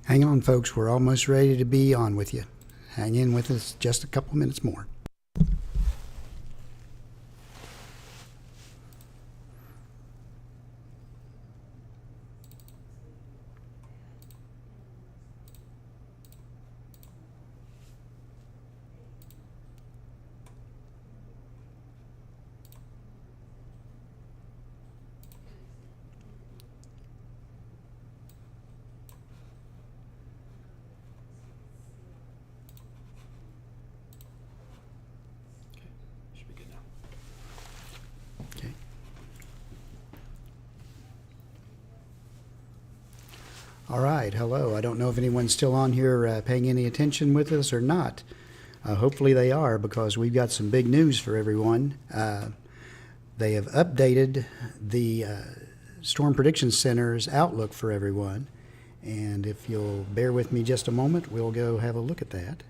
Hang on, folks. We're almost ready to be on with you. Hang in with us just a couple minutes more. Should be good now. Okay. All right. Hello. I don't know if anyone's still on here paying any attention with us or not. Hopefully they are, because we've got some big news for everyone. They have updated the Storm Prediction Center's outlook for everyone. And if you'll bear with me just a moment, we'll go have a look at that.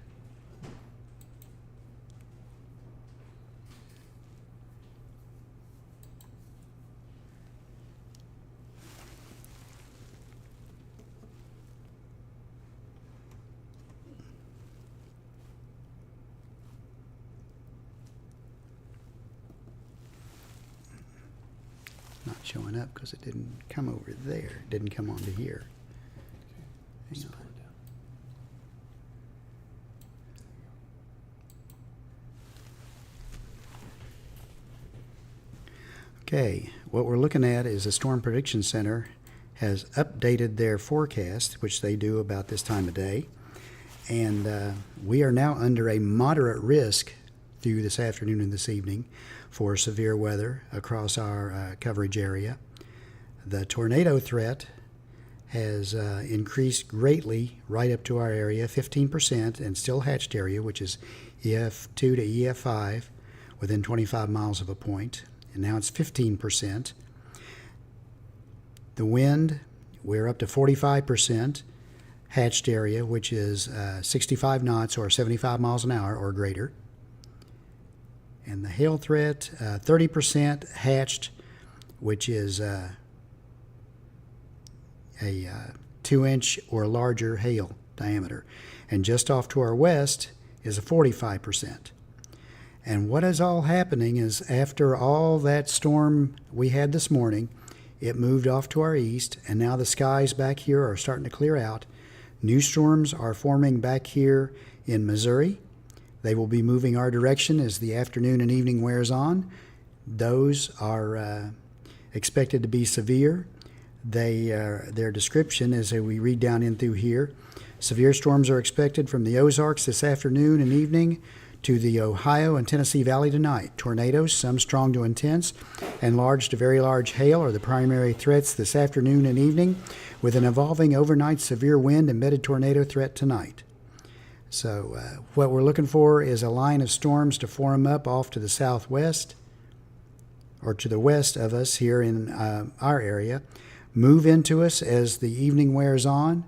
Not showing up because it didn't come over there. It didn't come onto here. Hang Just on. pull it down. Okay, what we're looking at is the Storm Prediction Center has updated their forecast, which they do about this time of day. And we are now under a moderate risk through this afternoon and this evening for severe weather across our coverage area. The tornado threat has increased greatly right up to our area, 15%, and still hatched area, which is EF2 to EF5, within 25 miles of a point. And now it's 15%. The wind, we're up to 45% hatched area, which is 65 knots or 75 miles an hour or greater. And the hail threat, 30% hatched, which is a 2-inch or larger hail diameter. And just off to our west is a 45%. And what is all happening is, after all that storm we had this morning, it moved off to our east, and now the skies back here are starting to clear out. New storms are forming back here in Missouri. They will be moving our direction as the afternoon and evening wears on. Those are expected to be severe. Their description, as we read down in through here, severe storms are expected from the Ozarks this afternoon and evening to the Ohio and Tennessee Valley tonight. Tornadoes, some strong to intense, and large to very large hail are the primary threats this afternoon and evening, with an evolving overnight severe wind embedded tornado threat tonight. So what we're looking for is a line of storms to form up off to the southwest, or to the west of us here in our area, move into us as the evening wears on.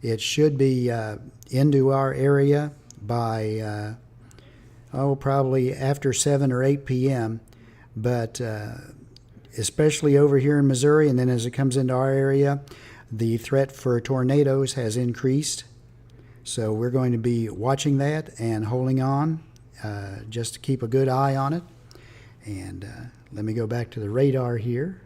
It should be into our area by probably after 7 or 8 p.m., but especially over here in Missouri, and then as it comes into our area, the threat for tornadoes has increased. So we're going to be watching that and holding on just to keep a good eye on it. And let me go back to the radar here.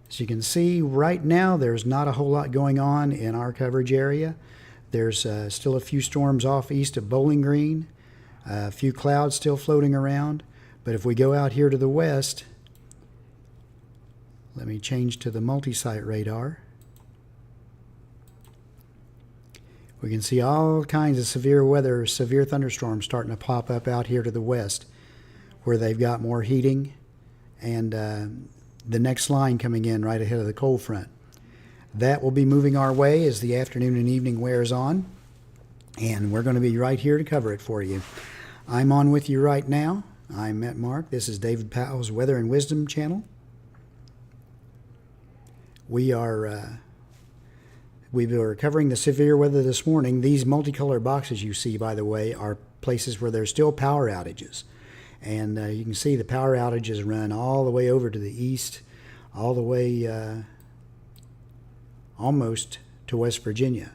As you can see, right now there's not a whole lot going on in our coverage area. There's still a few storms off east of Bowling Green, a few clouds still floating around. But if we go out here to the west, let me change to the multi-site radar. We can see all kinds of severe weather, severe thunderstorms starting to pop up out here to the west, where they've got more heating, and the next line coming in right ahead of the cold front. That will be moving our way as the afternoon and evening wears on, and we're going to be right here to cover it for you. I'm on with you right now. I'm Matt Mark. This is David Powell's Weather and Wisdom channel. We were covering the severe weather this morning. These multicolor boxes you see, by the way, are places where there's still power outages. And you can see the power outages run all the way over to the east, all the way almost to West Virginia.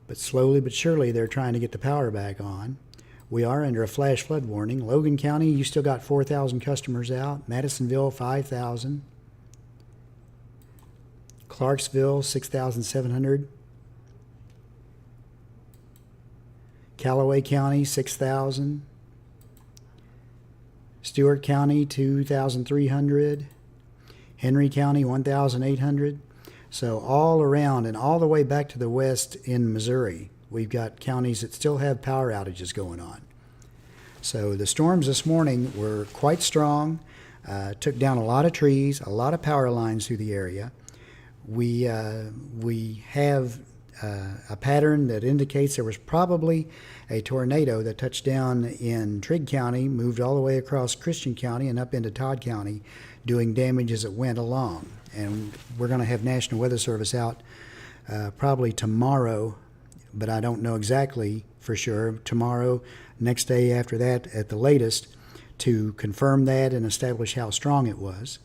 But slowly but surely they're trying to get the power back on. We are under a flash flood warning. Logan County, you still got 4,000 customers out. Madisonville, 5,000. Clarksville, 6,700. Callaway County, 6,000. Stewart County, 2,300. Henry County, 1,800. So all around and all the way back to the west in Missouri, we've got counties that still have power outages going on. So the storms this morning were quite strong, took down a lot of trees, a lot of power lines through the area. We have a pattern that indicates there was probably a tornado that touched down in Trigg County, moved all the way across Christian County and up into Todd County, doing damage as it went along. And we're going to have National Weather Service out probably tomorrow, but I don't know exactly for sure. Tomorrow, next day after that at the latest, to confirm that and establish how strong it was.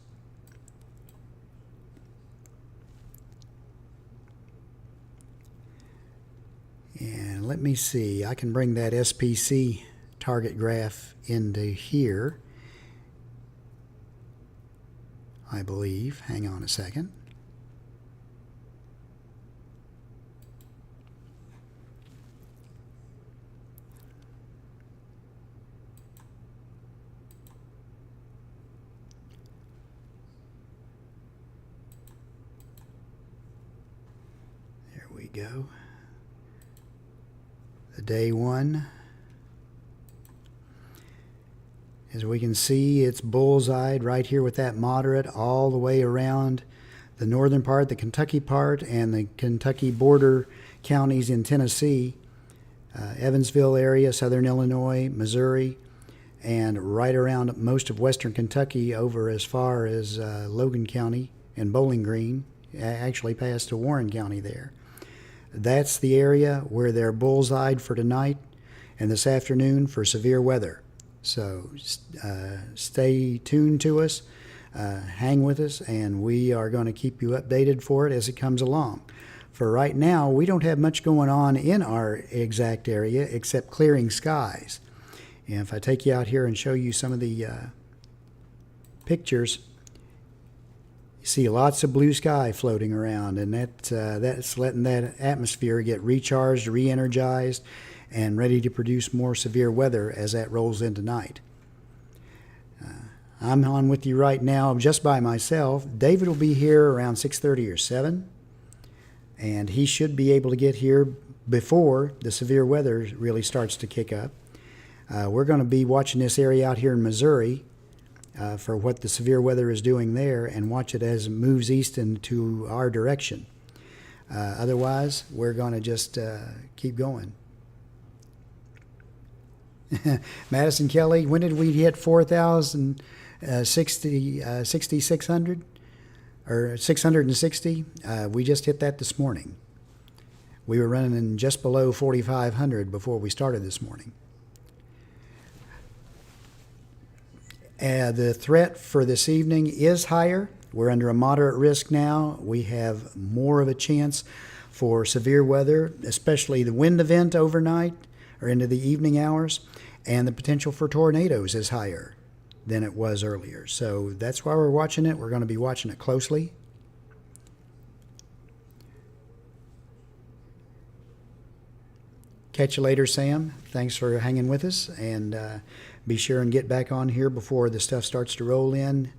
And let me see, I can bring that SPC target graph into here, I believe. Hang on a second. There we go. The day one. As we can see, it's bullseyed right here with that moderate all the way around the northern part, the Kentucky part, and the Kentucky border counties in Tennessee, Evansville area, southern Illinois, Missouri, and right around most of western Kentucky over as far as Logan County and Bowling Green, actually past to Warren County there. That's the area where they're bullseyed for tonight and this afternoon for severe weather. So stay tuned to us, hang with us, and we are going to keep you updated for it as it comes along. For right now, we don't have much going on in our exact area except clearing skies. And if I take you out here and show you some of the pictures, you see lots of blue sky floating around, and that's letting that atmosphere get recharged, re-energized, and ready to produce more severe weather as that rolls in tonight. I'm on with you right now just by myself. David will be here around 6:30 or 7, and he should be able to get here before the severe weather really starts to kick up. We're going to be watching this area out here in Missouri for what the severe weather is doing there, and watch it as it moves east into our direction. Otherwise, we're going to just keep going. Madison Kelly, when did we hit 4,000, 6,600 or 660? We just hit that this morning. We were running just below 4,500 before we started this morning. The threat for this evening is higher. We're under a moderate risk now. We have more of a chance for severe weather, especially the wind event overnight or into the evening hours, and the potential for tornadoes is higher than it was earlier. So that's why we're watching it. We're going to be watching it closely. Catch you later, Sam. Thanks for hanging with us, and be sure and get back on here before the stuff starts to roll in.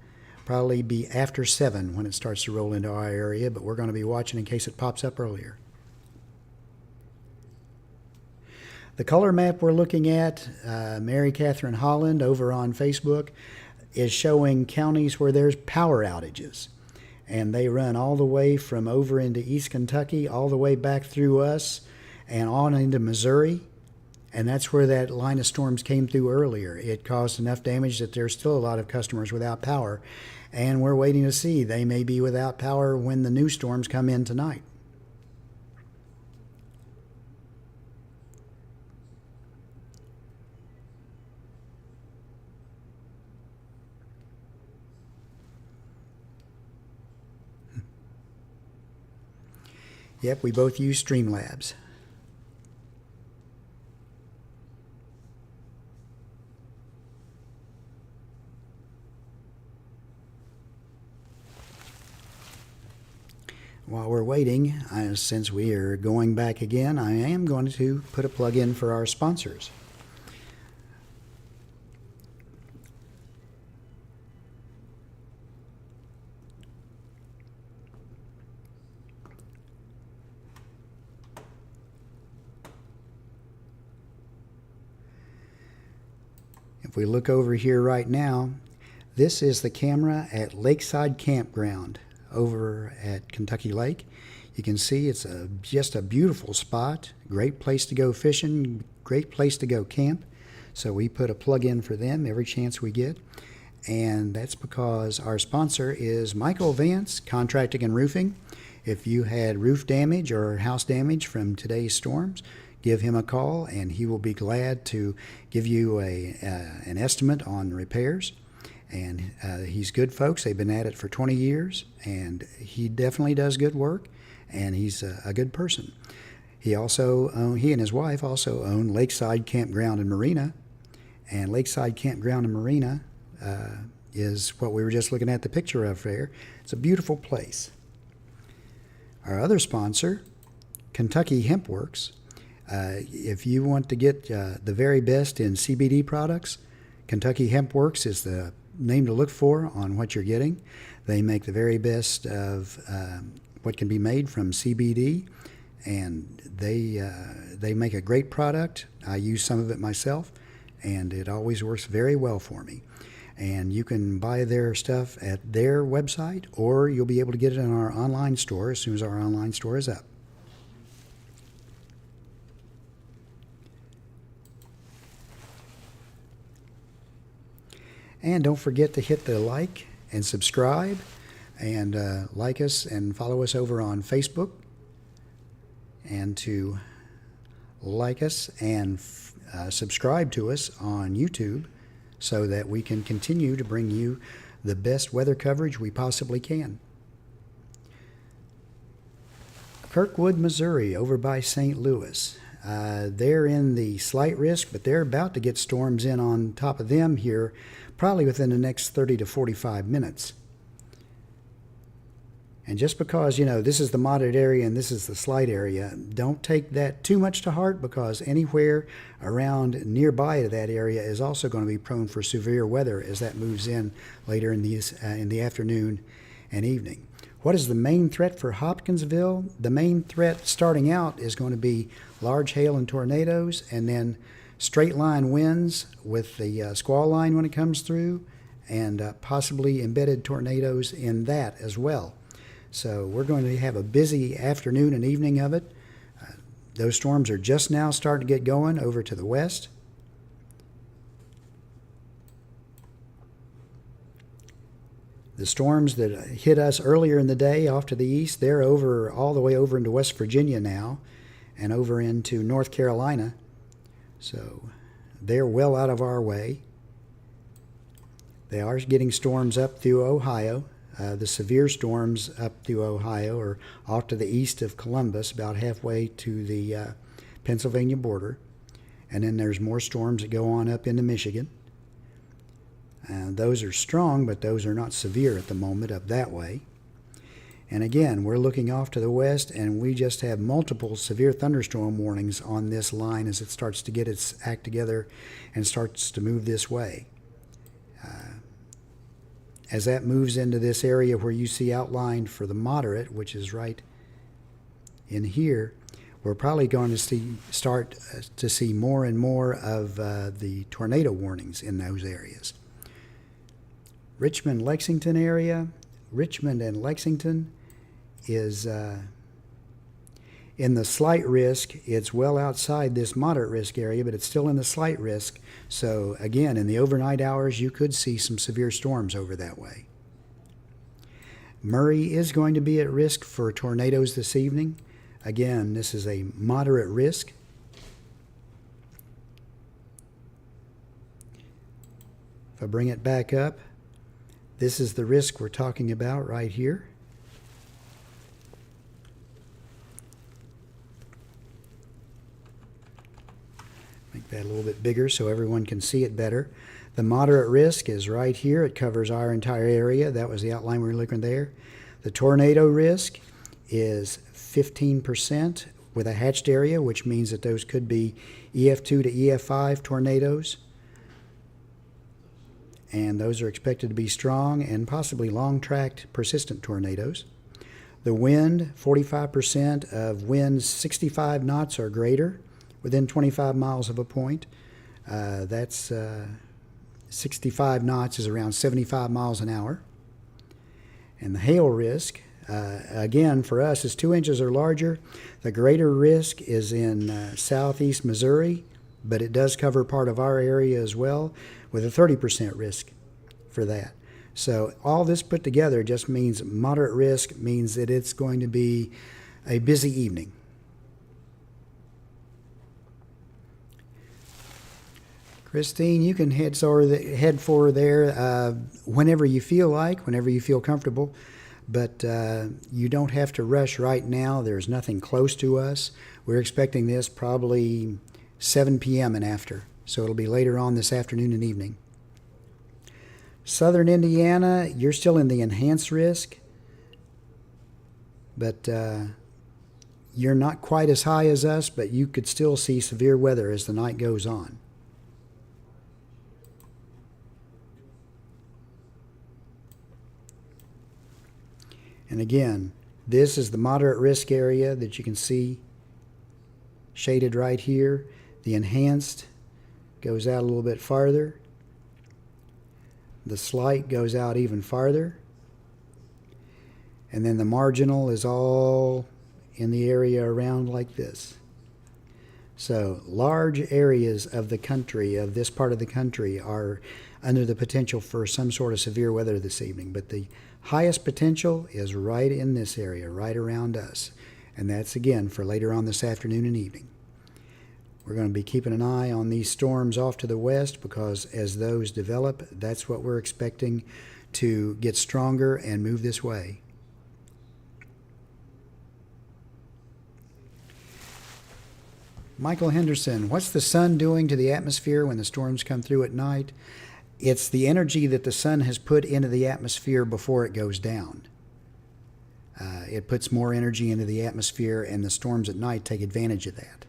Probably be after 7 when it starts to roll into our area, but we're going to be watching in case it pops up earlier. The color map we're looking at, Mary Catherine Holland over on Facebook, is showing counties where there's power outages. And they run all the way from over into East Kentucky, all the way back through us, and on into Missouri. And that's where that line of storms came through earlier. It caused enough damage that there's still a lot of customers without power. And we're waiting to see. They may be without power when the new storms come in tonight. Yep, we both use Streamlabs. While we're waiting, since we are going back again, I am going to put a plug in for our sponsors. If we look over here right now, this is the camera at Lakeside Campground over at Kentucky Lake. You can see it's just a beautiful spot, great place to go fishing, great place to go camp. So we put a plug in for them every chance we get. And that's because our sponsor is Michael Vance Contracting and Roofing. If you had roof damage or house damage from today's storms, give him a call and he will be glad to give you an estimate on repairs. And he's good folks. They've been at it for 20 years, and he definitely does good work, and he's a good person. He and his wife also own Lakeside Campground and Marina, and Lakeside Campground and Marina is what we were just looking at the picture of there. It's a beautiful place. Our other sponsor, Kentucky Hemp Works. If you want to get the very best in CBD products, Kentucky Hemp Works is the name to look for on what you're getting. They make the very best of what can be made from CBD, and they make a great product. I use some of it myself, and it always works very well for me. And you can buy their stuff at their website, or you'll be able to get it in our online store as soon as our online store is up. And don't forget to hit the like and subscribe, and like us and follow us over on Facebook, and to like us and subscribe to us on YouTube so that we can continue to bring you the best weather coverage we possibly can. Kirkwood, Missouri, over by St. Louis. They're in the slight risk, but they're about to get storms in on top of them here probably within the next 30 to 45 minutes. And just because, this is the moderate area and this is the slight area, don't take that too much to heart, because anywhere around nearby to that area is also going to be prone for severe weather as that moves in later in the afternoon and evening. What is the main threat for Hopkinsville? The main threat starting out is going to be large hail and tornadoes, and then straight line winds with the squall line when it comes through, and possibly embedded tornadoes in that as well. So we're going to have a busy afternoon and evening of it. Those storms are just now starting to get going over to the west. The storms that hit us earlier in the day off to the east, they're over all the way over into West Virginia now and over into North Carolina. So they're well out of our way. They are getting storms up through Ohio. The severe storms up through Ohio are off to the east of Columbus, about halfway to the Pennsylvania border. And then there's more storms that go on up into Michigan. Those are strong, but those are not severe at the moment up that way. And again, we're looking off to the west, and we just have multiple severe thunderstorm warnings on this line as it starts to get its act together and starts to move this way. As that moves into this area where you see outlined for the moderate, which is right in here, we're probably going to start to see more and more of the tornado warnings in those areas. Richmond, Lexington area. Richmond and Lexington is in the slight risk. It's well outside this moderate risk area, but it's still in the slight risk. So again, in the overnight hours, you could see some severe storms over that way. Murray is going to be at risk for tornadoes this evening. Again, this is a moderate risk. If I bring it back up, this is the risk we're talking about right here. Make that a little bit bigger so everyone can see it better. The moderate risk is right here. It covers our entire area. That was the outline we were looking there. The tornado risk is 15% with a hatched area, which means that those could be EF2 to EF5 tornadoes. And those are expected to be strong and possibly long-tracked persistent tornadoes. The wind, 45% of winds 65 knots or greater within 25 miles of a point. That's 65 knots is around 75 miles an hour. And the hail risk, again, for us, is 2 inches or larger. The greater risk is in southeast Missouri, but it does cover part of our area as well, with a 30% risk for that. So all this put together just means moderate risk means that it's going to be a busy evening. Christine, you can head for there whenever you feel like, whenever you feel comfortable, but you don't have to rush right now. There's nothing close to us. We're expecting this probably 7 p.m. and after, so it'll be later on this afternoon and evening. Southern Indiana, you're still in the enhanced risk, but you're not quite as high as us, but you could still see severe weather as the night goes on. And again, this is the moderate risk area that you can see shaded right here. The enhanced goes out a little bit farther. The slight goes out even farther. And then the marginal is all in the area around like this. So large areas of the country, of this part of the country, are under the potential for some sort of severe weather this evening. But the highest potential is right in this area, right around us. And that's, again, for later on this afternoon and evening. We're going to be keeping an eye on these storms off to the west because as those develop, that's what we're expecting to get stronger and move this way. Michael Henderson, what's the sun doing to the atmosphere when the storms come through at night? It's the energy that the sun has put into the atmosphere before it goes down. It puts more energy into the atmosphere, and the storms at night take advantage of that.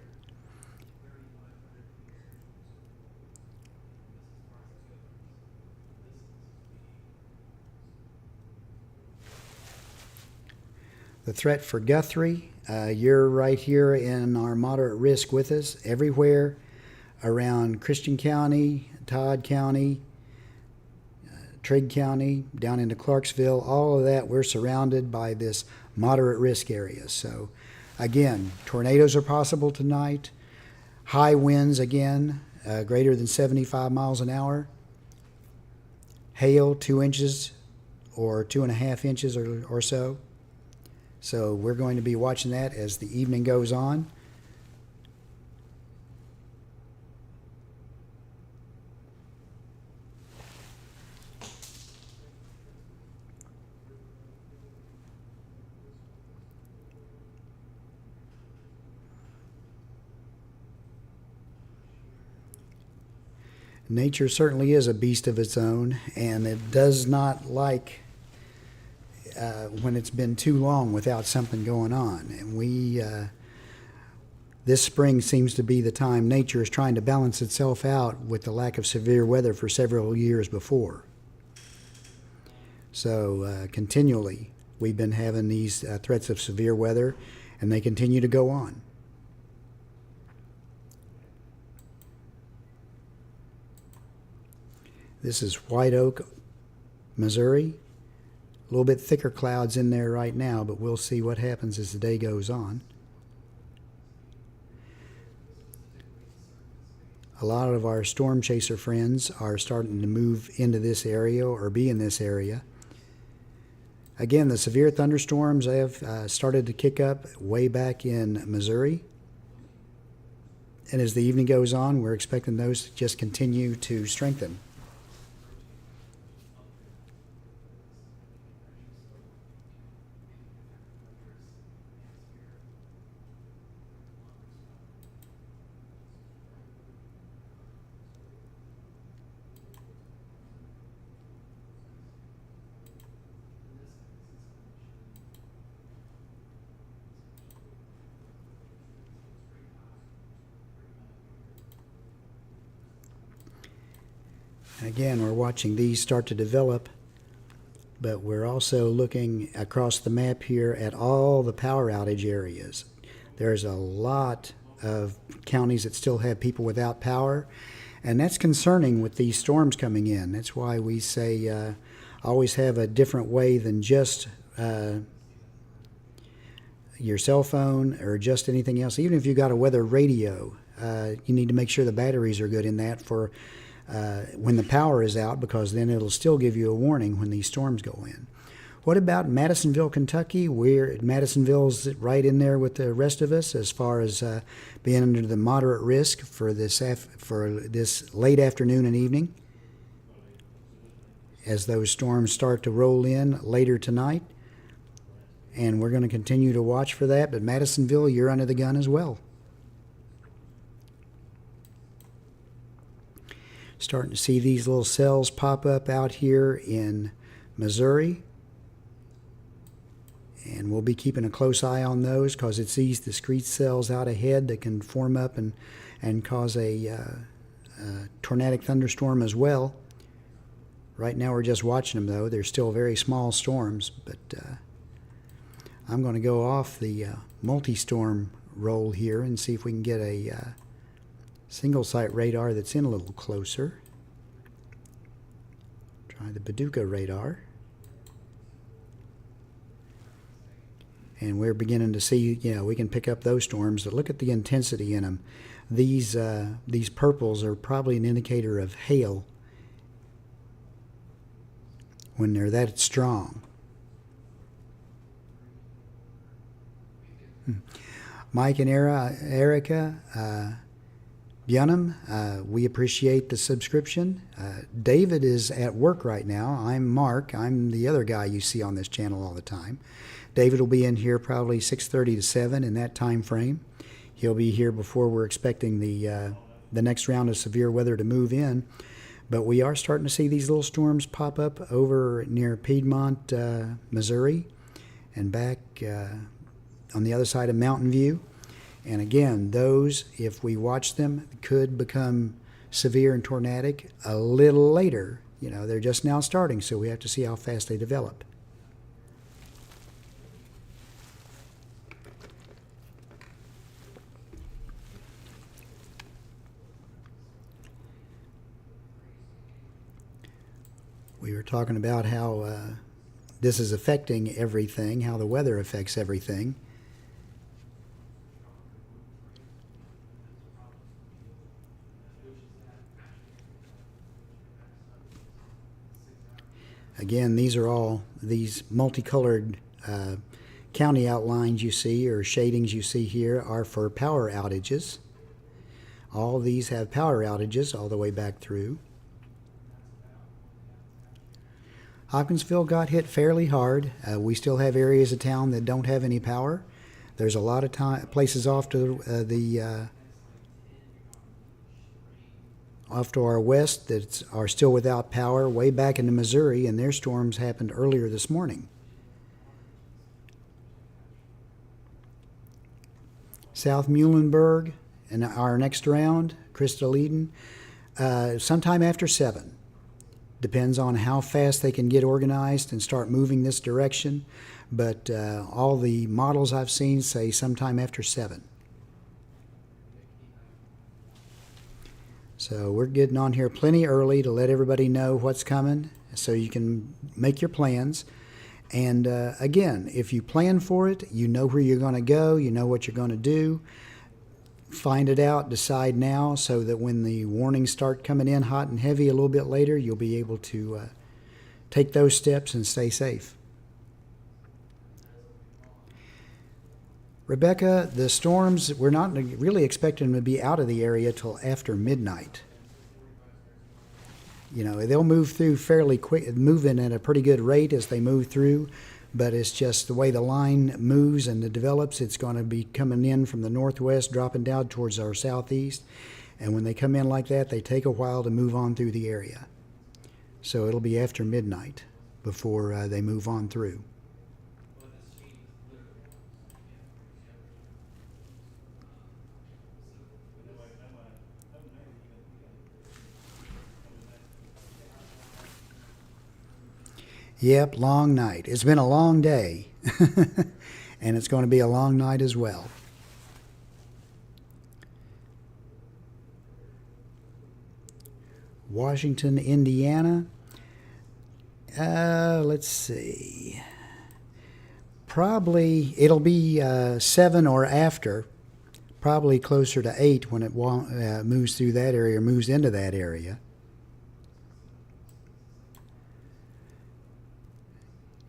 The threat for Guthrie, you're right here in our moderate risk with us. Everywhere around Christian County, Todd County, Trigg County, down into Clarksville, all of that, we're surrounded by this moderate risk area. So again, tornadoes are possible tonight. High winds, again, greater than 75 miles an hour. Hail, 2 inches or 2.5 inches or so. So we're going to be watching that as the evening goes on. Nature certainly is a beast of its own, and it does not like when it's been too long without something going on. And this spring seems to be the time nature is trying to balance itself out with the lack of severe weather for several years before. So continually we've been having these threats of severe weather, and they continue to go on. This is White Oak, Missouri. A little bit thicker clouds in there right now, but we'll see what happens as the day goes on. A lot of our storm chaser friends are starting to move into this area or be in this area. Again, the severe thunderstorms have started to kick up way back in Missouri. And as the evening goes on, we're expecting those to just continue to strengthen. And again, we're watching these start to develop, but we're also looking across the map here at all the power outage areas. There's a lot of counties that still have people without power, and that's concerning with these storms coming in. That's why we say always have a different way than just your cell phone or just anything else. Even if you got a weather radio, you need to make sure the batteries are good in that for when the power is out, because then it'll still give you a warning when these storms go in. What about Madisonville, Kentucky? Madisonville's right in there with the rest of us as far as being under the moderate risk for this late afternoon and evening, as those storms start to roll in later tonight. And we're going to continue to watch for that. But Madisonville, you're under the gun as well. Starting to see these little cells pop up out here in Missouri. And we'll be keeping a close eye on those, because it's these discrete cells out ahead that can form up and cause a tornadic thunderstorm as well. Right now we're just watching them, though. They're still very small storms, but I'm going to go off the multi-storm roll here and see if we can get a single site radar that's in a little closer. Try the Paducah radar. And we're beginning to see, we can pick up those storms. But look at the intensity in them. These purples are probably an indicator of hail when they're that strong. Mike and Erica Bjunham, we appreciate the subscription. David is at work right now. I'm Mark. I'm the other guy you see on this channel all the time. David will be in here probably 6:30 to 7 in that time frame. He'll be here before we're expecting the next round of severe weather to move in. But we are starting to see these little storms pop up over near Piedmont, Missouri, and back on the other side of Mountain View. And again, those, if we watch them, could become severe and tornadic a little later. They're just now starting, so we have to see how fast they develop. We were talking about how this is affecting everything, how the weather affects everything. Again, these are all these multicolored county outlines you see, or shadings you see here, are for power outages. All these have power outages all the way back through. Hopkinsville got hit fairly hard. We still have areas of town that don't have any power. There's a lot of places off to our west that are still without power, way back into Missouri, and their storms happened earlier this morning. South Muhlenberg and our next round, Crystal Eden, sometime after 7. Depends on how fast they can get organized and start moving this direction. But all the models I've seen say sometime after 7. So we're getting on here plenty early to let everybody know what's coming so you can make your plans. And again, if you plan for it, you know where you're going to go, you know what you're going to do. Find it out, decide now, so that when the warnings start coming in hot and heavy a little bit later, you'll be able to take those steps and stay safe. Rebecca, the storms, we're not really expecting them to be out of the area till after midnight. They'll move through fairly quick, moving at a pretty good rate as they move through. But it's just the way the line moves and it develops. It's going to be coming in from the northwest, dropping down towards our southeast. And when they come in like that, they take a while to move on through the area. So it'll be after midnight before they move on through. Yep, long night. It's been a long day, and it's going to be a long night as well. Washington, Indiana. Let's see. Probably it'll be 7 or after. Probably closer to 8 when it moves through that area or moves into that area.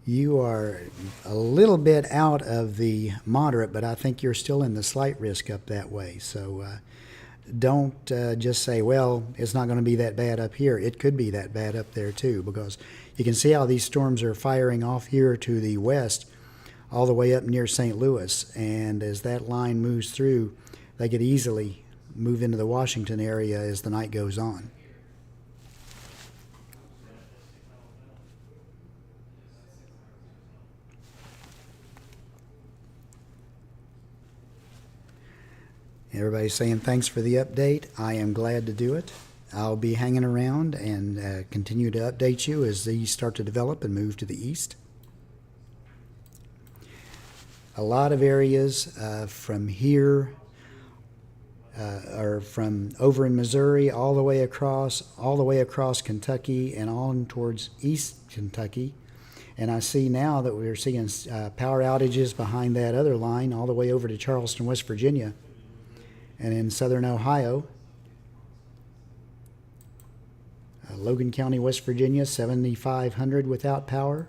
You are a little bit out of the moderate, but I think you're still in the slight risk up that way. So don't just say, well, it's not going to be that bad up here. It could be that bad up there too, because you can see how these storms are firing off here to the west all the way up near St. Louis. And as that line moves through, they could easily move into the Washington area as the night goes on. Everybody's saying thanks for the update. I am glad to do it. I'll be hanging around and continue to update you as these start to develop and move to the east. A lot of areas from here are from over in Missouri all the way across Kentucky and on towards East Kentucky. And I see now that we're seeing power outages behind that other line all the way over to Charleston, West Virginia. And in southern Ohio, Logan County, West Virginia, 7,500 without power.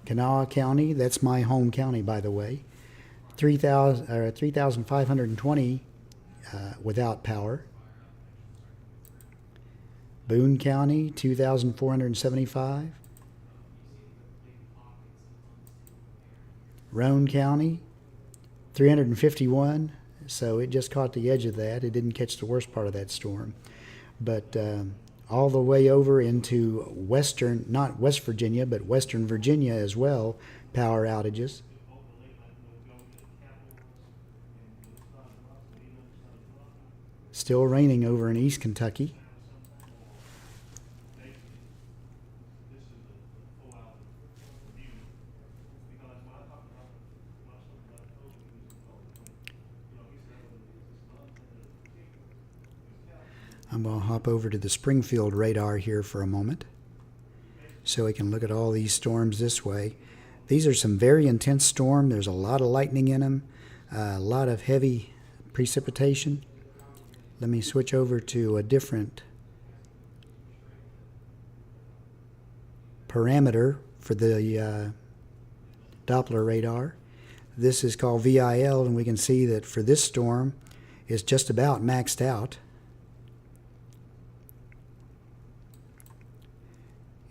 Kanawha County, that's my home county, by the way, 3,520 without power. Boone County, 2,475. Roane County, 351, so it just caught the edge of that. It didn't catch the worst part of that storm. But all the way over into western, not West Virginia, but western Virginia as well, power outages. Still raining over in East Kentucky. I'm going to hop over to the Springfield radar here for a moment so we can look at all these storms this way. These are some very intense storms. There's a lot of lightning in them, a lot of heavy precipitation. Let me switch over to a different parameter for the Doppler radar. This is called VIL, and we can see that for this storm, it's just about maxed out.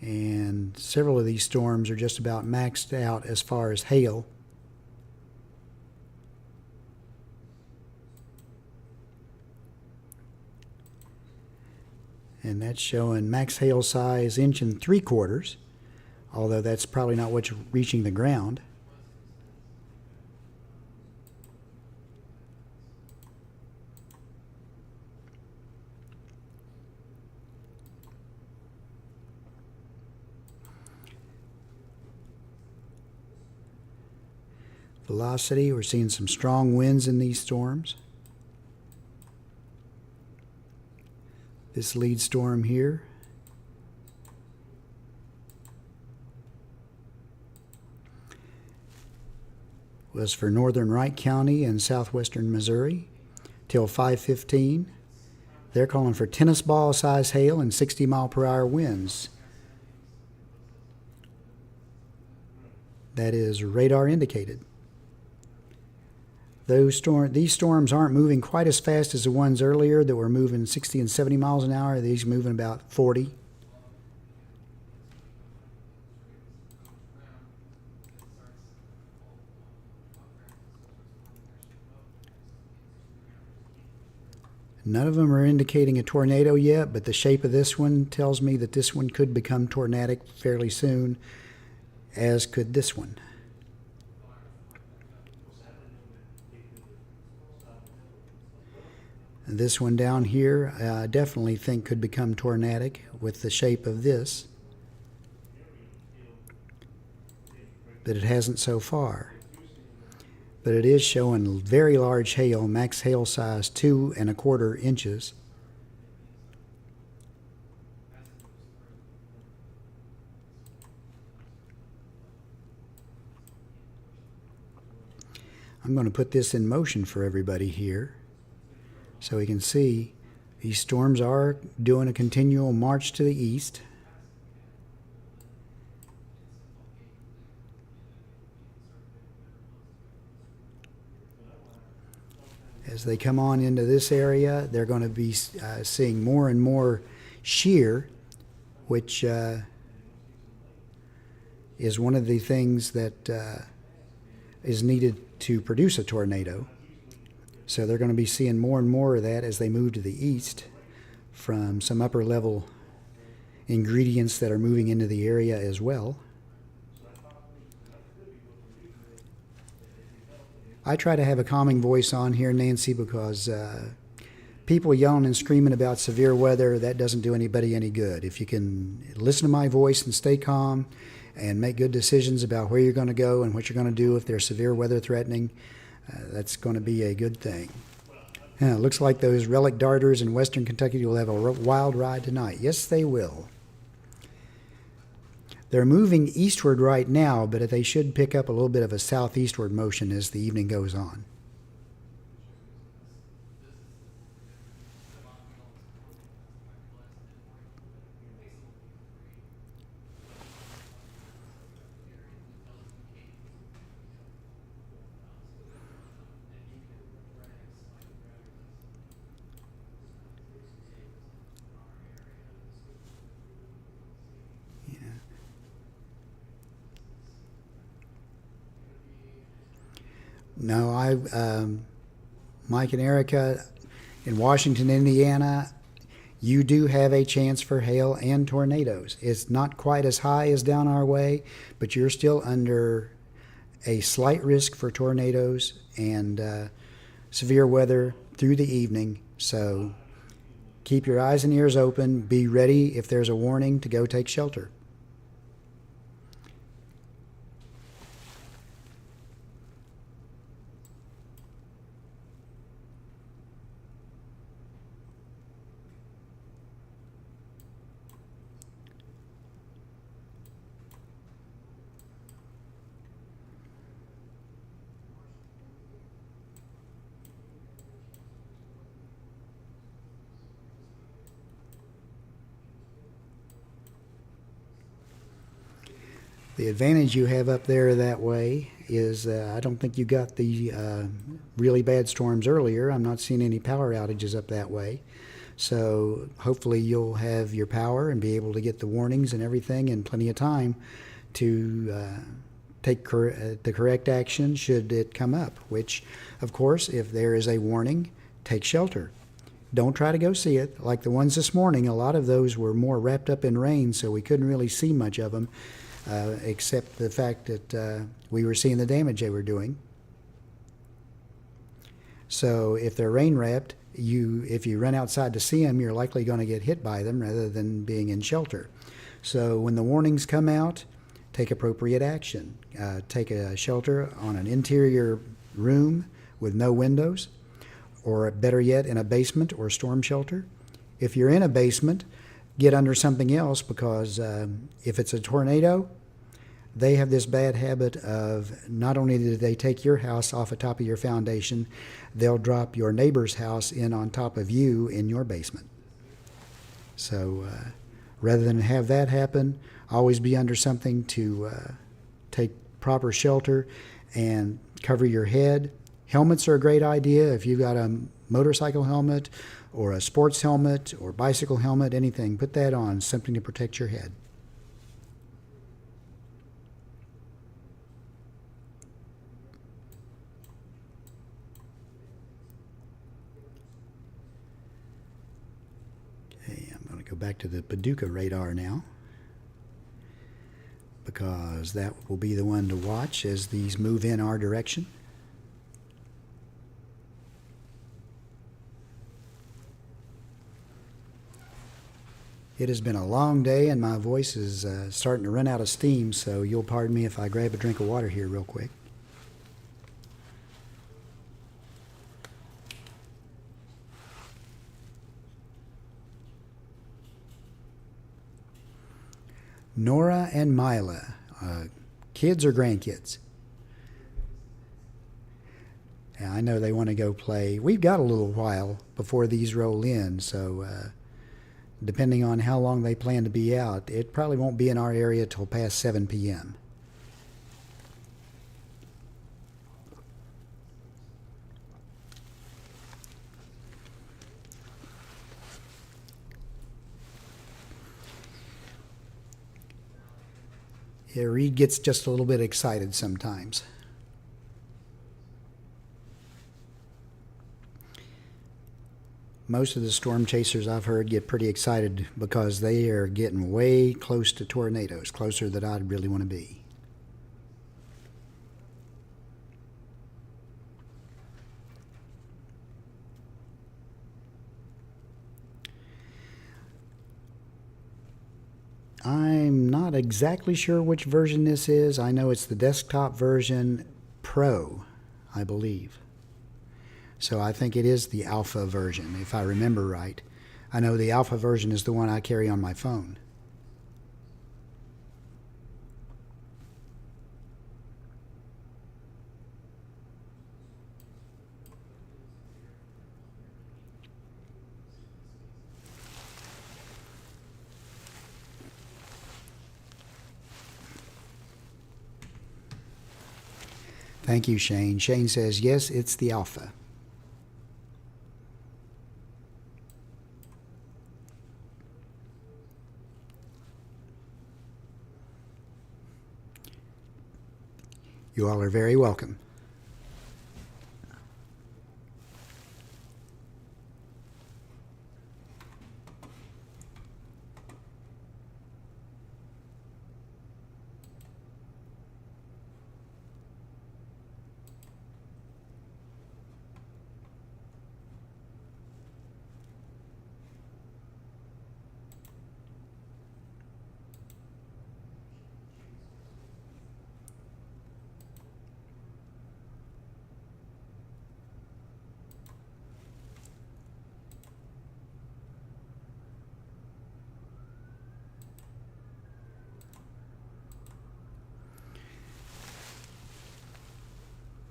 And several of these storms are just about maxed out as far as hail. And that's showing max hail size 1 3/4 inches, although that's probably not what's reaching the ground. Velocity, we're seeing some strong winds in these storms. This lead storm here was for northern Wright County and southwestern Missouri till 5:15. They're calling for tennis ball size hail and 60-mile-per-hour winds. That is radar indicated. These storms aren't moving quite as fast as the ones earlier that were moving 60 and 70 miles an hour. These are moving about 40. None of them are indicating a tornado yet, but the shape of this one tells me that this one could become tornadic fairly soon, as could this one. This one down here, I definitely think could become tornadic with the shape of this. but it hasn't so far. But it is showing very large hail, max hail size 2¼ inches. I'm going to put this in motion for everybody here so we can see these storms are doing a continual march to the east. As they come on into this area, they're going to be seeing more and more shear, which is one of the things that is needed to produce a tornado. So they're going to be seeing more and more of that as they move to the east from some upper level ingredients that are moving into the area as well. I try to have a calming voice on here, Nancy, because people yelling and screaming about severe weather, that doesn't do anybody any good. If you can listen to my voice and stay calm and make good decisions about where you're going to go and what you're going to do if there's severe weather threatening, that's going to be a good thing. It looks like those relic darters in western Kentucky will have a wild ride tonight. Yes, they will. They're moving eastward right now, but they should pick up a little bit of a southeastward motion as the evening goes on. No, Mike and Erica, in Washington, Indiana, you do have a chance for hail and tornadoes. It's not quite as high as down our way, but you're still under a slight risk for tornadoes and severe weather through the evening. So keep your eyes and ears open. Be ready if there's a warning to go take shelter. The advantage you have up there that way is I don't think you got the really bad storms earlier. I'm not seeing any power outages up that way. So hopefully you'll have your power and be able to get the warnings and everything in plenty of time to take the correct action should it come up, which, of course, if there is a warning, take shelter. Don't try to go see it. Like the ones this morning, a lot of those were more wrapped up in rain, so we couldn't really see much of them. Except the fact that we were seeing the damage they were doing. So if they're rain wrapped, if you run outside to see them, you're likely going to get hit by them rather than being in shelter. So when the warnings come out, take appropriate action. Take a shelter on an interior room with no windows, or better yet, in a basement or storm shelter. If you're in a basement, get under something else, because if it's a tornado, they have this bad habit of not only do they take your house off the top of your foundation, they'll drop your neighbor's house in on top of you in your basement. So rather than have that happen, always be under something to take proper shelter and cover your head. Helmets are a great idea. If you've got a motorcycle helmet or a sports helmet or bicycle helmet, anything, put that on, something to protect your head. Okay, I'm going to go back to the Paducah radar now, because that will be the one to watch as these move in our direction. It has been a long day and my voice is starting to run out of steam, so you'll pardon me if I grab a drink of water here real quick. Nora and Mila, kids or grandkids? Yeah, I know they want to go play. We've got a little while before these roll in, so depending on how long they plan to be out, it probably won't be in our area till past 7 p.m. Yeah, Reed gets just a little bit excited sometimes. Most of the storm chasers I've heard get pretty excited because they are getting way close to tornadoes, closer than I'd really want to be. I'm not exactly sure which version this is. I know it's the desktop version Pro, I believe. So I think it is the alpha version, if I remember right. I know the alpha version is the one I carry on my phone. Thank you, Shane. Shane says, yes, it's the alpha. You all are very welcome.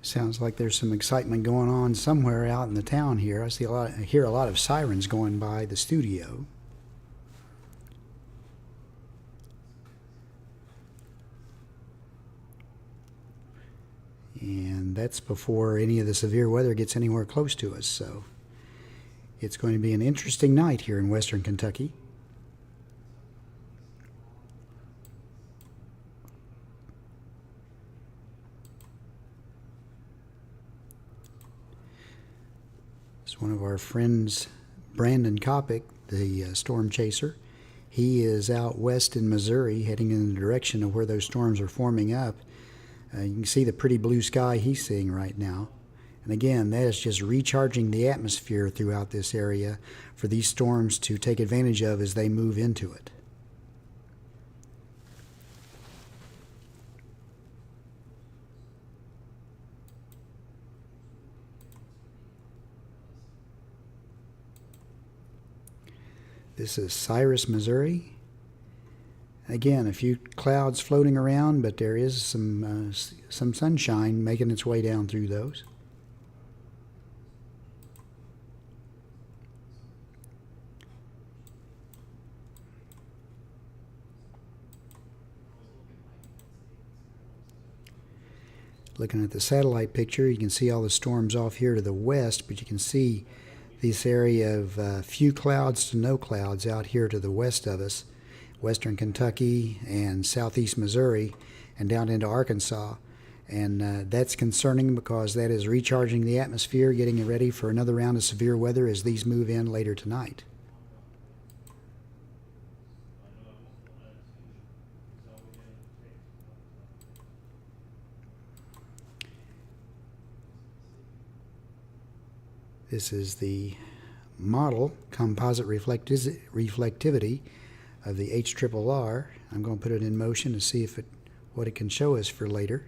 Sounds like there's some excitement going on somewhere out in the town here. I hear a lot of sirens going by the studio. And that's before any of the severe weather gets anywhere close to us, so it's going to be an interesting night here in western Kentucky. One of our friends, Brandon Kopic, the storm chaser, he is out west in Missouri heading in the direction of where those storms are forming up. You can see the pretty blue sky he's seeing right now. And again, that is just recharging the atmosphere throughout this area for these storms to take advantage of as they move into it. This is Cyrus, Missouri. Again, a few clouds floating around, but there is some sunshine making its way down through those. Looking at the satellite picture, you can see all the storms off here to the west, but you can see this area of few clouds to no clouds out here to the west of us, western Kentucky and southeast Missouri and down into Arkansas. And that's concerning because that is recharging the atmosphere, getting it ready for another round of severe weather as these move in later tonight. This is the model composite reflectivity of the HRRR. I'm going to put it in motion to see what it can show us for later.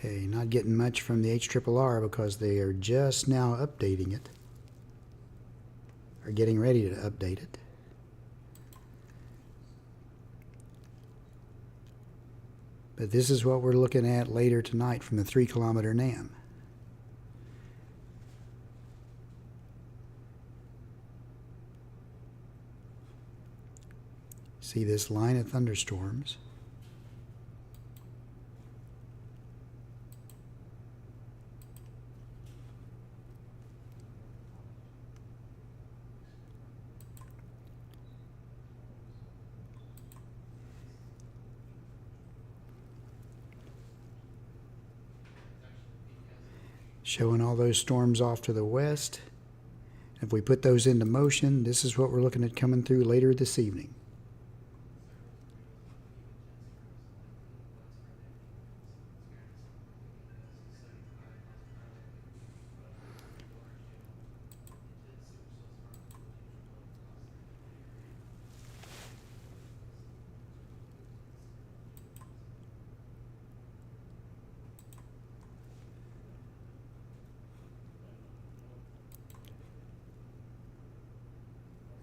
Okay, not getting much from the HRRR because they are just now updating it, or getting ready to update it. But this is what we're looking at later tonight from the 3-kilometer NAM. See this line of thunderstorms. Showing all those storms off to the west. If we put those into motion, this is what we're looking at coming through later this evening.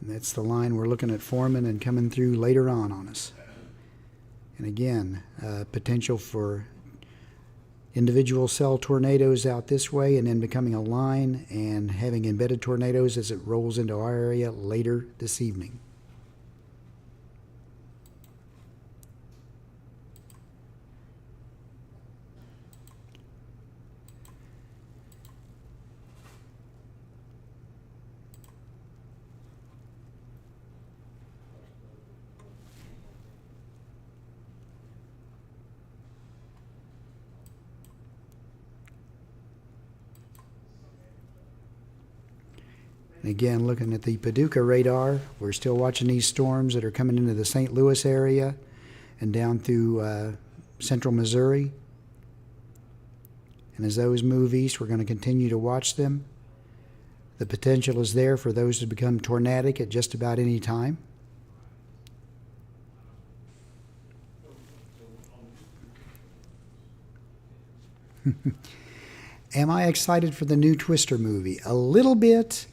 And that's the line we're looking at forming and coming through later on us. And again, potential for individual cell tornadoes out this way and then becoming a line and having embedded tornadoes as it rolls into our area later this evening. And again, looking at the Paducah radar, we're still watching these storms that are coming into the St. Louis area and down through central Missouri. And as those move east, we're going to continue to watch them. The potential is there for those to become tornadic at just about any time. Am I excited for the new Twister movie? A little bit.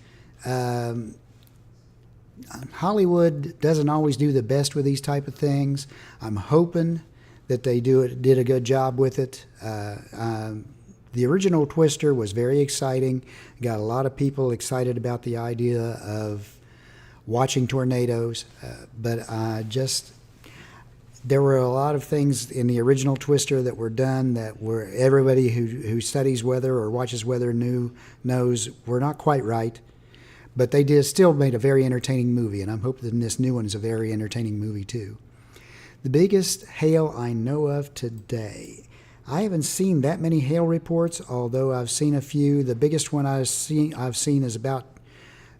Hollywood doesn't always do the best with these type of things. I'm hoping that they did a good job with it. The original Twister was very exciting. Got a lot of people excited about the idea of watching tornadoes, but there were a lot of things in the original Twister that were done that were everybody who studies weather or watches weather knows were not quite right. But they still made a very entertaining movie, and I'm hoping that this new one is a very entertaining movie too. The biggest hail I know of today. I haven't seen that many hail reports, although I've seen a few. The biggest one I've seen is about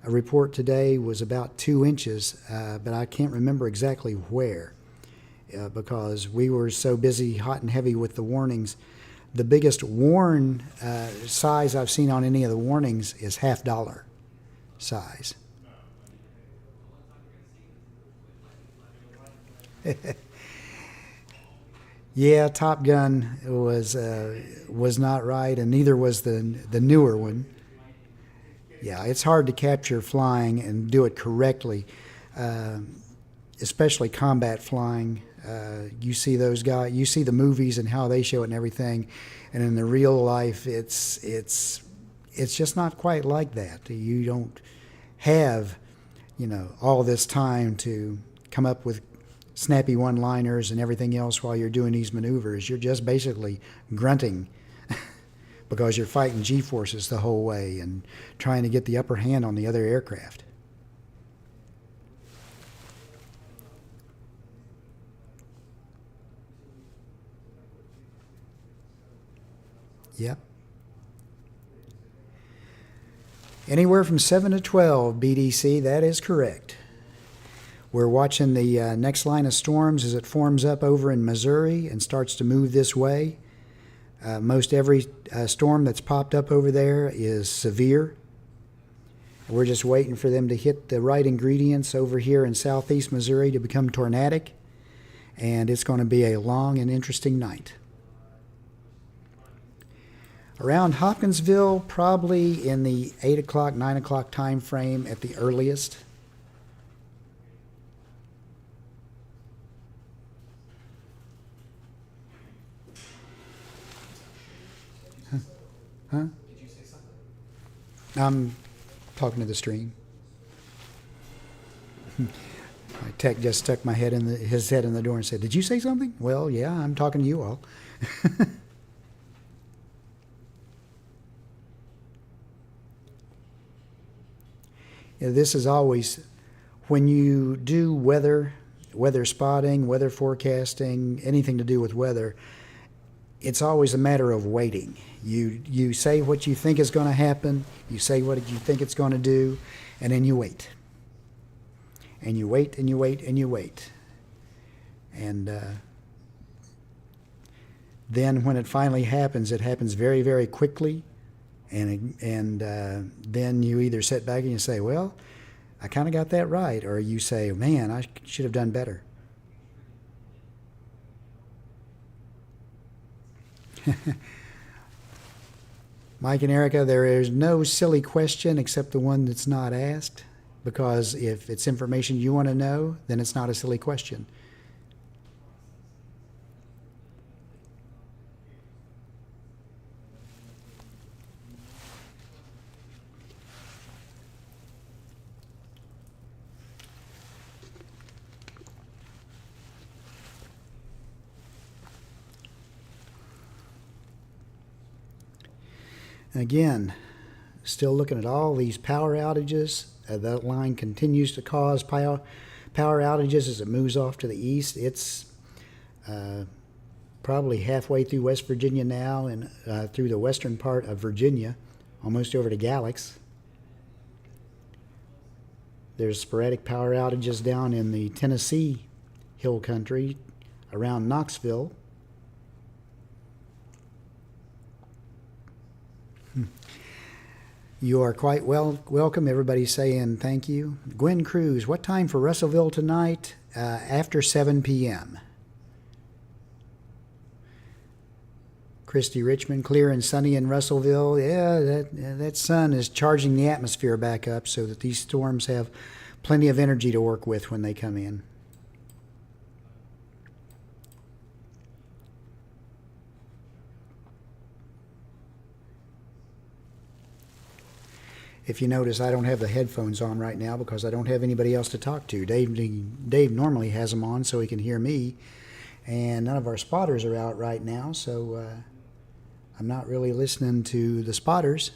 a report today was about 2 inches, but I can't remember exactly where because we were so busy, hot and heavy with the warnings. The biggest size I've seen on any of the warnings is $50 size. Yeah, Top Gun was not right, and neither was the newer one. Yeah, it's hard to capture flying and do it correctly, especially combat flying. You see those guys, you see the movies and how they show it and everything, and in the real life, it's just not quite like that. You don't have, all this time to come up with snappy one-liners and everything else while you're doing these maneuvers. You're just basically grunting because you're fighting G-forces the whole way and trying to get the upper hand on the other aircraft. Yep. Anywhere from 7 to 12 BDC, that is correct. We're watching the next line of storms as it forms up over in Missouri and starts to move this way. Most every storm that's popped up over there is severe. We're just waiting for them to hit the right ingredients over here in southeast Missouri to become tornadic, and it's going to be a long and interesting night. Around Hopkinsville, probably in the 8 o'clock, 9 o'clock time frame at the earliest. Huh? Did you say something? I'm talking to the stream. My tech just stuck his head in the door and said, "Did you say something?" Well, yeah, I'm talking to you all. This is always, when you do weather spotting, weather forecasting, anything to do with weather, it's always a matter of waiting. You say what you think is going to happen, you say what you think it's going to do, and then you wait. And you wait, and you wait, and you wait. And then when it finally happens, it happens very, very quickly. And then you either sit back and you say, well, I kind of got that right. Or you say, man, I should have done better. Mike and Erica, there is no silly question except the one that's not asked. Because if it's information you want to know, then it's not a silly question. Again, still looking at all these power outages. That line continues to cause power outages as it moves off to the east. It's probably halfway through West Virginia now and through the western part of Virginia, almost over to Galax. There's sporadic power outages down in the Tennessee hill country around Knoxville. You are quite welcome. Everybody's saying thank you. Gwen Cruz, what time for Russellville tonight? After 7 p.m. Christy Richmond, clear and sunny in Russellville. Yeah, that sun is charging the atmosphere back up so that these storms have plenty of energy to work with when they come in. If you notice, I don't have the headphones on right now because I don't have anybody else to talk to. Dave normally has them on so he can hear me, and none of our spotters are out right now, so I'm not really listening to the spotters.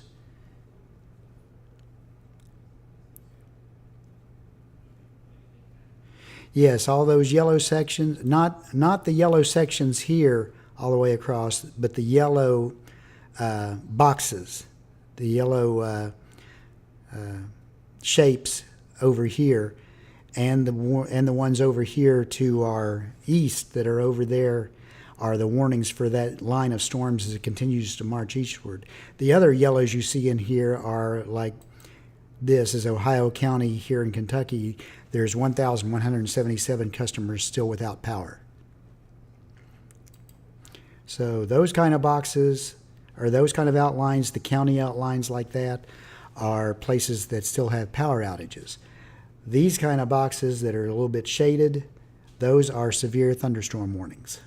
Yes, all those yellow sections, not the yellow sections here all the way across, but the yellow boxes, the yellow shapes over here, and the ones over here to our east that are over there are the warnings for that line of storms as it continues to march eastward. The other yellows you see in here are like this is Ohio County here in Kentucky. There's 1,177 customers still without power. So those kind of boxes or those kind of outlines, the county outlines like that, are places that still have power outages. These kind of boxes that are a little bit shaded, those are severe thunderstorm warnings.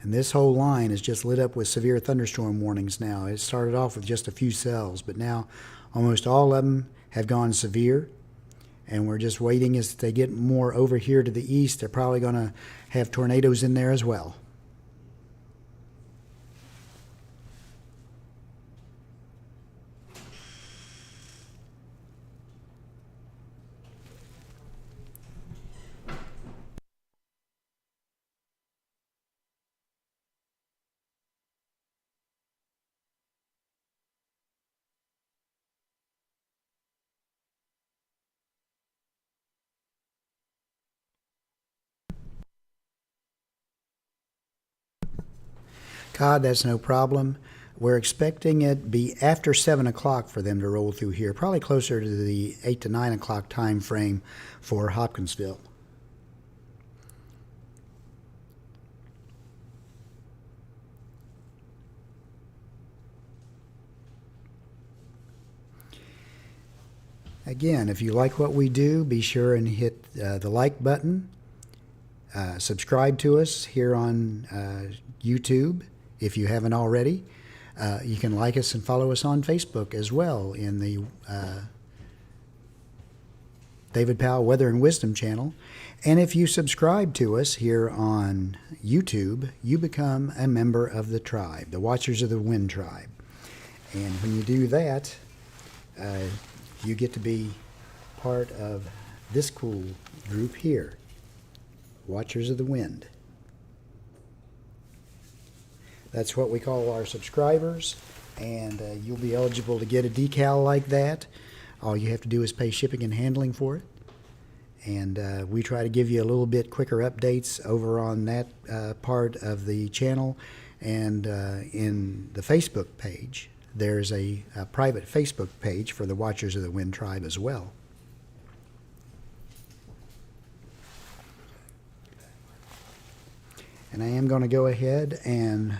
And this whole line is just lit up with severe thunderstorm warnings now. It started off with just a few cells, but now almost all of them have gone severe. And we're just waiting as they get more over here to the east. They're probably going to have tornadoes in there as well. Todd, that's no problem. We're expecting it be after 7 o'clock for them to roll through here, probably closer to the 8 to 9 o'clock time frame for Hopkinsville. Again, if you like what we do, be sure and hit the like button. Subscribe to us here on YouTube if you haven't already. You can like us and follow us on Facebook as well in the David Powell Weather and Wisdom channel. And if you subscribe to us here on YouTube, you become a member of the tribe, the Watchers of the Wind tribe. And when you do that, you get to be part of this cool group here, Watchers of the Wind. That's what we call our subscribers, and you'll be eligible to get a decal like that. All you have to do is pay shipping and handling for it. And we try to give you a little bit quicker updates over on that part of the channel. And in the Facebook page, there's a private Facebook page for the Watchers of the Wind tribe as well. And I am going to go ahead and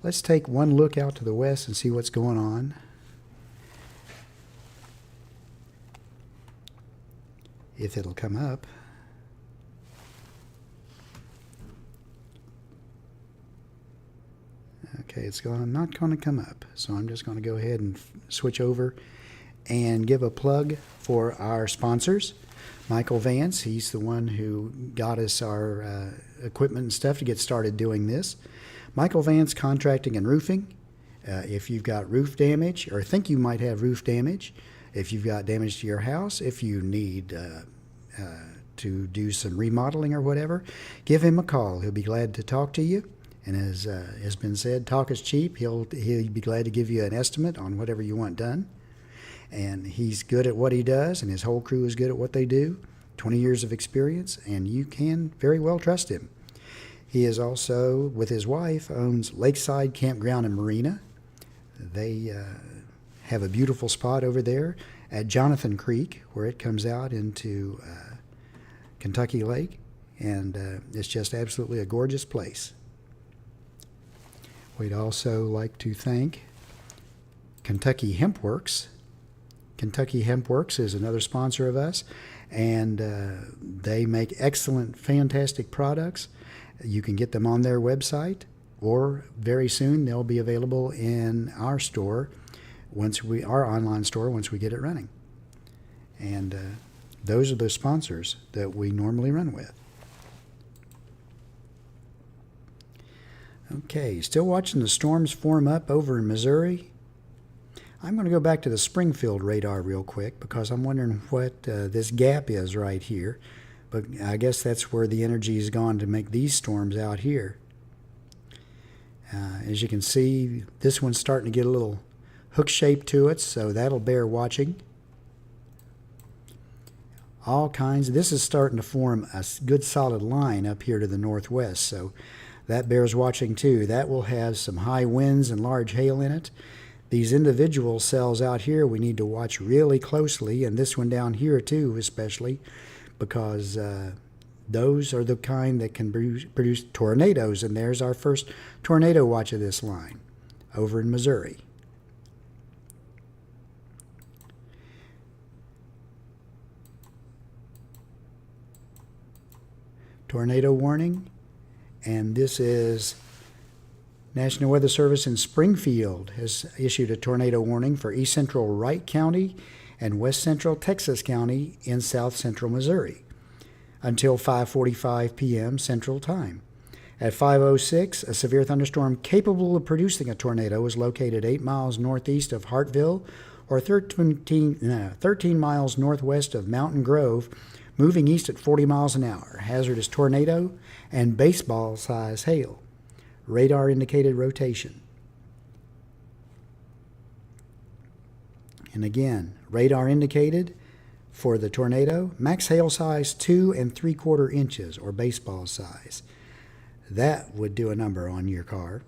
let's take one look out to the west and see what's going on. If it'll come up. Okay, it's not going to come up. So I'm just going to go ahead and switch over and give a plug for our sponsors. Michael Vance, he's the one who got us our equipment and stuff to get started doing this. Michael Vance Contracting and Roofing. If you've got roof damage or think you might have roof damage, if you've got damage to your house, if you need to do some remodeling or whatever, give him a call. He'll be glad to talk to you. And as has been said, talk is cheap. He'll be glad to give you an estimate on whatever you want done. And he's good at what he does, and his whole crew is good at what they do. 20 years of experience, and you can very well trust him. He is also, with his wife, owns Lakeside Campground and Marina. They have a beautiful spot over there at Jonathan Creek, where it comes out into Kentucky Lake, and it's just absolutely a gorgeous place. We'd also like to thank Kentucky Hemp Works. Kentucky Hemp Works is another sponsor of us, and they make excellent, fantastic products. You can get them on their website, or very soon they'll be available in our store, our online store, once we get it running. And those are the sponsors that we normally run with. Okay, still watching the storms form up over in Missouri. I'm going to go back to the Springfield radar real quick because I'm wondering what this gap is right here. But I guess that's where the energy has gone to make these storms out here. As you can see, this one's starting to get a little hook shape to it, so that'll bear watching. All kinds. This is starting to form a good solid line up here to the northwest, so that bears watching too. That will have some high winds and large hail in it. These individual cells out here we need to watch really closely, and this one down here too especially, because those are the kind that can produce tornadoes, and there's our first tornado watch of this line over in Missouri. Tornado warning, and this is National Weather Service in Springfield has issued a tornado warning for east central Wright County and west central Texas County in south central Missouri until 5:45 p.m. Central Time. At 5:06, a severe thunderstorm capable of producing a tornado was located 8 miles northeast of Hartville or 13 miles northwest of Mountain Grove, moving east at 40 miles an hour. Hazardous tornado and baseball-size hail. Radar indicated rotation. And again, radar indicated for the tornado, max hail size 2 3/4 inches or baseball size. That would do a number on your car.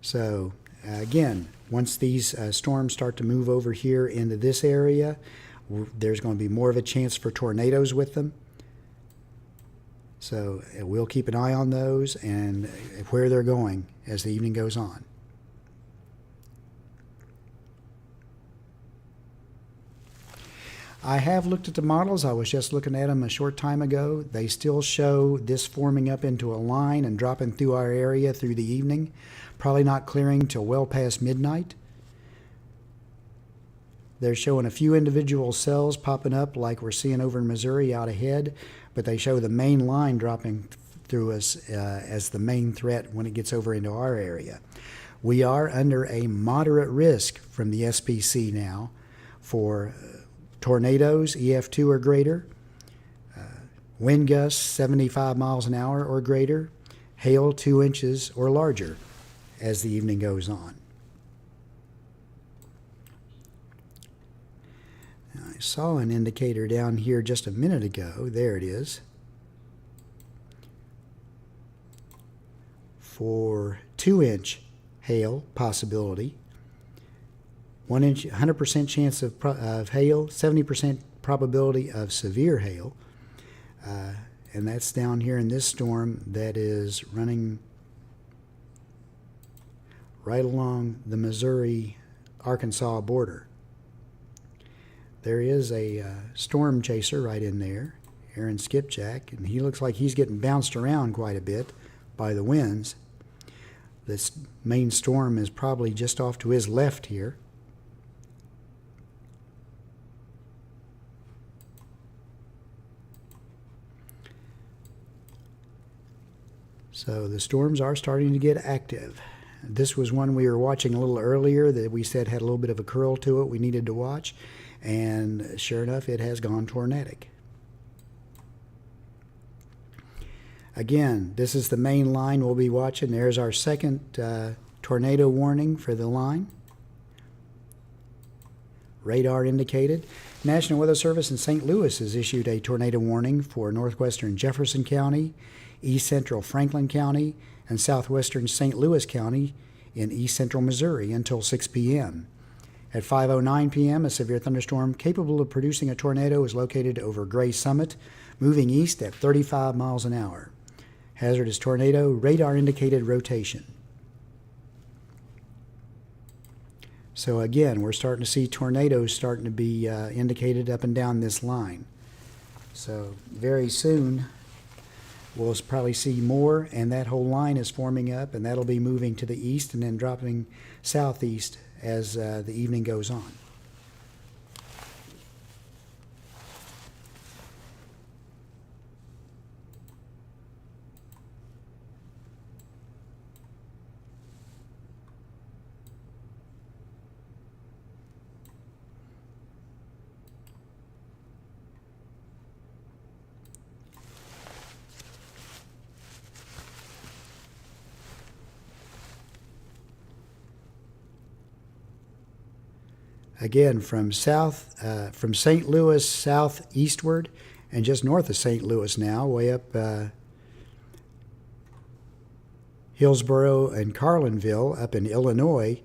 So again, once these storms start to move over here into this area, there's going to be more of a chance for tornadoes with them. So we'll keep an eye on those and where they're going as the evening goes on. I have looked at the models. I was just looking at them a short time ago. They still show this forming up into a line and dropping through our area through the evening. Probably not clearing till well past midnight. They're showing a few individual cells popping up like we're seeing over in Missouri out ahead, but they show the main line dropping through us as the main threat when it gets over into our area. We are under a moderate risk from the SPC now for tornadoes, EF2 or greater, wind gusts 75 miles an hour or greater, hail 2 inches or larger as the evening goes on. Now, I saw an indicator down here just a minute ago. There it is. For 2-inch hail possibility. 1 inch, 100% chance of hail, 70% probability of severe hail. And that's down here in this storm that is running right along the Missouri-Arkansas border. There is a storm chaser right in there, Aaron Skipjack, and he looks like he's getting bounced around quite a bit by the winds. This main storm is probably just off to his left here. So the storms are starting to get active. This was one we were watching a little earlier that we said had a little bit of a curl to it we needed to watch. And sure enough, it has gone tornadic. Again, this is the main line we'll be watching. There's our second tornado warning for the line. Radar indicated. National Weather Service in St. Louis has issued a tornado warning for northwestern Jefferson County, east central Franklin County, and southwestern St. Louis County in east central Missouri until 6 p.m. At 5:09 p.m., a severe thunderstorm capable of producing a tornado is located over Gray Summit, moving east at 35 miles an hour. Hazardous tornado, radar indicated rotation. So again, we're starting to see tornadoes starting to be indicated up and down this line. So very soon, we'll probably see more, and that whole line is forming up, and that'll be moving to the east and then dropping southeast as the evening goes on. Again, from St. Louis southeastward and just north of St. Louis now, way up Hillsboro and Carlinville up in Illinois,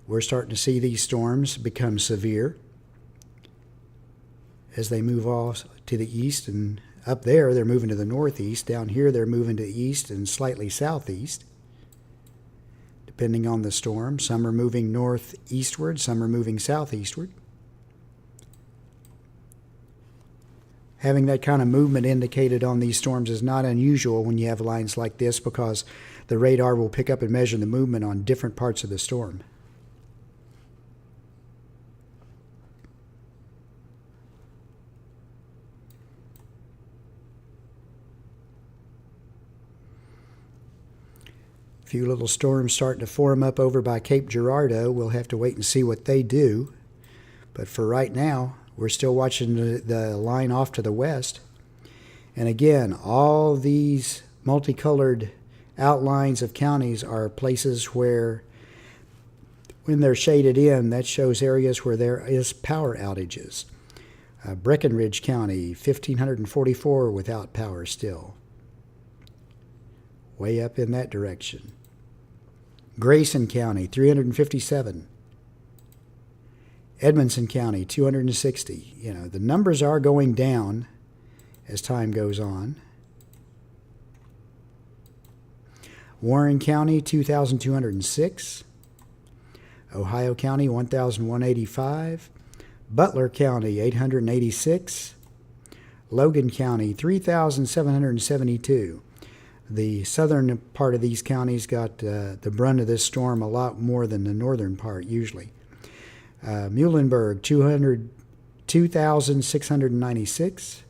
we're starting to see these storms become severe as they move off to the east, and up there they're moving to the northeast. Down here they're moving to the east and slightly southeast, depending on the storm. Some are moving northeastward, some are moving southeastward. Having that kind of movement indicated on these storms is not unusual when you have lines like this, because the radar will pick up and measure the movement on different parts of the storm. Few little storms starting to form up over by Cape Girardeau. We'll have to wait and see what they do. But for right now, we're still watching the line off to the west. And again, all these multicolored outlines of counties are places where, when they're shaded in, that shows areas where there is power outages. Breckinridge County, 1,544 without power still. Way up in that direction. Grayson County, 357. Edmonson County, 260. You know, the numbers are going down as time goes on. Warren County, 2,206. Ohio County, 1,185. Butler County, 886. Logan County, 3,772. The southern part of these counties got the brunt of this storm a lot more than the northern part usually. Muhlenberg, 2,696.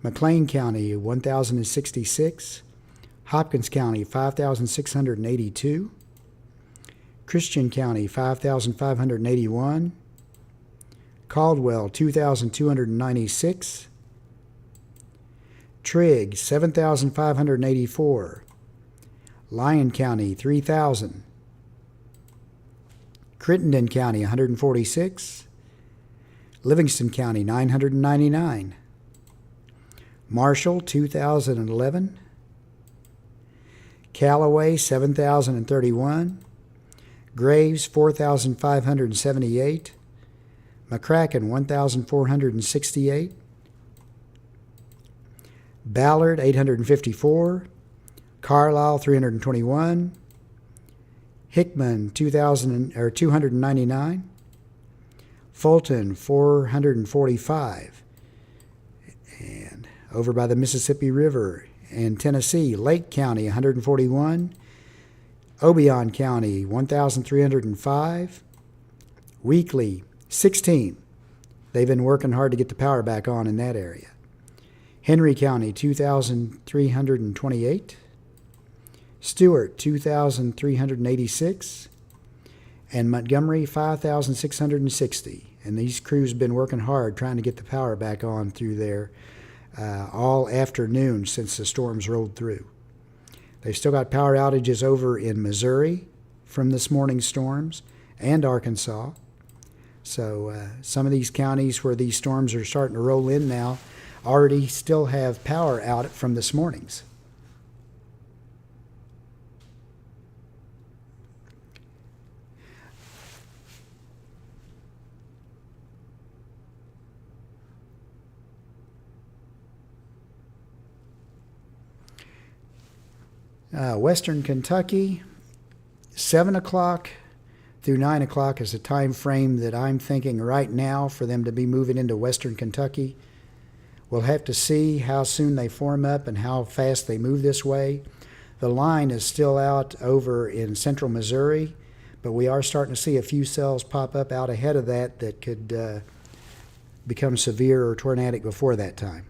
McLean County, 1,066. Hopkins County, 5,682. Christian County, 5,581. Caldwell, 2,296. Trigg, 7,584. Lyon County, 3,000. Crittenden County, 146. Livingston County, 999. Marshall, 2,011. Callaway, 7,031. Graves, 4,578. McCracken, 1,468. Ballard, 854. Carlisle, 321. Hickman, 299. Fulton, 445. And over by the Mississippi River in Tennessee, Lake County, 141. Obion County, 1,305. Weakley, 16. They've been working hard to get the power back on in that area. Henry County, 2,328. Stewart, 2,386. And Montgomery, 5,660. And these crews have been working hard trying to get the power back on through there all afternoon since the storms rolled through. They've still got power outages over in Missouri from this morning's storms and Arkansas. So some of these counties where these storms are starting to roll in now already still have power out from this morning's. Western Kentucky, 7 o'clock through 9 o'clock is the time frame that I'm thinking right now for them to be moving into Western Kentucky. We'll have to see how soon they form up and how fast they move this way. The line is still out over in central Missouri, but we are starting to see a few cells pop up out ahead of that that could become severe or tornadic before that time.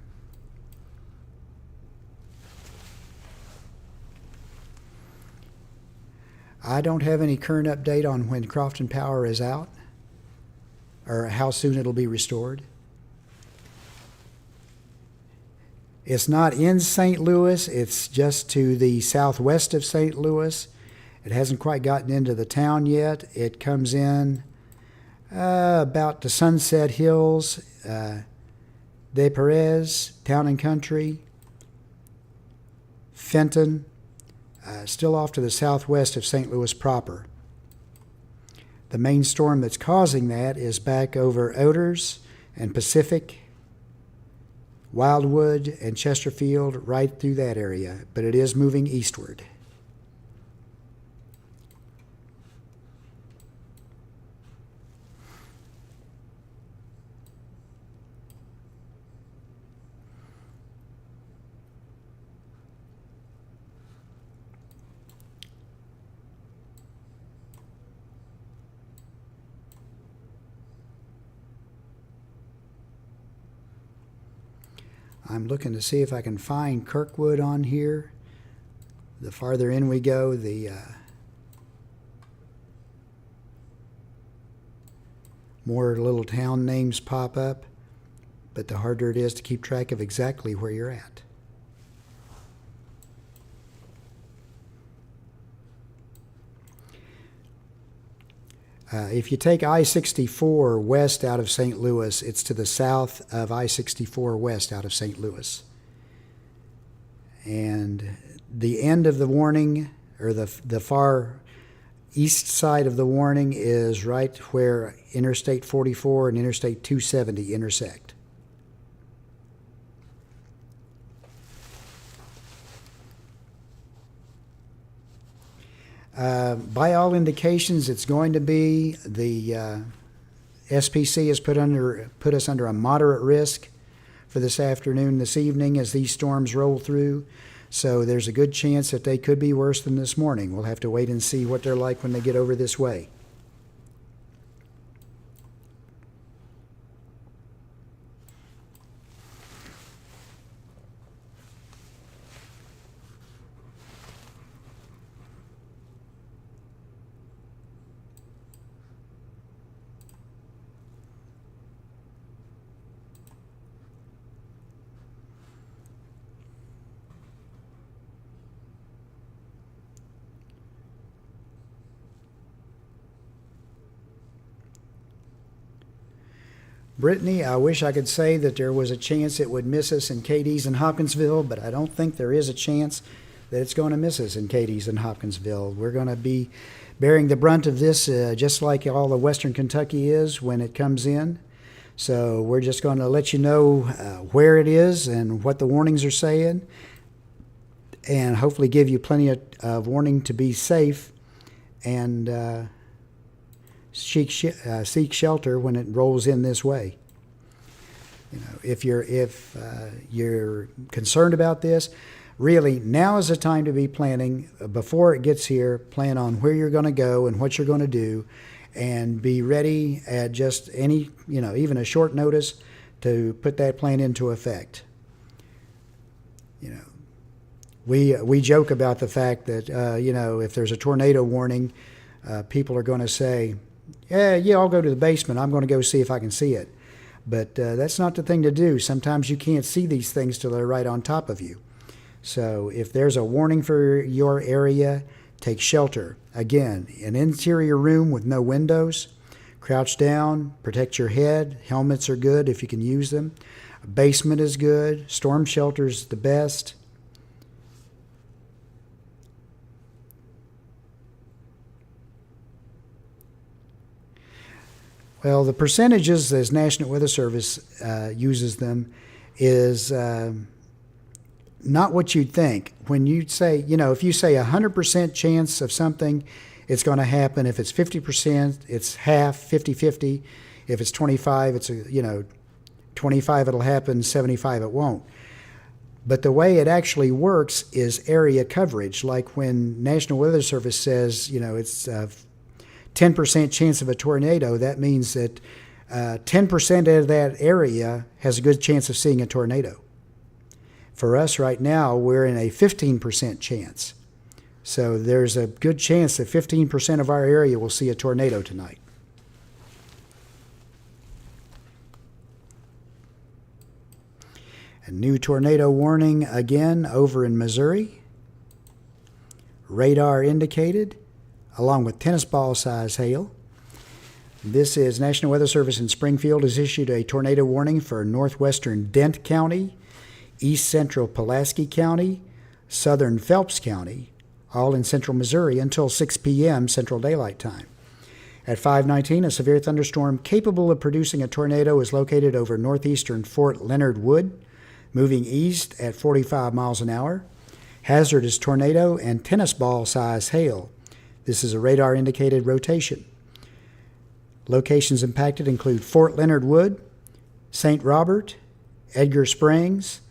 I don't have any current update on when Crofton Power is out or how soon it'll be restored. It's not in St. Louis. It's just to the southwest of St. Louis. It hasn't quite gotten into the town yet. It comes in about the Sunset Hills, De Perez, Town and Country, Fenton, still off to the southwest of St. Louis proper. The main storm that's causing that is back over Oders and Pacific, Wildwood and Chesterfield, right through that area, but it is moving eastward. I'm looking to see if I can find Kirkwood on here. The farther in we go, the more little town names pop up, but the harder it is to keep track of exactly where you're at. If you take I-64 west out of St. Louis, it's to the south of I-64 west out of St. Louis. And the end of the warning, or the far east side of the warning, is right where Interstate 44 and Interstate 270 intersect. By all indications, it's going to be the SPC has put us under a moderate risk for this afternoon, this evening, as these storms roll through. So there's a good chance that they could be worse than this morning. We'll have to wait and see what they're like when they get over this way. Brittany, I wish I could say that there was a chance it would miss us in Cadiz and Hopkinsville, but I don't think there is a chance that it's going to miss us in Cadiz and Hopkinsville. We're going to be bearing the brunt of this just like all of Western Kentucky is when it comes in. So we're just going to let you know where it is and what the warnings are saying, and hopefully give you plenty of warning to be safe and seek shelter when it rolls in this way. You know, if you're concerned about this, really now is the time to be planning before it gets here. Plan on where you're going to go and what you're going to do, and be ready at just any, even a short notice to put that plan into effect. We joke about the fact that if there's a tornado warning, people are going to say, yeah, I'll go to the basement. I'm going to go see if I can see it. But that's not the thing to do. Sometimes you can't see these things till they're right on top of you. So if there's a warning for your area, take shelter. Again, an interior room with no windows. Crouch down, protect your head. Helmets are good if you can use them. A basement is good. Storm shelter is the best. Well, the percentages, as National Weather Service uses them, is not what you'd think. When you say, if you say 100% chance of something, it's going to happen. If it's 50%, it's half, 50-50. If it's 25, it's 25 it'll happen, 75 it won't. But the way it actually works is area coverage. Like when National Weather Service says, it's 10% chance of a tornado, that means that 10% of that area has a good chance of seeing a tornado. For us right now, we're in a 15% chance. So there's a good chance that 15% of our area will see a tornado tonight. A new tornado warning again over in Missouri. Radar indicated, along with tennis ball size hail. This is National Weather Service in Springfield has issued a tornado warning for northwestern Dent County, east central Pulaski County, southern Phelps County, all in central Missouri until 6 p.m. Central Daylight Time. At 5:19, a severe thunderstorm capable of producing a tornado is located over northeastern Fort Leonard Wood, moving east at 45 miles an hour. Hazard is tornado and tennis ball size hail. This is a radar-indicated rotation. Locations impacted include Fort Leonard Wood, St. Robert, Edgar Springs,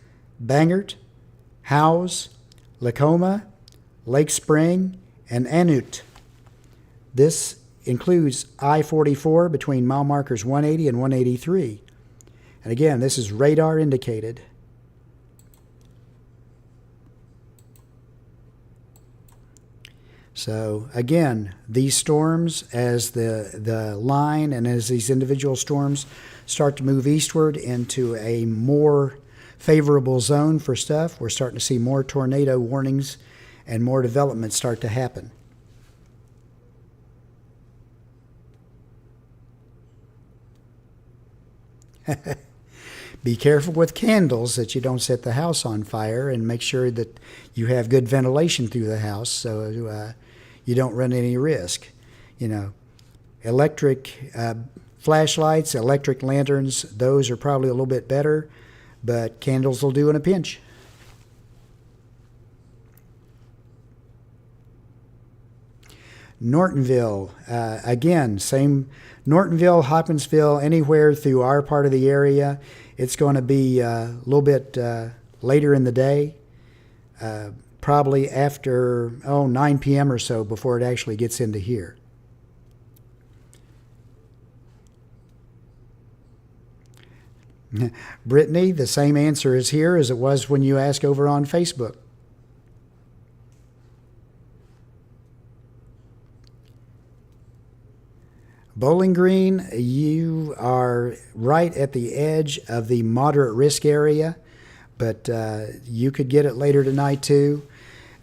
Bangert, Howes, Lacoma, Lake Spring, and Anute. This includes I-44 between mile markers 180 and 183. And again, this is radar-indicated. So again, these storms, as the line and as these individual storms start to move eastward into a more favorable zone for stuff, we're starting to see more tornado warnings and more development start to happen. Be careful with candles that you don't set the house on fire, and make sure that you have good ventilation through the house so you don't run any risk. You know, electric flashlights, electric lanterns, those are probably a little bit better, but candles will do in a pinch. Nortonville, again, same. Nortonville, Hopkinsville, anywhere through our part of the area, it's going to be a little bit later in the day, probably after 9 p.m. or so before it actually gets into here. Brittany, the same answer is here as it was when you asked over on Facebook. Bowling Green, you are right at the edge of the moderate risk area, but you could get it later tonight too.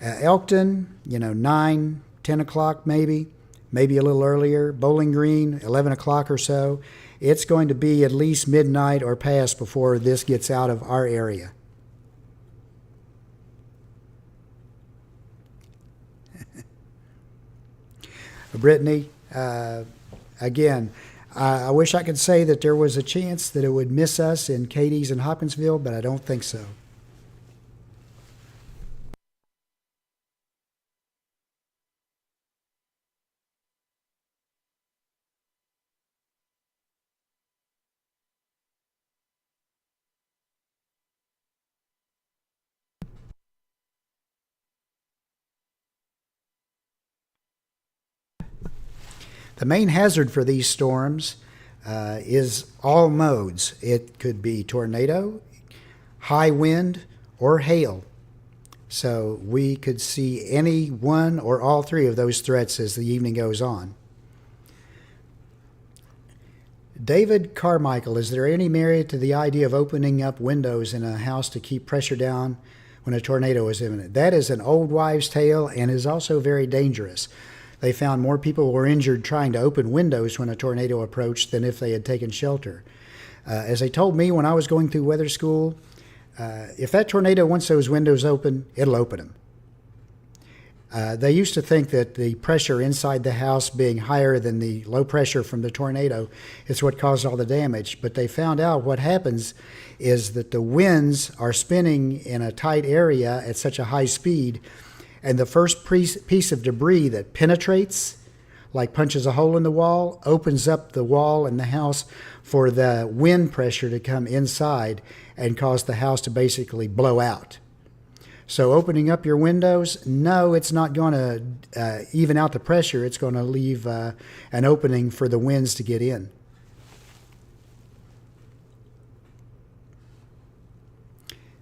Elkton, 9, 10 o'clock maybe a little earlier. Bowling Green, 11 o'clock or so. It's going to be at least midnight or past before this gets out of our area. Brittany, again, I wish I could say that there was a chance that it would miss us in Cadiz and Hopkinsville, but I don't think so. The main hazard for these storms is all modes. It could be tornado, high wind, or hail. So we could see any one or all three of those threats as the evening goes on. David Carmichael, is there any merit to the idea of opening up windows in a house to keep pressure down when a tornado is imminent? That is an old wives' tale and is also very dangerous. They found more people were injured trying to open windows when a tornado approached than if they had taken shelter. As they told me when I was going through weather school, if that tornado wants those windows open, it'll open them. They used to think that the pressure inside the house being higher than the low pressure from the tornado is what caused all the damage. But they found out what happens is that the winds are spinning in a tight area at such a high speed, and the first piece of debris that penetrates, like punches a hole in the wall, opens up the wall in the house for the wind pressure to come inside and cause the house to basically blow out. So opening up your windows, no, it's not going to even out the pressure. It's going to leave an opening for the winds to get in.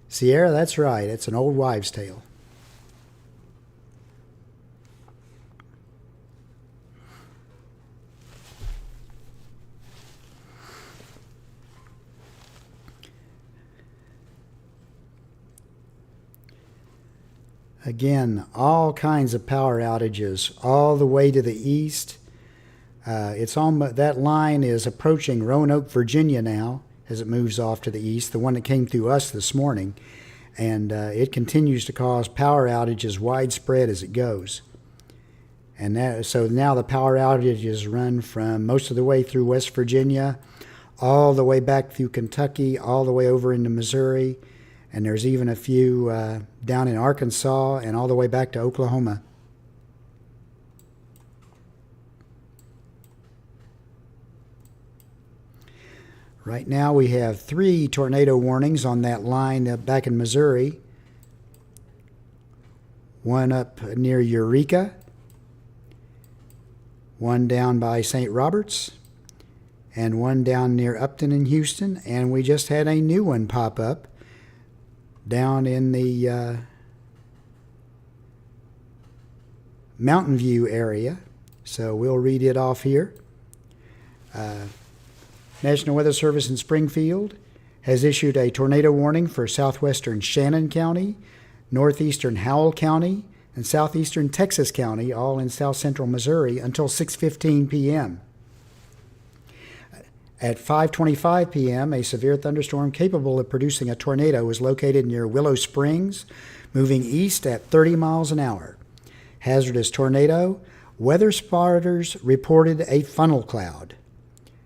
Sierra, that's right. It's an old wives' tale. Again, all kinds of power outages all the way to the east. It's on that line is approaching Roanoke, Virginia now as it moves off to the east, the one that came through us this morning. And it continues to cause power outages widespread as it goes. And so now the power outages run from most of the way through West Virginia, all the way back through Kentucky, all the way over into Missouri. And there's even a few down in Arkansas and all the way back to Oklahoma. Right now we have 3 tornado warnings on that line back in Missouri. One up near Eureka, one down by St. Roberts, and one down near Upton in Houston. And we just had a new one pop up down in the Mountain View area. So we'll read it off here. National Weather Service in Springfield has issued a tornado warning for southwestern Shannon County, northeastern Howell County, and southeastern Texas County, all in south central Missouri, until 6:15 p.m. At 5:25 p.m., a severe thunderstorm capable of producing a tornado was located near Willow Springs, moving east at 30 miles an hour. Hazardous tornado. Weather spotters reported a funnel cloud.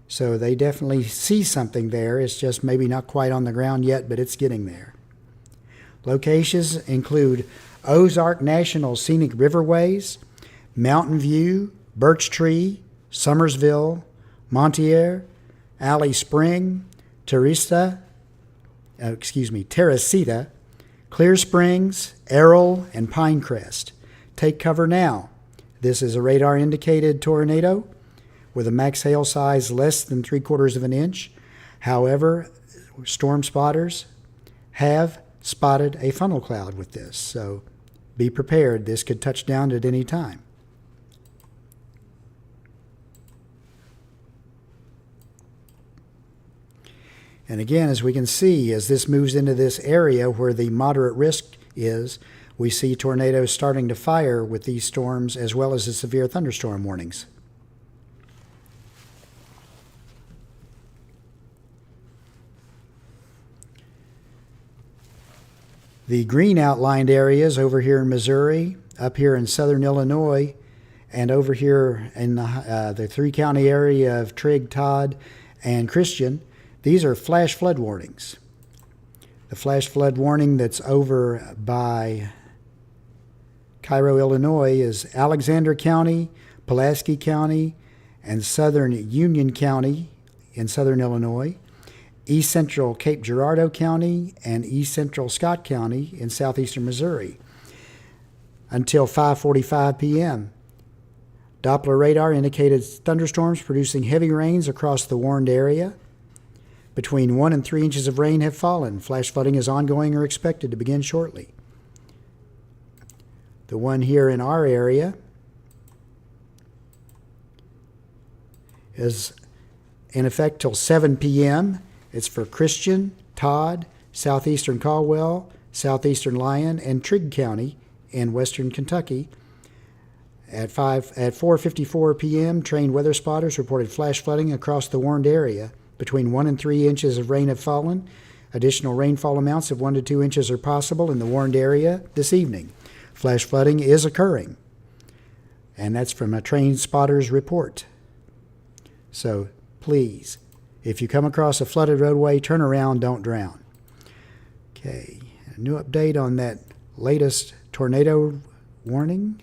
So they definitely see something there. It's just maybe not quite on the ground yet, but it's getting there. Locations include Ozark National Scenic Riverways, Mountain View, Birch Tree, Summersville, Montier, Alley Spring, Teresita, Clear Springs, Errol, and Pinecrest. Take cover now. This is a radar-indicated tornado with a max hail size less than 3/4 of an inch. However, storm spotters have spotted a funnel cloud with this, so be prepared. This could touch down at any time. And again, as we can see, as this moves into this area where the moderate risk is, we see tornadoes starting to fire with these storms as well as the severe thunderstorm warnings. The green outlined areas over here in Missouri, up here in southern Illinois, and over here in the three-county area of Trigg, Todd, and Christian, these are flash flood warnings. The flash flood warning that's over by Cairo, Illinois is Alexander County, Pulaski County, and southern Union County in southern Illinois, East Central Cape Girardeau County, and East Central Scott County in southeastern Missouri until 5:45 p.m. Doppler radar indicated thunderstorms producing heavy rains across the warned area. Between 1 and 3 inches of rain have fallen. Flash flooding is ongoing or expected to begin shortly. The one here in our area is in effect till 7 p.m. It's for Christian, Todd, southeastern Caldwell, southeastern Lyon, and Trigg County in western Kentucky. At 4:54 p.m., trained weather spotters reported flash flooding across the warned area. Between 1 and 3 inches of rain have fallen. Additional rainfall amounts of 1 to 2 inches are possible in the warned area this evening. Flash flooding is occurring. And that's from a trained spotter's report. So please, if you come across a flooded roadway, turn around, don't drown. Okay, a new update on that latest tornado warning.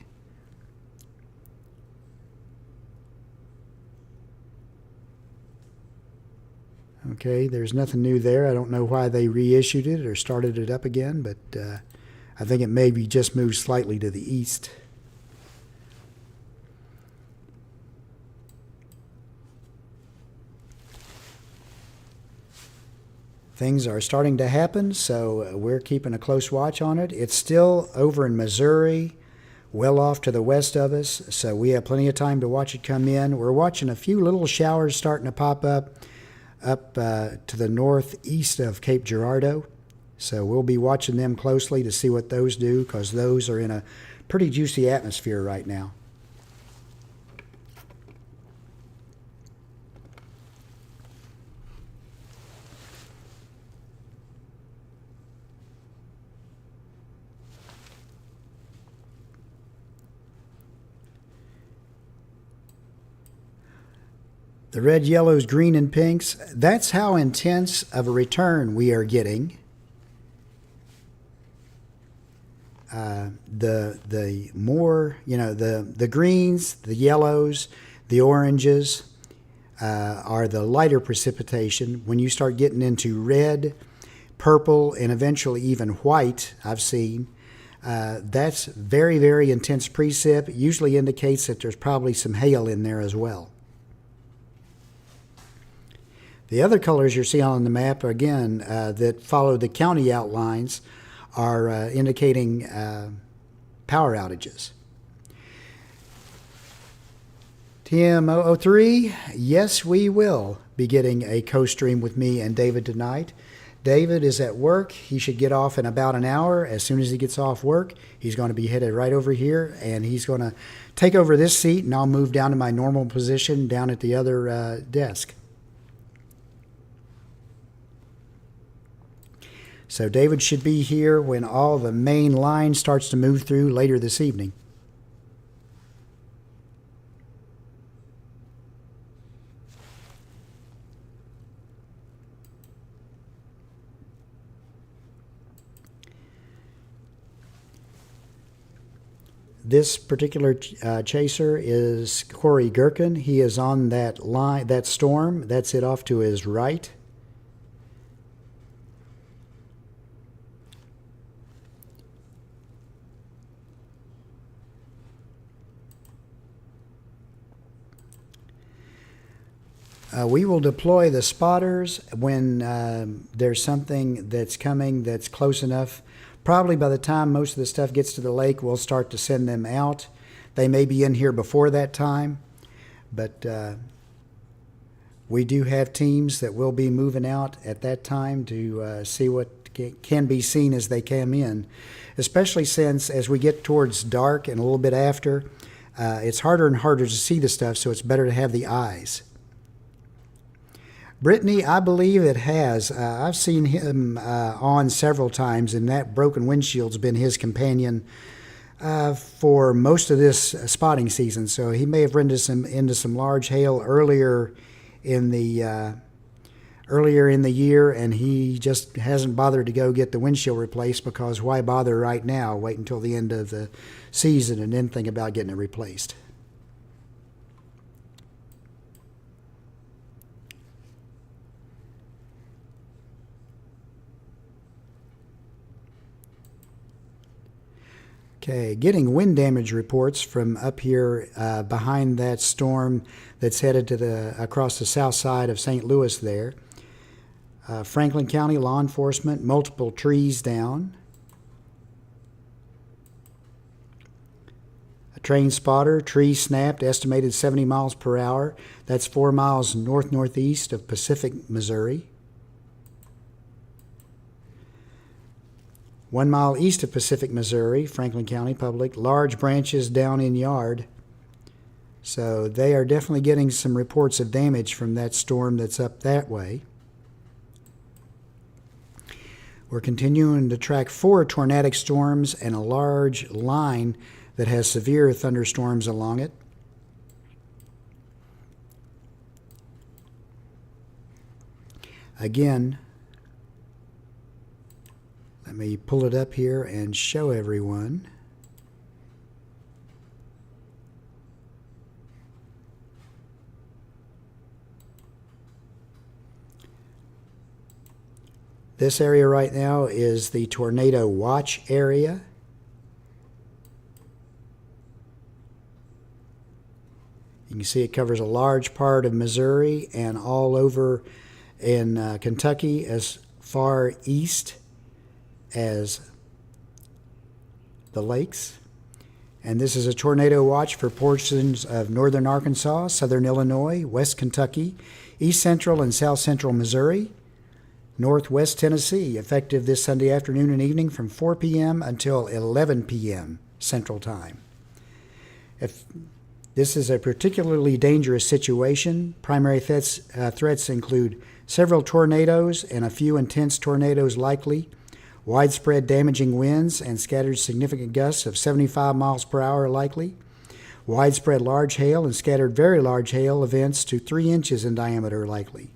Okay, there's nothing new there. I don't know why they reissued it or started it up again, but I think it maybe just moved slightly to the east. Things are starting to happen, so we're keeping a close watch on it. It's still over in Missouri, well off to the west of us, so we have plenty of time to watch it come in. We're watching a few little showers starting to pop up to the northeast of Cape Girardeau. So we'll be watching them closely to see what those do, because those are in a pretty juicy atmosphere right now. The red, yellows, green, and pinks, that's how intense of a return we are getting. The more, the greens, the yellows, the oranges are the lighter precipitation. When you start getting into red, purple, and eventually even white, I've seen, that's very, very intense precip. It usually indicates that there's probably some hail in there as well. The other colors you're seeing on the map, again, that follow the county outlines, are indicating power outages. TM003, yes, we will be getting a co-stream with me and David tonight. David is at work. He should get off in about an hour. As soon as he gets off work, he's going to be headed right over here, and he's going to take over this seat, and I'll move down to my normal position down at the other desk. So David should be here when all the main line starts to move through later this evening. This particular chaser is Corey Gherkin. He is on that line, that storm. That's it off to his right. We will deploy the spotters when there's something that's coming that's close enough. Probably by the time most of the stuff gets to the lake, we'll start to send them out. They may be in here before that time, but we do have teams that will be moving out at that time to see what can be seen as they come in, especially since as we get towards dark and a little bit after, it's harder and harder to see the stuff, so it's better to have the eyes. Brittany, I believe it has. I've seen him on several times, and that broken windshield's been his companion for most of this spotting season. So he may have run into some large hail earlier in the year, and he just hasn't bothered to go get the windshield replaced because why bother right now? Wait until the end of the season and then think about getting it replaced. Okay, getting wind damage reports from up here behind that storm that's headed to across the south side of St. Louis there. Franklin County law enforcement, multiple trees down. A train spotter, tree snapped, estimated 70 miles per hour. That's 4 miles north-northeast of Pacific, Missouri. 1 mile east of Pacific, Missouri, Franklin County Public, large branches down in yard. So they are definitely getting some reports of damage from that storm that's up that way. We're continuing to track 4 tornadic storms and a large line that has severe thunderstorms along it. Again, let me pull it up here and show everyone. This area right now is the tornado watch area. You can see it covers a large part of Missouri and all over in Kentucky as far east as the lakes. And this is a tornado watch for portions of northern Arkansas, southern Illinois, west Kentucky, east central and south central Missouri, northwest Tennessee, effective this Sunday afternoon and evening from 4 p.m. until 11 p.m. Central Time. If this is a particularly dangerous situation, primary threats include several tornadoes and a few intense tornadoes likely, widespread damaging winds and scattered significant gusts of 75 miles per hour likely, widespread large hail and scattered very large hail events to 3 inches in diameter likely.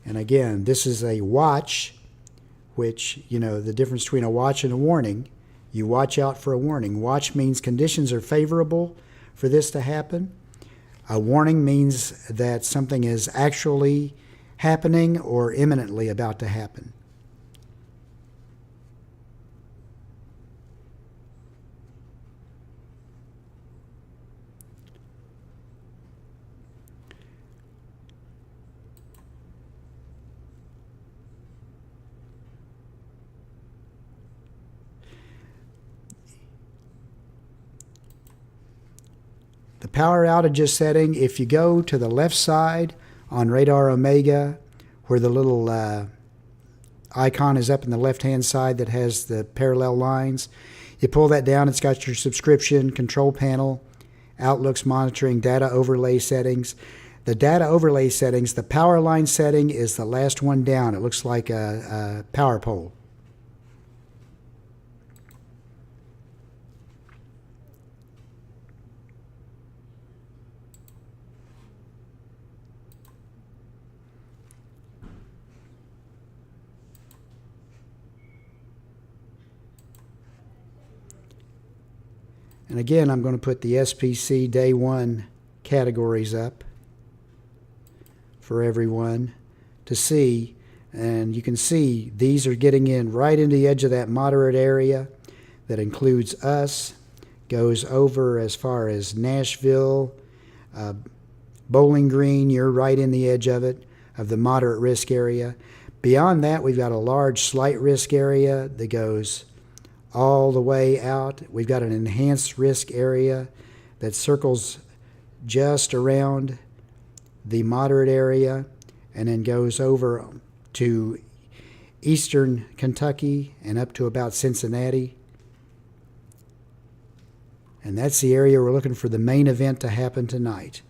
And again, this is a watch, which, you know, the difference between a watch and a warning. You watch out for a warning. Watch means conditions are favorable for this to happen. A warning means that something is actually happening or imminently about to happen. The power outages setting, if you go to the left side on Radar Omega, where the little icon is up in the left-hand side that has the parallel lines, you pull that down, it's got your subscription, control panel, outlooks monitoring, data overlay settings. The data overlay settings, the power line setting is the last one down. It looks like a power pole. And again, I'm going to put the SPC Day 1 categories up for everyone to see. And you can see these are getting in right into the edge of that moderate area that includes us, goes over as far as Nashville, Bowling Green. You're right in the edge of it, of the moderate risk area. Beyond that, we've got a large slight risk area that goes all the way out. We've got an enhanced risk area that circles just around the moderate area and then goes over to eastern Kentucky and up to about Cincinnati. And that's the area we're looking for the main event to happen tonight.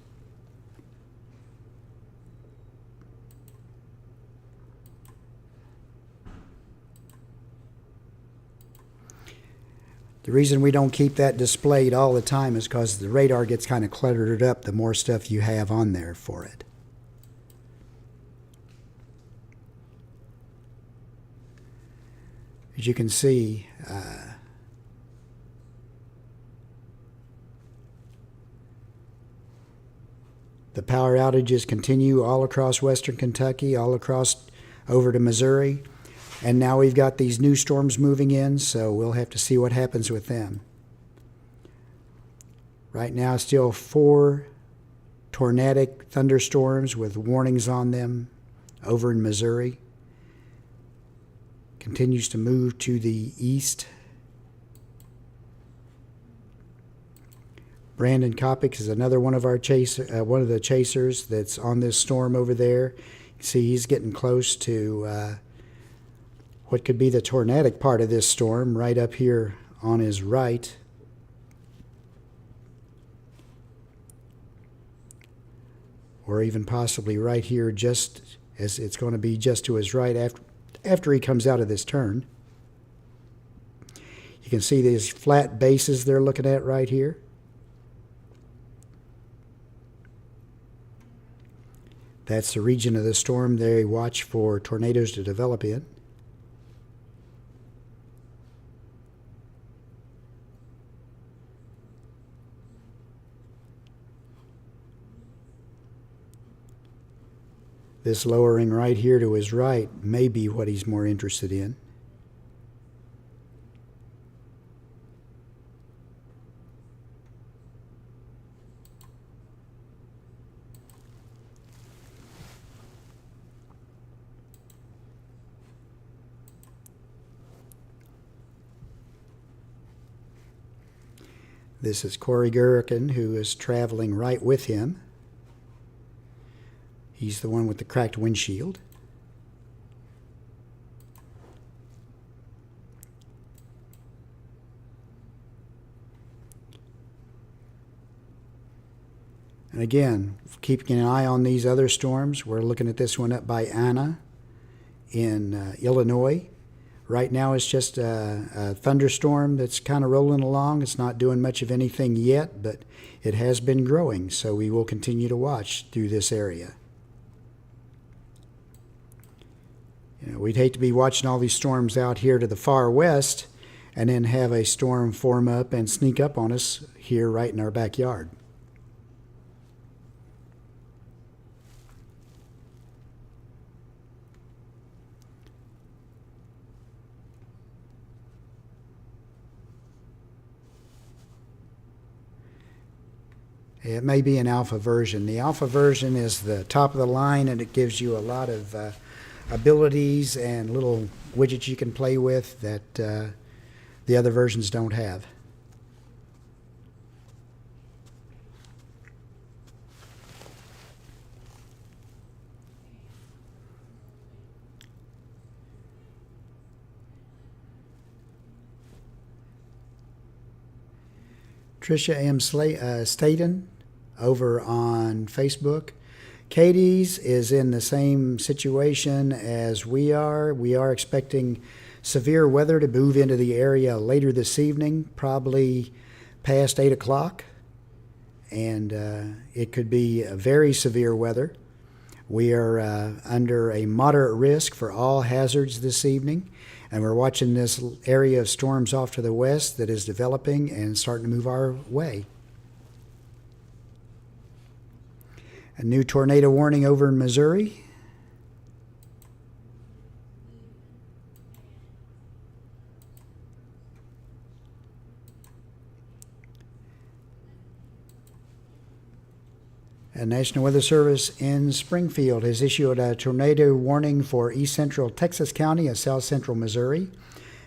The reason we don't keep that displayed all the time is because the radar gets kind of cluttered up the more stuff you have on there for it. As you can see, the power outages continue all across western Kentucky, all across over to Missouri. And now we've got these new storms moving in, so we'll have to see what happens with them. Right now, still 4 tornadic thunderstorms with warnings on them over in Missouri. Continues to move to the east. Brandon Kopic is another one of our one of the chasers that's on this storm over there. You see, he's getting close to what could be the tornadic part of this storm right up here on his right. Or even possibly right here, just as it's going to be just to his right after he comes out of this turn. You can see these flat bases they're looking at right here. That's the region of the storm they watch for tornadoes to develop in. This lowering right here to his right may be what he's more interested in. This is Corey Gurrican, who is traveling right with him. He's the one with the cracked windshield. And again, keeping an eye on these other storms. We're looking at this one up by Anna in Illinois. Right now it's just a thunderstorm that's kind of rolling along. It's not doing much of anything yet, but it has been growing, so we will continue to watch through this area. You know, we'd hate to be watching all these storms out here to the far west and then have a storm form up and sneak up on us here right in our backyard. It may be an alpha version. The alpha version is the top of the line, and it gives you a lot of abilities and little widgets you can play with that the other versions don't have. Tricia M. Staten over on Facebook Katie's is in the same situation as we are. We are expecting severe weather to move into the area later this evening, probably past 8 o'clock. And it could be a very severe weather. We are under a moderate risk for all hazards this evening. And we're watching this area of storms off to the west that is developing and starting to move our way. A new tornado warning over in Missouri. The National Weather Service in Springfield has issued a tornado warning for east central Texas County and south central Missouri.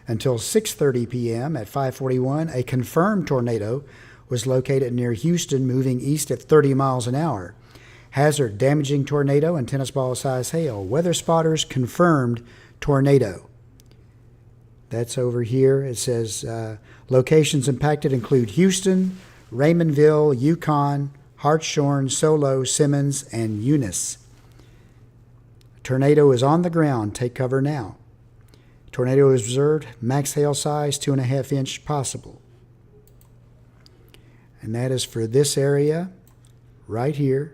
Until 6:30 p.m. at 5:41, a confirmed tornado was located near Houston, moving east at 30 miles an hour. Hazard, damaging tornado and tennis ball size hail. Weather spotters confirmed tornado. That's over here. It says locations impacted include Houston, Raymondville, Yukon, Hartshorn, Solo, Simmons, and Eunice. Tornado is on the ground. Take cover now. Tornado is observed. Max hail size 2.5 inch possible. And that is for this area right here.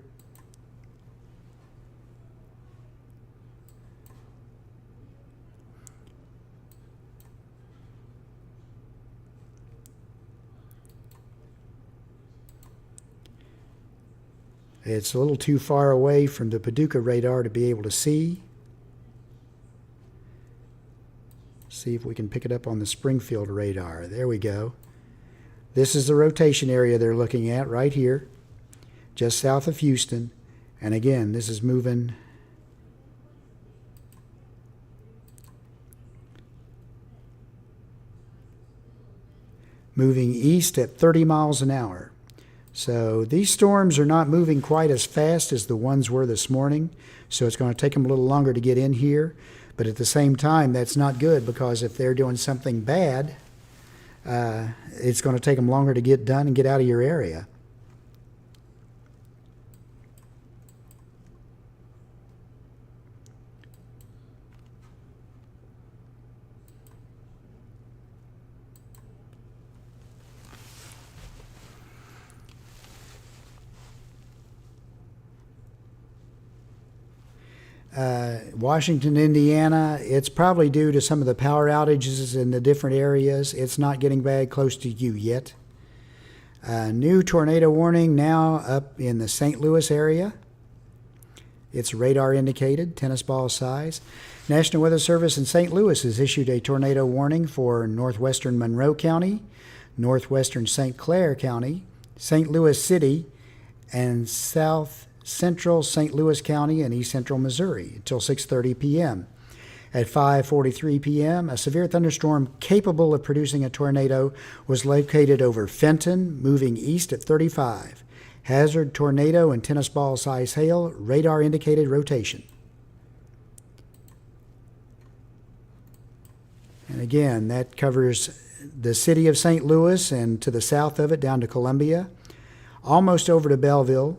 It's a little too far away from the Paducah radar to be able to see. See if we can pick it up on the Springfield radar. There we go. This is the rotation area they're looking at right here, just south of Houston. And again, this is moving east at 30 miles an hour. So these storms are not moving quite as fast as the ones were this morning, so it's going to take them a little longer to get in here. But at the same time, that's not good, because if they're doing something bad, it's going to take them longer to get done and get out of your area. Washington, Indiana, it's probably due to some of the power outages in the different areas. It's not getting bad close to you yet. New tornado warning now up in the St. Louis area. It's radar indicated, tennis ball size. National Weather Service in St. Louis has issued a tornado warning for northwestern Monroe County, northwestern St. Clair County, St. Louis City, and south central St. Louis County and east central Missouri until 6:30 p.m. At 5:43 p.m., a severe thunderstorm capable of producing a tornado was located over Fenton, moving east at 35. Hazard, tornado, and tennis ball size hail, radar indicated rotation. And again, that covers the city of St. Louis and to the south of it down to Columbia, almost over to Belleville.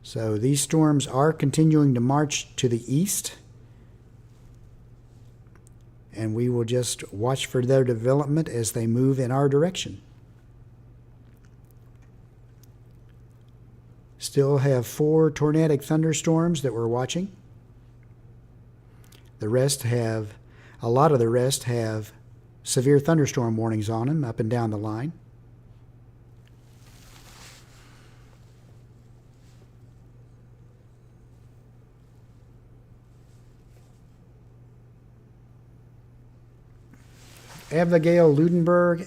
So these storms are continuing to march to the east, and we will just watch for their development as they move in our direction. Still have 4 tornadic thunderstorms that we're watching. A lot of the rest have severe thunderstorm warnings on them up and down the line. Abigail Ludenberg,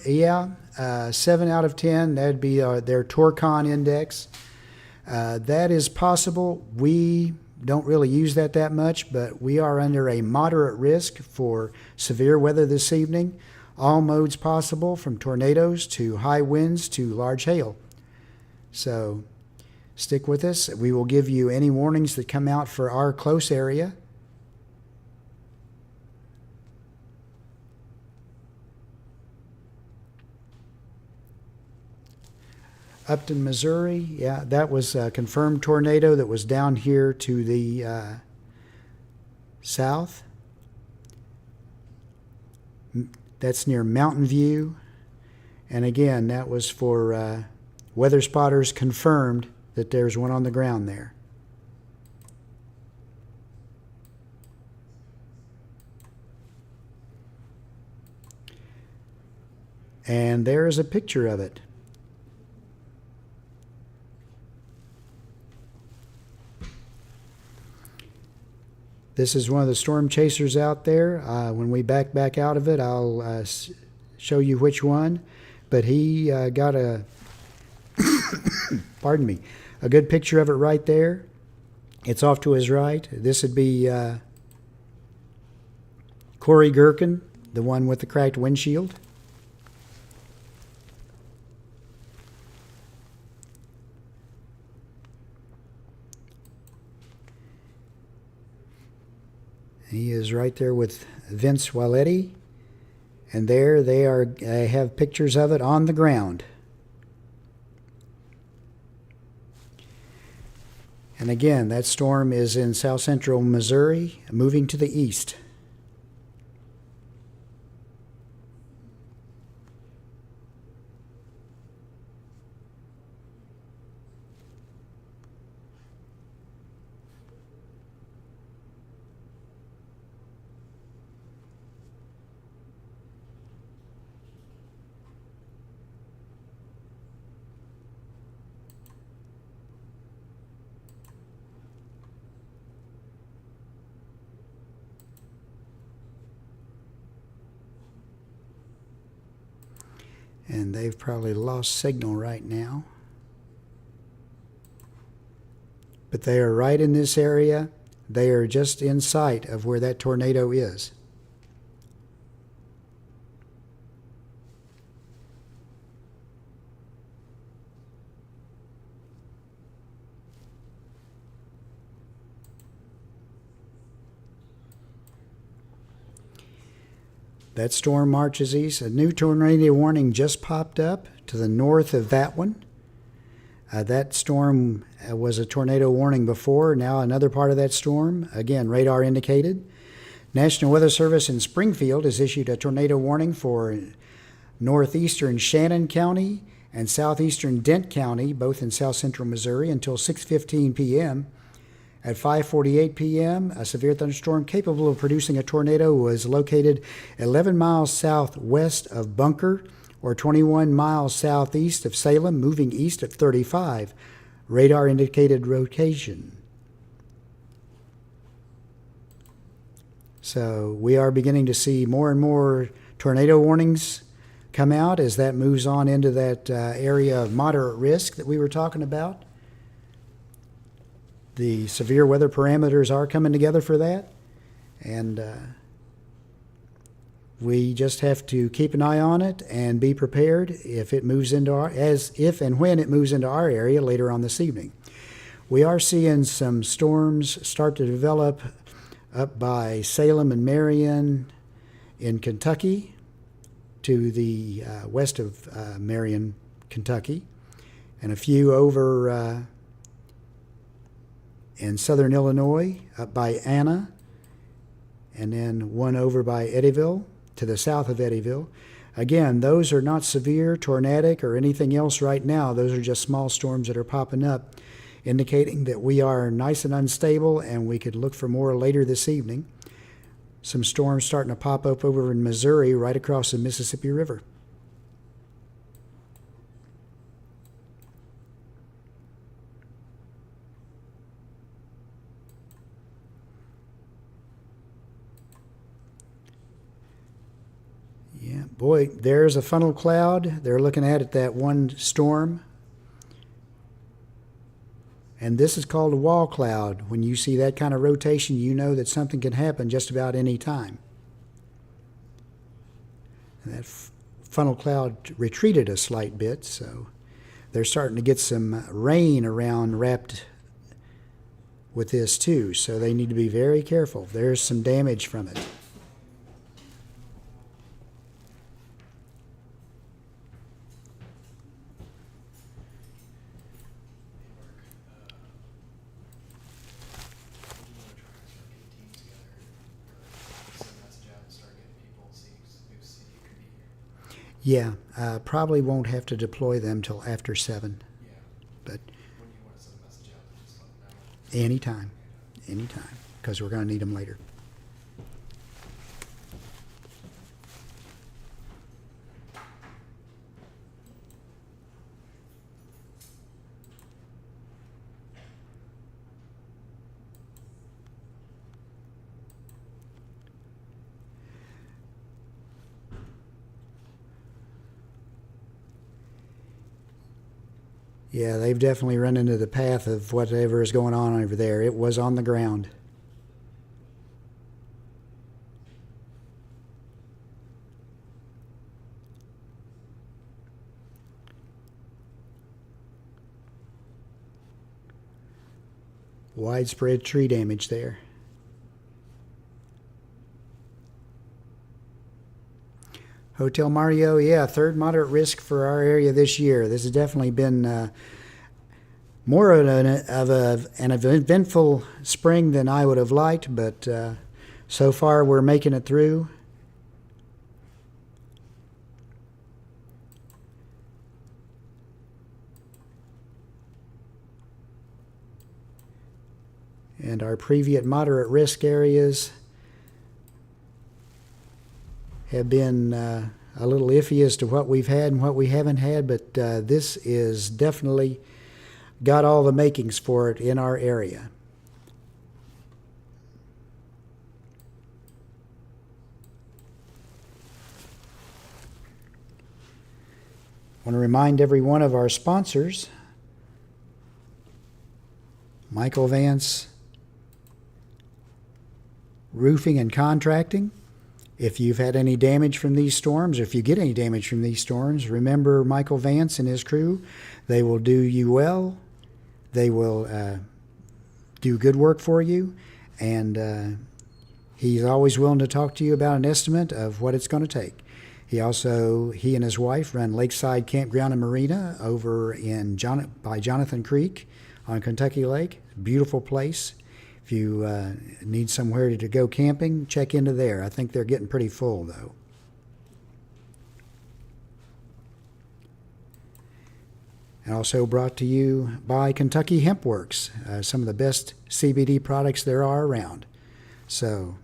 7 out of 10. That'd be their Torcon index. That is possible. We don't really use that much, but we are under a moderate risk for severe weather this evening. All modes possible, from tornadoes to high winds to large hail. So stick with us. We will give you any warnings that come out for our close area. Upton, Missouri. Yeah, that was a confirmed tornado that was down here to the south. That's near Mountain View. And again, that was for weather spotters confirmed that there's one on the ground there. And there is a picture of it. This is one of the storm chasers out there. When we back out of it, I'll show you which one. But he got a, pardon me, a good picture of it right there. It's off to his right. This would be Corey Gherkin, the one with the cracked windshield. He is right there with Vince Waletti. And there they are. I have pictures of it on the ground. And again, that storm is in south central Missouri, moving to the east. And they've probably lost signal right now. But they are right in this area. They are just in sight of where that tornado is. That storm marches east. A new tornado warning just popped up to the north of that one. That storm was a tornado warning before. Now another part of that storm, again, radar indicated. National Weather Service in Springfield has issued a tornado warning for northeastern Shannon County and southeastern Dent County, both in south central Missouri, until 6:15 p.m. At 5:48 p.m., a severe thunderstorm capable of producing a tornado was located 11 miles southwest of Bunker, or 21 miles southeast of Salem, moving east at 35. Radar indicated rotation. So we are beginning to see more and more tornado warnings come out as that moves on into that area of moderate risk that we were talking about. The severe weather parameters are coming together for that, and we just have to keep an eye on it and be prepared if it moves into if and when it moves into our area later on this evening. We are seeing some storms start to develop up by Salem and Marion in Kentucky to the west of Marion, Kentucky, and a few over in southern Illinois, up by Anna, and then one over by Eddyville, to the south of Eddyville. Again, those are not severe, tornadic, or anything else right now. Those are just small storms that are popping up, indicating that we are nice and unstable, and we could look for more later this evening. Some storms starting to pop up over in Missouri, right across the Mississippi River. Yeah, boy, there's a funnel cloud. They're looking at that one storm. And this is called a wall cloud. When you see that kind of rotation, you know that something can happen just about any time. And that funnel cloud retreated a slight bit, so they're starting to get some rain around wrapped with this too, so they need to be very careful. There's some damage from it. Yeah, probably won't have to deploy them till after 7, Yeah. but When you want to send a message out, just let them know. anytime, because we're going to need them later. Yeah, they've definitely run into the path of whatever is going on over there. It was on the ground. Widespread tree damage there. Hotel Mario, yeah, third moderate risk for our area this year. This has definitely been more of an eventful spring than I would have liked, but so far we're making it through. And our previous moderate risk areas have been a little iffy as to what we've had and what we haven't had, but this is definitely got all the makings for it in our area. I want to remind every one of our sponsors, Michael Vance Roofing and Contracting. If you've had any damage from these storms, or if you get any damage from these storms, remember Michael Vance and his crew. They will do you well. They will do good work for you, and he's always willing to talk to you about an estimate of what it's going to take. He and his wife run Lakeside Campground and Marina over by Jonathan Creek on Kentucky Lake. Beautiful place. If you need somewhere to go camping, check into there. I think they're getting pretty full, though. And also brought to you by Kentucky Hemp Works, some of the best CBD products there are around. So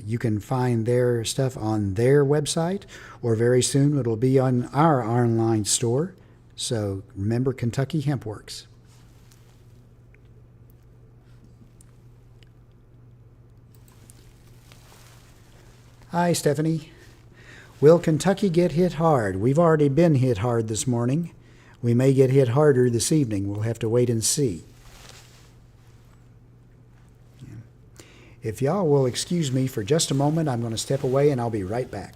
you can find their stuff on their website, or very soon it'll be on our online store. So remember Kentucky Hemp Works. Hi, Stephanie. Will Kentucky get hit hard? We've already been hit hard this morning. We may get hit harder this evening. We'll have to wait and see. If y'all will excuse me for just a moment, I'm going to step away and I'll be right back.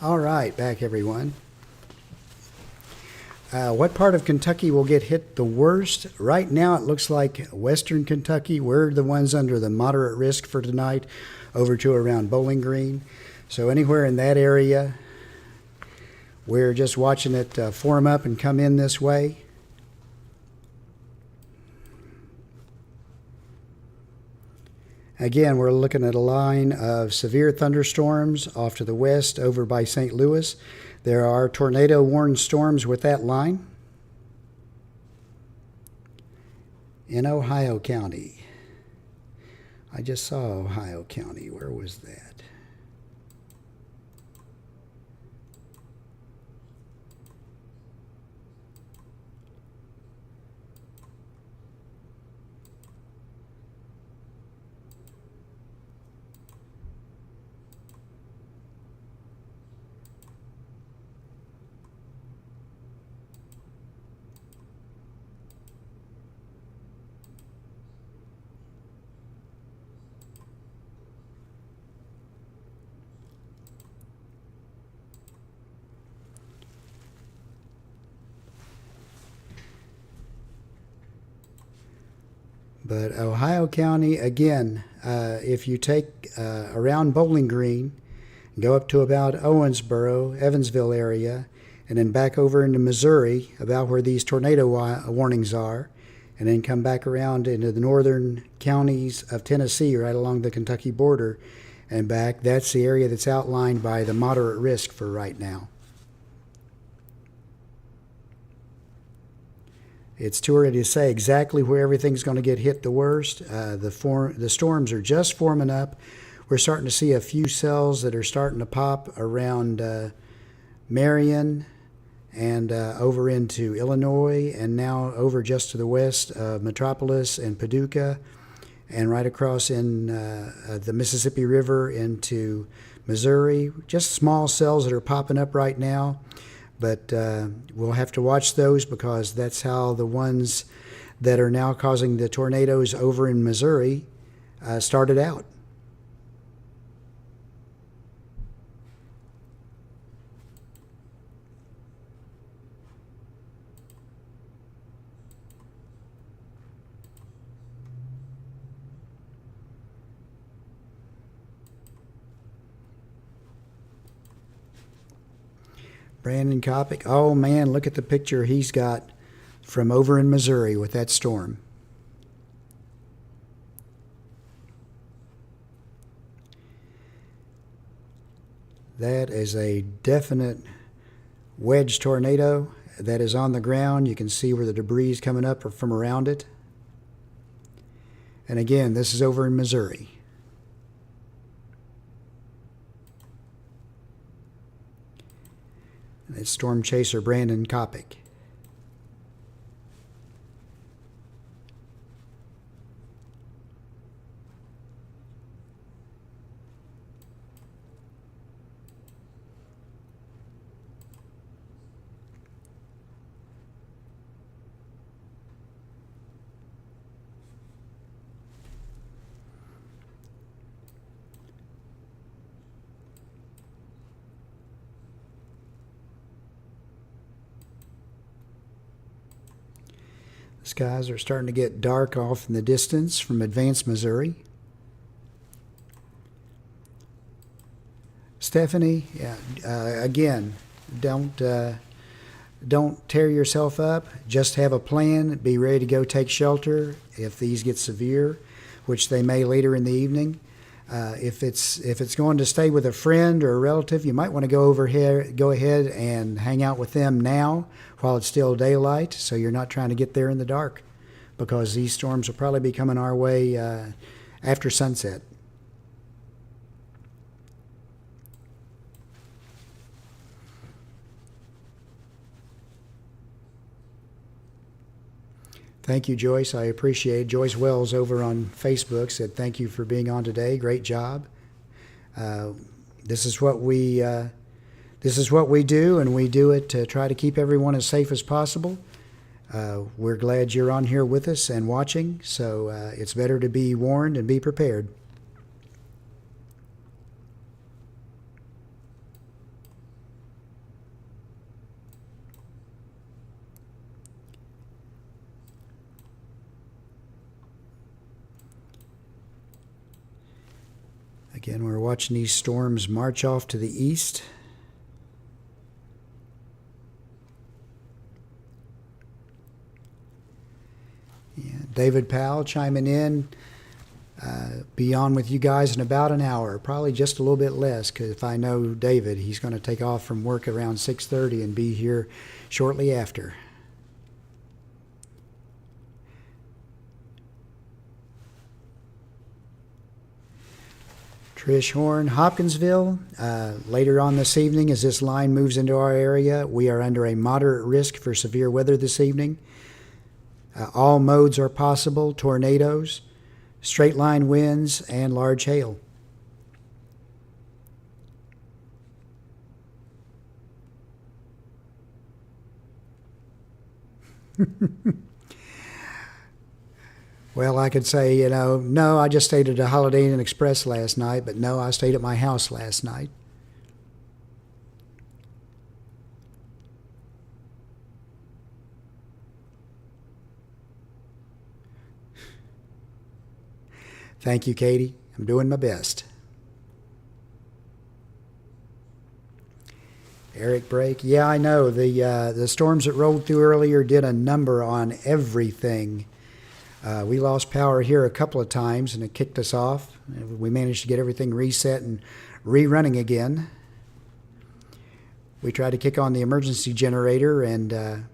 All right, back everyone. What part of Kentucky will get hit the worst? Right now, it looks like western Kentucky. We're the ones under the moderate risk for tonight, over to around Bowling Green. So anywhere in that area, we're just watching it form up and come in this way. Again, we're looking at a line of severe thunderstorms off to the west over by St. Louis. There are tornado-warned storms with that line in Ohio County. I just saw Ohio County. Where was that? But Ohio County, again, if you take around Bowling Green, go up to about Owensboro, Evansville area, and then back over into Missouri, about where these tornado warnings are, and then come back around into the northern counties of Tennessee, right along the Kentucky border, and back. That's the area that's outlined by the moderate risk for right now. It's too early to say exactly where everything's going to get hit the worst. The storms are just forming up. We're starting to see a few cells that are starting to pop around Marion and over into Illinois, and now over just to the west of Metropolis and Paducah, and right across in the Mississippi River into Missouri. Just small cells that are popping up right now. But we'll have to watch those, because that's how the ones that are now causing the tornadoes over in Missouri started out. Brandon Kopic. Oh man, look at the picture he's got from over in Missouri with that storm. That is a definite wedge tornado that is on the ground. You can see where the debris is coming up from around it. And again, this is over in Missouri. It's storm chaser Brandon Kopic. Skies are starting to get dark off in the distance from Advance, Missouri. Stephanie, yeah, again, don't tear yourself up. Just have a plan. Be ready to go take shelter if these get severe, which they may later in the evening. If it's going to stay with a friend or a relative, you might want to go ahead and hang out with them now while it's still daylight, so you're not trying to get there in the dark, because these storms will probably be coming our way after sunset. Thank you, Joyce. I appreciate it. Joyce Wells over on Facebook said, "Thank you for being on today. Great job." This is what we do, and we do it to try to keep everyone as safe as possible. We're glad you're on here with us and watching. So it's better to be warned and be prepared. Again, we're watching these storms march off to the east. Yeah, David Powell chiming in. Be on with you guys in about an hour, probably just a little bit less, because if I know David, he's going to take off from work around 6:30 and be here shortly after. Trish Horn, Hopkinsville. Later on this evening, as this line moves into our area, we are under a moderate risk for severe weather this evening. All modes are possible: tornadoes, straight line winds, and large hail. Well, I could say, no, I just stayed at a Holiday Inn Express last night, but no, I stayed at my house last night. Thank you, Katie. I'm doing my best. Eric Brake. Yeah, I know. The storms that rolled through earlier did a number on everything. We lost power here a couple of times, and it kicked us off. We managed to get everything reset and rerunning again. We tried to kick on the emergency generator, and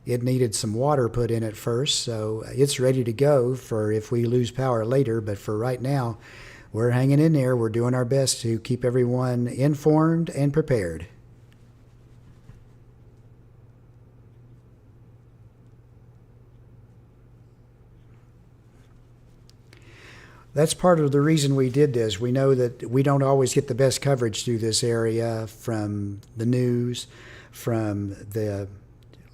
it needed some water put in it first, so it's ready to go for if we lose power later. But for right now, we're hanging in there. We're doing our best to keep everyone informed and prepared. That's part of the reason we did this. We know that we don't always get the best coverage through this area from the news, from the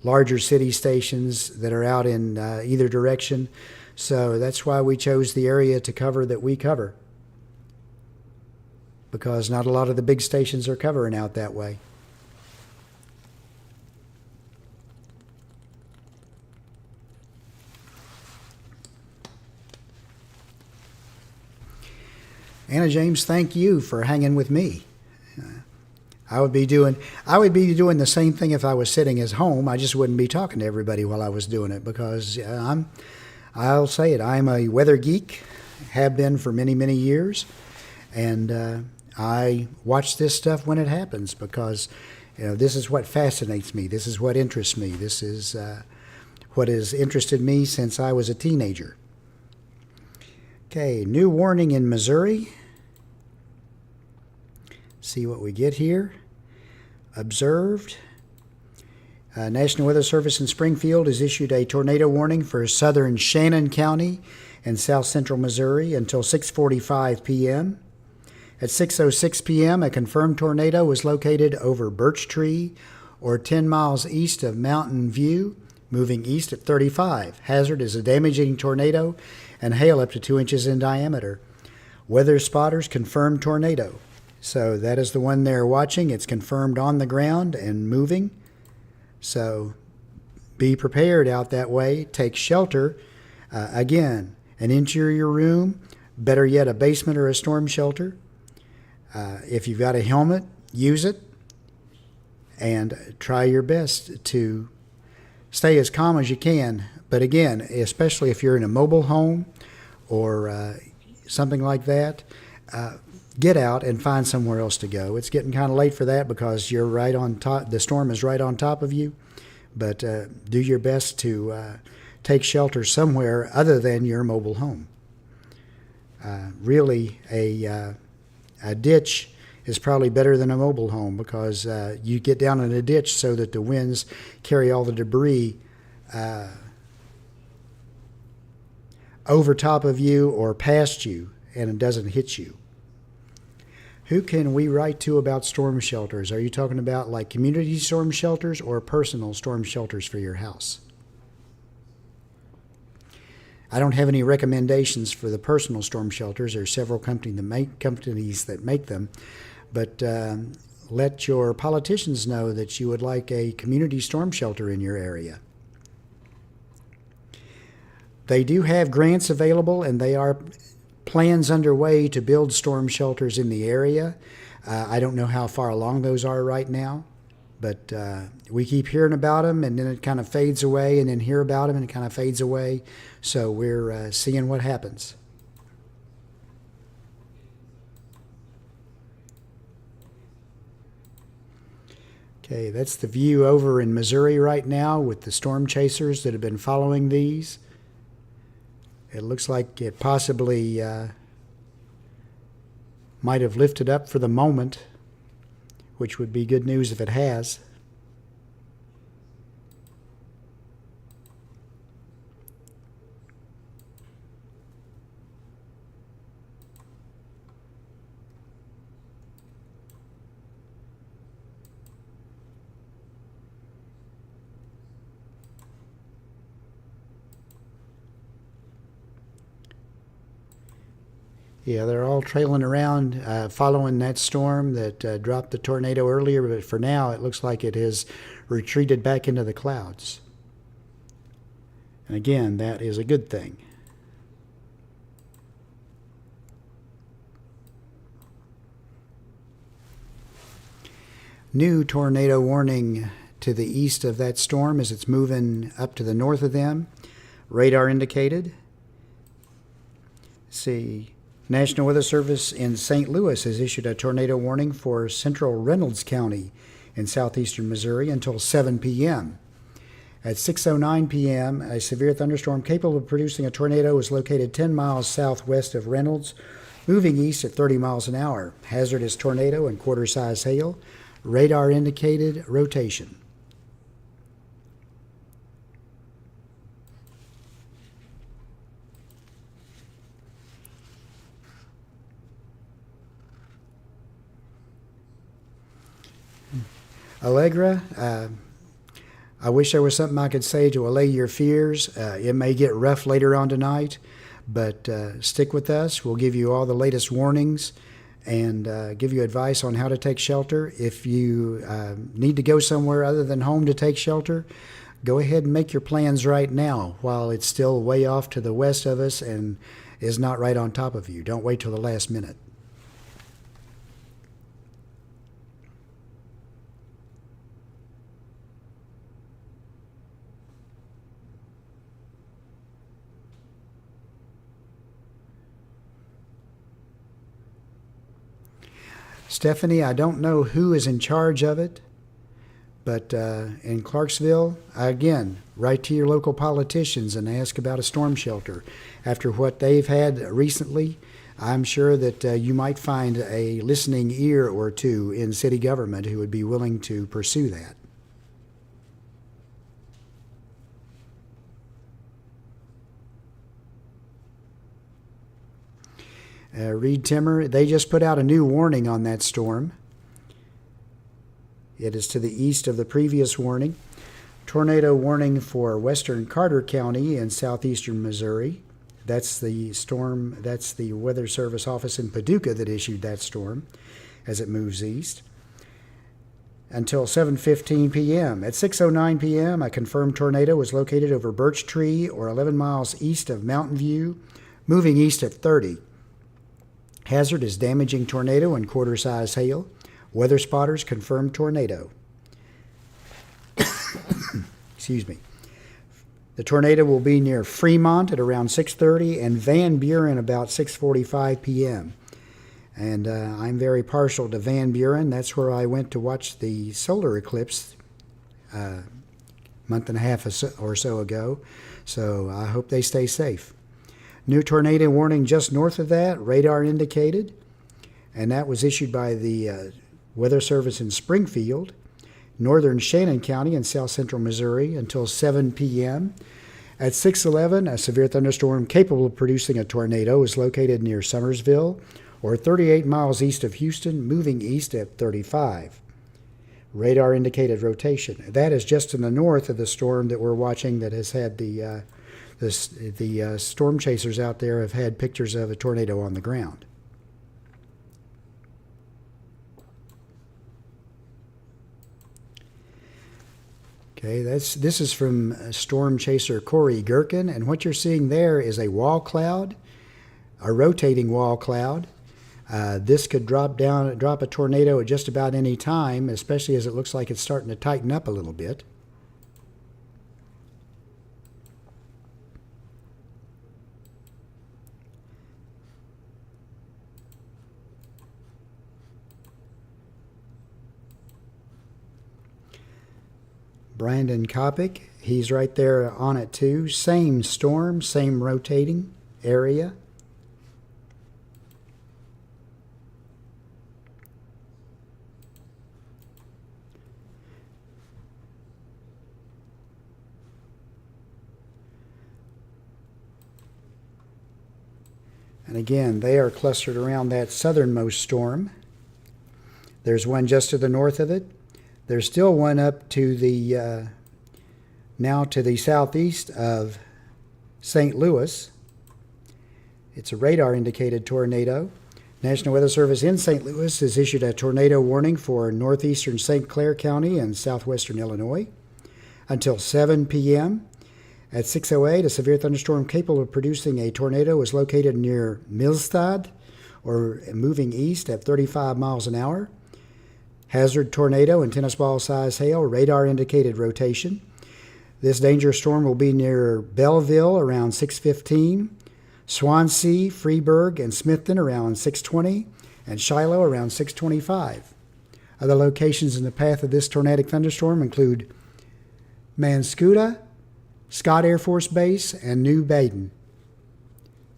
larger city stations that are out in either direction. So that's why we chose the area to cover that we cover, because not a lot of the big stations are covering out that way. Anna James, thank you for hanging with me. I would be doing the same thing if I was sitting at home. I just wouldn't be talking to everybody while I was doing it, because I'll say it, I'm a weather geek, have been for many, many years, and I watch this stuff when it happens, because this is what fascinates me. This is what interests me. This is what has interested me since I was a teenager. Okay, new warning in Missouri. See what we get here. Observed. National Weather Service in Springfield has issued a tornado warning for southern Shannon County and south central Missouri until 6:45 p.m. At 6:06 p.m., a confirmed tornado was located over Birch Tree, or 10 miles east of Mountain View, moving east at 35. Hazard is a damaging tornado and hail up to 2 inches in diameter. Weather spotters confirmed tornado. So that is the one they're watching. It's confirmed on the ground and moving. So be prepared out that way. Take shelter. Again, an interior room, better yet a basement or a storm shelter. If you've got a helmet, use it. And try your best to stay as calm as you can. But again, especially if you're in a mobile home or something like that, get out and find somewhere else to go. It's getting kind of late for that because you're right on top. The storm is right on top of you. But do your best to take shelter somewhere other than your mobile home. Really, a ditch is probably better than a mobile home, because you get down in a ditch so that the winds carry all the debris over top of you or past you, and it doesn't hit you. Who can we write to about storm shelters? Are you talking about like community storm shelters or personal storm shelters for your house? I don't have any recommendations for the personal storm shelters. There are several companies that make them. But let your politicians know that you would like a community storm shelter in your area. They do have grants available, and they are plans underway to build storm shelters in the area. I don't know how far along those are right now, but we keep hearing about them, and then it kind of fades away, and then hear about them, and it kind of fades away. So we're seeing what happens. Okay, that's the view over in Missouri right now with the storm chasers that have been following these. It looks like it possibly might have lifted up for the moment, which would be good news if it has. Yeah, they're all trailing around, following that storm that dropped the tornado earlier, but for now it looks like it has retreated back into the clouds. And again, that is a good thing. New tornado warning to the east of that storm as it's moving up to the north of them. Radar indicated. See. National Weather Service in St. Louis has issued a tornado warning for central Reynolds County in southeastern Missouri until 7 p.m. At 6:09 p.m., a severe thunderstorm capable of producing a tornado is located 10 miles southwest of Reynolds, moving east at 30 miles an hour. Hazardous tornado and quarter-size hail. Radar indicated rotation. Allegra, I wish there was something I could say to allay your fears. It may get rough later on tonight, but stick with us. We'll give you all the latest warnings and give you advice on how to take shelter. If you need to go somewhere other than home to take shelter, go ahead and make your plans right now while it's still way off to the west of us and is not right on top of you. Don't wait till the last minute. Stephanie, I don't know who is in charge of it, but in Clarksville, again, write to your local politicians and ask about a storm shelter. After what they've had recently, I'm sure that you might find a listening ear or two in city government who would be willing to pursue that. Reed Timmer, they just put out a new warning on that storm. It is to the east of the previous warning. Tornado warning for western Carter County in southeastern Missouri. That's the storm, that's the Weather Service office in Paducah that issued that storm as it moves east. Until 7:15 p.m. At 6:09 p.m., a confirmed tornado was located over Birch Tree or 11 miles east of Mountain View, moving east at 30. Hazard is damaging tornado and quarter-size hail. Weather spotters confirmed tornado. Excuse me. The tornado will be near Fremont at around 6:30 and Van Buren about 6:45 p.m. And I'm very partial to Van Buren. That's where I went to watch the solar eclipse a month and a half or so ago. So I hope they stay safe. New tornado warning just north of that, radar indicated, and that was issued by the Weather Service in Springfield, northern Shannon County in south central Missouri until 7 p.m. At 6:11, a severe thunderstorm capable of producing a tornado is located near Summersville, or 38 miles east of Houston, moving east at 35. Radar indicated rotation. That is just in the north of the storm that we're watching that has had the storm chasers out there have had pictures of a tornado on the ground. Okay, this is from storm chaser Corey Gherkin, and what you're seeing there is a wall cloud a rotating wall cloud. This could drop a tornado at just about any time, especially as it looks like it's starting to tighten up a little bit. Brandon Kopic, he's right there on it too. Same storm, same rotating area. And again, they are clustered around that southernmost storm. There's one just to the north of it. There's still one up to the now to the southeast of St. Louis. It's a radar-indicated tornado. National Weather Service in St. Louis has issued a tornado warning for northeastern St. Clair County and southwestern Illinois until 7 p.m. At 6:08, a severe thunderstorm capable of producing a tornado was located near Milstad, or moving east at 35 miles an hour. Hazard tornado and tennis ball size hail, radar indicated rotation. This dangerous storm will be near Belleville around 6:15, Swansea, Freeburg, and Smithton around 6:20, and Shiloh around 6:25. Other locations in the path of this tornadic thunderstorm include Manscuda, Scott Air Force Base, and New Baden.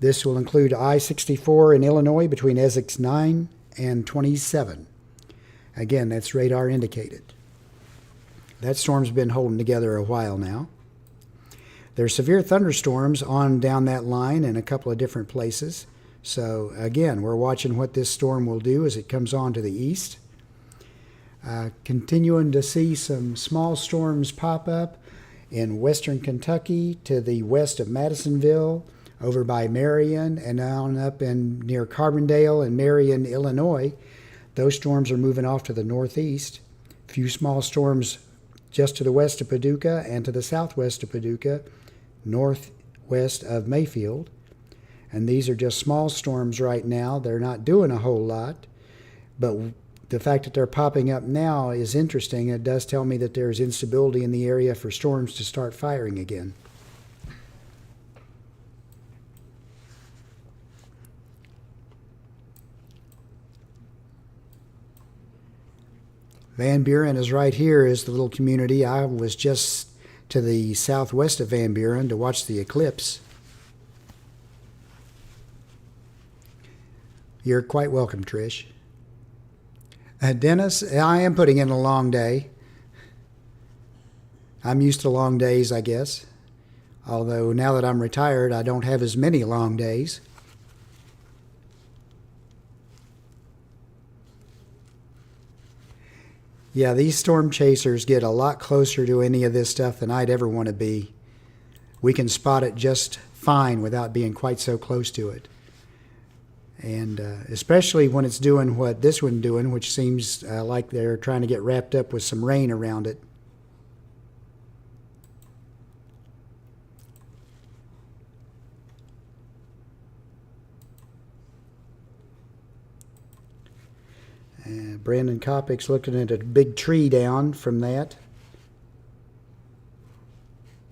This will include I-64 in Illinois between Essex 9 and 27. Again, that's radar indicated. That storm's been holding together a while now. There's severe thunderstorms on down that line in a couple of different places. So again, we're watching what this storm will do as it comes on to the east. Continuing to see some small storms pop up in western Kentucky to the west of Madisonville, over by Marion, and on up in near Carbondale and Marion, Illinois. Those storms are moving off to the northeast. A few small storms just to the west of Paducah and to the southwest of Paducah, northwest of Mayfield. And these are just small storms right now. They're not doing a whole lot, but the fact that they're popping up now is interesting. It does tell me that there's instability in the area for storms to start firing again. Van Buren is right here, is the little community. I was just to the southwest of Van Buren to watch the eclipse. You're quite welcome, Trish. Dennis, I am putting in a long day. I'm used to long days, I guess. Although now that I'm retired, I don't have as many long days. Yeah, these storm chasers get a lot closer to any of this stuff than I'd ever want to be. We can spot it just fine without being quite so close to it. And especially when it's doing what this one's doing, which seems like they're trying to get wrapped up with some rain around it. Brandon Kopic's looking at a big tree down from that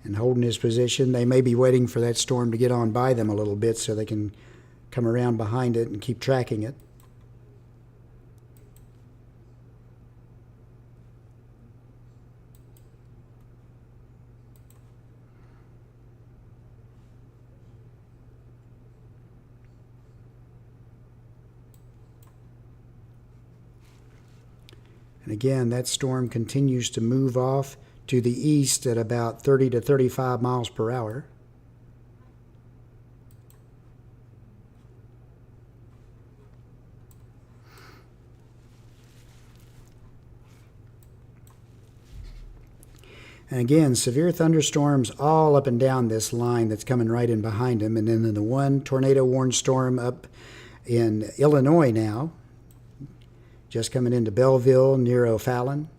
and holding his position. They may be waiting for that storm to get on by them a little bit so they can come around behind it and keep tracking it. And again, that storm continues to move off to the east at about 30 to 35 miles per hour. And again, severe thunderstorms all up and down this line that's coming right in behind them. And then the one tornado-warned storm up in Illinois now, just coming into Belleville near O'Fallon.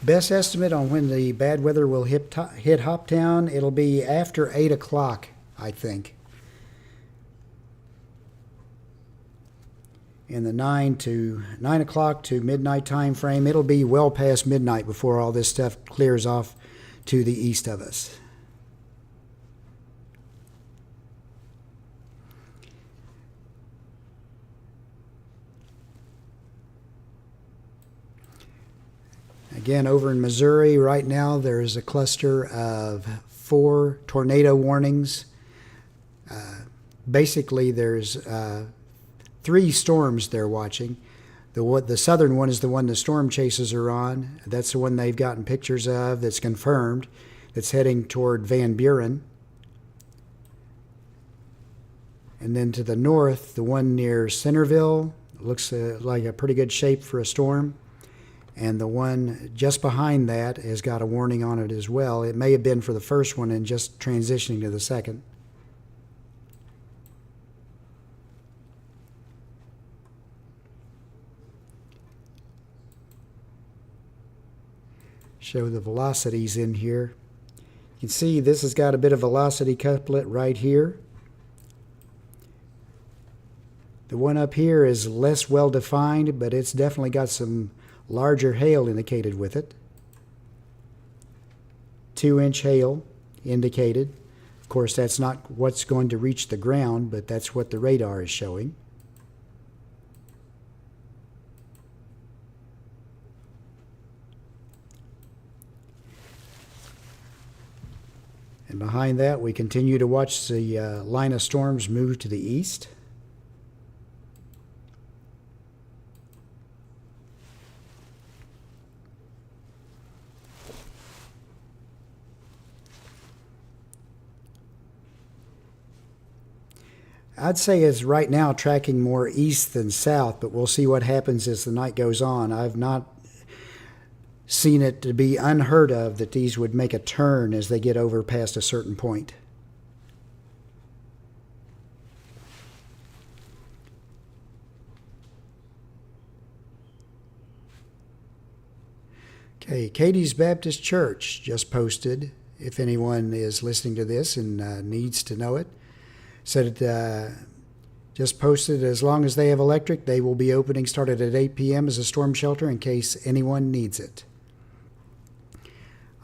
Best estimate on when the bad weather will hit Hoptown, it'll be after 8 o'clock, I think. In the 9 o'clock to midnight time frame, it'll be well past midnight before all this stuff clears off to the east of us. Again, over in Missouri right now, there is a cluster of 4 tornado warnings. Basically, there's 3 storms they're watching. The southern one is the one the storm chasers are on. That's the one they've gotten pictures of that's confirmed, that's heading toward Van Buren. And then to the north, the one near Centerville looks like a pretty good shape for a storm. And the one just behind that has got a warning on it as well. It may have been for the first one and just transitioning to the second. Show the velocities in here. You can see this has got a bit of velocity couplet right here. The one up here is less well defined, but it's definitely got some larger hail indicated with it. 2-inch hail indicated. Of course, that's not what's going to reach the ground, but that's what the radar is showing. And behind that, we continue to watch the line of storms move to the east. I'd say it's right now tracking more east than south, but we'll see what happens as the night goes on. I've not seen it to be unheard of that these would make a turn as they get over past a certain point. Okay, Katie's Baptist Church just posted, if anyone is listening to this and needs to know it, said it just posted, as long as they have electric, they will be opening started at 8 p.m. as a storm shelter in case anyone needs it.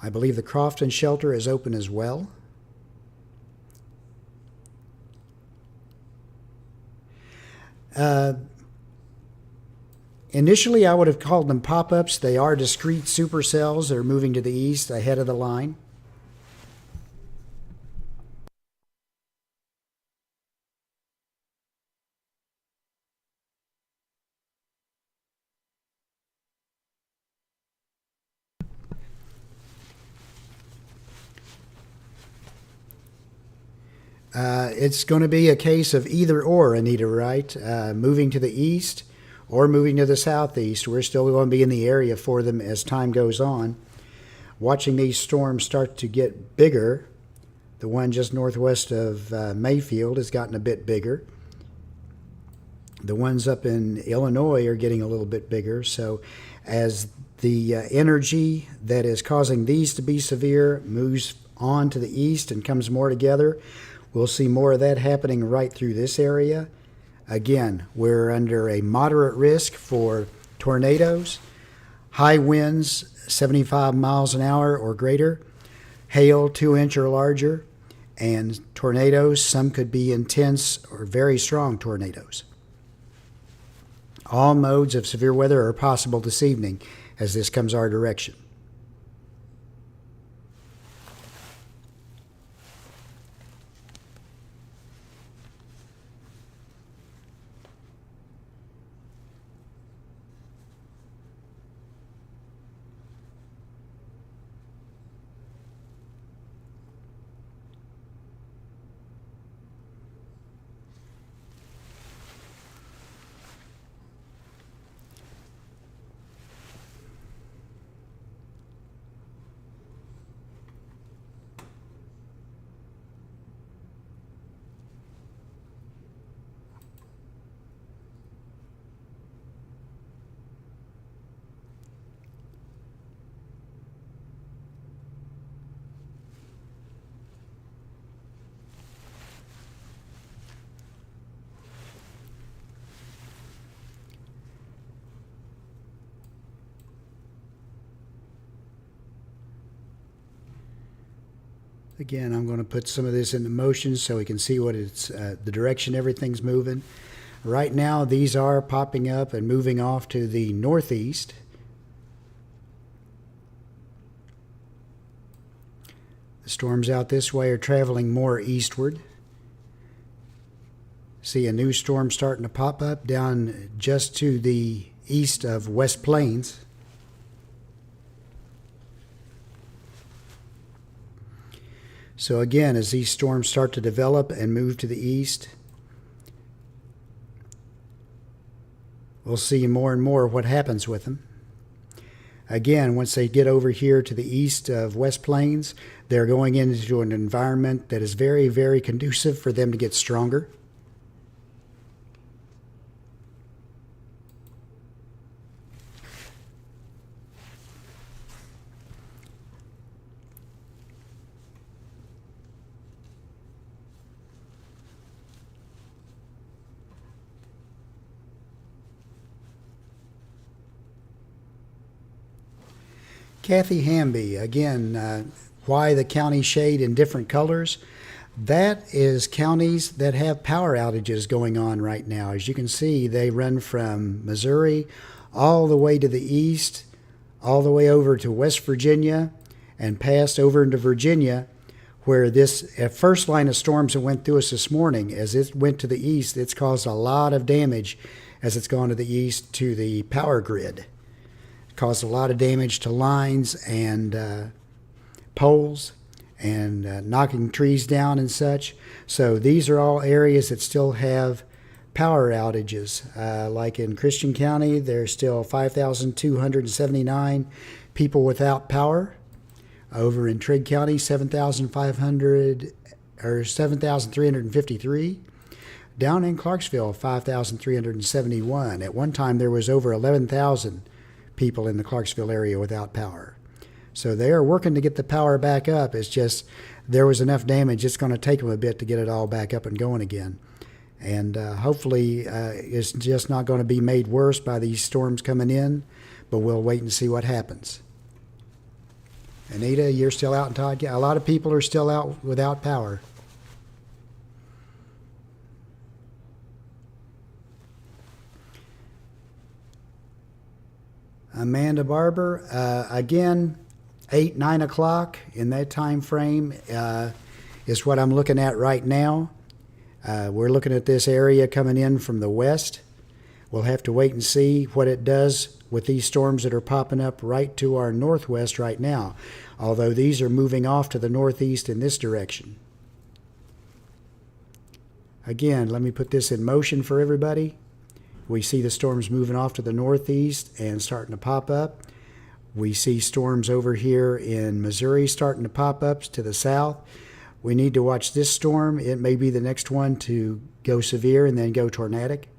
I believe the Crofton shelter is open as well. Initially, I would have called them pop-ups. They are discrete supercells that are moving to the east ahead of the line. It's going to be a case of either or, Anita, right? Moving to the east or moving to the southeast. We're still going to be in the area for them as time goes on. Watching these storms start to get bigger. The one just northwest of Mayfield has gotten a bit bigger. The ones up in Illinois are getting a little bit bigger. So as the energy that is causing these to be severe moves on to the east and comes more together, we'll see more of that happening right through this area. Again, we're under a moderate risk for tornadoes, high winds 75 miles an hour or greater, hail 2-inch or larger, and tornadoes. Some could be intense or very strong tornadoes. All modes of severe weather are possible this evening as this comes our direction. Again, I'm going to put some of this into motion so we can see what it's the direction everything's moving. Right now, these are popping up and moving off to the northeast. The storms out this way are traveling more eastward. See a new storm starting to pop up down just to the east of West Plains. So again, as these storms start to develop and move to the east, we'll see more and more what happens with them. Again, once they get over here to the east of West Plains, they're going into an environment that is very, very conducive for them to get stronger. Kathy Hamby, again, why the county shade in different colors? That is counties that have power outages going on right now. As you can see, they run from Missouri all the way to the east, all the way over to West Virginia, and past over into Virginia, where this first line of storms that went through us this morning, as it went to the east, it's caused a lot of damage as it's gone to the east to the power grid. Caused a lot of damage to lines and poles and knocking trees down and such. So these are all areas that still have power outages. Like in Christian County, there's still 5,279 people without power. Over in Trigg County, 7,353. Down in Clarksville, 5,371. At one time, there was over 11,000 people in the Clarksville area without power. So they are working to get the power back up. It's just there was enough damage. It's going to take them a bit to get it all back up and going again. And hopefully it's just not going to be made worse by these storms coming in, but we'll wait and see what happens. Anita, you're still out, and Todd? A lot of people are still out without power. Amanda Barber, again, 8, 9 o'clock in that time frame is what I'm looking at right now. We're looking at this area coming in from the west. We'll have to wait and see what it does with these storms that are popping up right to our northwest right now, although these are moving off to the northeast in this direction. Again, let me put this in motion for everybody. We see the storms moving off to the northeast and starting to pop up. We see storms over here in Missouri starting to pop up to the south. We need to watch this storm. It may be the next one to go severe and then go tornadic.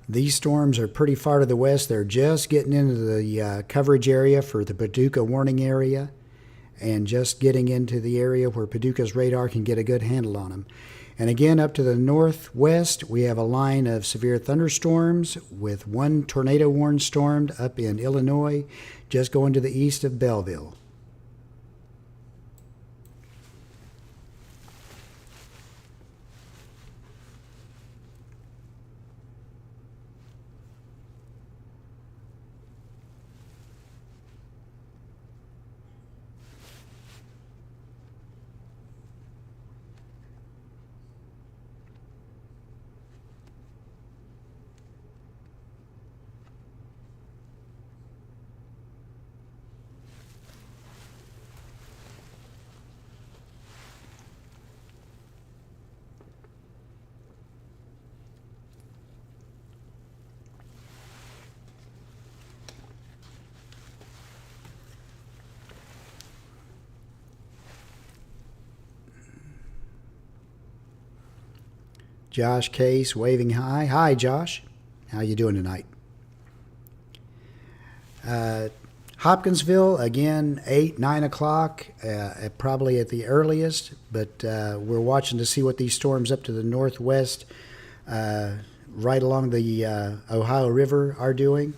These storms are pretty far to the west. They're just getting into the coverage area for the Paducah warning area and just getting into the area where Paducah's radar can get a good handle on them. And again, up to the northwest, we have a line of severe thunderstorms with one tornado warning storm up in Illinois, just going to the east of Belleville. Josh Case waving hi. Hi, Josh. How you doing tonight? Hopkinsville, again, 8, 9 o'clock, probably at the earliest, but we're watching to see what these storms up to the northwest, right along the Ohio River, are doing.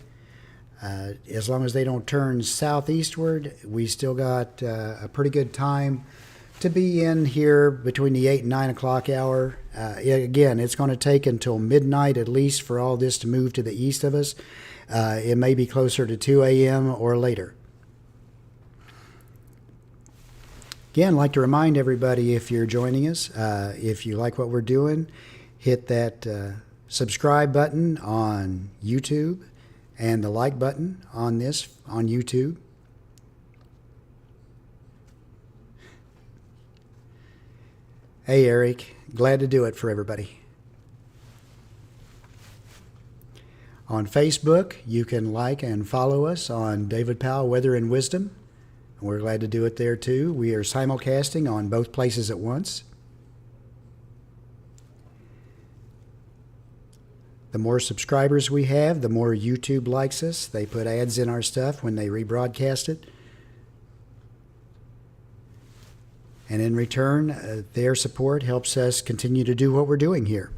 As long as they don't turn southeastward, we still got a pretty good time to be in here between the 8 and 9 o'clock hour. Again, it's going to take until midnight at least for all this to move to the east of us. It may be closer to 2 a.m. or later. Again, I'd like to remind everybody, if you're joining us, if you like what we're doing, hit that subscribe button on YouTube and the like button on this on YouTube. Hey, Eric, glad to do it for everybody. On Facebook, you can like and follow us on David Powell Weather and Wisdom. We're glad to do it there too. We are simulcasting on both places at once. The more subscribers we have, the more YouTube likes us. They put ads in our stuff when they rebroadcast it. And in return, their support helps us continue to do what we're doing here.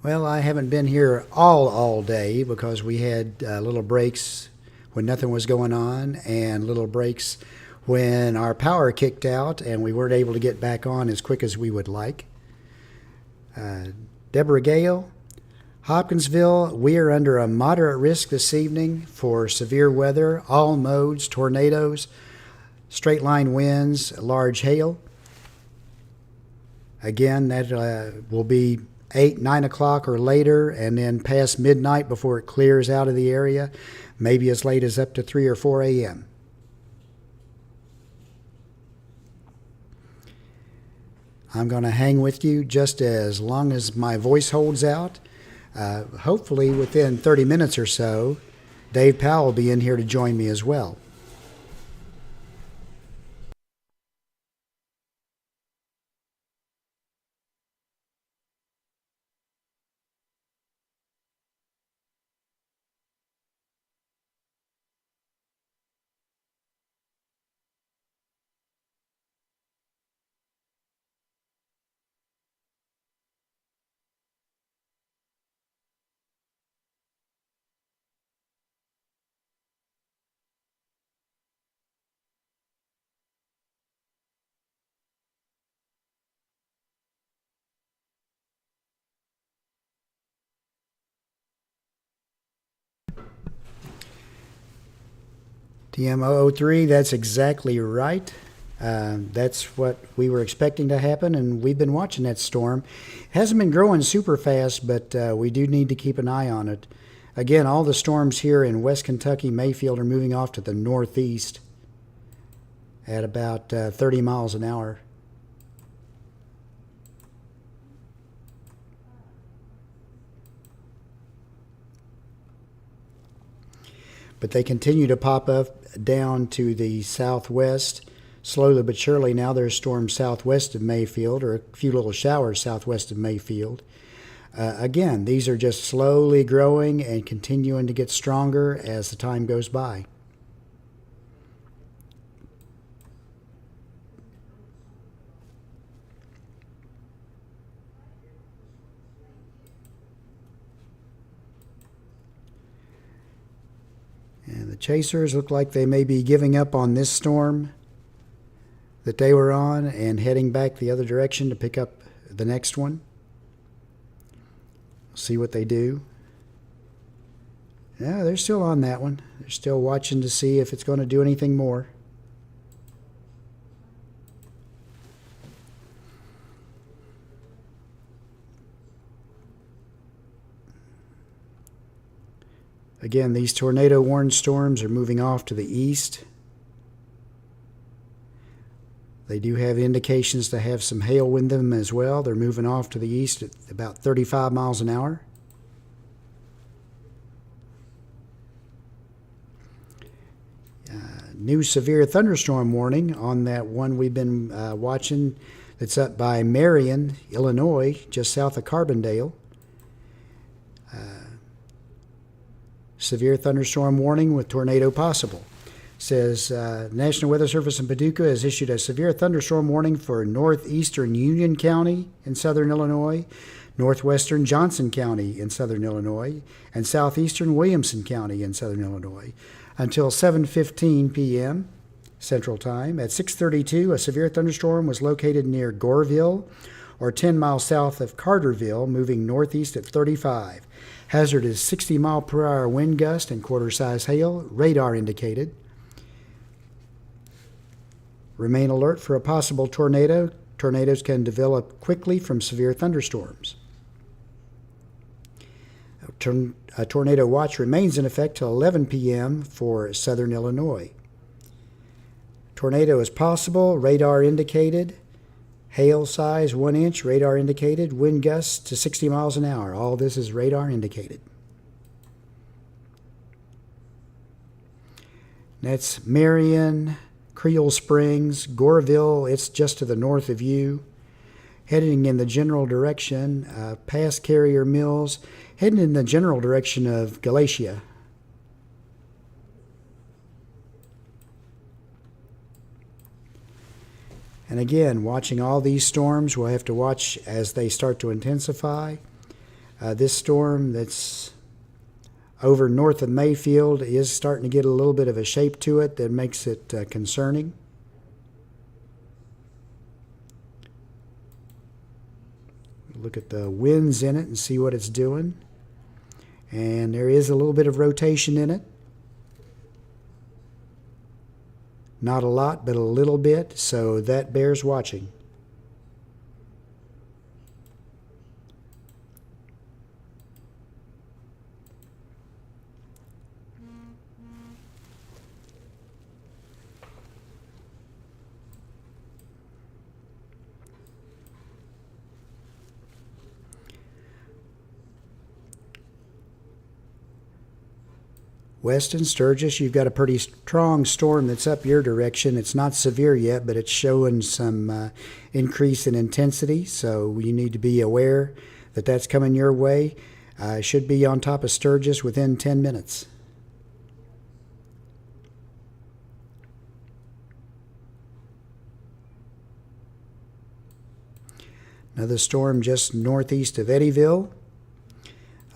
Well, I haven't been here all day because we had little breaks when nothing was going on and little breaks when our power kicked out and we weren't able to get back on as quick as we would like. Deborah Gale, Hopkinsville, we are under a moderate risk this evening for severe weather, all modes, tornadoes, straight line winds, large hail. Again, that will be 8, 9 o'clock or later, and then past midnight before it clears out of the area, maybe as late as up to 3 or 4 a.m. I'm going to hang with you just as long as my voice holds out. Hopefully within 30 minutes or so, Dave Powell will be in here to join me as well. TM003, that's exactly right. That's what we were expecting to happen, and we've been watching that storm. It hasn't been growing super fast, but we do need to keep an eye on it. Again, all the storms here in West Kentucky, Mayfield, are moving off to the northeast at about 30 miles an hour. But they continue to pop up down to the southwest. Slowly but surely now there's storms southwest of Mayfield, or a few little showers southwest of Mayfield. Again, these are just slowly growing and continuing to get stronger as the time goes by. And the chasers look like they may be giving up on this storm that they were on and heading back the other direction to pick up the next one. See what they do. Yeah, they're still on that one. They're still watching to see if it's going to do anything more. Again, these tornado-warned storms are moving off to the east. They do have indications to have some hail with them as well. They're moving off to the east at about 35 miles an hour. New severe thunderstorm warning on that one we've been watching It's up by Marion, Illinois, just south of Carbondale. Severe thunderstorm warning with tornado possible. Says National Weather Service in Paducah has issued a severe thunderstorm warning for northeastern Union County in southern Illinois, northwestern Johnson County in southern Illinois, and southeastern Williamson County in southern Illinois until 7:15 p.m. Central Time. At 6:32, a severe thunderstorm was located near Goreville, or 10 miles south of Carterville, moving northeast at 35. Hazard is 60-mile-per-hour wind gust and quarter-size hail. Radar indicated. Remain alert for a possible tornado. Tornadoes can develop quickly from severe thunderstorms. A tornado watch remains in effect till 11 p.m. for southern Illinois. Tornado is possible. Radar indicated. Hail size 1 inch. Radar indicated. Wind gusts to 60 miles an hour. All this is radar indicated. That's Marion, Creel Springs, Goreville. It's just to the north of you. Heading in the general direction, past Carrier Mills, heading in the general direction of Galatia. And again, watching all these storms, we'll have to watch as they start to intensify. This storm that's over north of Mayfield is starting to get a little bit of a shape to it that makes it concerning. Look at the winds in it and see what it's doing. And there is a little bit of rotation in it. Not a lot, but a little bit, so that bears watching. Weston, Sturgis, you've got a pretty strong storm that's up your direction. It's not severe yet, but it's showing some increase in intensity, so you need to be aware that that's coming your way. It should be on top of Sturgis within 10 minutes. Another storm just northeast of Eddyville.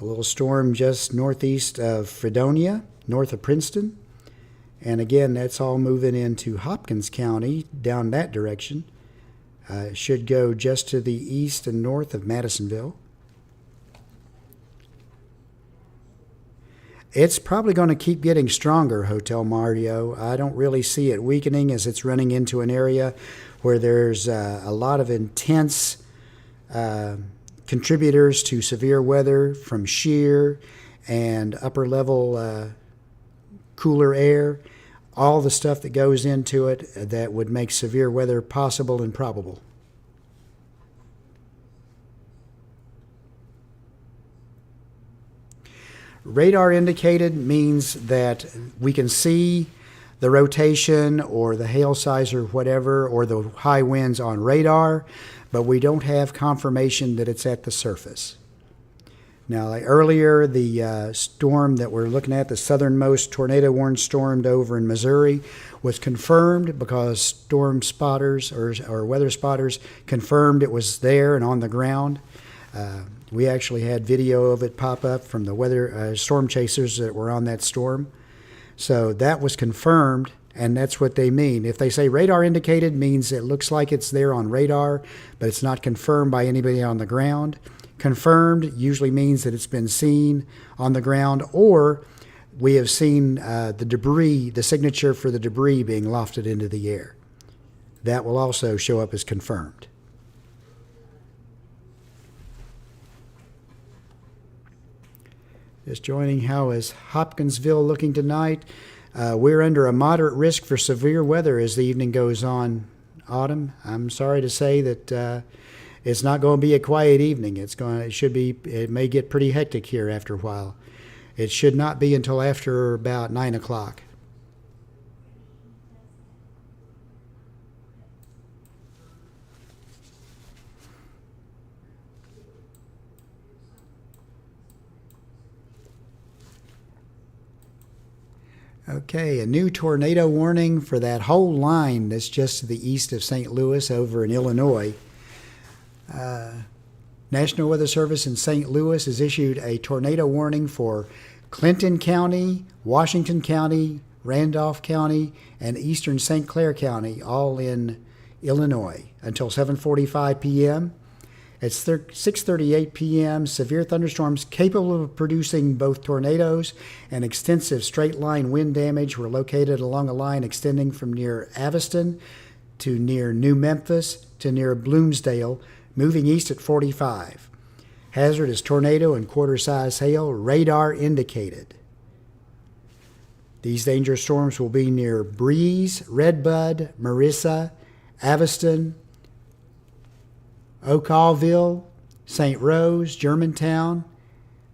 A little storm just northeast of Fredonia, north of Princeton. And again, that's all moving into Hopkins County down that direction. It should go just to the east and north of Madisonville. It's probably going to keep getting stronger, Hotel Mario. I don't really see it weakening as it's running into an area where there's a lot of intense contributors to severe weather from shear and upper level cooler air, all the stuff that goes into it that would make severe weather possible and probable. Radar indicated means that we can see the rotation or the hail size or whatever, or the high winds on radar, but we don't have confirmation that it's at the surface. Now, like earlier, the storm that we're looking at, the southernmost tornado warning storm over in Missouri, was confirmed because storm spotters or weather spotters confirmed it was there and on the ground. We actually had video of it pop up from the weather storm chasers that were on that storm. So that was confirmed, and that's what they mean. If they say radar indicated, means it looks like it's there on radar, but it's not confirmed by anybody on the ground. Confirmed usually means that it's been seen on the ground, or we have seen the debris, the signature for the debris being lofted into the air. That will also show up as confirmed. Just joining, how is Hopkinsville looking tonight? We're under a moderate risk for severe weather as the evening goes on, Autumn. I'm sorry to say that it's not going to be a quiet evening. It may get pretty hectic here after a while. It should not be until after about 9 o'clock. Okay, a new tornado warning for that whole line that's just to the east of St. Louis over in Illinois. National Weather Service in St. Louis has issued a tornado warning for Clinton County, Washington County, Randolph County, and eastern St. Clair County, all in Illinois, until 7:45 p.m. At 6:38 p.m., severe thunderstorms capable of producing both tornadoes and extensive straight-line wind damage were located along a line extending from near Aviston to near New Memphis to near Bloomsdale, moving east at 45. Hazard is tornado and quarter-size hail, radar indicated. These dangerous storms will be near Breeze, Redbud, Marissa, Aviston, Oakallville, St. Rose, Germantown,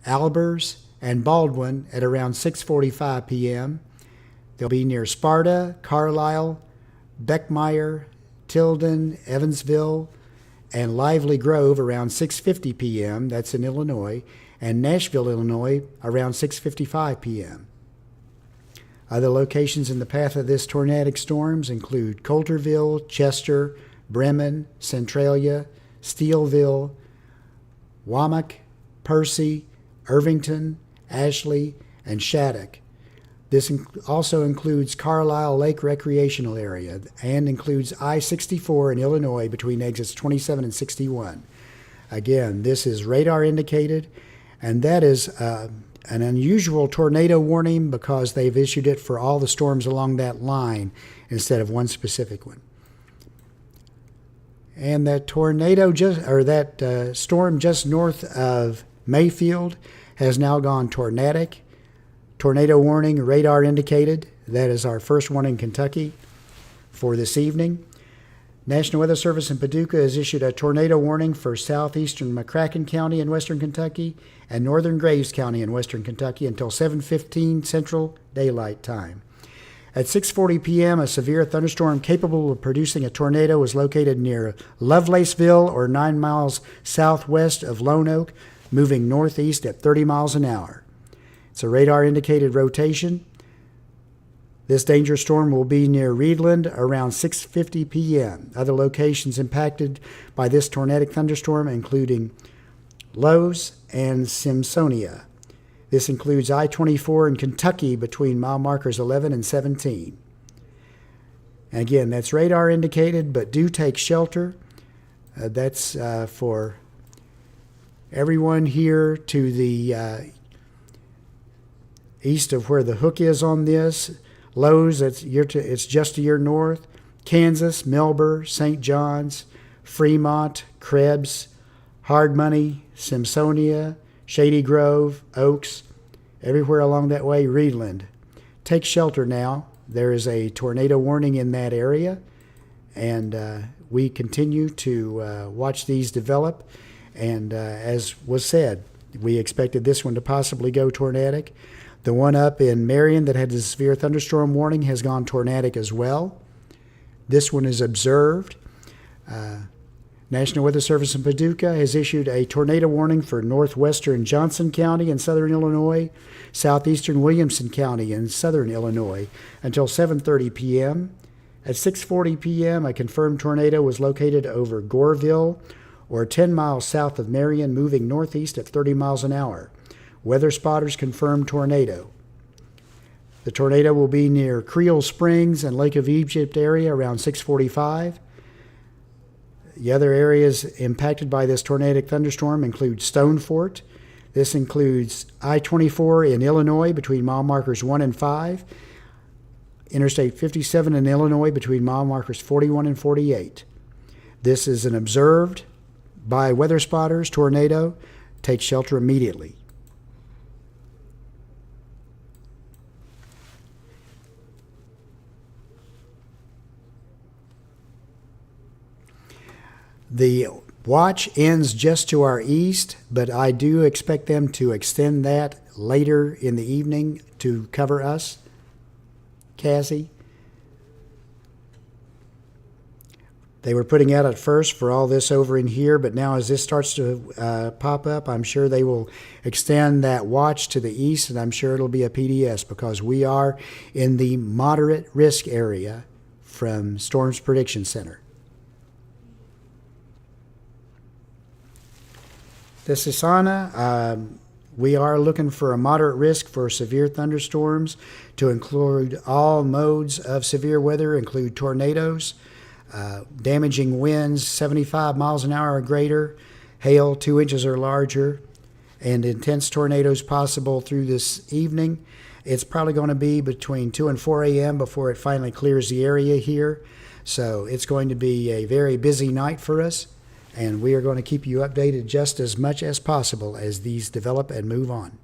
Albers, and Baldwin at around 6:45 p.m. They'll be near Sparta, Carlisle, Beckmeyer, Tilden, Evansville, and Lively Grove around 6:50 p.m. That's in Illinois, and Nashville, Illinois around 6:55 p.m. Other locations in the path of this tornadic storms include Coulterville, Chester, Bremen, Centralia, Steelville, Wamak, Percy, Irvington, Ashley, and Shattuck. This also includes Carlisle Lake Recreational Area and includes I-64 in Illinois between exits 27 and 61. Again, this is radar indicated, and that is an unusual tornado warning because they've issued it for all the storms along that line instead of one specific one. And that storm just north of Mayfield has now gone tornadic. Tornado warning, radar indicated. That is our first one in Kentucky for this evening. National Weather Service in Paducah has issued a tornado warning for southeastern McCracken County in western Kentucky and northern Graves County in western Kentucky until 7:15 Central Daylight Time. At 6:40 p.m., a severe thunderstorm capable of producing a tornado was located near Lovelaceville, or 9 miles southwest of Lone Oak, moving northeast at 30 miles an hour. It's a radar-indicated rotation. This dangerous storm will be near Reedland around 6:50 p.m. Other locations impacted by this tornadic thunderstorm including Lowe's and Simpsonia. This includes I-24 in Kentucky between mile markers 11 and 17. And again, that's radar indicated, but do take shelter. That's for everyone here to the east of where the hook is on this. Lowe's, it's just to your north. Kansas, Melbourne, St. John's, Fremont, Krebs, Hard Money, Simpsonia, Shady Grove, Oaks, everywhere along that way, Reedland. Take shelter now. There is a tornado warning in that area, and we continue to watch these develop. And as was said, we expected this one to possibly go tornadic. The one up in Marion that had the severe thunderstorm warning has gone tornadic as well. This one is observed. National Weather Service in Paducah has issued a tornado warning for northwestern Johnson County in southern Illinois, southeastern Williamson County in southern Illinois until 7:30 p.m. At 6:40 p.m., a confirmed tornado was located over Goreville, or 10 miles south of Marion, moving northeast at 30 miles an hour. Weather spotters confirmed tornado. The tornado will be near Creel Springs and Lake of Egypt area around 6:45. The other areas impacted by this tornadic thunderstorm include Stone Fort. This includes I-24 in Illinois between mile markers 1 and 5, Interstate 57 in Illinois between mile markers 41 and 48. This is an observed by weather spotters tornado. Take shelter immediately. The watch ends just to our east, but I do expect them to extend that later in the evening to cover us. Cassie? They were putting out at first for all this over in here, but now as this starts to pop up, I'm sure they will extend that watch to the east, and I'm sure it'll be a PDS because we are in the moderate risk area from Storms Prediction Center. This is Sana. We are looking for a moderate risk for severe thunderstorms to include all modes of severe weather, include tornadoes, damaging winds 75 miles an hour or greater, hail 2 inches or larger, and intense tornadoes possible through this evening. It's probably going to be between 2 and 4 a.m. before it finally clears the area here. So it's going to be a very busy night for us, and we are going to keep you updated just as much as possible as these develop and move on.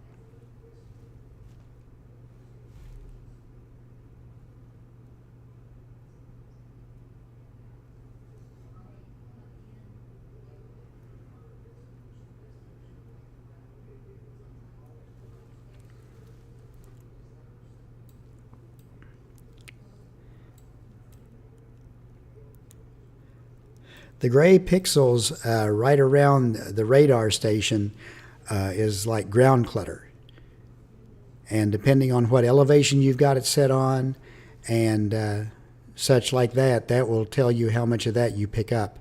The gray pixels right around the radar station is like ground clutter. And depending on what elevation you've got it set on and such like that, that will tell you how much of that you pick up.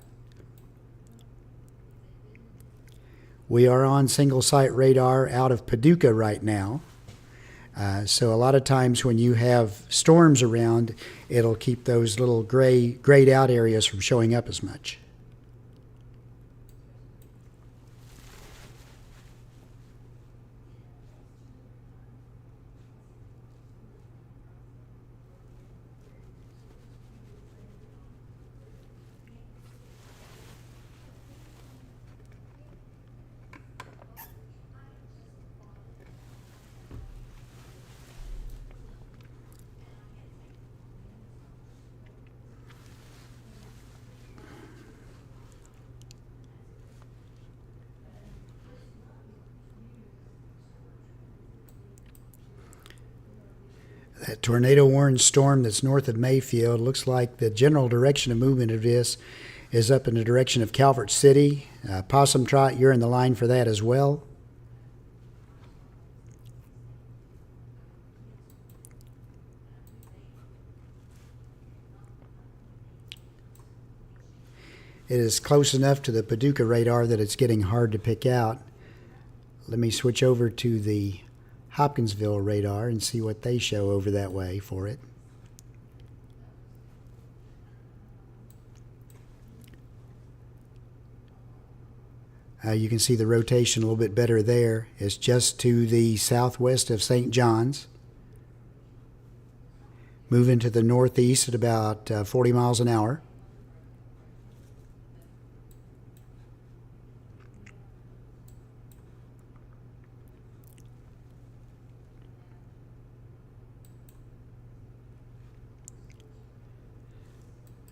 We are on single site radar out of Paducah right now. So a lot of times when you have storms around, it'll keep those little grayed out areas from showing up as much. That tornado-warned storm that's north of Mayfield looks like the general direction of movement of this is up in the direction of Calvert City. Possum Trot, you're in the line for that as well. It is close enough to the Paducah radar that it's getting hard to pick out. Let me switch over to the Hopkinsville radar and see what they show over that way for it. You can see the rotation a little bit better there. It's just to the southwest of St. John's. Moving to the northeast at about 40 miles an hour.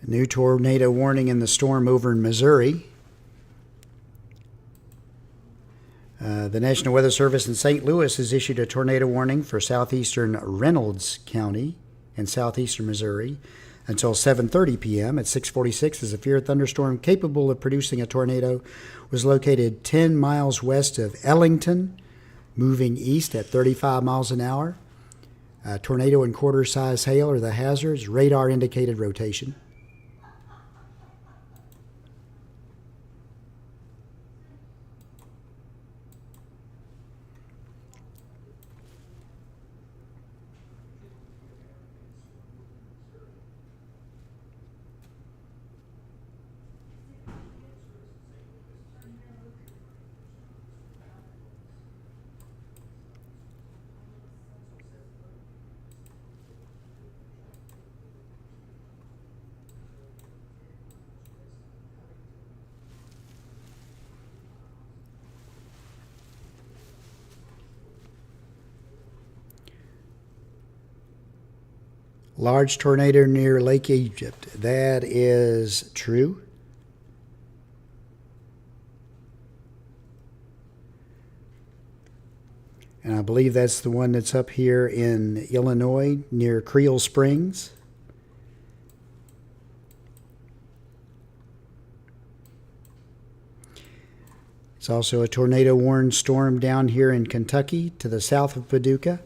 New tornado warning in the storm over in Missouri. The National Weather Service in St. Louis has issued a tornado warning for southeastern Reynolds County in southeastern Missouri until 7:30 p.m. At 6:46, a severe thunderstorm capable of producing a tornado was located 10 miles west of Ellington, moving east at 35 miles an hour. Tornado and quarter-size hail are the hazards. Radar indicated rotation. Large tornado near Lake Egypt. That is true. And I believe that's the one that's up here in Illinois near Creel Springs. There's also a tornado warned storm down here in Kentucky to the south of Paducah.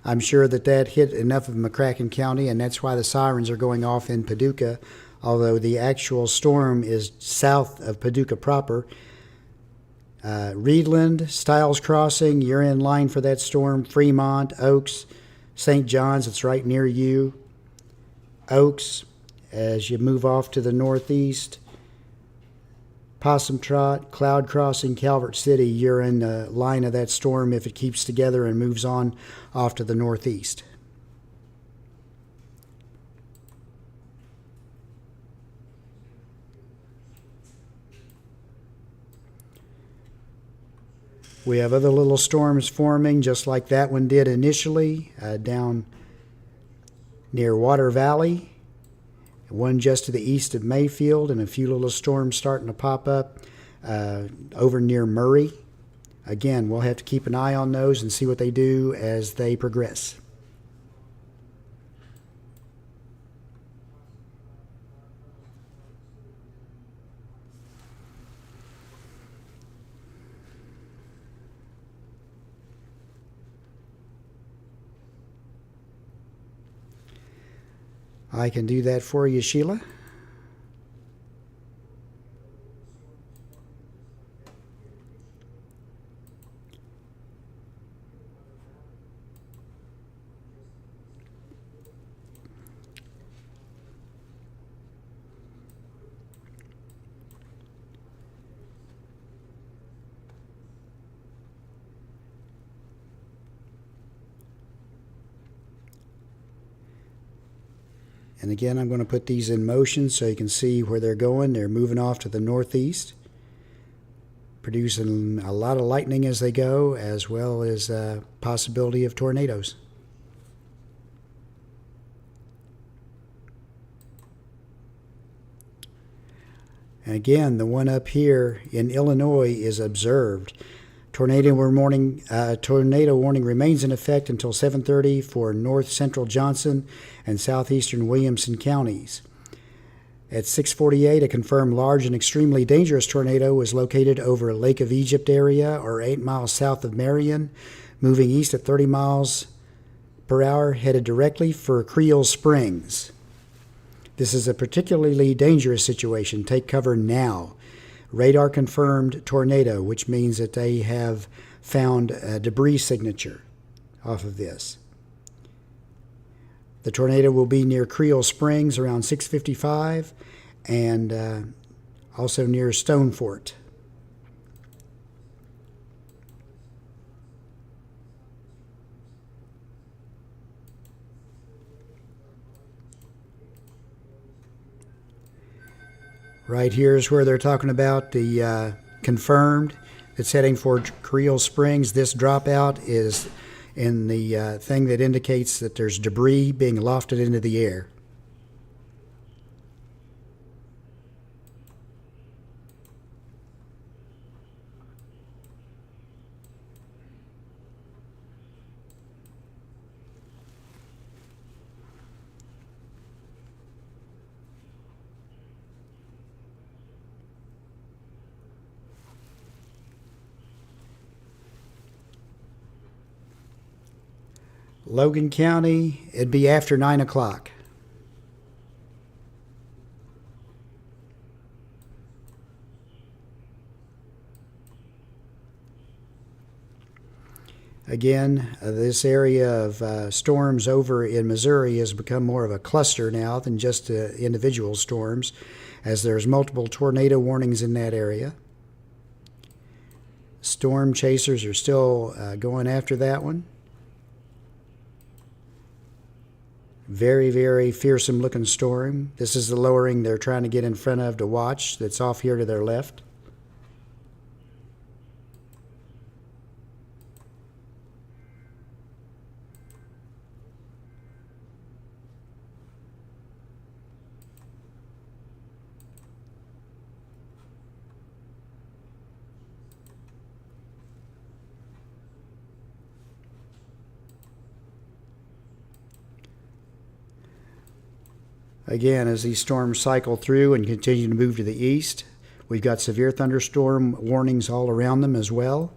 I'm sure that hit enough of McCracken County, and that's why the sirens are going off in Paducah, although the actual storm is south of Paducah proper. Reedland, Stiles Crossing, you're in line for that storm. Fremont, Oaks, St. John's, it's right near you. Oaks, as you move off to the northeast. Possum Trot, Cloud Crossing, Calvert City, you're in the line of that storm if it keeps together and moves on off to the northeast. We have other little storms forming, just like that one did initially, down near Water Valley. One just to the east of Mayfield, and a few little storms starting to pop up over near Murray. Again, we'll have to keep an eye on those and see what they do as they progress. I can do that for you, Sheila. And again, I'm going to put these in motion so you can see where they're going. They're moving off to the northeast, producing a lot of lightning as they go, as well as a possibility of tornadoes. And again, the one up here in Illinois is observed. Tornado warning remains in effect until 7:30 for north central Johnson and southeastern Williamson counties. At 6:48, a confirmed large and extremely dangerous tornado was located over Lake of Egypt area, or 8 miles south of Marion, moving east at 30 miles per hour, headed directly for Creel Springs. This is a particularly dangerous situation. Take cover now. Radar confirmed tornado, which means that they have found a debris signature off of this. The tornado will be near Creel Springs around 6:55 and also near Stonefort. Right here is where they're talking about the confirmed. It's heading for Creel Springs. This dropout is in the thing that indicates that there's debris being lofted into the air. Logan County, it'd be after 9 o'clock. Again, this area of storms over in Missouri has become more of a cluster now than just individual storms, as there's multiple tornado warnings in that area. Storm chasers are still going after that one. Very, very fearsome looking storm. This is the lowering they're trying to get in front of to watch. That's off here to their left. Again, as these storms cycle through and continue to move to the east, We've got severe thunderstorm warnings all around them as well.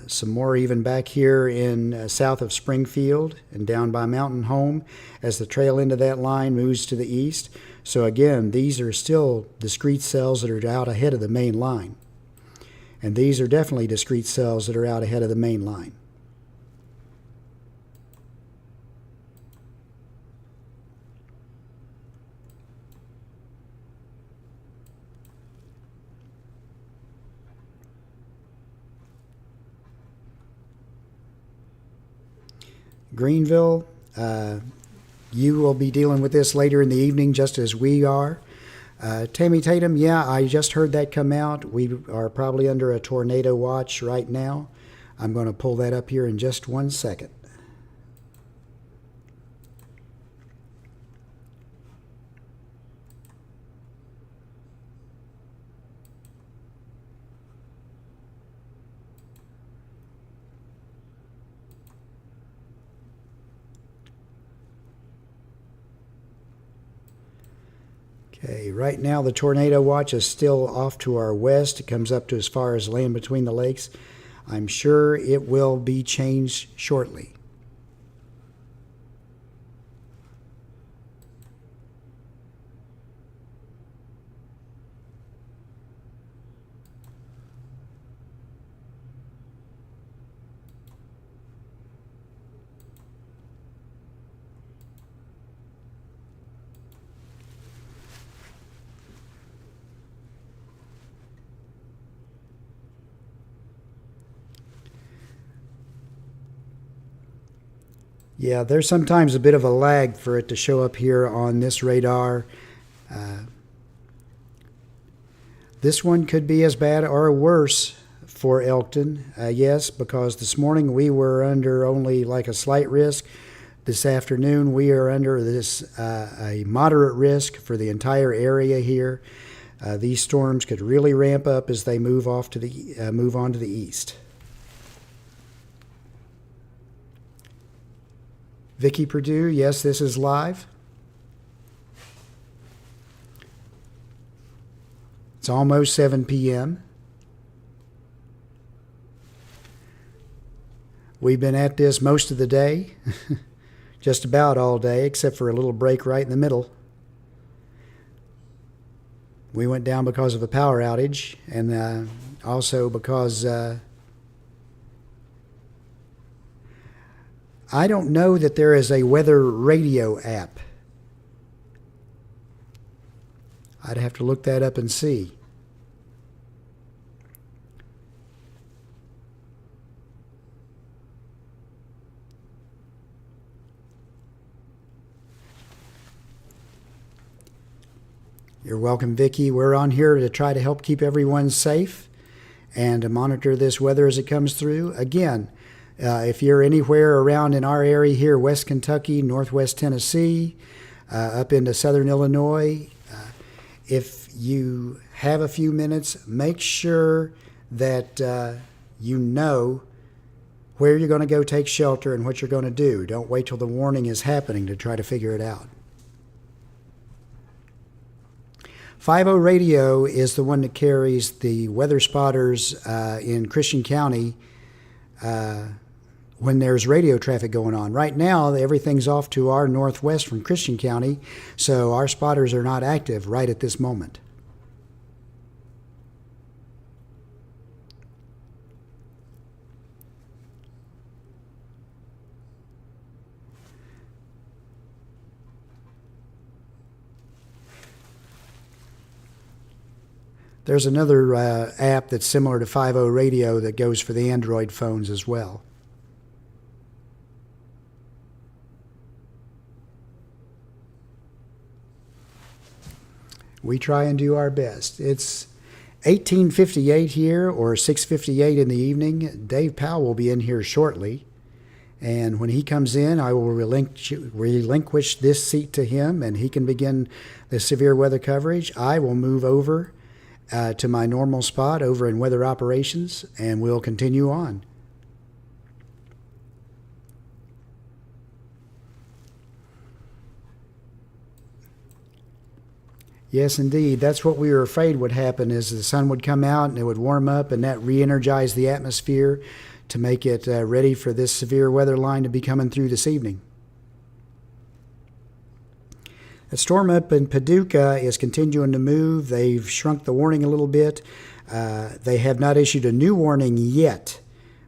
Some more even back here in south of Springfield and down by Mountain Home as the trail end of that line moves to the east. So again, these are still discrete cells that are out ahead of the main line. And these are definitely discrete cells that are out ahead of the main line. Greenville, you will be dealing with this later in the evening just as we are. Tammy Tatum, yeah, I just heard that come out. We are probably under a tornado watch right now. I'm going to pull that up here in just 1 second. Okay, right now the tornado watch is still off to our west. It comes up to as far as Land Between the Lakes. I'm sure it will be changed shortly. Yeah, there's sometimes a bit of a lag for it to show up here on this radar. This one could be as bad or worse for Elkton, yes, because this morning we were under only like a slight risk. This afternoon we are under this a moderate risk for the entire area here. These storms could really ramp up as they move on to the east. Vicki Purdue, yes, this is live. It's almost 7 p.m. We've been at this most of the day, just about all day, except for a little break right in the middle. We went down because of a power outage, and also because I don't know that there is a weather radio app. I'd have to look that up and see. You're welcome, Vicki. We're on here to try to help keep everyone safe and to monitor this weather as it comes through. Again, if you're anywhere around in our area here, West Kentucky, Northwest Tennessee, up into Southern Illinois, if you have a few minutes, make sure that you know where you're going to go take shelter and what you're going to do. Don't wait till the warning is happening to try to figure it out. 50 Radio is the one that carries the weather spotters in Christian County when there's radio traffic going on. Right now, everything's off to our northwest from Christian County, so our spotters are not active right at this moment. There's another app that's similar to 50 Radio that goes for the Android phones as well. We try and do our best. It's 18:58 here, or 6:58 in the evening. Dave Powell will be in here shortly. And when he comes in, I will relinquish this seat to him, and he can begin the severe weather coverage. I will move over to my normal spot over in weather operations, and we'll continue on. Yes, indeed. That's what we were afraid would happen is the sun would come out and it would warm up and that re-energize the atmosphere to make it ready for this severe weather line to be coming through this evening. The storm up in Paducah is continuing to move. They've shrunk the warning a little bit. They have not issued a new warning yet.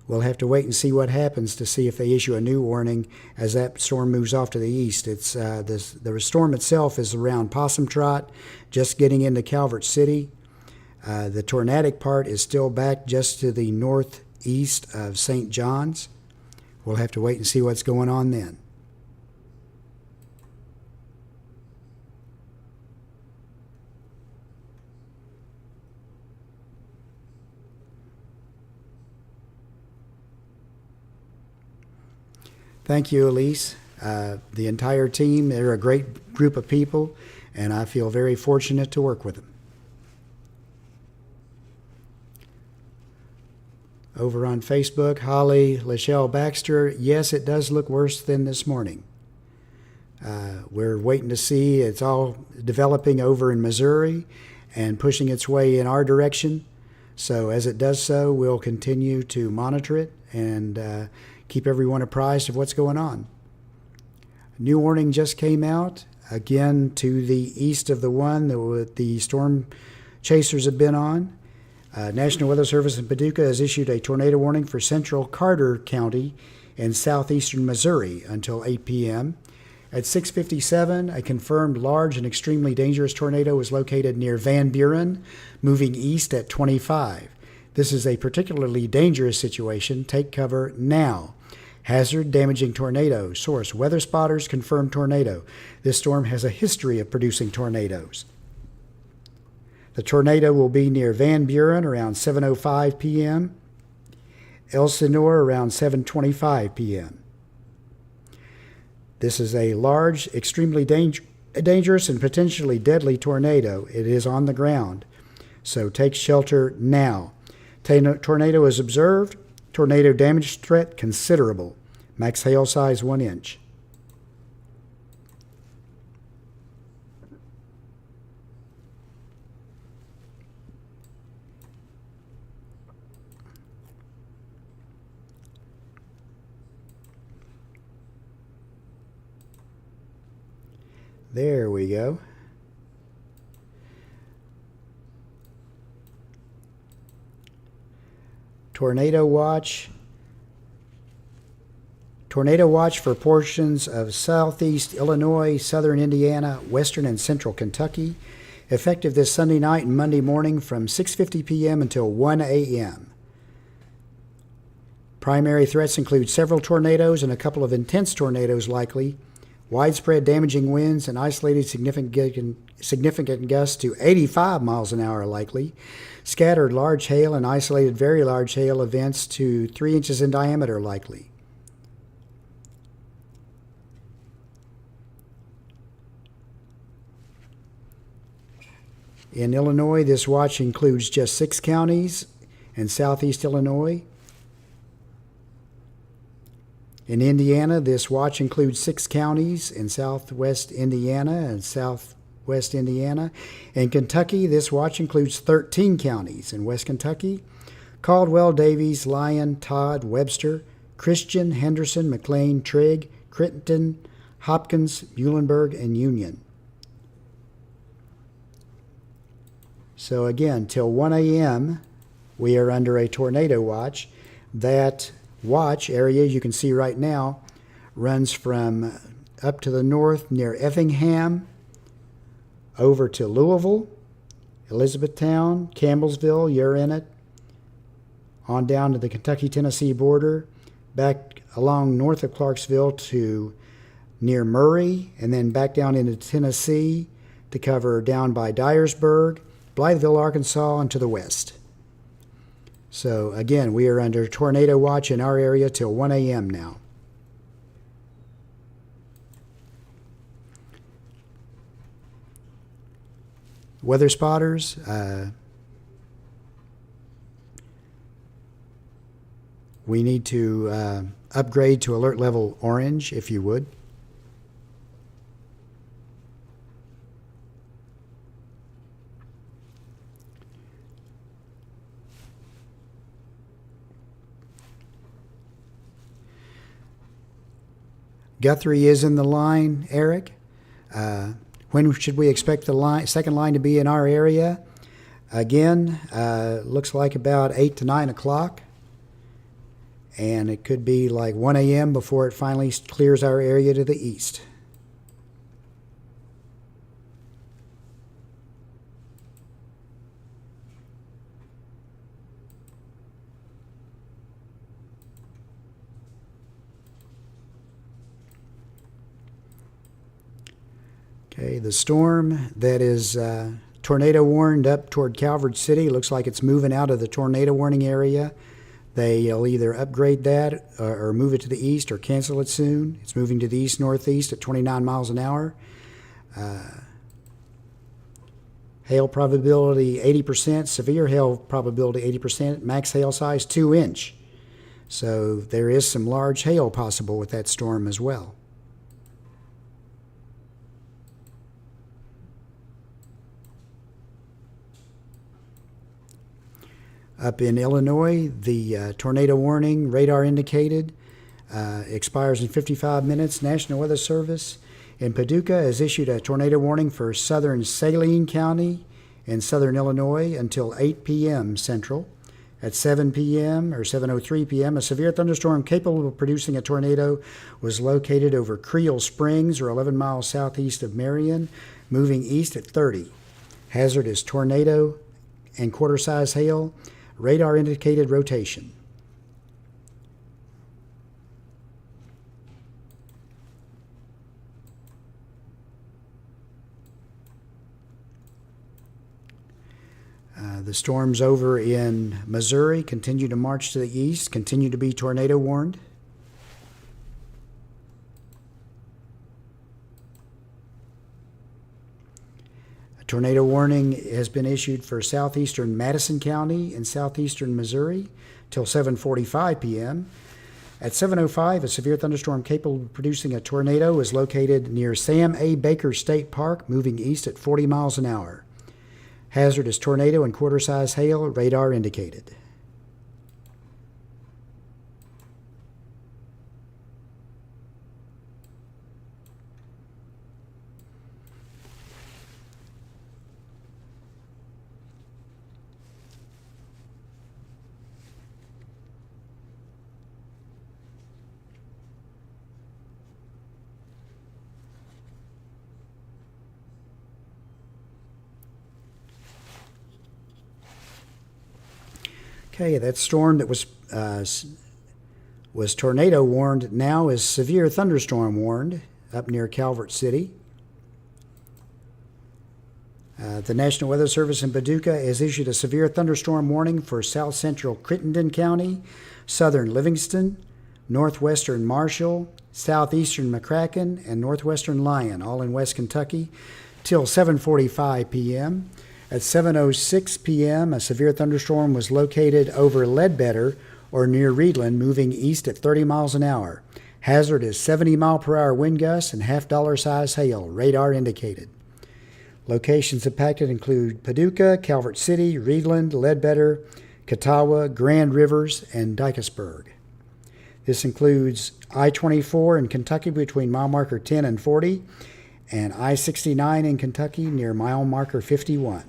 We'll have to wait and see what happens to see if they issue a new warning as that storm moves off to the east. It's the storm itself is around Possum Trot, just getting into Calvert City. The tornadic part is still back just to the northeast of St. John's. We'll have to wait and see what's going on then. Thank you, Elise. The entire team, they're a great group of people, and I feel very fortunate to work with them. Over on Facebook, Holly Lachelle Baxter, yes, it does look worse than this morning. We're waiting to see. It's all developing over in Missouri and pushing its way in our direction. So as it does so, we'll continue to monitor it and keep everyone apprised of what's going on. A new warning just came out, again to the east of the one that the storm chasers have been on. National Weather Service in Paducah has issued a tornado warning for central Carter County in southeastern Missouri until 8 p.m. At 6:57, a confirmed large and extremely dangerous tornado was located near Van Buren, moving east at 25. This is a particularly dangerous situation. Take cover now. Hazard, damaging tornado. Source, weather spotters confirmed tornado. This storm has a history of producing tornadoes. The tornado will be near Van Buren around 7:05 p.m., Elsinore around 7:25 p.m. This is a large, extremely dangerous and potentially deadly tornado. It is on the ground, so take shelter now. Tornado is observed. Tornado damage threat considerable. Max hail size 1 inch. There we go. Tornado watch. Tornado watch for portions of southeast Illinois, southern Indiana, western and central Kentucky, effective this Sunday night and Monday morning from 6:50 p.m. until 1 a.m. Primary threats include several tornadoes and a couple of intense tornadoes likely, widespread damaging winds and isolated significant gusts to 85 miles an hour likely, scattered large hail and isolated very large hail events to 3 inches in diameter likely. In Illinois, this watch includes just 6 counties in southeast Illinois. In Indiana, this watch includes 6 counties in southwest Indiana and southwest Indiana. In Kentucky, this watch includes 13 counties in West Kentucky: Caldwell, Davies, Lyon, Todd, Webster, Christian, Henderson, McLean, Trigg, Crittenden, Hopkins, Muhlenberg, and Union. So again, till 1 a.m., we are under a tornado watch. That watch area you can see right now runs from up to the north near Effingham, over to Louisville, Elizabethtown, Campbellsville, you're in it, on down to the Kentucky-Tennessee border, back along north of Clarksville to near Murray, and then back down into Tennessee to cover down by Dyersburg, Blytheville, Arkansas, and to the west. So again, we are under tornado watch in our area till 1 a.m. now. Weather spotters, we need to upgrade to alert level orange, if you would. Guthrie is in the line, Eric. When should we expect the second line to be in our area? Again, looks like about 8 to 9 o'clock. And it could be like 1 a.m. before it finally clears our area to the east. Okay, the storm that is tornado warned up toward Calvert City looks like it's moving out of the tornado warning area. They'll either upgrade that or move it to the east or cancel it soon. It's moving to the east-northeast at 29 miles an hour. Hail probability 80%, severe hail probability 80%, max hail size 2 inch. So there is some large hail possible with that storm as well. Up in Illinois, the tornado warning, radar indicated, expires in 55 minutes. National Weather Service in Paducah has issued a tornado warning for southern Saline County in southern Illinois until 8 p.m. Central. At 7 p.m. or 7:03 p.m., a severe thunderstorm capable of producing a tornado was located over Creel Springs, or 11 miles southeast of Marion, moving east at 30. Hazard is tornado and quarter-size hail. Radar indicated rotation. The storms over in Missouri continue to march to the east, continue to be tornado warned. A tornado warning has been issued for southeastern Madison County in southeastern Missouri till 7:45 p.m. At 7:05, a severe thunderstorm capable of producing a tornado is located near Sam A. Baker State Park, moving east at 40 miles an hour. Hazard is tornado and quarter-size hail, radar indicated. Okay, that storm that was tornado warned now is severe thunderstorm warned up near Calvert City. The National Weather Service in Paducah has issued a severe thunderstorm warning for south central Crittenden County, southern Livingston, northwestern Marshall, southeastern McCracken, and northwestern Lyon, all in West Kentucky, till 7:45 p.m. At 7:06 p.m., a severe thunderstorm was located over Ledbetter or near Reedland, moving east at 30 miles an hour. Hazard is 70-mile-per-hour wind gusts and half-dollar size hail, radar indicated. Locations impacted include Paducah, Calvert City, Reedland, Ledbetter, Catawba, Grand Rivers, and Dykesburg. This includes I-24 in Kentucky between mile marker 10 and 40, and I-69 in Kentucky near mile marker 51.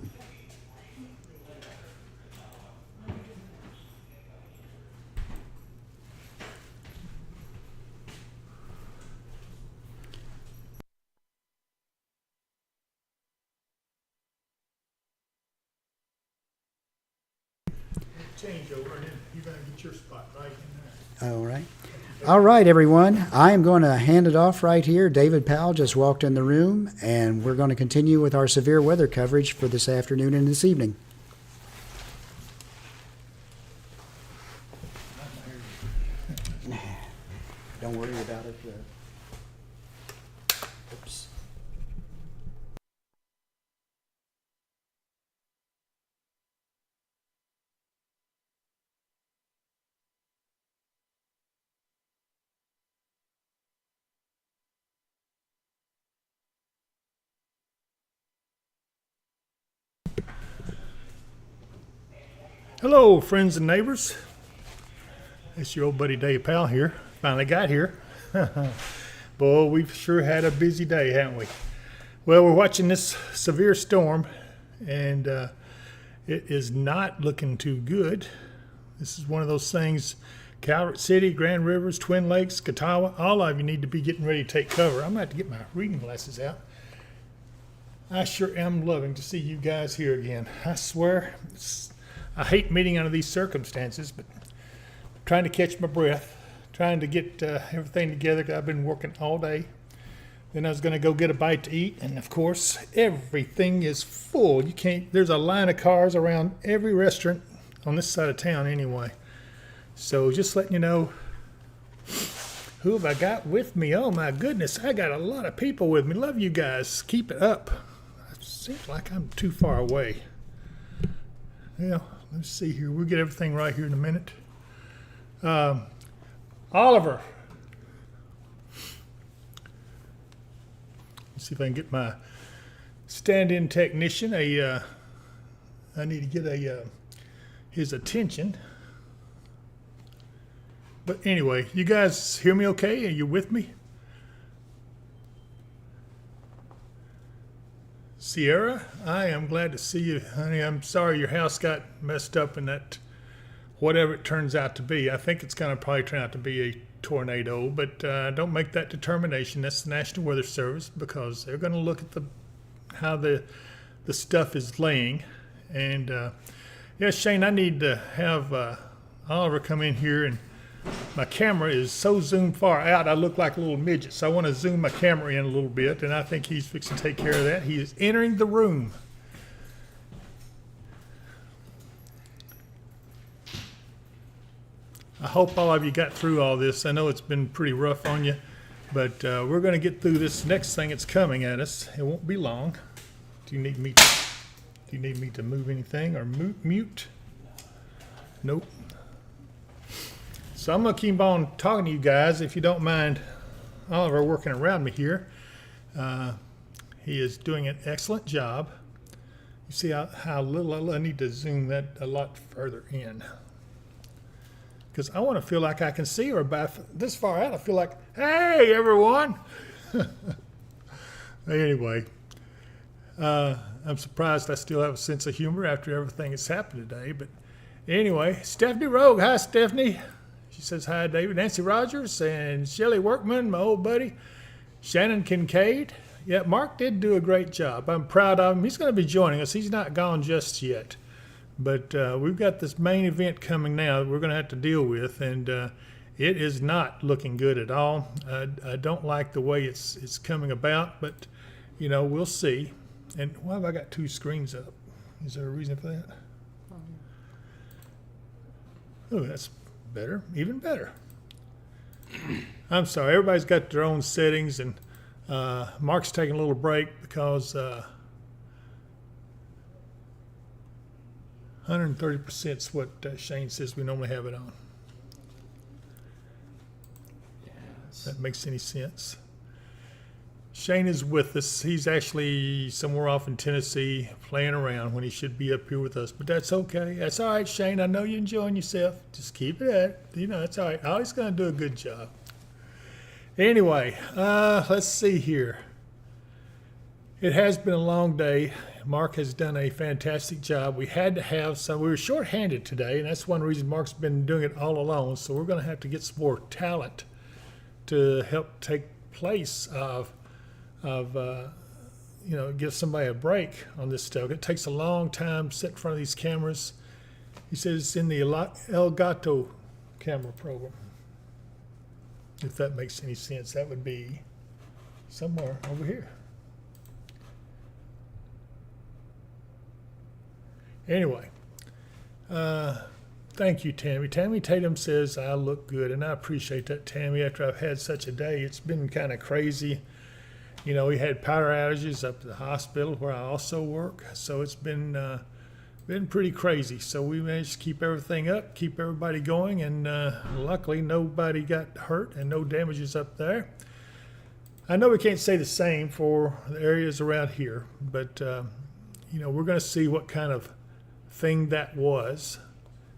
Change over, and then you're going to get your spot right in there. All right. All right, everyone. I am going to hand it off right here. David Powell just walked in the room, and we're going to continue with our severe weather coverage for this afternoon and this evening. Don't worry about it. Oops. Hello, friends and neighbors. It's your old buddy Dave Powell here. Finally got here. Boy, we've sure had a busy day, haven't we? Well, we're watching this severe storm, and it is not looking too good. This is one of those things, Calvert City, Grand Rivers, Twin Lakes, Catawba, all of you need to be getting ready to take cover. I'm going to have to get my reading glasses out. I sure am loving to see you guys here again. I swear, I hate meeting under these circumstances, but I'm trying to catch my breath, trying to get everything together, 'cause I've been working all day. Then I was going to go get a bite to eat, and of course, everything is full. You can't, there's a line of cars around every restaurant on this side of town anyway. So just letting you know, who have I got with me? Oh my goodness, I got a lot of people with me. Love you guys. Keep it up. It seems like I'm too far away. Yeah, let's see here. We'll get everything right here in a minute. Oliver. See if I can get my stand-in technician. I need to get his attention. But anyway, you guys hear me okay? Are you with me? Sierra, I am glad to see you, honey. I'm sorry your house got messed up in that, whatever it turns out to be. I think it's going to probably turn out to be a tornado, but don't make that determination. That's the National Weather Service, because they're going to look at how the stuff is laying. And yeah, Shane, I need to have Oliver come in here, and my camera is so zoomed far out I look like a little midget, so I want to zoom my camera in a little bit, and I think he's fixing to take care of that. He is entering the room. I hope all of you got through all this. I know it's been pretty rough on you, but we're going to get through this next thing that's coming at us. It won't be long. Do you need me to move anything or mute? Nope. So I'm going to keep on talking to you guys, if you don't mind Oliver working around me here. He is doing an excellent job. You see how little I need to zoom that a lot further in, because I want to feel like I can see her. About this far out, I feel like, hey, everyone. Anyway, I'm surprised I still have a sense of humor after everything that's happened today. But anyway, Stephanie Rogue. Hi, Stephanie. She says hi, David. Nancy Rogers and Shelley Workman, my old buddy. Shannon Kincaid. Yeah, Mark did do a great job. I'm proud of him. He's going to be joining us. He's not gone just yet. But we've got this main event coming now that we're going to have to deal with, and it is not looking good at all. I don't like the way it's coming about, but, you know, we'll see. And why have I got two screens up? Is there a reason for that? Oh, that's better, even better. I'm sorry, everybody's got their own settings, and Mark's taking a little break because 130% is what Shane says we normally have it on. If that makes any sense. Shane is with us. He's actually somewhere off in Tennessee playing around when he should be up here with us. But that's okay. That's all right, Shane. I know you're enjoying yourself. Just keep it at, it's all right. Ollie's going to do a good job. Anyway, let's see here. It has been a long day. Mark has done a fantastic job. We had to have some. We were short-handed today, and that's one reason Mark's been doing it all alone. So we're going to have to get some more talent to help take place of give somebody a break on this stuff. It takes a long time to sit in front of these cameras. He says it's in the Elgato camera program. If that makes any sense, that would be somewhere over here. Anyway, thank you, Tammy. Tammy Tatum says I look good, and I appreciate that, Tammy. After I've had such a day, it's been kind of crazy. You know, we had power outages up at the hospital where I also work, so it's been pretty crazy. So we managed to keep everything up, keep everybody going, and luckily nobody got hurt and no damages up there. I know we can't say the same for the areas around here, but we're going to see what kind of thing that was.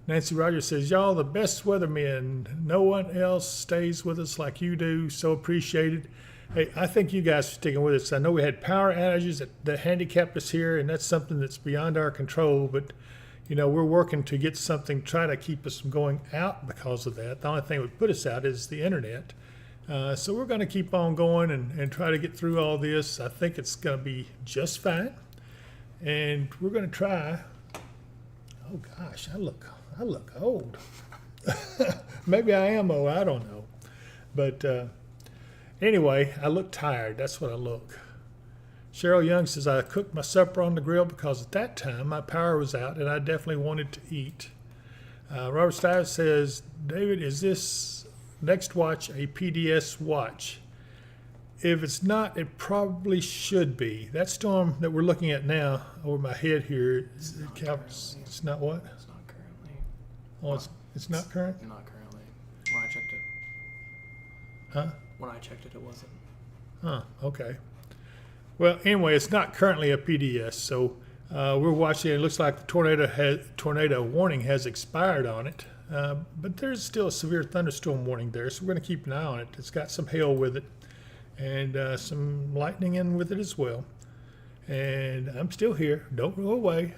Nancy Rogers says, y'all the best weathermen. No one else stays with us like you do. So appreciated. Hey, I thank you guys for sticking with us. I know we had power outages that handicapped us here, and that's something that's beyond our control. But we're working to get something, try to keep us from going out because of that. The only thing that would put us out is the internet. So we're going to keep on going and try to get through all this. I think it's going to be just fine, and we're going to try. Oh gosh, I look old. Maybe I am old. I don't know, but. Anyway, I look tired. That's what I look. Cheryl Young says, I cooked my supper on the grill because at that time my power was out and I definitely wanted to eat. Robert Stiles says, David, is this next watch a PDS watch? If it's not, it probably should be. That storm that we're looking at now over my head here, it's not what? It's not currently. Oh, it's not current? Not currently. When I checked it. Huh? When I checked it, it wasn't. Huh, okay. Well, anyway, it's not currently a PDS, so we're watching. It looks like the tornado warning has expired on it, but there's still a severe thunderstorm warning there, so we're going to keep an eye on it. It's got some hail with it and some lightning in with it as well. And I'm still here. Don't go away.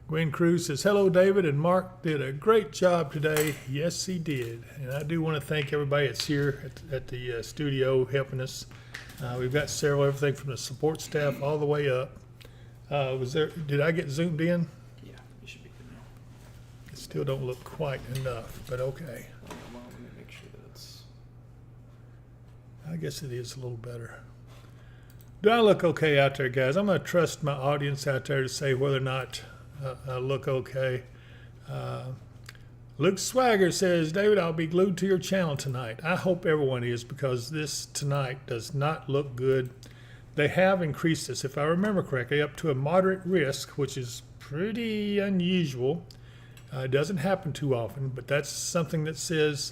Gwen Cruz says, hello, David, and Mark did a great job today. Yes, he did. And I do want to thank everybody that's here at the studio helping us. We've got several, everything from the support staff all the way up. Did I get zoomed in? Yeah, you should be good now. It still don't look quite enough, but okay. Well, let me make sure that it's. I guess it is a little better. Do I look okay out there, guys? I'm going to trust my audience out there to say whether or not I look okay. Luke Swagger says, David, I'll be glued to your channel tonight. I hope everyone is, because this tonight does not look good. They have increased this, if I remember correctly, up to a moderate risk, which is pretty unusual. It doesn't happen too often, but that's something that says,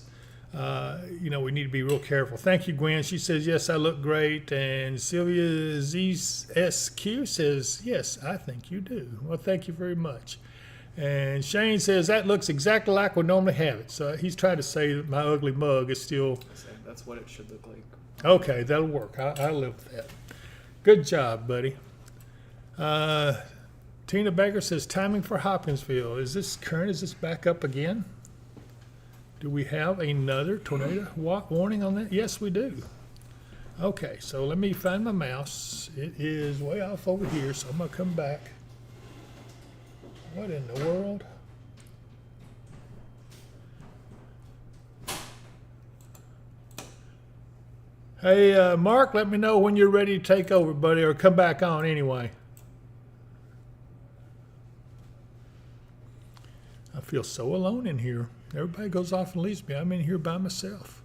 we need to be real careful. Thank you, Gwen. She says, yes, I look great. And Sylvia ZSQ says, yes, I think you do. Well, thank you very much. And Shane says, that looks exactly like we normally have it. So he's trying to say that my ugly mug is still. That's what it should look like. Okay, that'll work. I'll live with that. Good job, buddy. Tina Baker says, timing for Hopkinsville. Is this current? Is this back up again? Do we have another tornado warning on that? Yes, we do. Okay, so let me find my mouse. It is way off over here, so I'm going to come back. What in the world? Hey, Mark, let me know when you're ready to take over, buddy, or come back on anyway. I feel so alone in here. Everybody goes off and leaves me. I'm in here by myself.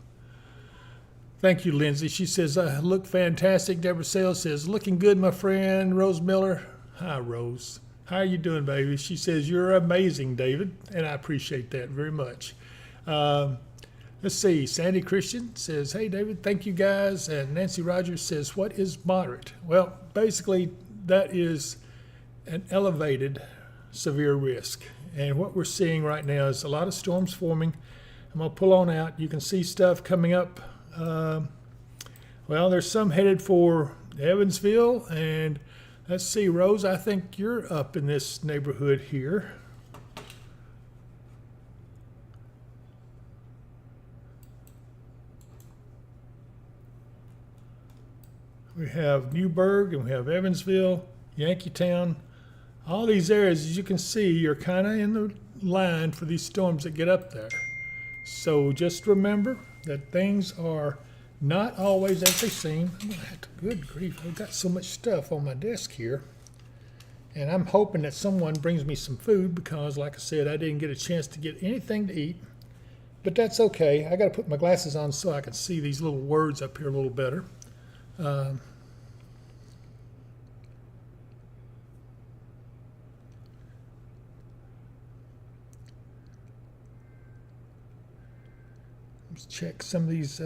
Thank you, Lindsay. She says, I look fantastic. Deborah Sales says, looking good, my friend. Rose Miller. Hi, Rose. How are you doing, baby? She says, you're amazing, David, and I appreciate that very much. Let's see. Sandy Christian says, hey, David, thank you, guys. And Nancy Rogers says, what is moderate? Well, basically, that is an elevated severe risk. And what we're seeing right now is a lot of storms forming. I'm going to pull on out. You can see stuff coming up. Well, there's some headed for Evansville. And let's see, Rose, I think you're up in this neighborhood here. We have Newburgh and we have Evansville, Yankeetown. All these areas, as you can see, are kind of in the line for these storms that get up there. So just remember that things are not always as they seem. I'm gonna have to, good grief, I've got so much stuff on my desk here. And I'm hoping that someone brings me some food because, like I said, I didn't get a chance to get anything to eat. But that's okay. I got to put my glasses on so I can see these little words up here a little better. Let's check some of these.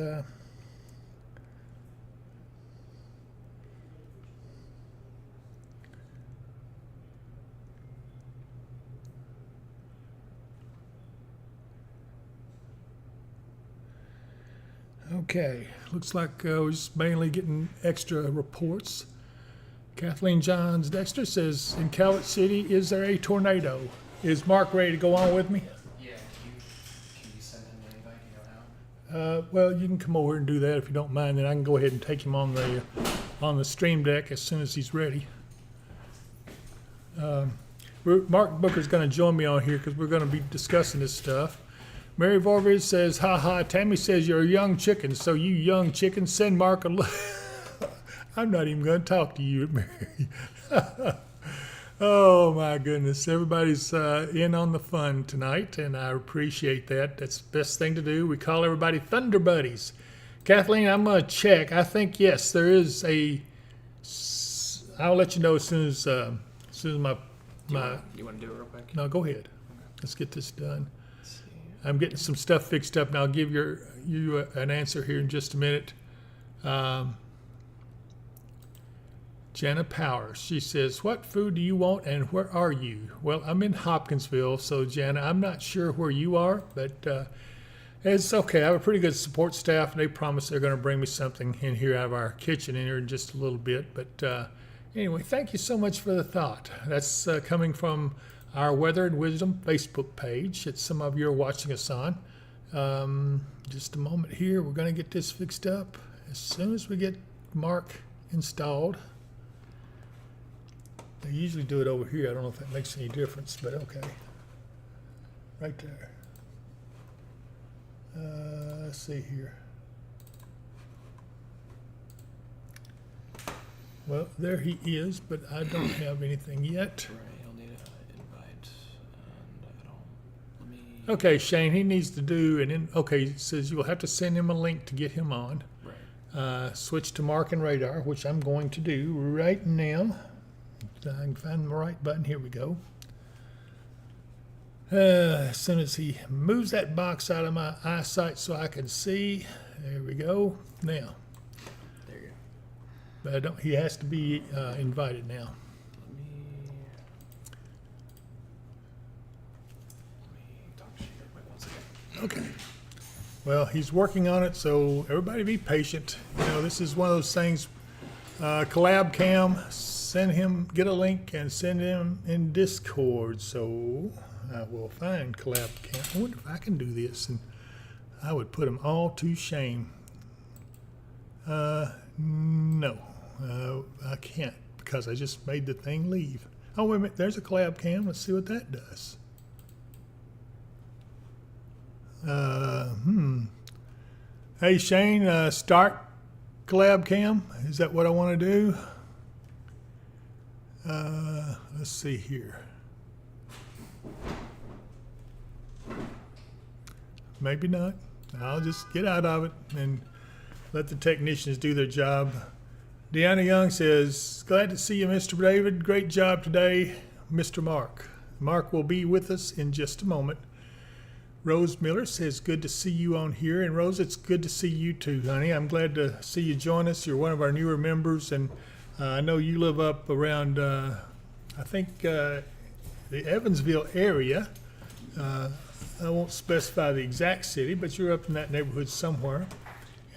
Okay, looks like we're just mainly getting extra reports. Kathleen Johns Dexter says, in Calvert City, is there a tornado? Is Mark ready to go on with me? Yeah, can you send him an invite? You know how? Well, you can come over and do that if you don't mind, then I can go ahead and take him on the stream deck as soon as he's ready. Mark Booker's going to join me on here because we're going to be discussing this stuff. Mary Vorvich says, ha ha, Tammy says you're a young chicken, so you young chicken, send Mark a look. I'm not even going to talk to you, Mary. Oh my goodness, everybody's in on the fun tonight, and I appreciate that. That's the best thing to do. We call everybody Thunder Buddies. Kathleen, I'm going to check. I think, yes, there is I'll let you know as soon as my You want to do it real quick? no, go ahead. Let's get this done. Let's see. I'm getting some stuff fixed up, and I'll give you an answer here in just a minute. Jana Powers, she says, what food do you want and where are you? Well, I'm in Hopkinsville, so Jana, I'm not sure where you are, but it's okay. I have a pretty good support staff, and they promise they're going to bring me something in here out of our kitchen in here in just a little bit. But anyway, thank you so much for the thought. That's coming from our Weather and Wisdom Facebook page that some of you are watching us on. Just a moment here. We're going to get this fixed up as soon as we get Mark installed. They usually do it over here. I don't know if that makes any difference, but okay. Right there. Let's see here. Well, there he is, but I don't have anything yet. Right, he'll need an invite, and I don't. Let me. Okay, Shane, he needs to do okay, it says you will have to send him a link to get him on. Right. Switch to Mark and Radar, which I'm going to do right now. I can find the right button. Here we go. As soon as he moves that box out of my eyesight so I can see, there we go. Now, There you go. but he has to be invited now. Let me talk to you real quick 1 second. Okay. Well, he's working on it, so everybody be patient. You know, this is one of those things. Collab Cam, send him, get a link and send him in Discord. So I will find Collab Cam. I wonder if I can do this, and I would put them all to shame. No, I can't because I just made the thing leave. Oh, wait a minute, there's a Collab Cam. Let's see what that does. Hey, Shane, start Collab Cam. Is that what I want to do? Let's see here. Maybe not. I'll just get out of it and let the technicians do their job. Deanna Young says, glad to see you, Mr. David. Great job today, Mr. Mark. Mark will be with us in just a moment. Rose Miller says, good to see you on here. And Rose, it's good to see you too, honey. I'm glad to see you join us. You're one of our newer members, and I know you live up around, I think, the Evansville area. I won't specify the exact city, but you're up in that neighborhood somewhere.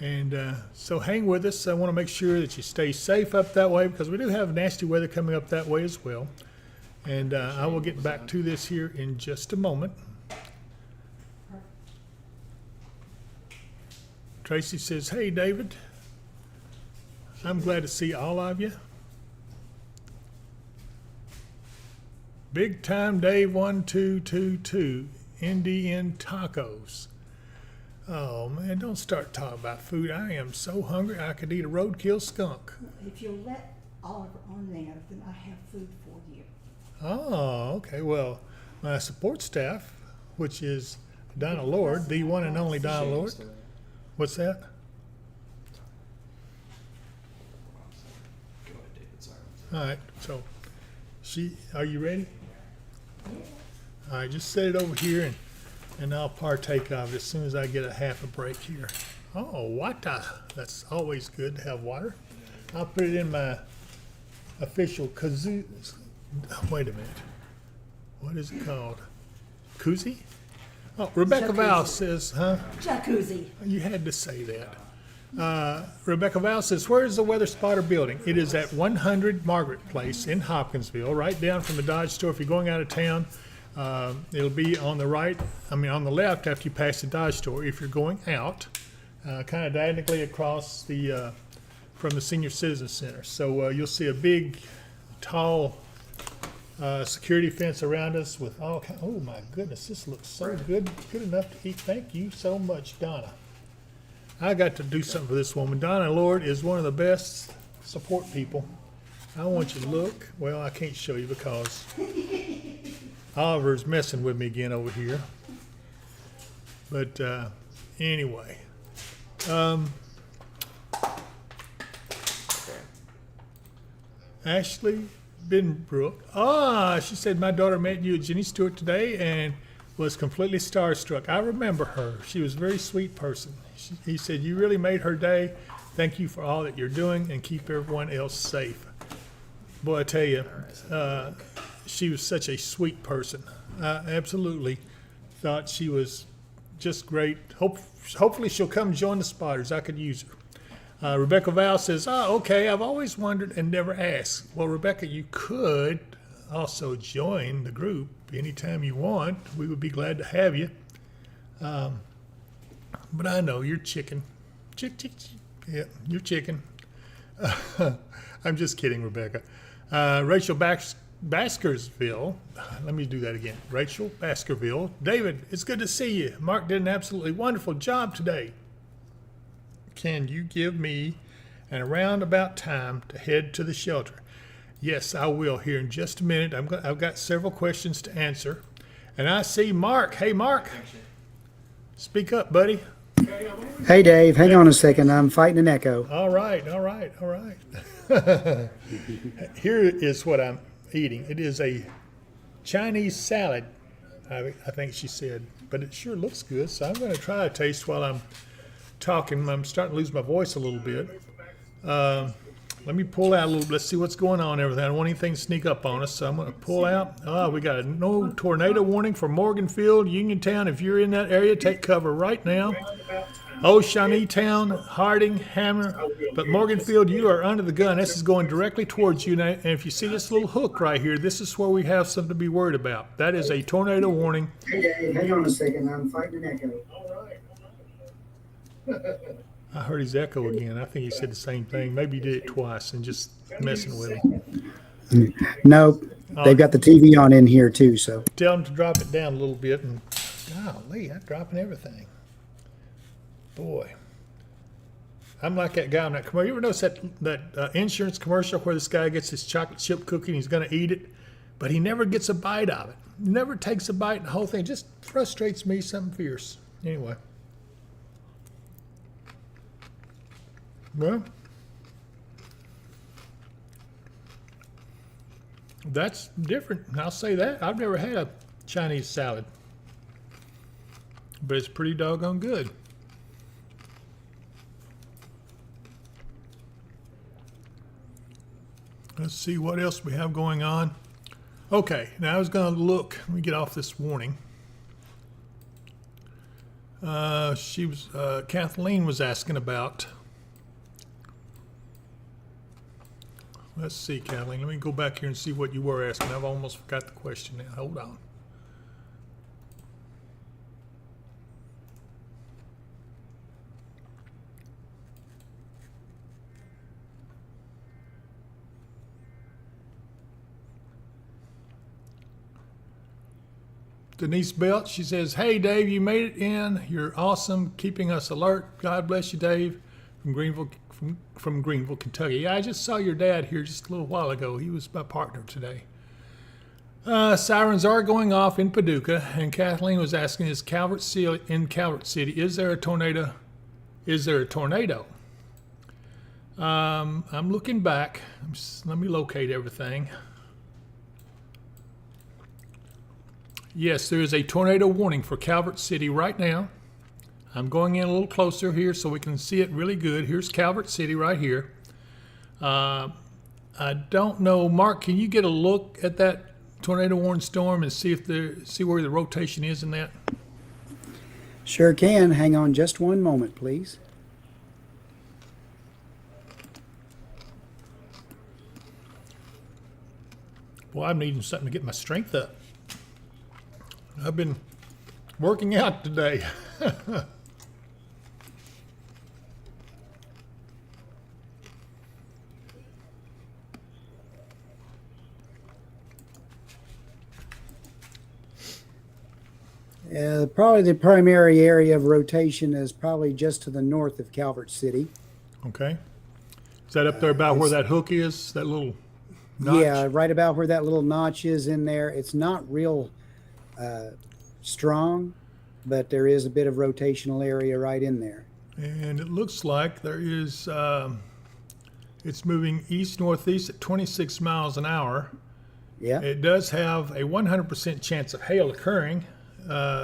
And so hang with us. I want to make sure that you stay safe up that way because we do have nasty weather coming up that way as well. And I will get back to this here in just a moment. Tracy says, hey, David. I'm glad to see all of you. Big Time Dave 1222, NDN Tacos. Oh, man, don't start talking about food. I am so hungry I could eat a roadkill skunk. If you'll let Oliver on there, then I have food for you. Oh, okay. Well, my support staff, which is Donna Lord, the one and only Donna Shane's Lord. still there. What's that? Go ahead, David. Sorry. All right. So, are you ready? All right, just set it over here and I'll partake of it as soon as I get a half a break here. Oh, water. That's always good to have water. I'll put it in my official kazoo. Wait a minute. What is it called? Koozie? Oh, Rebecca Jacuzzi. Val says, huh? Jacuzzi. You had to say that. Rebecca Val says, where is the weather spotter building? It is at 100 Margaret Place in Hopkinsville, right down from the Dodge store. If you're going out of town, it'll be on the on the left after you pass the Dodge store. If you're going out, kind of diagonally across from the Senior Citizen Center. So you'll see a big, tall security fence around us with all kinds. Oh my goodness, this looks so good enough to eat. Thank you so much, Donna. I got to do something for this woman. Donna Lord is one of the best support people. I want you to look. Well, I can't show you because Oliver's messing with me again over here. But anyway. Ashley Binbrook. She said, my daughter met you at Jenny Stewart today and was completely starstruck. I remember her. She was a very sweet person. He said, you really made her day. Thank you for all that you're doing and keep everyone else safe. Boy, I tell you, she was such a sweet person. I absolutely thought she was just great. Hopefully she'll come join the spotters. I could use her. Rebecca Val says, okay, I've always wondered and never asked. Well, Rebecca, you could also join the group anytime you want. We would be glad to have you. But I know you're chicken. Chick. Yeah, you're chicken. I'm just kidding, Rebecca. Rachel Baskersville. Let me do that again. Rachel Baskerville. David, it's good to see you. Mark did an absolutely wonderful job today. Can you give me an roundabout time to head to the shelter? Yes, I will here in just a minute. I've got several questions to answer. And I see Mark. Hey, Mark. Speak up, buddy. Hey, Dave, hang on a second. I'm fighting an echo. All right. Here is what I'm eating. It is a Chinese salad, I think she said. But it sure looks good, so I'm going to try a taste while I'm talking. I'm starting to lose my voice a little bit. Let me pull out a little. Let's see what's going on and everything. I don't want anything to sneak up on us, so I'm going to pull out. We got a no tornado warning for Morganfield, Uniontown. If you're in that area, take cover right now. Shawneetown, Harding, Hammer. But Morganfield, you are under the gun. This is going directly towards you. And if you see this little hook right here, this is where we have something to be worried about. That is a tornado warning. Hey, Dave, hang on a second. I'm fighting an echo. I heard his echo again. I think he said the same thing. Maybe he did it twice and just messing with me. No, they've got the TV on in here too, so. Tell them to drop it down a little bit. And golly, I'm dropping everything. Boy. I'm like that guy on that commercial. You ever notice that insurance commercial where this guy gets his chocolate chip cookie and he's going to eat it, but he never gets a bite of it. Never takes a bite. The whole thing just frustrates me something fierce. Anyway. Well, that's different. I'll say that. I've never had a Chinese salad, but it's pretty doggone good. Let's see what else we have going on. Okay, now I was going to look. Let me get off this warning. Kathleen was asking about. Let's see, Kathleen. Let me go back here and see what you were asking. I've almost forgot the question now. Hold on. Denise Belt, she says, hey, Dave, you made it in. You're awesome, keeping us alert. God bless you, Dave, from Greenville, Kentucky. Yeah, I just saw your dad here just a little while ago. He was my partner today. Sirens are going off in Paducah, and Kathleen was asking, is Calvert City in Calvert City? Is there a tornado? Is there a tornado? I'm looking back. Let me locate everything. Yes, there is a tornado warning for Calvert City right now. I'm going in a little closer here so we can see it really good. Here's Calvert City right here. I don't know, Mark, can you get a look at that tornado warning storm and see where the rotation is in that? Sure can. Hang on just one moment, please. Boy, I'm needing something to get my strength up. I've been working out today. Probably the primary area of rotation is probably just to the north of Calvert City. Okay. Is that up there about where that hook is? That little notch? Yeah, right about where that little notch is in there. It's not real strong, but there is a bit of rotational area right in there. And it looks like there is, it's moving east-northeast at 26 miles an hour. Yeah. It does have a 100% chance of hail occurring.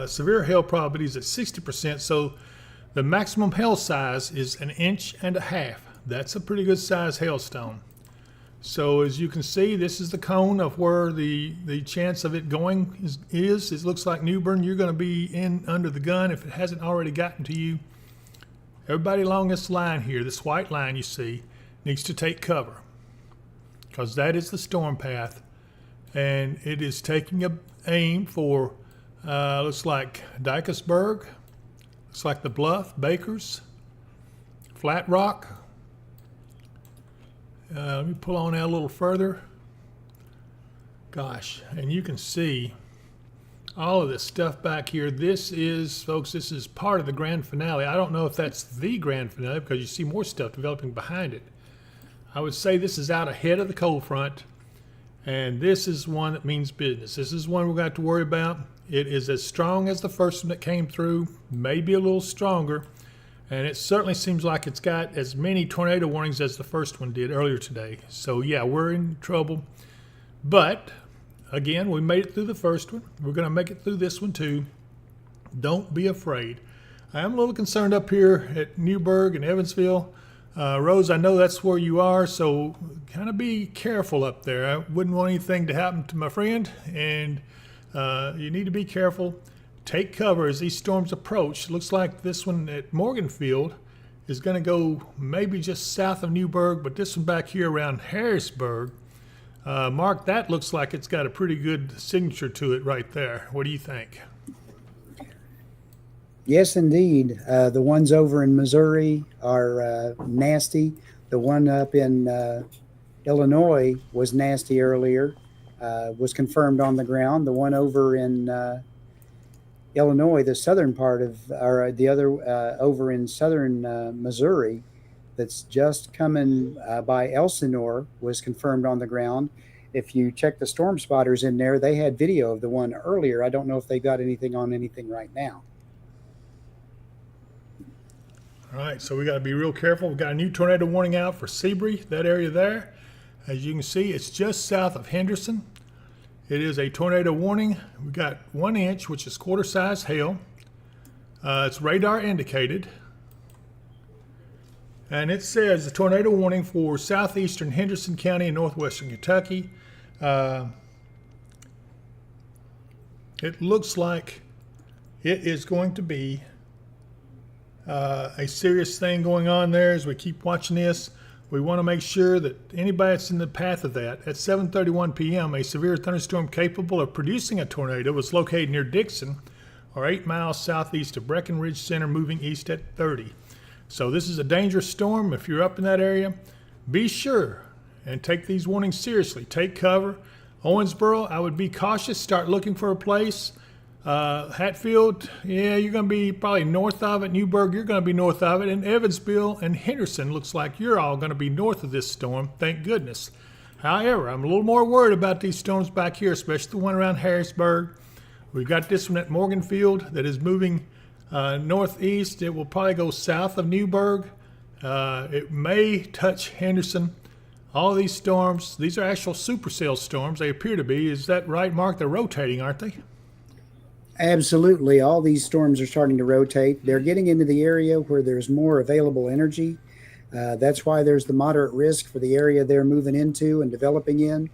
Severe hail probability is at 60%, so the maximum hail size is 1.5 inches. That's a pretty good size hailstone. So as you can see, this is the cone of where the chance of it going is. It looks like New Bern, you're going to be in under the gun if it hasn't already gotten to you. Everybody along this line here, this white line you see, needs to take cover, because that is the storm path, and it is taking aim for looks like Dykesburg, looks like the Bluff, Bakers, Flat Rock. Let me pull on out a little further. Gosh, and you can see all of this stuff back here. This is, folks, this is part of the grand finale. I don't know if that's the grand finale because you see more stuff developing behind it. I would say this is out ahead of the cold front, and this is one that means business. This is one we've got to worry about. It is as strong as the first one that came through, maybe a little stronger, and it certainly seems like it's got as many tornado warnings as the first one did earlier today. So yeah, we're in trouble. But again, we made it through the first one. We're going to make it through this one too. Don't be afraid. I am a little concerned up here at Newburgh and Evansville. Rose, I know that's where you are, so kind of be careful up there. I wouldn't want anything to happen to my friend, and you need to be careful. Take cover as these storms approach. Looks like this one at Morganfield is going to go maybe just south of Newburgh, but this one back here around Harrisburg, Mark, that looks like it's got a pretty good signature to it right there. What do you think? Yes, indeed. The ones over in Missouri are nasty. The one up in Illinois was nasty earlier, was confirmed on the ground. The one over in Illinois, the southern part of, or the other over in southern Missouri, that's just coming by Elsinore, was confirmed on the ground. If you check the storm spotters in there, they had video of the one earlier. I don't know if they got anything on anything right now. All right, so we got to be real careful. We've got a new tornado warning out for Seabury, that area there. As you can see, it's just south of Henderson. It is a tornado warning. We've got 1 inch, which is quarter-size hail. It's radar indicated. And it says the tornado warning for southeastern Henderson County and northwestern Kentucky. It looks like it is going to be a serious thing going on there as we keep watching this. We want to make sure that anybody that's in the path of that, at 7:31 p.m., a severe thunderstorm capable of producing a tornado was located near Dixon, or 8 miles southeast of Breckenridge Center, moving east at 30. So this is a dangerous storm. If you're up in that area, be sure and take these warnings seriously. Take cover. Owensboro, I would be cautious. Start looking for a place. Hatfield, yeah, you're going to be probably north of it. Newburgh, you're going to be north of it. And Evansville and Henderson looks like you're all going to be north of this storm, thank goodness. However, I'm a little more worried about these storms back here, especially the one around Harrisburg. We've got this one at Morganfield that is moving northeast. It will probably go south of Newburgh. It may touch Henderson. All of these storms, these are actual supercell storms. They appear to be. Is that right, Mark? They're rotating, aren't they? Absolutely. All these storms are starting to rotate. They're getting into the area where there's more available energy. That's why there's the moderate risk for the area they're moving into and developing in.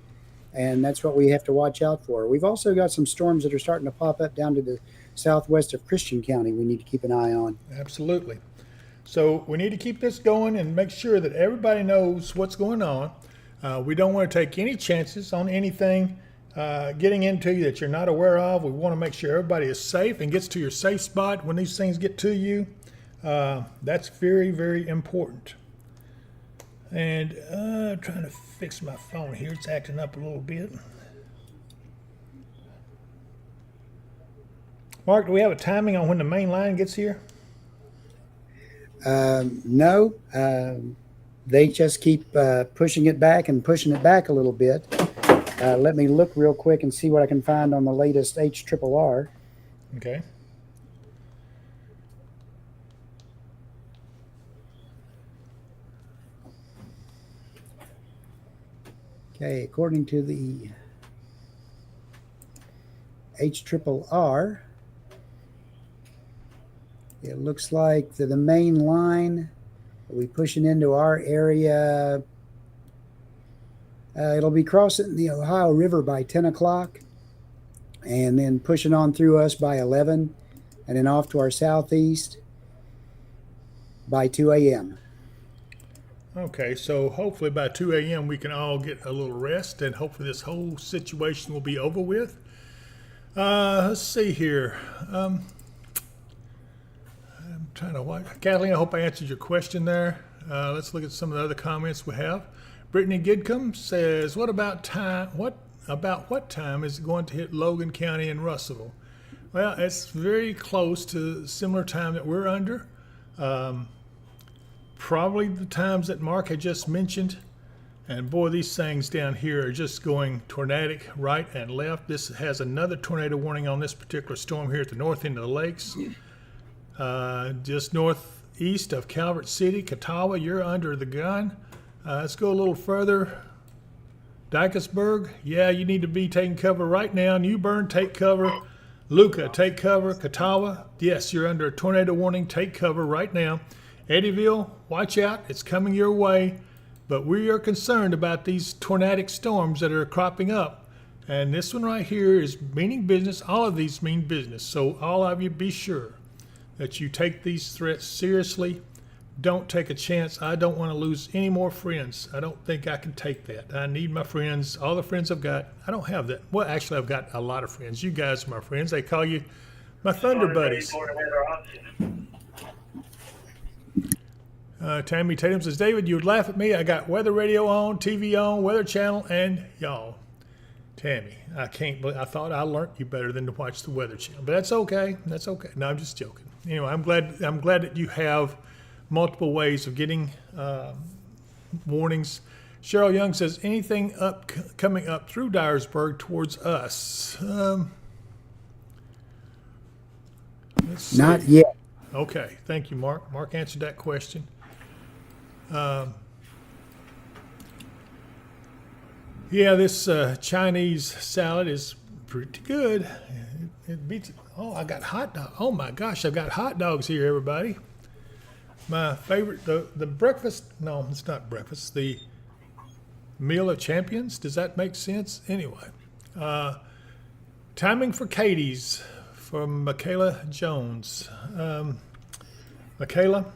And that's what we have to watch out for. We've also got some storms that are starting to pop up down to the southwest of Christian County we need to keep an eye on. Absolutely. So we need to keep this going and make sure that everybody knows what's going on. We don't want to take any chances on anything getting into you that you're not aware of. We want to make sure everybody is safe and gets to your safe spot when these things get to you. That's very, very important. And trying to fix my phone here. It's acting up a little bit. Mark, do we have a timing on when the main line gets here? No, they just keep pushing it back and pushing it back a little bit. Let me look real quick and see what I can find on the latest HRRR. Okay. Okay, according to the HRRR, it looks like the main line will be pushing into our area. It'll be crossing the Ohio River by 10 o'clock and then pushing on through us by 11 and then off to our southeast by 2 a.m. Okay, so hopefully by 2 a.m. we can all get a little rest and hopefully this whole situation will be over with. Let's see here. I'm trying to watch. Kathleen, I hope I answered your question there. Let's look at some of the other comments we have. Brittany Gidcombe says, what about what time is it going to hit Logan County and Russellville? Well, it's very close to similar time that we're under. Probably the times that Mark had just mentioned. And boy, these things down here are just going tornadic right and left. This has another tornado warning on this particular storm here at the north end of the lakes. Just northeast of Calvert City, Catawba, you're under the gun. Let's go a little further. Dykesburg, yeah, you need to be taking cover right now. New Bern, take cover. Luca, take cover. Catawba, yes, you're under a tornado warning. Take cover right now. Eddyville, watch out. It's coming your way. But we are concerned about these tornadic storms that are cropping up. And this one right here is meaning business. All of these mean business. So all of you be sure that you take these threats seriously. Don't take a chance. I don't want to lose any more friends. I don't think I can take that. I need my friends. All the friends I've got. I don't have that. Well, actually, I've got a lot of friends. You guys are my friends. They call you my Thunder Buddies. Tammy Tatum says, David, you would laugh at me. I got weather radio on, TV on, Weather Channel, and y'all. Tammy, I can't believe, I thought I learned you better than to watch the Weather Channel. But that's okay. That's okay. No, I'm just joking. Anyway, I'm glad that you have multiple ways of getting warnings. Cheryl Young says, anything coming up through Dyersburg towards us? Let's see. Not yet. Okay, thank you, Mark. Mark answered that question. Yeah, this Chinese salad is pretty good. It beats it. Oh, I got hot dog. Oh my gosh, I've got hot dogs here, everybody. My favorite, the breakfast. No, it's not breakfast. The meal of champions. Does that make sense? Anyway, timing for Katie's from Michaela Jones. Michaela,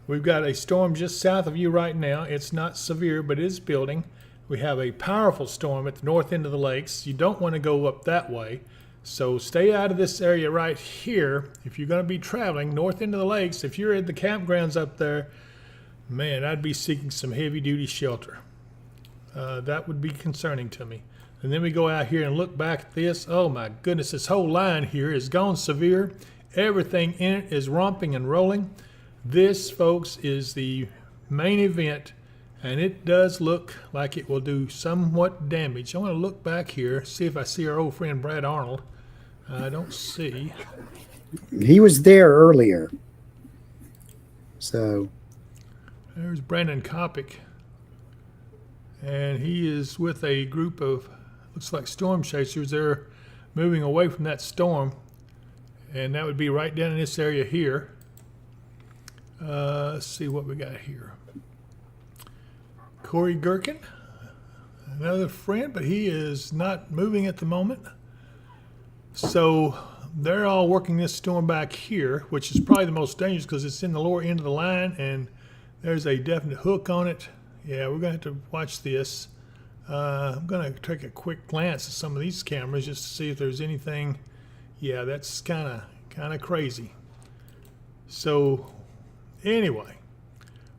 we've got a storm just south of you right now. It's not severe, but it is building. We have a powerful storm at the north end of the lakes. You don't want to go up that way. So stay out of this area right here. If you're going to be traveling north end of the lakes, if you're at the campgrounds up there, man, I'd be seeking some heavy-duty shelter. That would be concerning to me. And then we go out here and look back at this. Oh, my goodness, this whole line here is gone severe. Everything in it is romping and rolling. This, folks, is the main event, and it does look like it will do somewhat damage. I want to look back here, see if I see our old friend Brad Arnold. I don't see. He was there earlier. So There's Brandon Kopic, and he is with a group of, looks like storm chasers. They're moving away from that storm, and that would be right down in this area here. Let's see what we got here. Corey Gherkin, another friend, but he is not moving at the moment. So they're all working this storm back here, which is probably the most dangerous because it's in the lower end of the line, and there's a definite hook on it. Yeah, we're going to have to watch this. I'm going to take a quick glance at some of these cameras just to see if there's anything. Yeah, that's kind of crazy. So anyway,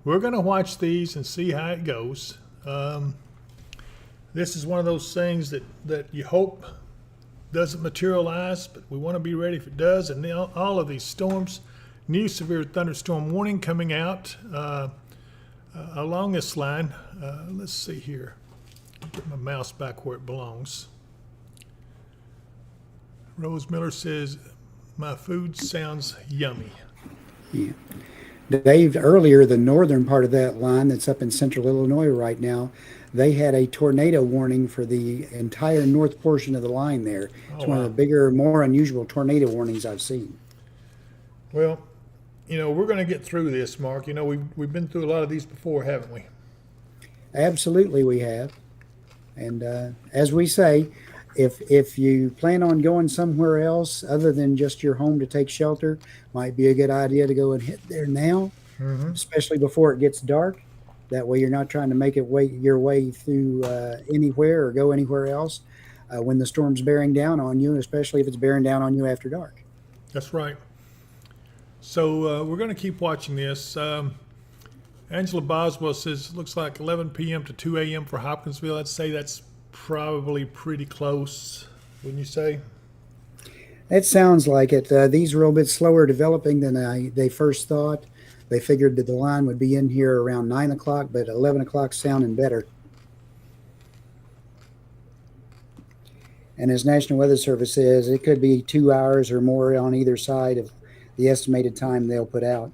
we're going to watch these and see how it goes. This is one of those things that you hope doesn't materialize, but we want to be ready if it does. And now all of these storms, new severe thunderstorm warning coming out along this line. Let's see here. Put my mouse back where it belongs. Rose Miller says, my food sounds yummy. Yeah. Dave, earlier, the northern part of that line that's up in central Illinois right now, they had a tornado warning for the entire north portion of the line there. It's one of the bigger, more unusual tornado warnings I've seen. Well, we're going to get through this, Mark. We've been through a lot of these before, haven't we? Absolutely, we have. And as we say, if you plan on going somewhere else other than just your home to take shelter, might be a good idea to go and hit there now, especially before it gets dark. That way you're not trying to make your way through anywhere or go anywhere else when the storm's bearing down on you, especially if it's bearing down on you after dark. That's right. So we're going to keep watching this. Angela Boswell says, looks like 11 p.m. to 2 a.m. for Hopkinsville. I'd say that's probably pretty close, wouldn't you say? It sounds like it. These are a little bit slower developing than they first thought. They figured that the line would be in here around 9 o'clock, but 11 o'clock sounding better. And as National Weather Service says, it could be 2 hours or more on either side of the estimated time they'll put out.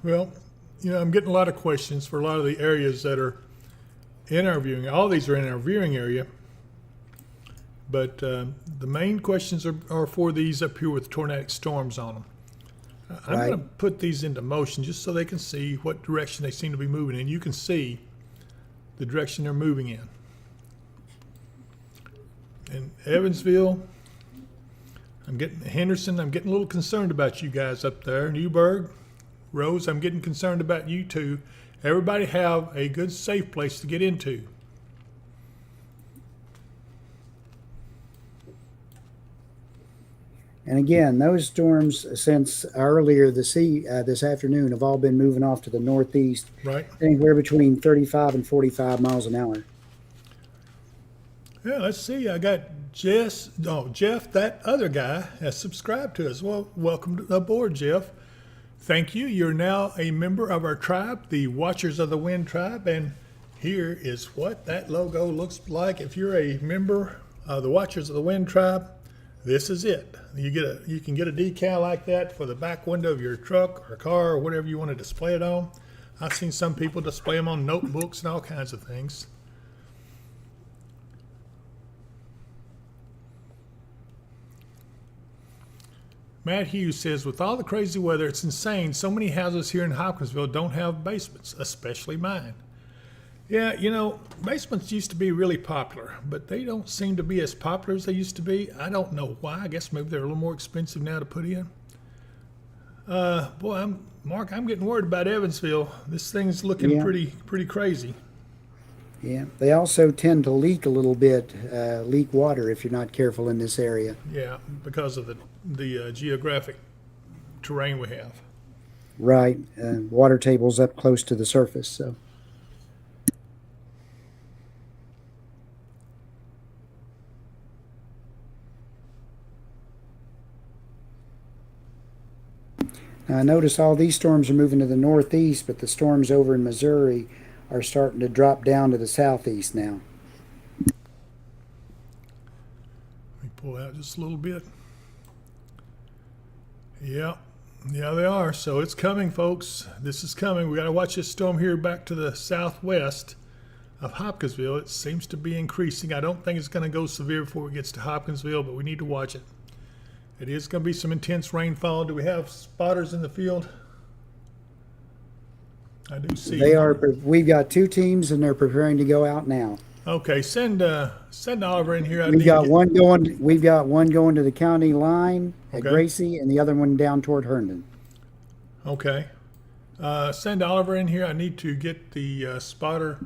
Well, I'm getting a lot of questions for a lot of the areas that are in our viewing. All these are in our viewing area. But the main questions are for these up here with tornadic storms on them. I'm going to put these into motion just so they can see what direction they seem to be moving in. You can see the direction they're moving in. In Evansville, Henderson, I'm getting a little concerned about you guys up there. Newburgh, Rose, I'm getting concerned about you too. Everybody have a good, safe place to get into. And again, those storms since earlier this afternoon have all been moving off to the northeast, Right. anywhere between 35 and 45 miles an hour. Yeah, let's see. I got Jeff, that other guy, has subscribed to us. Well, welcome aboard, Jeff. Thank you. You're now a member of our tribe, the Watchers of the Wind tribe, and here is what that logo looks like. If you're a member of the Watchers of the Wind tribe, this is it. You can get a decal like that for the back window of your truck or car or whatever you want to display it on. I've seen some people display them on notebooks and all kinds of things. Matt Hughes says, with all the crazy weather, it's insane. So many houses here in Hopkinsville don't have basements, especially mine. Yeah, basements used to be really popular, but they don't seem to be as popular as they used to be. I don't know why. I guess maybe they're a little more expensive now to put in. Mark, I'm getting worried about Evansville. This thing's looking pretty crazy. Yeah, they also tend to leak a little bit, leak water if you're not careful in this area. Yeah, because of the geographic terrain we have. Right, water table's up close to the surface, so. Now, I notice all these storms are moving to the northeast, but the storms over in Missouri are starting to drop down to the southeast now. Let me pull out just a little bit. Yeah, they are. So it's coming, folks. This is coming. We got to watch this storm here back to the southwest of Hopkinsville. It seems to be increasing. I don't think it's going to go severe before it gets to Hopkinsville, but we need to watch it. It is going to be some intense rainfall. Do we have spotters in the field? I do see. They are. We've got two teams, and they're preparing to go out now. Okay, send Oliver in here. I We've need got to get, one going. We've got one going to the county line at Okay. Gracie, and the other one down toward Herndon. Okay. Send Oliver in here. I need to get the spotter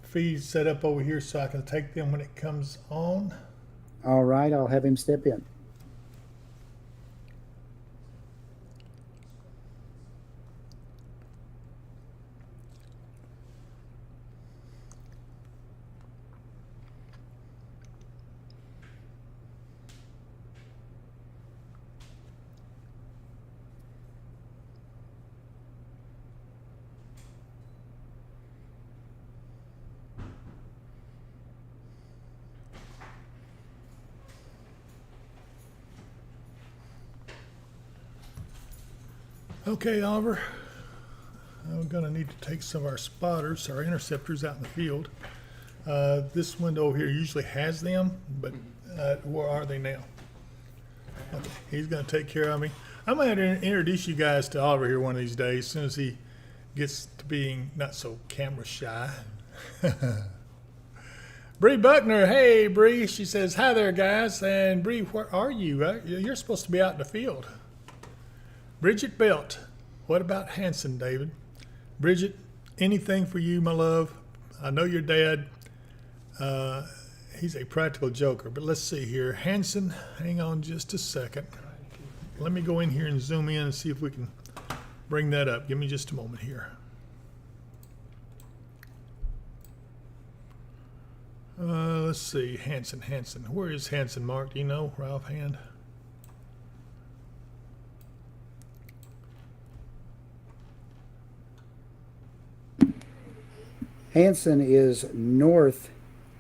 feed set up over here so I can take them when it comes on. All right, I'll have him step in. Okay, Oliver. I'm going to need to take some of our spotters, our interceptors out in the field. This window over here usually has them, but where are they now? Okay, he's going to take care of me. I'm going to introduce you guys to Oliver here one of these days, as soon as he gets to being not so camera shy. Bree Buckner, hey Bree, she says, hi there guys, and Bree, where are you? You're supposed to be out in the field. Bridget Belt, what about Hanson, David? Bridget, anything for you, my love. I know your dad, he's a practical joker, but let's see here. Hanson, hang on just a second. Let me go in here and zoom in and see if we can bring that up. Give me just a moment here. Let's see, Hanson. Where is Hanson, Mark? Do you know, Ralph Hand? Hanson is north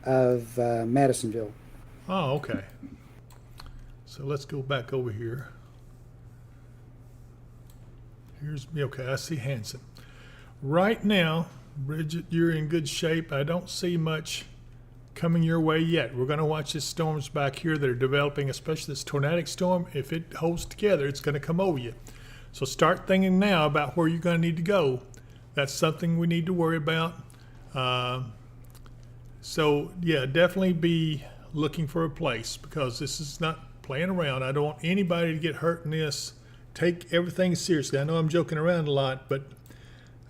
of Madisonville. Oh, okay. So let's go back over here. Here's me. Okay, I see Hanson. Right now, Bridget, you're in good shape. I don't see much coming your way yet. We're going to watch these storms back here that are developing, especially this tornadic storm. If it holds together, it's going to come over you. So start thinking now about where you're going to need to go. That's something we need to worry about. So yeah, definitely be looking for a place, because this is not playing around. I don't want anybody to get hurt in this. Take everything seriously. I know I'm joking around a lot, but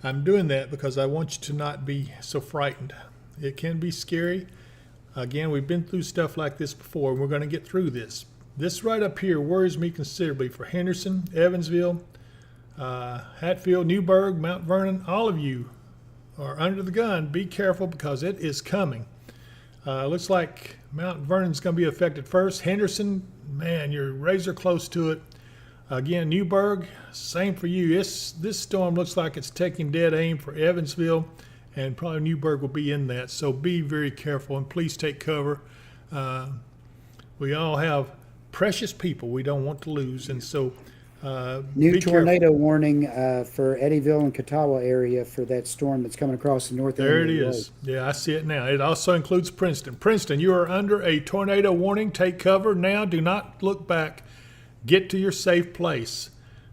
I'm doing that because I want you to not be so frightened. It can be scary. Again, we've been through stuff like this before, and we're going to get through this. This right up here worries me considerably for Henderson, Evansville, Hatfield, Newburgh, Mount Vernon. All of you are under the gun. Be careful, because it is coming. Looks like Mount Vernon's going to be affected first. Henderson, man, you're razor close to it. Again, Newburgh, same for you. This storm looks like it's taking dead aim for Evansville, and probably Newburgh will be in that. So be very careful, and please take cover. We all have precious people we don't want to lose, and so New be tornado careful. warning for Eddyville and Catawba area for that storm that's coming across the north end. There of it the is. road. Yeah, I see it now. It also includes Princeton. Princeton, you are under a tornado warning. Take cover now. Do not look back. Get to your safe place.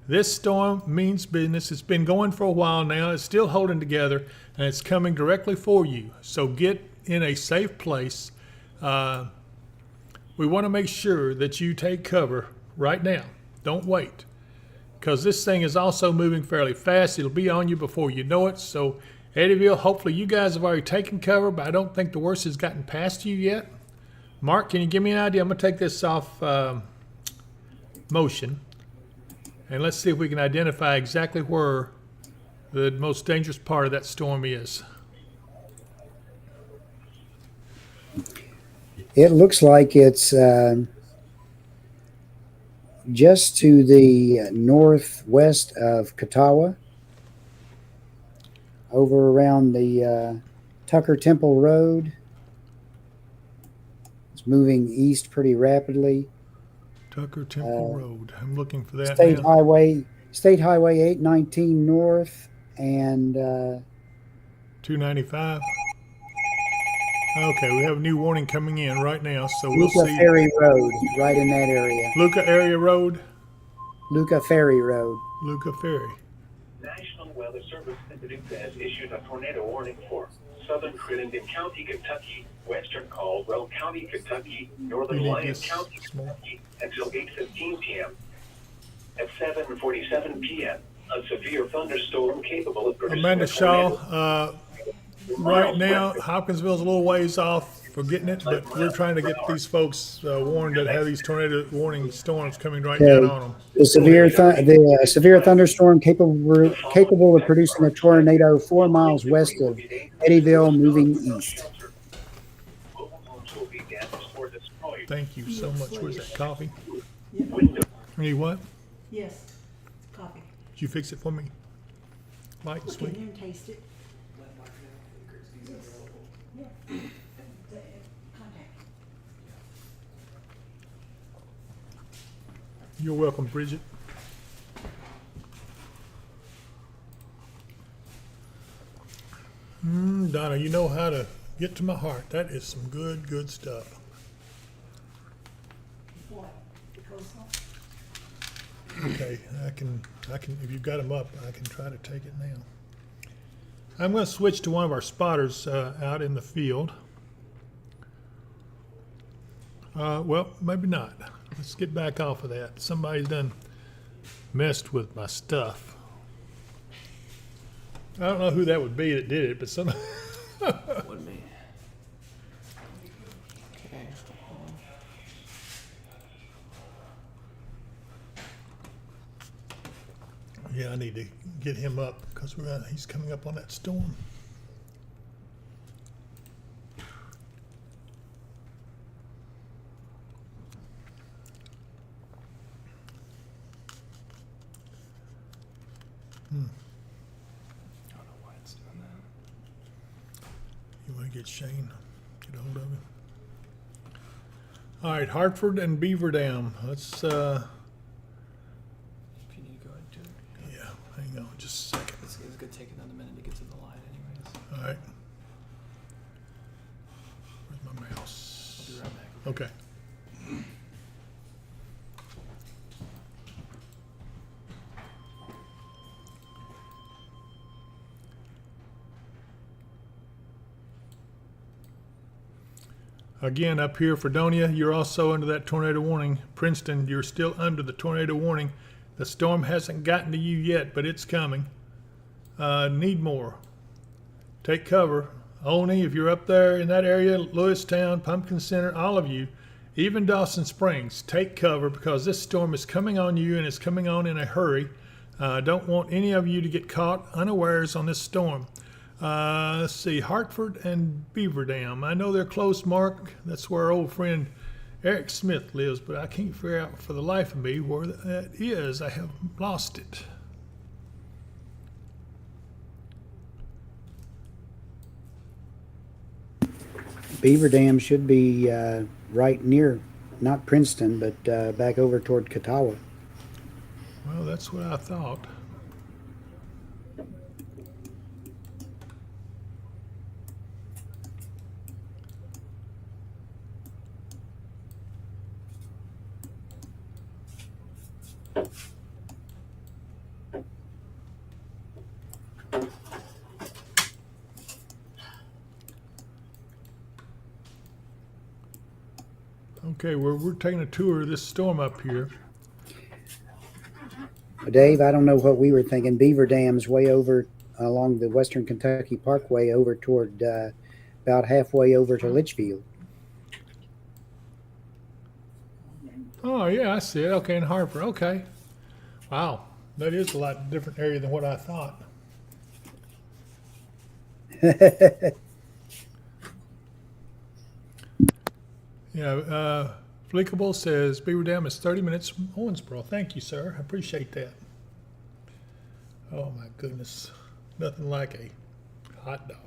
This storm means business. It's been going for a while now. It's still holding together, and it's coming directly for you. So get in a safe place. We want to make sure that you take cover right now. Don't wait, because this thing is also moving fairly fast. It'll be on you before you know it. So Eddyville, hopefully you guys have already taken cover, but I don't think the worst has gotten past you yet. Mark, can you give me an idea? I'm going to take this off motion, and let's see if we can identify exactly where the most dangerous part of that storm is. It looks like it's just to the northwest of Catawba, over around the Tucker Temple Road. It's moving east pretty rapidly. Tucker Temple Road. I'm looking for that State now. Highway 819 north and 295. Okay, we have a new warning coming in right now, so we'll Luca see. Ferry Road, right in that area. Luca Area Road, Luca Ferry Road. Luca Ferry. National Weather Service has issued a tornado warning for southern Crittenden County, Kentucky, Western Caldwell County, Kentucky, northern You need Lyon this County, small. Kentucky, until 8:15 p.m. At 7:47 p.m., a severe thunderstorm capable of producing Amanda a Shaw, tornado right miles now, west of Hopkinsville's a little ways off for getting it, but we're trying to get these folks warned that have these tornado warning storms coming right down Okay. on them. The severe thunderstorm capable of producing a tornado 4 miles west of Eddyville, moving east. shelter. Mobile homes will be damaged or destroyed. Thank you so much. Where's that coffee? Yeah. Windows You need what? Yes, coffee. Did you fix it for me? Light and Look in sweet. there and taste it. Yeah. Contact. You're welcome, Bridget. Donna, you know how to get to my heart. That is some good, good stuff. What? Because Okay, I can, if you've got them up, I can try to take it now. I'm going to switch to one of our spotters out in the field. Well, maybe not. Let's get back off of that. Somebody's done messed with my stuff. I don't know who that would be that did it, but some. Would me. Okay. Yeah, I need to get him up because he's coming up on that storm. I don't know why it's doing that. You want to get Shane? Get a hold of him. All right, Hartford and Beaver Dam. Let's, If you need to go ahead and do it. yeah, hang on just a second. It's gonna take another minute to get to the line anyways. All right. Where's my I'll mouse? be right back. Okay. Again, up here, Fredonia, you're also under that tornado warning. Princeton, you're still under the tornado warning. The storm hasn't gotten to you yet, but it's coming. Need more. Take cover. Olney, if you're up there in that area, Lewistown, Pumpkin Center, all of you, even Dawson Springs, take cover because this storm is coming on you and it's coming on in a hurry. Don't want any of you to get caught unawares on this storm. Let's see, Hartford and Beaver Dam. I know they're close, Mark. That's where our old friend Eric Smith lives, but I can't figure out for the life of me where that is. I have lost it. Beaver Dam should be right near, not Princeton, but back over toward Catawba. Well, that's what I thought. Okay, we're taking a tour of this storm up here. Dave, I don't know what we were thinking. Beaver Dam's way over along the Western Kentucky Parkway over toward about halfway over to Litchfield. Oh, yeah, I see it. Okay, in Harper. Okay. Wow, that is a lot different area than what I thought. Yeah, Flickable says Beaver Dam is 30 minutes from Owensboro. Thank you, sir. I appreciate that. Oh, my goodness. Nothing like a hot dog.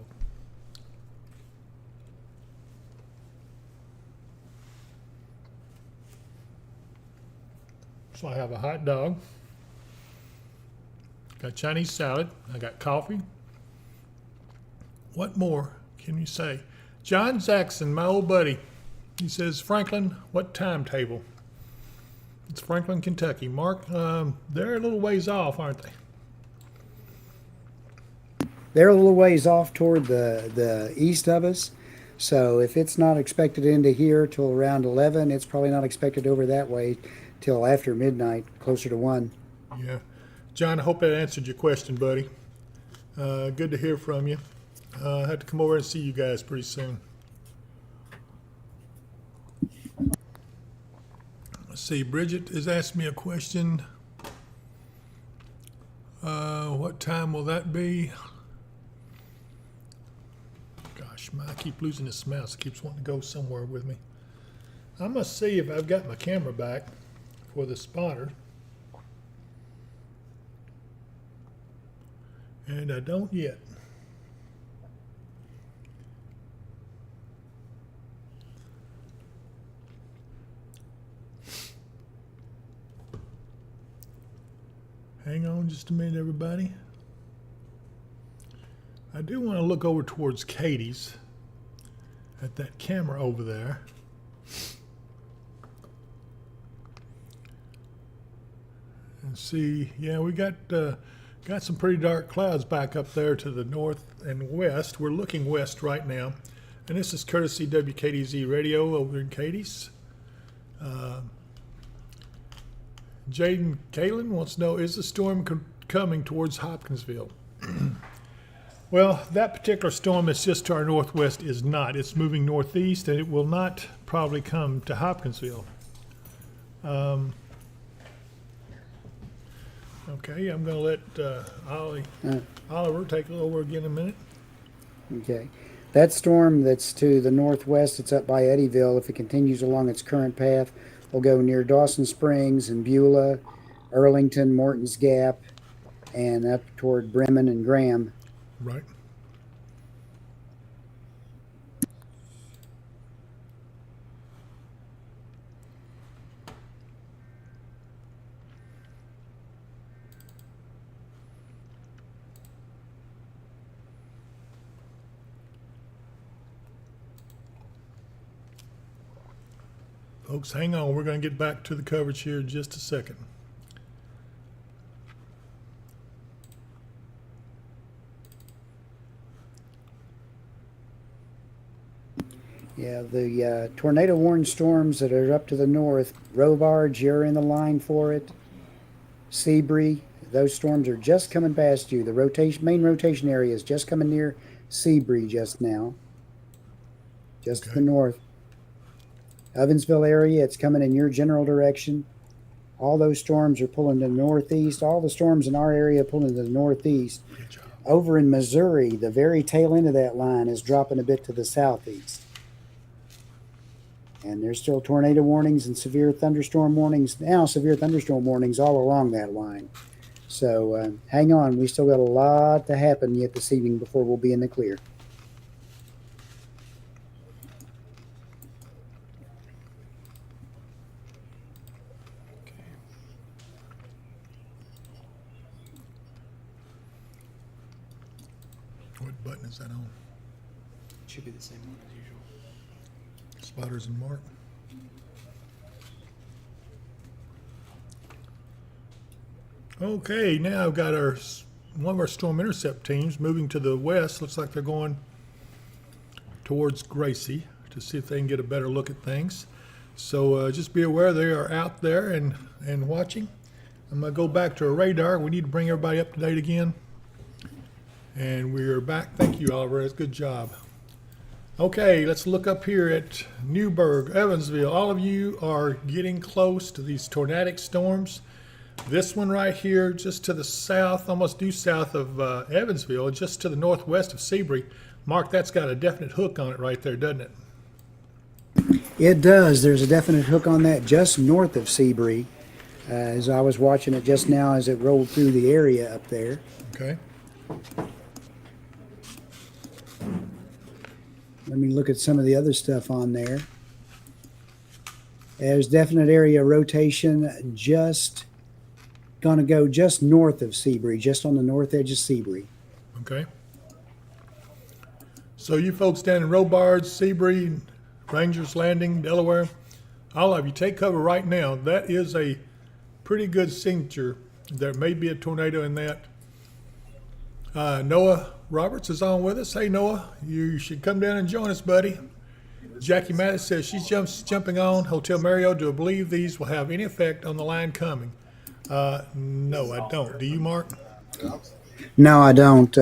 So I have a hot dog, got Chinese salad, I got coffee. What more can you say? John Jackson, my old buddy, he says, Franklin, what timetable? It's Franklin, Kentucky. Mark, they're a little ways off, aren't they? They're a little ways off toward the east of us. So if it's not expected into here till around 11, it's probably not expected over that way till after midnight, closer to 1. Yeah. John, I hope that answered your question, buddy. Good to hear from you. I have to come over and see you guys pretty soon. Let's see, Bridget has asked me a question. What time will that be? Gosh, I keep losing this mouse. It keeps wanting to go somewhere with me. I must see if I've got my camera back for the spotter. And I don't yet. Hang on just a minute, everybody. I do want to look over towards Katie's at that camera over there. And see, yeah, we got some pretty dark clouds back up there to the north and west. We're looking west right now. And this is courtesy WKDZ Radio over in Katie's. Jaden Kalen wants to know, is the storm coming towards Hopkinsville? Well, that particular storm that's just to our northwest is not. It's moving northeast, and it will not probably come to Hopkinsville. Okay, I'm going to let Oliver take it over again in a minute. Okay. That storm that's to the northwest, it's up by Eddyville. If it continues along its current path, will go near Dawson Springs and Beulah, Earlington, Morton's Gap, and up toward Bremen and Graham. Right. Folks, hang on. We're going to get back to the coverage here in just a second. Yeah, the tornado warning storms that are up to the north, Robards, you're in the line for it. Seabury, those storms are just coming past you. The main rotation area is just coming near Seabury just now, just to the north. Evansville area, it's coming in your general direction. All those storms are pulling to the northeast. All the storms in our area pulling to the northeast. Good job. Over in Missouri, the very tail end of that line is dropping a bit to the southeast. And there's still tornado warnings and severe thunderstorm warnings. Now severe thunderstorm warnings all along that line. So hang on, we still got a lot to happen yet this evening before we'll be in the clear. What button is that on? Should be the same one as usual. Spotters and mark. Okay, now I've got one of our storm intercept teams moving to the west. Looks like they're going towards Gracie to see if they can get a better look at things. So just be aware they are out there and watching. I'm going to go back to our radar. We need to bring everybody up to date again. And we are back. Thank you, Oliver. That's a good job. Okay, let's look up here at Newburgh, Evansville. All of you are getting close to these tornadic storms. This one right here, just to the south, almost due south of Evansville, just to the northwest of Seabury. Mark, that's got a definite hook on it right there, doesn't it? It does. There's a definite hook on that just north of Seabury. As I was watching it just now as it rolled through the area up there. Okay. Let me look at some of the other stuff on there. There's definite area rotation just going to go just north of Seabury, just on the north edge of Seabury. Okay. So you folks down in Robards, Seabury, Rangers Landing, Delaware, all of you take cover right now. That is a pretty good signature. There may be a tornado in that. Noah Roberts is on with us. Hey, Noah, you should come down and join us, buddy. Jackie Mattis says she's jumping on. Hotel Mario, do I believe these will have any effect on the line coming? No, I don't. Do you, Mark? No, I don't.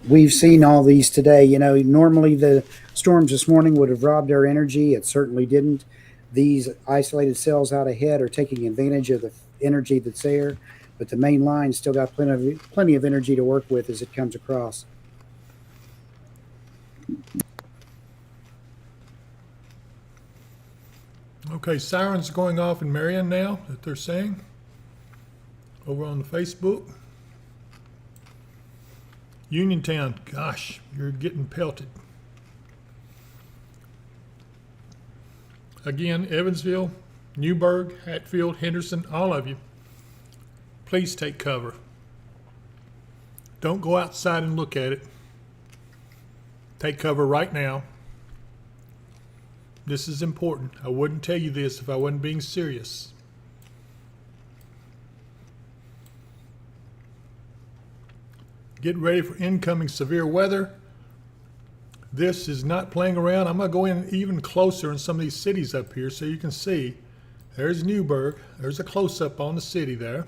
We've seen all these today. You know, normally the storms this morning would have robbed our energy. It certainly didn't. These isolated cells out ahead are taking advantage of the energy that's there, but the main line still got plenty of energy to work with as it comes across. Okay, sirens going off in Marion now that they're saying over on the Facebook. Uniontown, gosh, you're getting pelted. Again, Evansville, Newburgh, Hatfield, Henderson, all of you, please take cover. Don't go outside and look at it. Take cover right now. This is important. I wouldn't tell you this if I wasn't being serious. Get ready for incoming severe weather. This is not playing around. I'm going to go in even closer in some of these cities up here so you can see. There's Newburgh. There's a close-up on the city there.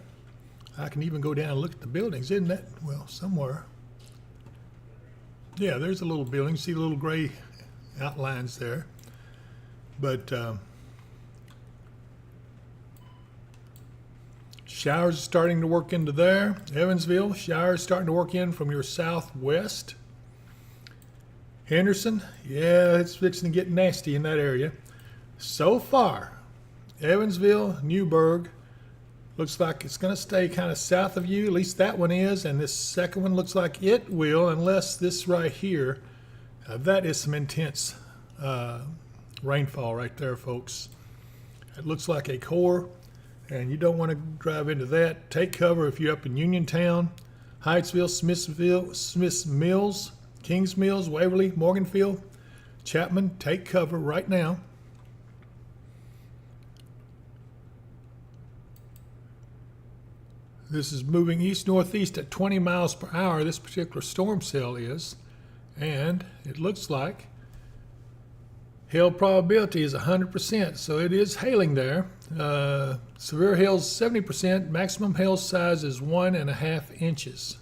I can even go down and look at the buildings. Isn't that, well, somewhere. Yeah, there's a little building. See the little gray outlines there. But showers are starting to work into there. Evansville, showers starting to work in from your southwest. Henderson, yeah, it's fixing to get nasty in that area. So far, Evansville, Newburgh, looks like it's going to stay kind of south of you. At least that one is. And this second one looks like it will, unless this right here, that is some intense rainfall right there, folks. It looks like a core, and you don't want to drive into that. Take cover if you're up in Uniontown, Hyattsville, Smiths Mills, Kings Mills, Waverly, Morganfield, Chapman. Take cover right now. This is moving east-northeast at 20 miles per hour, this particular storm cell is, and it looks like hail probability is 100%, so it is hailing there. Severe hail is 70%, maximum hail size is 1.5 inches.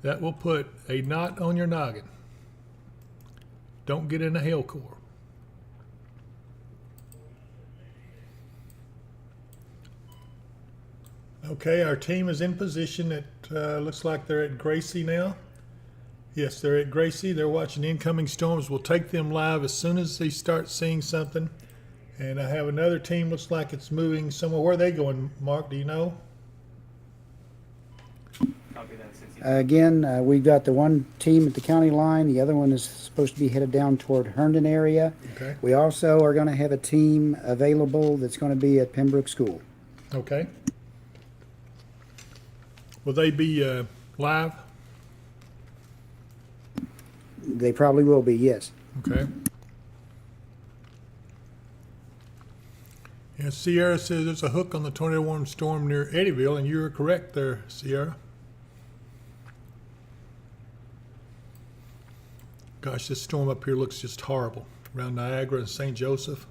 That will put a knot on your noggin. Don't get in a hail core. Okay, our team is in position. It looks like they're at Gracie now. Yes, they're at Gracie. They're watching incoming storms. We'll take them live as soon as they start seeing something. And I have another team, looks like it's moving somewhere. Where are they going, Mark? Do you know? Again, we've got the one team at the county line. The other one is supposed to be headed down toward Herndon area. Okay. We also are going to have a team available that's going to be at Pembroke School. Okay. Will they be live? They probably will be, yes. Okay. Yeah, Sierra says there's a hook on the tornado warning storm near Eddyville, and you're correct there, Sierra. Gosh, this storm up here looks just horrible around Niagara and St. Joseph.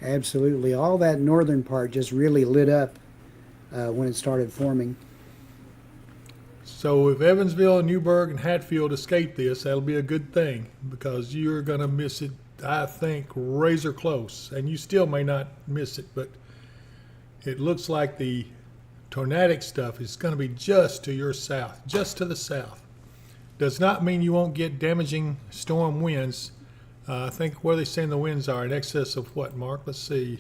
Absolutely. All that northern part just really lit up when it started forming. So if Evansville, Newburgh, and Hatfield escape this, that'll be a good thing because you're going to miss it, I think, razor close. And you still may not miss it, but it looks like the tornadic stuff is going to be just to your south, just to the south. Does not mean you won't get damaging storm winds. I think where they saying the winds are in excess of what, Mark? Let's see.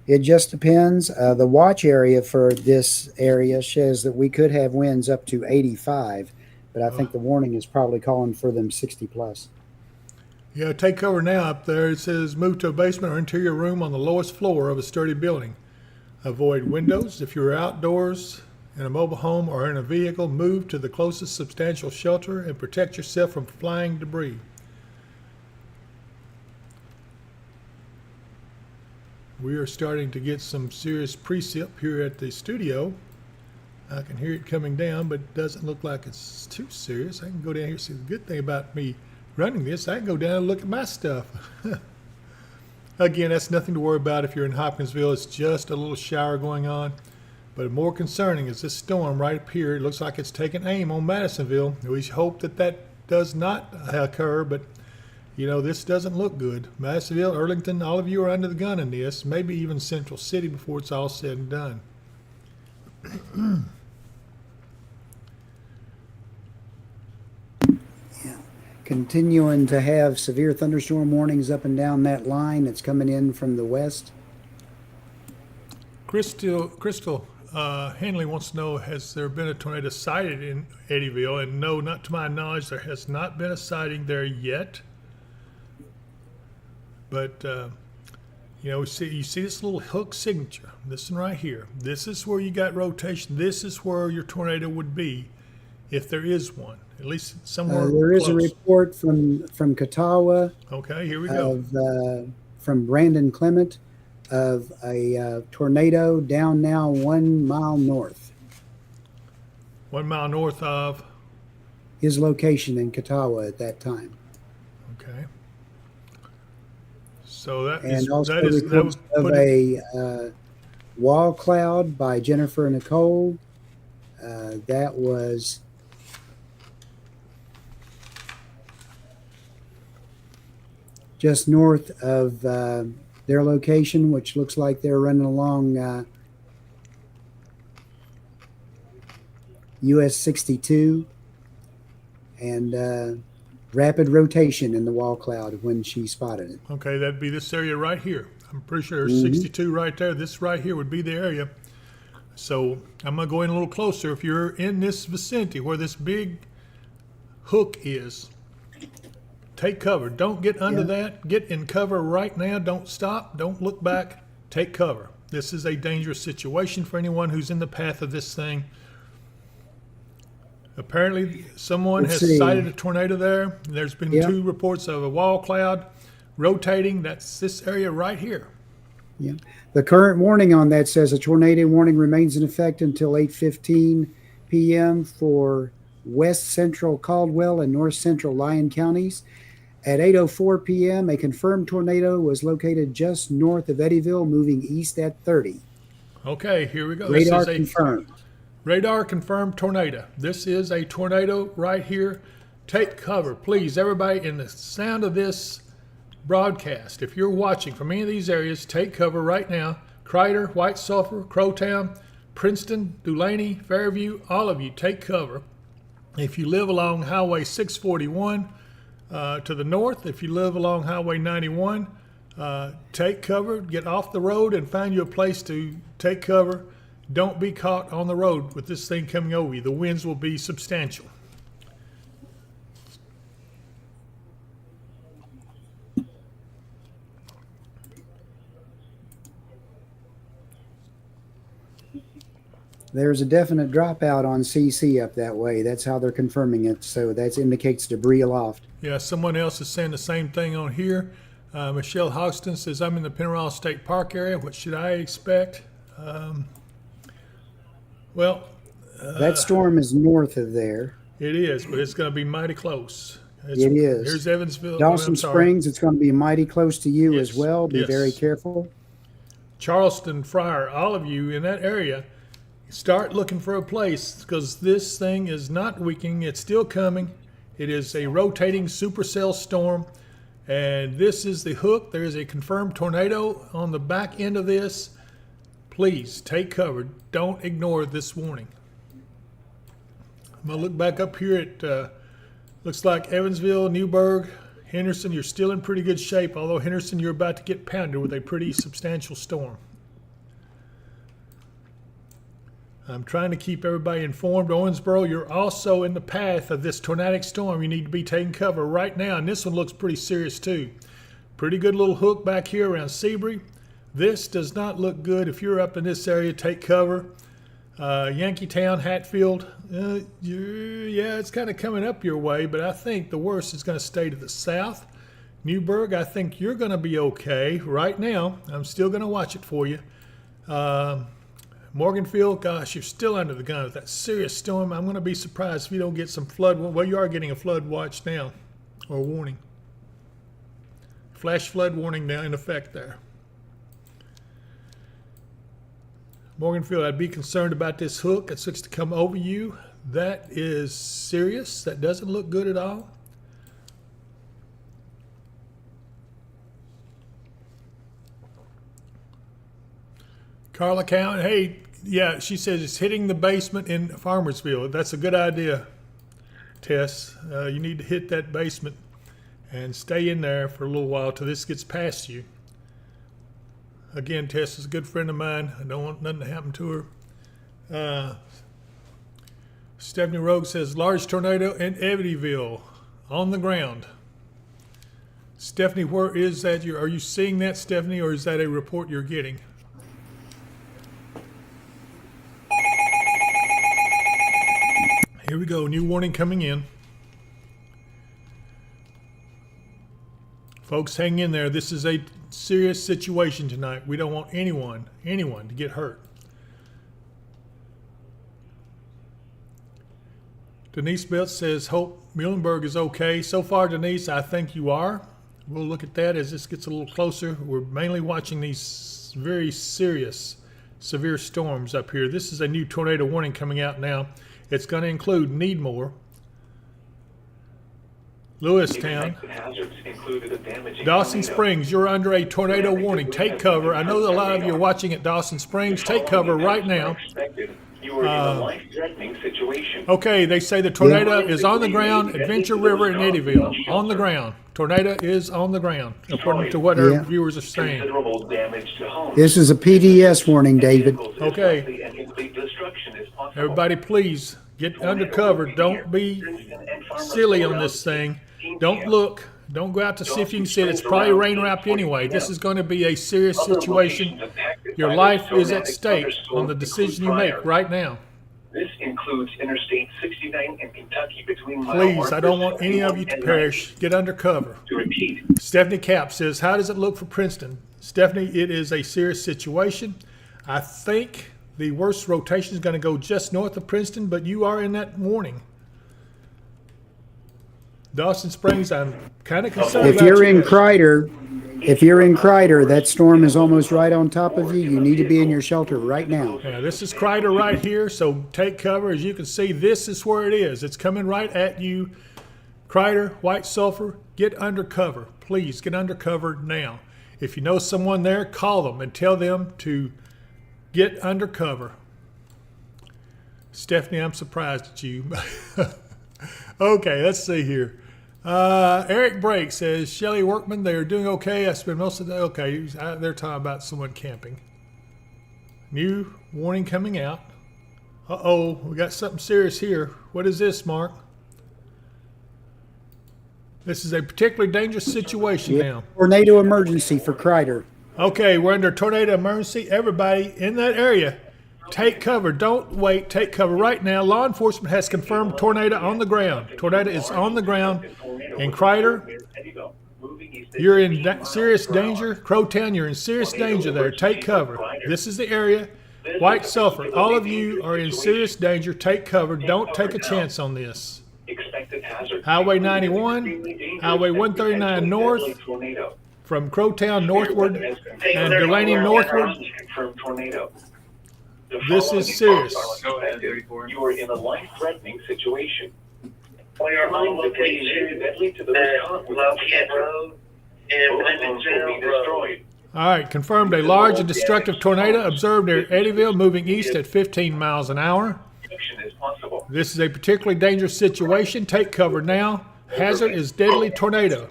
It just depends. The watch area for this area says that we could have winds up to 85, but I think the warning is probably calling for them 60 plus. Yeah, take cover now up there. It says move to a basement or interior room on the lowest floor of a sturdy building. Avoid windows. If you're outdoors in a mobile home or in a vehicle, move to the closest substantial shelter and protect yourself from flying debris. We are starting to get some serious precip here at the studio. I can hear it coming down, but it doesn't look like it's too serious. I can go down here. See, the good thing about me running this, I can go down and look at my stuff. Again, that's nothing to worry about if you're in Hopkinsville. It's just a little shower going on. But more concerning is this storm right up here. It looks like it's taking aim on Madisonville. We hope that that does not occur, but you know, this doesn't look good. Madisonville, Arlington, all of you are under the gun in this, maybe even Central City before it's all said and done. Yeah. Continuing to have severe thunderstorm warnings up and down that line that's coming in from the west. Crystal Henley wants to know, has there been a tornado sighted in Eddyville? And no, not to my knowledge, there has not been a sighting there yet. But, you know, you see this little hook signature, this one right here. This is where you got rotation. This is where your tornado would be if there is one, at least somewhere There is a close. report from Catawba Okay, here we go. of from Brandon Clement of a tornado down now 1 mile north. 1 mile north of, His location in Catawba at that time. okay. So that And is, also that is, that reports was of put it, a wall cloud by Jennifer Nicole. That was just north of their location, which looks like they're running along US 62, and rapid rotation in the wall cloud when she spotted it. okay, that'd be this area right here. I'm pretty sure there's 62 right there. This right here would be the area. So I'm gonna go in a little closer. If you're in this vicinity where this big hook is, take cover. Don't get under that. Get in cover right now. Don't stop. Don't look back. Take cover. This is a dangerous situation for anyone who's in the path of this thing. Apparently, someone Let's has see. sighted a tornado there. There's been Yep. 2 reports of a wall cloud rotating. That's this area right here. Yeah. The current warning on that says a tornado warning remains in effect until 8:15 p.m. for west central Caldwell and north central Lyon counties. At 8:04 p.m., a confirmed tornado was located just north of Eddyville, moving east at 30. Okay, here we go. Radar This is a confirmed. radar confirmed tornado. This is a tornado right here. Take cover, please. Everybody in the sound of this broadcast, if you're watching from any of these areas, take cover right now. Crider, White Sulphur, Crowtown, Princeton, Dulaney, Fairview, all of you, take cover. If you live along Highway 641 to the north, if you live along Highway 91, take cover, get off the road and find you a place to take cover. Don't be caught on the road with this thing coming over you. The winds will be substantial. There's a definite dropout on CC up that way. That's how they're confirming it. So that indicates debris aloft. Yeah, someone else is saying the same thing on here. Michelle Hoxton says, I'm in the Pensacola State Park area. What should I expect? Well, That storm is north of there. it is, but it's going to be mighty close. It is. Here's Evansville. Dawson I'm sorry. Springs, it's going to be mighty close to you Yes, as well. Be yes. very careful. Charleston, Friar, all of you in that area, start looking for a place because this thing is not weakening. It's still coming. It is a rotating supercell storm, and this is the hook. There is a confirmed tornado on the back end of this. Please take cover. Don't ignore this warning. I'm going to look back up here at, looks like Evansville, Newburgh, Henderson. You're still in pretty good shape, although Henderson, you're about to get pounded with a pretty substantial storm. I'm trying to keep everybody informed. Owensboro, you're also in the path of this tornadic storm. You need to be taking cover right now, and this one looks pretty serious too. Pretty good little hook back here around Seabury. This does not look good. If you're up in this area, take cover. Yankeetown, Hatfield, yeah, it's kind of coming up your way, but I think the worst is going to stay to the south. Newburgh, I think you're going to be okay right now. I'm still going to watch it for you. Morganfield, gosh, you're still under the gun with that serious storm. I'm going to be surprised if you don't get some flood. Well, you are getting a flood watch now, or warning. Flash flood warning now in effect there. Morganfield, I'd be concerned about this hook that looks to come over you. That is serious. That doesn't look good at all. Carla Cowan, hey, yeah, she says it's hitting the basement in Farmersville. That's a good idea, Tess. You need to hit that basement and stay in there for a little while till this gets past you. Again, Tess is a good friend of mine. I don't want nothing to happen to her. Stephanie Rogue says, large tornado in Evansville on the ground. Stephanie, where is that? Are you seeing that, Stephanie, or is that a report you're getting? Here we go, new warning coming in. Folks, hang in there. This is a serious situation tonight. We don't want anyone to get hurt. Denise Belts says, hope Muhlenberg is okay. So far, Denise, I think you are. We'll look at that as this gets a little closer. We're mainly watching these very serious, severe storms up here. This is a new tornado warning coming out now. It's going to include Needmore, Lewistown, Dawson Springs. You're under a tornado warning. Take cover. I know that a lot of you are watching at Dawson Springs. Take cover right now. Okay, they say the tornado is on the ground, Adventure River in Eddyville. On the ground. Tornado is on the ground, according to what our viewers are saying. This is a PDS warning, David. Okay. Everybody, please get under cover. Don't be silly on this thing. Don't look. Don't go out to see if you can see it. It's probably rain wrapped anyway. This is going to be a serious situation. Your life is at stake on the decision you make right now. This includes Interstate 69 in Kentucky between Please, I don't want any of you to perish. Get under cover. To repeat, Stephanie Cap says, how does it look for Princeton? Stephanie, it is a serious situation. I think the worst rotation is going to go just north of Princeton, but you are in that warning. Dawson Springs, I'm kind of concerned If about you're you. if you're in Crider, that storm is almost right on top of you. You need to be in your shelter right now. Yeah, this is Crider right here, so take cover. As you can see, this is where it is. It's coming right at you. Crider, White Sulphur, get under cover. Please get under cover now. If you know someone there, call them and tell them to get under cover. Stephanie, I'm surprised at you. Okay, let's see here. Eric Brake says, Shelley Workman, they're doing okay. I spend most of the okay. They're talking about someone camping. New warning coming out. Uh-oh, we got something serious here. What is this, Mark? This is a particularly dangerous situation now. Tornado emergency for Crider. Okay, we're under tornado emergency. Everybody in that area, take cover. Don't wait. Take cover right now. Law enforcement has confirmed tornado on the ground. Tornado is on the ground in Crider. You're in serious danger. Crowtown, you're in serious danger there. Take cover. This is the area. White Sulphur, all of you are in serious danger. Take cover. Don't take a chance on this. Highway 91, Highway 139 north, from Crowtown northward and Delaney northward. This is serious. You are in a life-threatening situation. Find location deadly to those Lafayette Road and Woodlandsville will be destroyed. All right, confirmed a large and destructive tornado observed near Eddyville, moving east at 15 miles an hour. This is a particularly dangerous situation. Take cover now. Hazard is deadly tornado.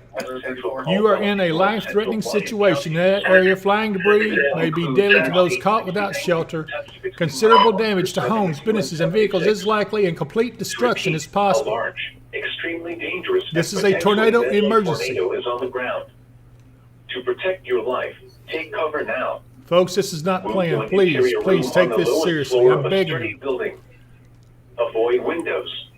You are in a life-threatening situation. In that area, flying debris may be deadly to those caught without shelter. Considerable damage to homes, businesses, and vehicles is likely, and complete destruction is possible. Extremely dangerous. This is a tornado emergency. Tornado is on the ground. To protect your life, take cover now. Folks, this is not planned. Please take this seriously. I'm begging you. Avoid windows.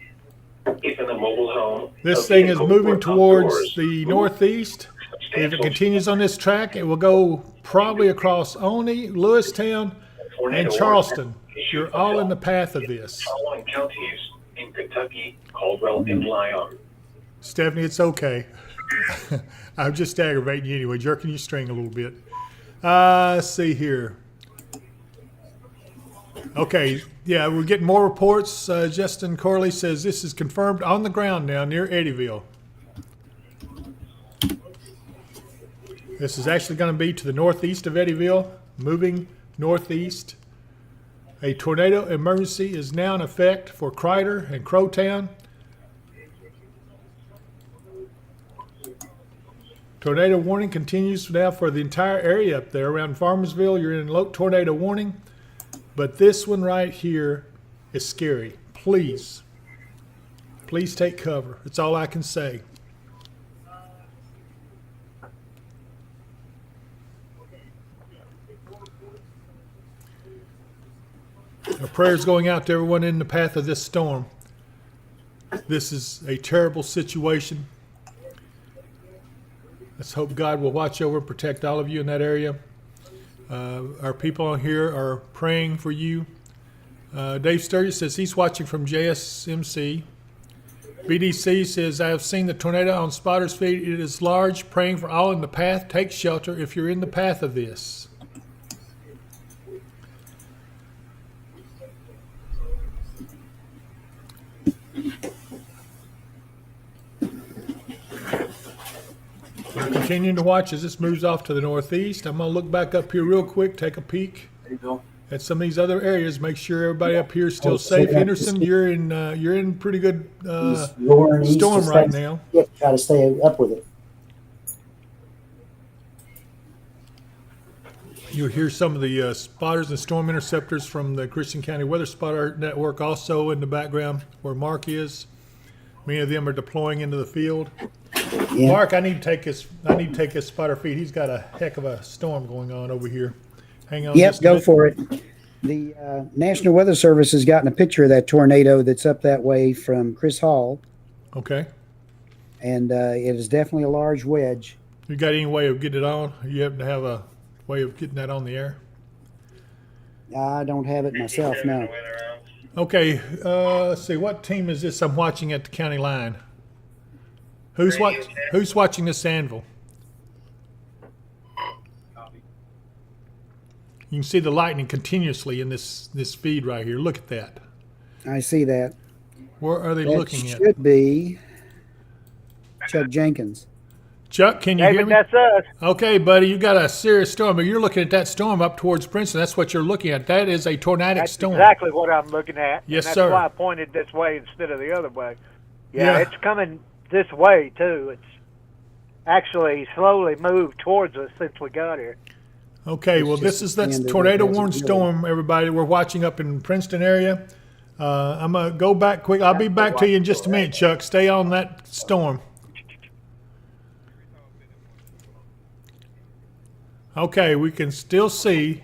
If in a mobile home, this thing is moving towards the northeast. If it continues on this track, it will go probably across Olney, Lewistown, tornado and Charleston. issued You're all in the path of this. following counties in Kentucky, Caldwell, and Lyon. Stephanie, it's okay. I'm just aggravating you anyway, jerking your string a little bit. Let's see here. Okay, yeah, we're getting more reports. Justin Corley says this is confirmed on the ground now near Eddyville. This is actually going to be to the northeast of Eddyville, moving northeast. A tornado emergency is now in effect for Crider and Crowtown. Tornado warning continues now for the entire area up there around Farmersville. You're in low tornado warning, but this one right here is scary. Please take cover. That's all I can say. Our prayers going out to everyone in the path of this storm. This is a terrible situation. Let's hope God will watch over and protect all of you in that area. Our people on here are praying for you. Dave Sturgis says he's watching from JSMC. BDC says, I have seen the tornado on Spotter's feet. It is large. Praying for all in the path. Take shelter if you're in the path of this. We're continuing to watch as this moves off to the northeast. I'm going to look back up here real quick, take a peek at some of these other areas. Make sure everybody up here is still safe. Henderson, you're in pretty good storm right now. Yeah, try to stay up with it. You'll hear some of the spotters and storm interceptors from the Christian County Weather Spotter Network also in the background where Mark is. Many of them are deploying into the field. Yeah. Mark, I need to take his spotter feed. He's got a heck of a storm going on over here. Hang on. Yep, just a go minute. for it. The National Weather Service has gotten a picture of that tornado that's up that way from Chris Hall, Okay. and it is definitely a large wedge. You got any way of getting it on? You happen to have a way of getting that on the air? I don't have it myself, no. Okay. Let's see. What team is this I'm watching at the county line? Who's watching this anvil? You can see the lightning continuously in this feed right here. Look at that. I see that. Where are they That looking at? should be Chuck Jenkins. Chuck, can you hear David, me? that's us. Okay, buddy, you got a serious storm, but you're looking at that storm up towards Princeton. That's what you're looking at. That is a tornadic That's storm. exactly what I'm looking at. Yes, and that's sir. why I pointed this way instead of the other way. Yeah. It's coming this way, too. It's actually slowly moved towards us since we got here. Okay, well, just that's the end of tornado it. warned That's storm, everybody. We're watching up in Princeton area. I'm going to go back quick. I'll be back to you in just a minute, Chuck. Stay on that storm. Okay, we can still see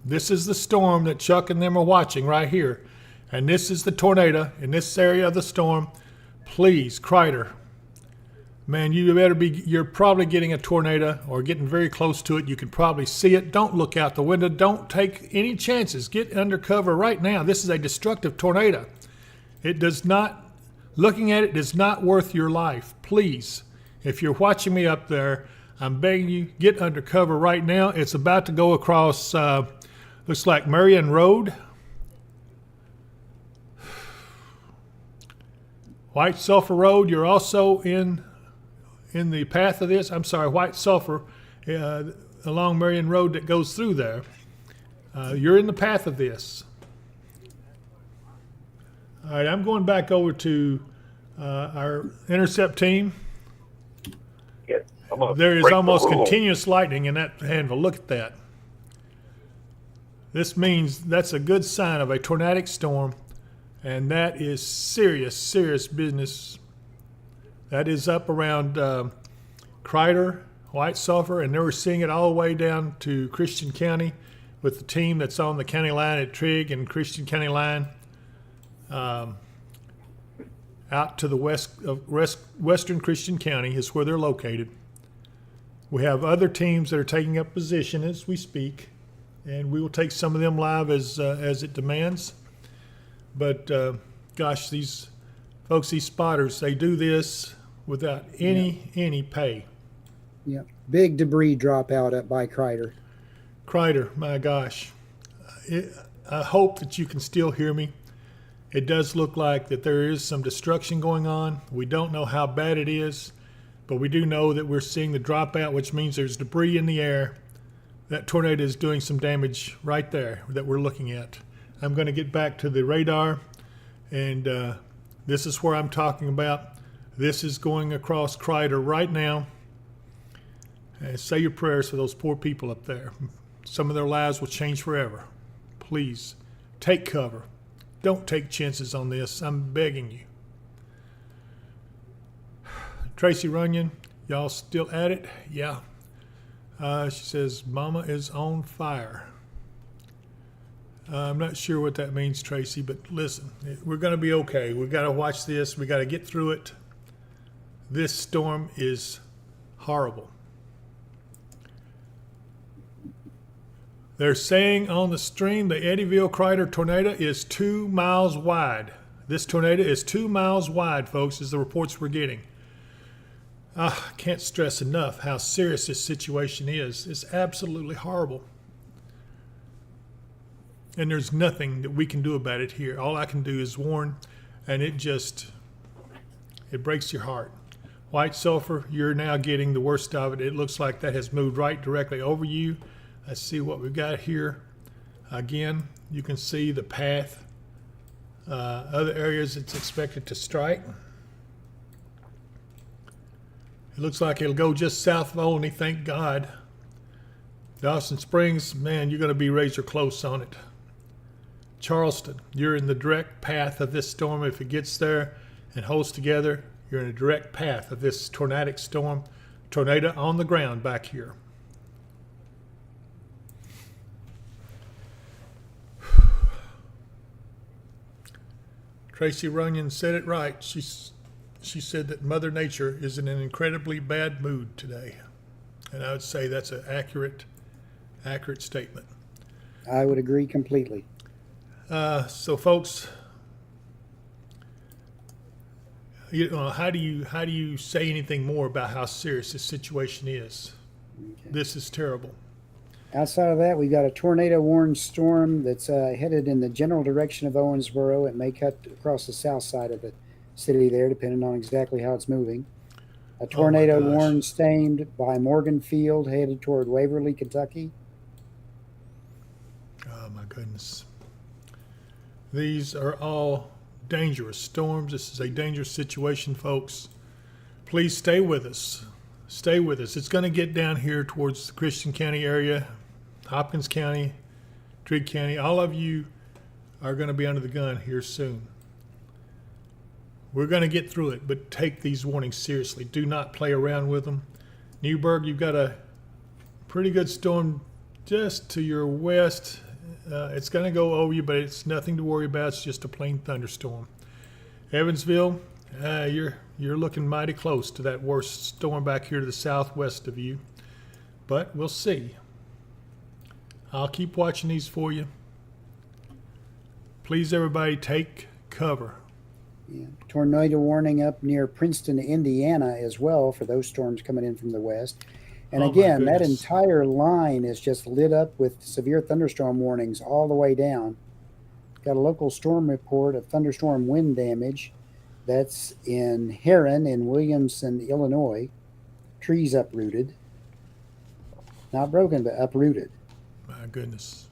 this is the storm that Chuck and them are watching right here. And this is the tornado in this area of the storm. Please, Crider. Man, you're probably getting a tornado or getting very close to it. You can probably see it. Don't look out the window. Don't take any chances. Get under cover right now. This is a destructive tornado. Looking at it is not worth your life. Please, if you're watching me up there, I'm begging you, get under cover right now. It's about to go across, looks like Marion Road. White Sulphur Road, you're also in the path of this. I'm sorry, White Sulphur, along Marion Road that goes through there. You're in the path of this. All right, I'm going back over to our intercept team. There is almost continuous lightning in that anvil. Look at that. This means that's a good sign of a tornadic storm, and that is serious, serious business. That is up around Crider, White Sulphur, and they were seeing it all the way down to Christian County with the team that's on the county line at Trigg and Christian County line. Out to the western Christian County is where they're located. We have other teams that are taking up position as we speak. and we will take some of them live as it demands. But gosh, these folks, these spotters, they do this without any pay. Yeah. Big debris drop out up by Kreider. Kreider, my gosh. I hope that you can still hear me. It does look like that there is some destruction going on. We don't know how bad it is, but we do know that we're seeing the dropout, which means there's debris in the air. That tornado is doing some damage right there that we're looking at. I'm going to get back to the radar, and this is where I'm talking about. This is going across Kreider right now. And say your prayers for those poor people up there. Some of their lives will change forever. Please, take cover. Don't take chances on this. I'm begging you. Tracy Runyon, y'all still at it? Yeah. She says, Mama is on fire. I'm not sure what that means, Tracy, but listen, we're going to be okay. We've got to watch this. We've got to get through it. This storm is horrible. They're saying on the stream the Eddyville Kreider tornado is 2 miles wide. This tornado is 2 miles wide, folks, is the reports we're getting. I can't stress enough how serious this situation is. It's absolutely horrible. And there's nothing that we can do about it here. All I can do is warn, and it breaks your heart. White sulfur, you're now getting the worst of it. It looks like that has moved right directly over you. Let's see what we've got here. Again, you can see the path. Other areas it's expected to strike. It looks like it'll go just south of Olney, thank God. Dawson Springs, man, you're going to be razor close on it. Charleston, you're in the direct path of this storm. If it gets there and holds together, you're in a direct path of this tornadic storm. Tornado on the ground back here. Tracy Runyon said it right. She said that Mother Nature is in an incredibly bad mood today. And I would say that's an accurate statement. I would agree completely. So folks, you know, how do you say anything more about how serious this situation is? Okay. This is terrible. Outside of that, we've got a tornado-warned storm that's headed in the general direction of Owensboro. It may cut across the south side of the city there, depending on exactly how it's moving. A tornado warned stained by Morgan Field, headed toward Waverly, Kentucky. Oh, my goodness. These are all dangerous storms. This is a dangerous situation, folks. Please stay with us. Stay with us. It's going to get down here towards the Christian County area, Hopkins County, Trigg County. All of you are going to be under the gun here soon. We're going to get through it, but take these warnings seriously. Do not play around with them. Newburgh, you've got a pretty good storm just to your west. It's going to go over you, but it's nothing to worry about. It's just a plain thunderstorm. Evansville, you're looking mighty close to that worst storm back here to the southwest of you, but we'll see. I'll keep watching these for you. Please, everybody, take cover. Yeah. Tornado warning up near Princeton, Indiana as well for those storms coming in from the west. And again, that entire line is just lit up with severe thunderstorm warnings all the way down. Got a local storm report of thunderstorm wind damage. That's in Heron in Williamson, Illinois. Trees uprooted. Not broken, but uprooted. My goodness.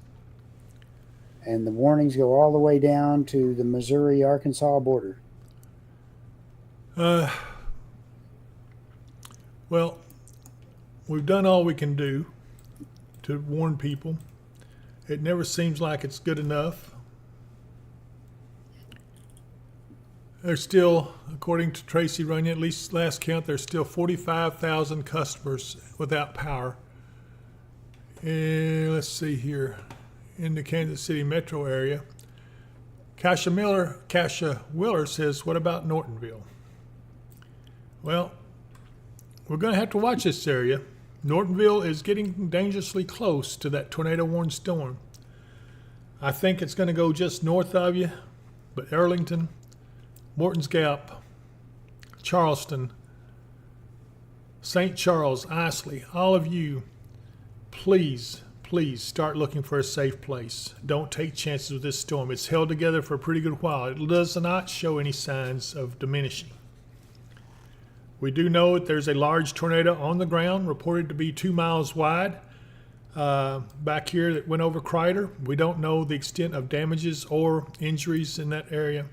And the warnings go all the way down to the Missouri-Arkansas border. Well, we've done all we can do to warn people. It never seems like it's good enough. There's still, according to Tracy Runyon, at least last count, there's still 45,000 customers without power. And let's see here, in the Kansas City metro area. Kasha Willer says, what about Nortonville? Well, we're going to have to watch this area. Nortonville is getting dangerously close to that tornado warning storm. I think it's going to go just north of you, but Arlington, Morton's Gap, Charleston, St. Charles, Isley, all of you, please start looking for a safe place. Don't take chances with this storm. It's held together for a pretty good while. It does not show any signs of diminishing. We do know that there's a large tornado on the ground, reported to be 2 miles wide, back here that went over Crider. We don't know the extent of damages or injuries in that area,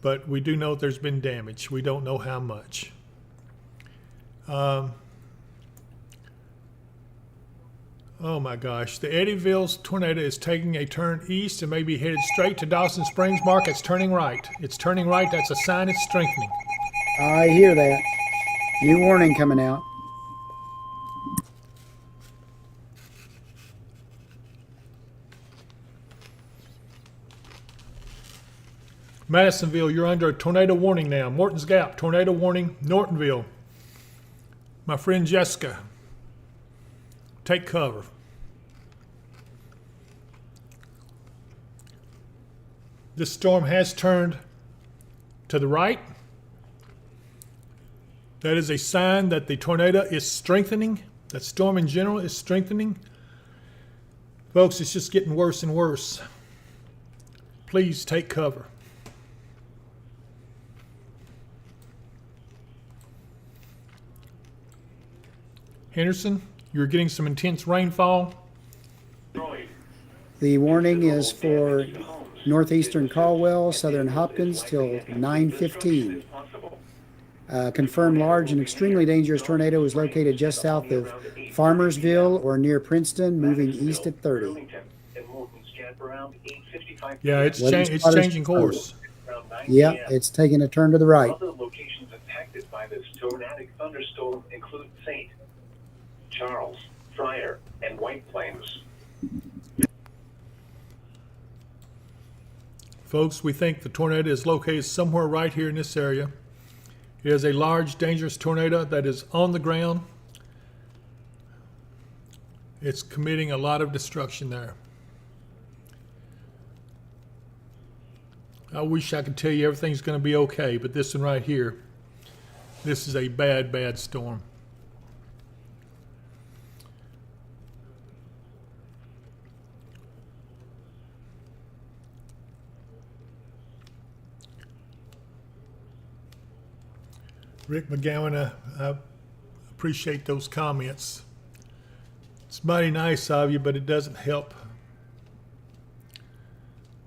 but we do know there's been damage. We don't know how much. Oh my gosh, the Eddyville tornado is taking a turn east and may be headed straight to Dawson Springs. Mark, it's turning right. It's turning right. That's a sign it's strengthening. I hear that. New warning coming out. Madisonville, you're under a tornado warning now. Morton's Gap, tornado warning. Nortonville, my friend Jessica, take cover. This storm has turned to the right. That is a sign that the tornado is strengthening. That storm in general is strengthening. Folks, it's just getting worse and worse. Please take cover. Henderson, you're getting some intense rainfall. The warning is for northeastern Caldwell, southern Hopkins till 9:15. Confirmed large and extremely dangerous tornado is located just south of Farmersville or near Princeton, moving east at 30. Yeah, it's changing course. Yeah, it's taking a turn to the right. Other locations impacted by this tornadic thunderstorm include St. Charles, Fryer, and White Plains. Folks, we think the tornado is located somewhere right here in this area. It is a large, dangerous tornado that is on the ground. It's committing a lot of destruction there. I wish I could tell you everything's going to be okay, but this one right here, this is a bad, bad storm. Rick McGowan, I appreciate those comments. It's mighty nice of you, but it doesn't help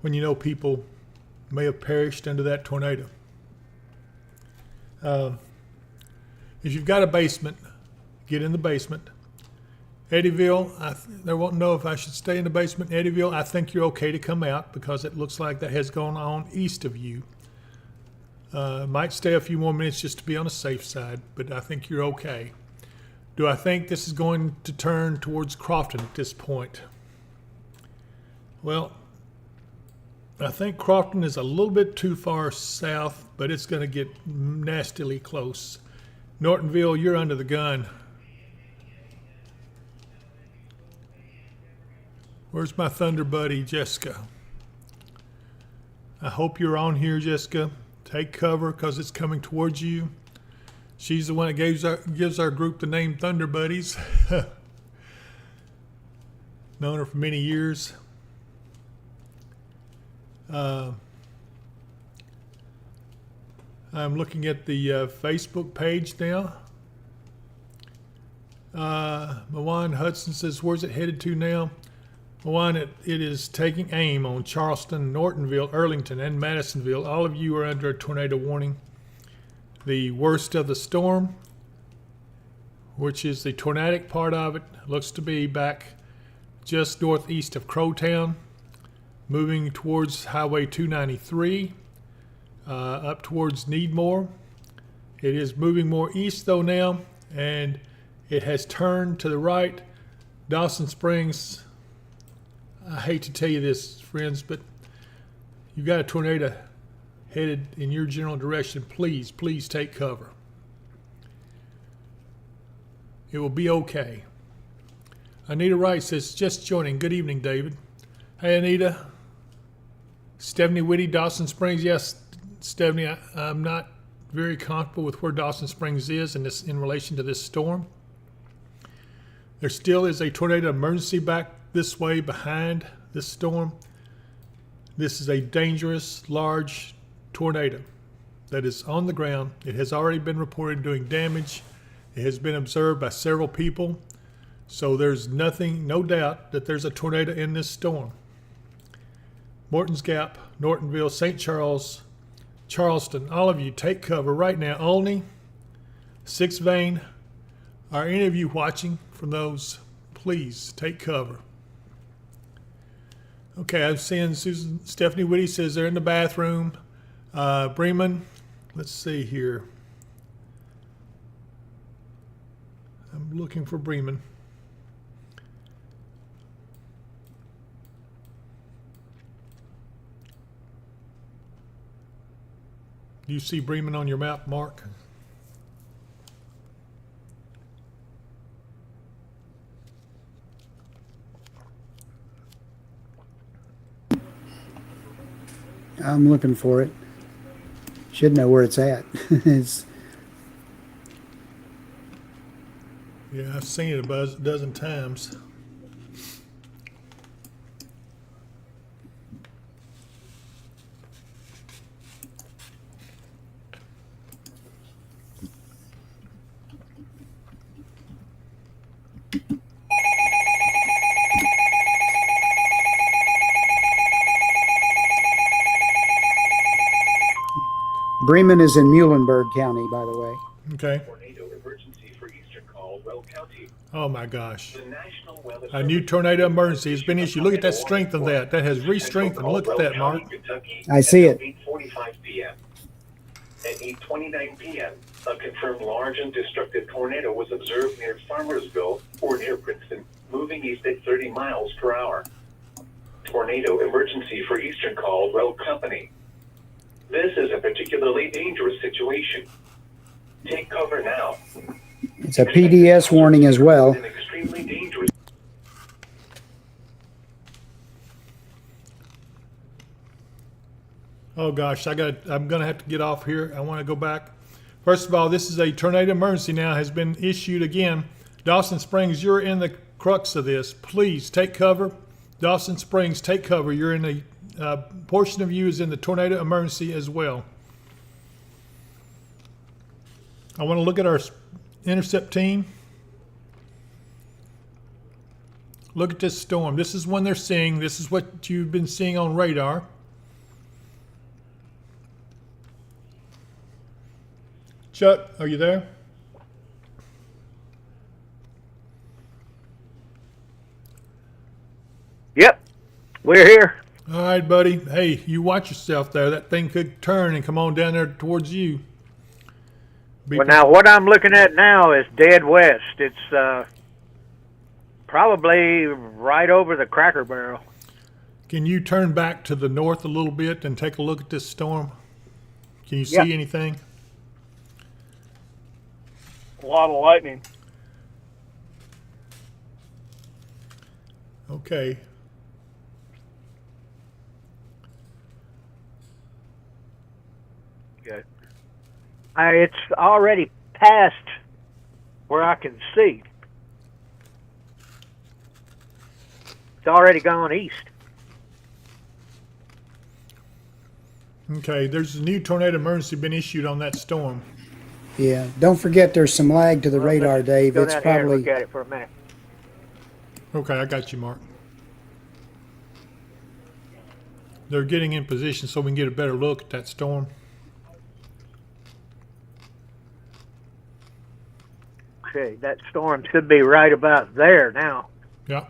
when you know people may have perished under that tornado. If you've got a basement, get in the basement. Eddyville, I won't know if I should stay in the basement. Eddyville, I think you're okay to come out because it looks like that has gone on east of you. Might stay a few more minutes just to be on the safe side, but I think you're okay. Do I think this is going to turn towards Crofton at this point? Well, I think Crofton is a little bit too far south, but it's going to get nastily close. Nortonville, you're under the gun. Where's my thunder buddy, Jessica? I hope you're on here, Jessica. Take cover because it's coming towards you. She's the one that gives our group the name Thunder Buddies. Known her for many years. I'm looking at the Facebook page now. Mawan Hudson says, where's it headed to now? Mawan, it is taking aim on Charleston, Nortonville, Arlington, and Madisonville. All of you are under a tornado warning. The worst of the storm, which is the tornadic part of it, looks to be back just northeast of Crowtown, moving towards Highway 293, up towards Needmore. It is moving more east though now, and it has turned to the right. Dawson Springs, I hate to tell you this, friends, but you've got a tornado headed in your general direction. Please take cover. It will be okay. Anita Wright says, just joining. Good evening, David. Hey, Anita. Stephanie Whitty, Dawson Springs. Yes, Stephanie, I'm not very comfortable with where Dawson Springs is in relation to this storm. There still is a tornado emergency back this way behind this storm. This is a dangerous, large tornado that is on the ground. It has already been reported doing damage. It has been observed by several people. So there's no doubt that there's a tornado in this storm. Morton's Gap, Nortonville, St. Charles, Charleston, all of you take cover right now. Olney, Sixth Vein, are any of you watching from those? Please take cover. Okay, I'm seeing Stephanie Whitty says they're in the bathroom. Bremen, let's see here. I'm looking for Bremen. Do you see Bremen on your map, Mark? I'm looking for it. Should know where it's at. It's Yeah, I've seen it a dozen times. Bremen is in Muhlenberg County, by the way. Okay. Tornado emergency for eastern Caldwell County. Oh my gosh. The National Weather A new tornado emergency has been issued. Look at that strength of that. That has re-strengthened. Look at that, Mark. I see it. 8:45 p.m. At 8:29 p.m., a confirmed large and destructive tornado was observed near Farmersville or near Princeton, moving east at 30 miles per hour. Tornado emergency for eastern Caldwell Company. This is a particularly dangerous situation. Take cover now. It's a PDS warning as well. An extremely dangerous. Oh gosh, I'm gonna have to get off here. I want to go back. First of all, this is a tornado emergency now has been issued again. Dawson Springs, you're in the crux of this. Please take cover. Dawson Springs, take cover. You're in a portion of you is in the tornado emergency as well. I want to look at our intercept team. Look at this storm. This is one they're seeing. This is what you've been seeing on radar. Chuck, are you there? Yep, we're here. All right, buddy. Hey, you watch yourself there. That thing could turn and come on down there towards you. Well, now what I'm looking at now is dead west. It's probably right over the Cracker Barrel. Can you turn back to the north a little bit and take a look at this storm? Can you see anything? A lot of lightning. Okay. Good. It's already past where I can see. It's already gone east. Okay, there's a new tornado emergency been issued on that storm. Yeah. Don't forget there's some lag to the radar, Dave. Go It's down here and probably look at it for a minute. Okay, I got you, Mark. They're getting in position so we can get a better look at that storm. Okay, that storm should be right about there now. Yeah.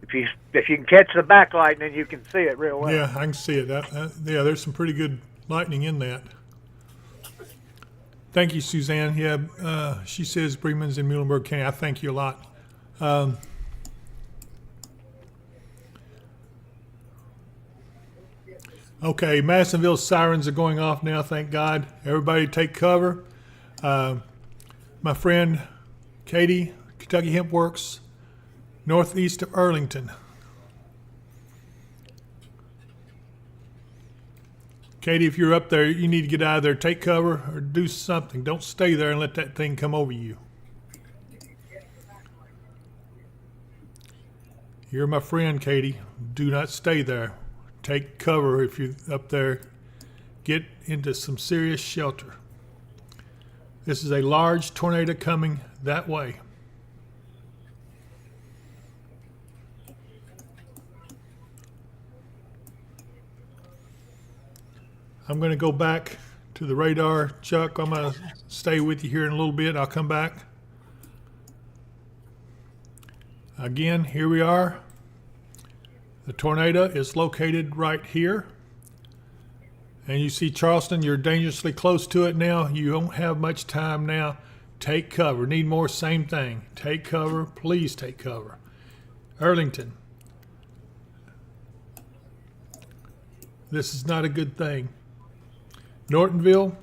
If you can catch the backlight, then you can see it real well. Yeah, I can see it. Yeah, there's some pretty good lightning in that. Thank you, Suzanne. Yeah, she says Bremen's in Muhlenberg County. I thank you a lot. Okay, Madisonville sirens are going off now, thank God. Everybody take cover. my friend Katie, Kentucky Hemp Works, northeast of Arlington. Katie, if you're up there, you need to get out of there, take cover, or do something. Don't stay there and let that thing come over you. You're my friend, Katie. Do not stay there. Take cover if you're up there. Get into some serious shelter. This is a large tornado coming that way. I'm going to go back to the radar. Chuck, I'm going to stay with you here in a little bit. I'll come back. Again, here we are. The tornado is located right here. And you see Charleston, you're dangerously close to it now. You don't have much time now. Take cover. Need more, same thing. Take cover. Please take cover. Arlington. This is not a good thing. Nortonville,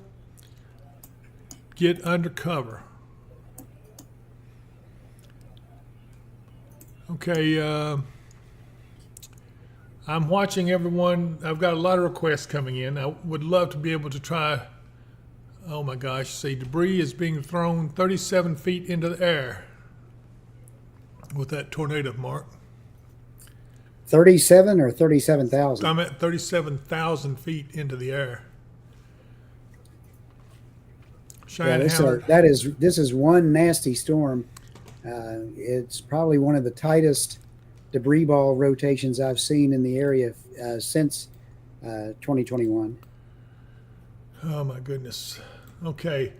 get under cover. Okay, I'm watching everyone. I've got a lot of requests coming in. I would love to be able to try. Oh my gosh, see, debris is being thrown 37 feet into the air with that tornado, Mark. 37 or 37,000? I'm at 37,000 feet into the air. Yeah, this is one nasty storm. It's probably one of the tightest debris ball rotations I've seen in the area since 2021. Oh my goodness. Okay,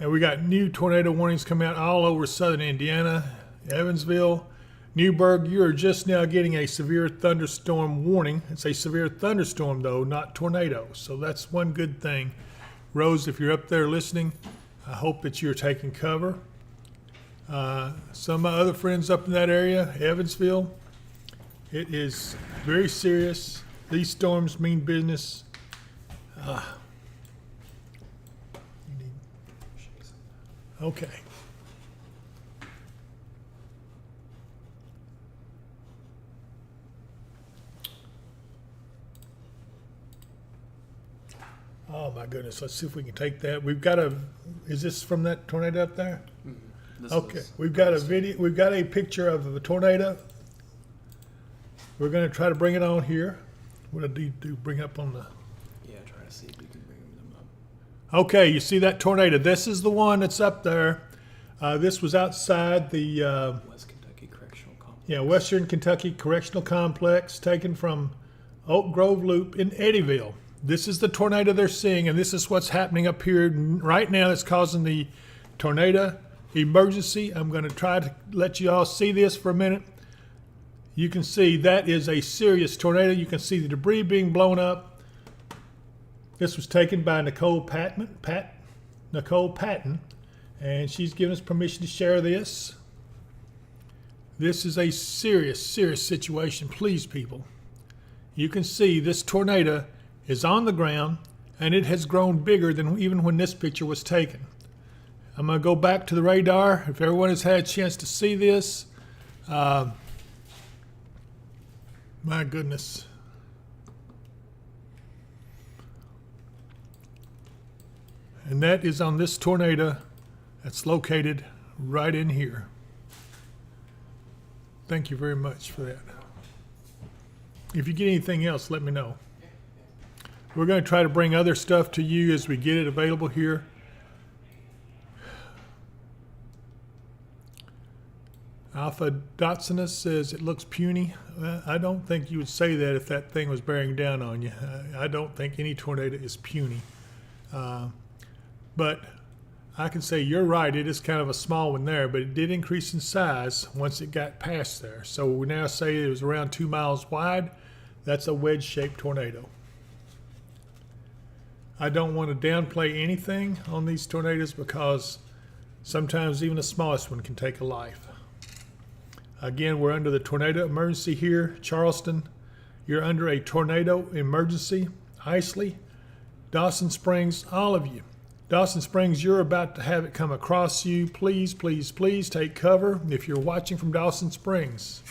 and we got new tornado warnings coming out all over southern Indiana, Evansville, Newburgh. You are just now getting a severe thunderstorm warning. It's a severe thunderstorm though, not tornado. So that's one good thing. Rose, if you're up there listening, I hope that you're taking cover. Some of my other friends up in that area, Evansville, it is very serious. These storms mean business. Okay. Oh my goodness, let's see if we can take that. We've got is this from that tornado up there? Okay, we've got a video, we've got a picture of the tornado. We're going to try to bring it on here. What do you do? Bring up on the... Yeah, try to see if you can bring them up. Okay, you see that tornado. This is the one that's up there. This was outside the... West Kentucky Correctional Complex. Yeah, Western Kentucky Correctional Complex, taken from Oak Grove Loop in Eddyville. This is the tornado they're seeing, and this is what's happening up here right now that's causing the tornado emergency. I'm going to try to let you all see this for a minute. You can see that is a serious tornado. You can see the debris being blown up. This was taken by Nicole Patton, and she's given us permission to share this. This is a serious, serious situation. Please, people. You can see this tornado is on the ground, and it has grown bigger than even when this picture was taken. I'm going to go back to the radar. If everyone has had a chance to see this, my goodness. And that is on this tornado that's located right in here. Thank you very much for that. If you get anything else, let me know. We're going to try to bring other stuff to you as we get it available here. Alpha Dotsinus says it looks puny. I don't think you would say that if that thing was bearing down on you. I don't think any tornado is puny. But I can say you're right. It is kind of a small one there, but it did increase in size once it got past there. So we now say it was around 2 miles wide. That's a wedge-shaped tornado. I don't want to downplay anything on these tornadoes because sometimes even the smallest one can take a life. Again, we're under the tornado emergency here. Charleston, you're under a tornado emergency. Isley, Dawson Springs, all of you. Dawson Springs, you're about to have it come across you. Please, please, please take cover if you're watching from Dawson Springs.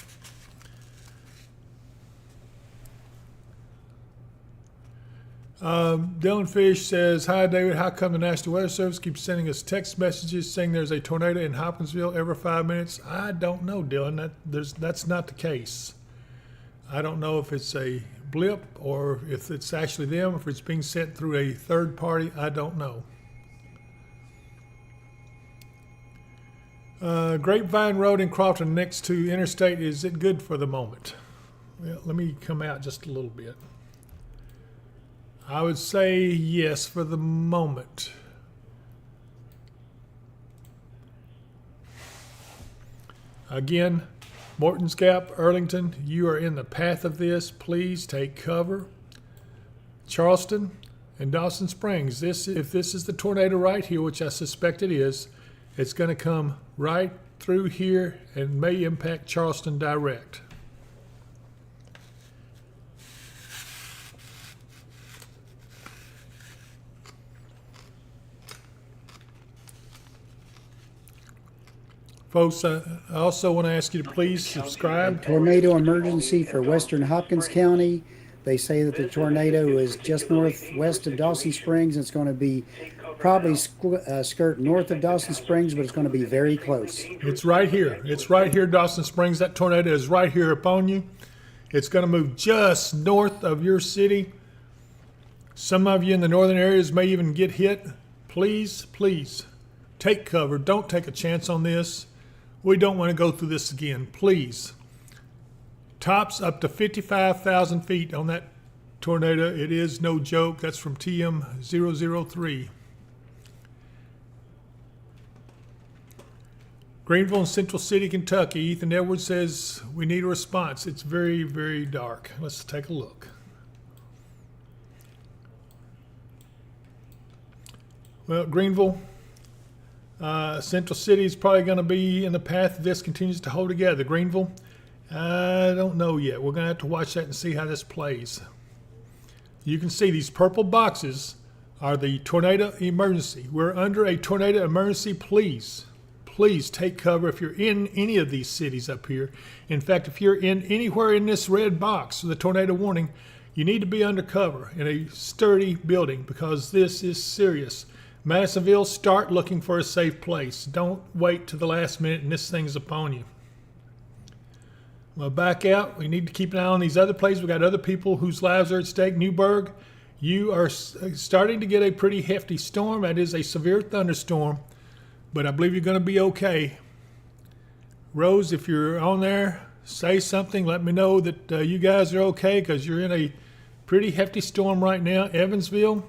Dylan Fish says, "Hi David, how come the National Weather Service keeps sending us text messages saying there's a tornado in Hopkinsville every 5 minutes?" I don't know, Dylan. That's not the case. I don't know if it's a blip or if it's actually them, if it's being sent through a third party. I don't know. Grapevine Road in Crofton next to Interstate, is it good for the moment? Well, let me come out just a little bit. I would say yes for the moment. Again, Morton's Gap, Earlington, you are in the path of this. Please take cover. Charleston and Dawson Springs, if this is the tornado right here, which I suspect it is, it's going to come right through here and may impact Charleston direct. Folks, I also want to ask you to please subscribe. Tornado emergency for western Hopkins County. They say that the tornado is just northwest of Dawson Springs. It's going to be probably skirt north of Dawson Springs, but it's going to be very close. It's right here. It's right here, Dawson Springs. That tornado is right here upon you. It's going to move just north of your city. Some of you in the northern areas may even get hit. Please, please, take cover. Don't take a chance on this. We don't want to go through this again. Please. Tops up to 55,000 feet on that tornado. It is no joke. That's from TM003. Greenville and Central City, Kentucky. Ethan Edwards says, we need a response. It's very, very dark. Let's take a look. Well, Greenville, Central City is probably going to be in the path if this continues to hold together. Greenville, I don't know yet. We're going to have to watch that and see how this plays. You can see these purple boxes are the tornado emergency. We're under a tornado emergency. Please, please take cover if you're in any of these cities up here. In fact, if you're in anywhere in this red box with a tornado warning, you need to be under cover in a sturdy building because this is serious. Madisonville, start looking for a safe place. Don't wait to the last minute and this thing's upon you. Well, back out. We need to keep an eye on these other places. We've got other people whose lives are at stake. Newburgh, you are starting to get a pretty hefty storm. That is a severe thunderstorm, but I believe you're going to be okay. Rose, if you're on there, say something. Let me know that you guys are okay because you're in a pretty hefty storm right now. Evansville,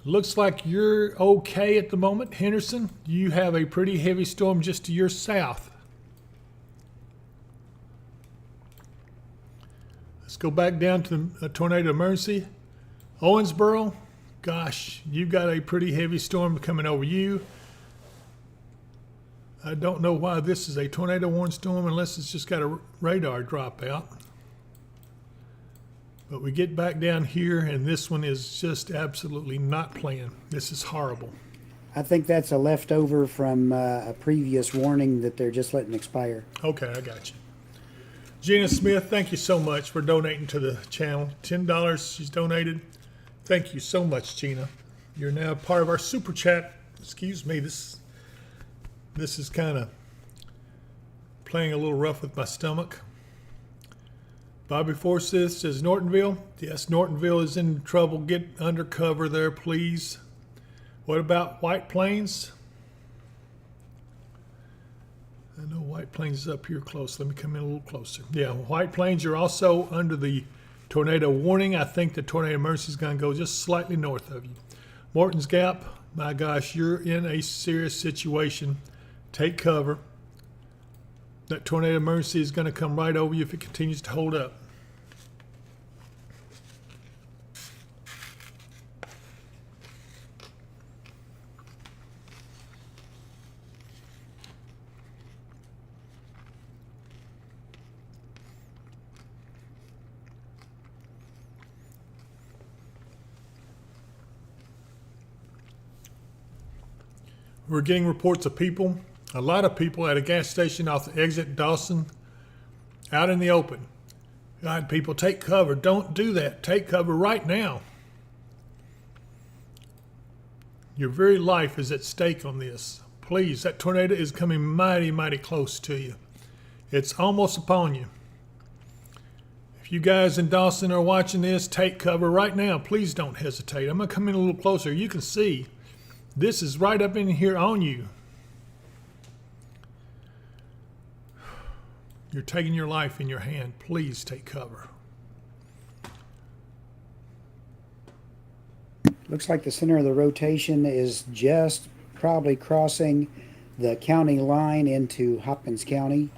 looks like you're okay at the moment. Henderson, you have a pretty heavy storm just to your south. Let's go back down to the tornado emergency. Owensboro, gosh, you've got a pretty heavy storm coming over you. I don't know why this is a tornado warning storm unless it's just got a radar dropout. But we get back down here, and this one is just absolutely not playing. This is horrible. I think that's a leftover from a previous warning that they're just letting expire. Okay, I got you. Gina Smith, thank you so much for donating to the channel. $10 she's donated. Thank you so much, Gina. You're now part of our super chat. Excuse me, this is kind of playing a little rough with my stomach. Bobby Forsyth says, Nortonville. Yes, Nortonville is in trouble. Get under cover there, please. What about White Plains? I know White Plains is up here close. Let me come in a little closer. Yeah, White Plains, you're also under the tornado warning. I think the tornado emergency is going to go just slightly north of you. Morton's Gap, my gosh, you're in a serious situation. Take cover. That tornado emergency is going to come right over you if it continues to hold up. we're getting reports of people, a lot of people at a gas station off the exit Dawson, out in the open. God, people, take cover. Don't do that. Take cover right now. Your very life is at stake on this. Please, that tornado is coming mighty, mighty close to you. It's almost upon you. If you guys in Dawson are watching this, take cover right now. Please don't hesitate. I'm going to come in a little closer. You can see this is right up in here on you. You're taking your life in your hand. Please take cover. Looks like the center of the rotation is just probably crossing the county line into Hopkins County,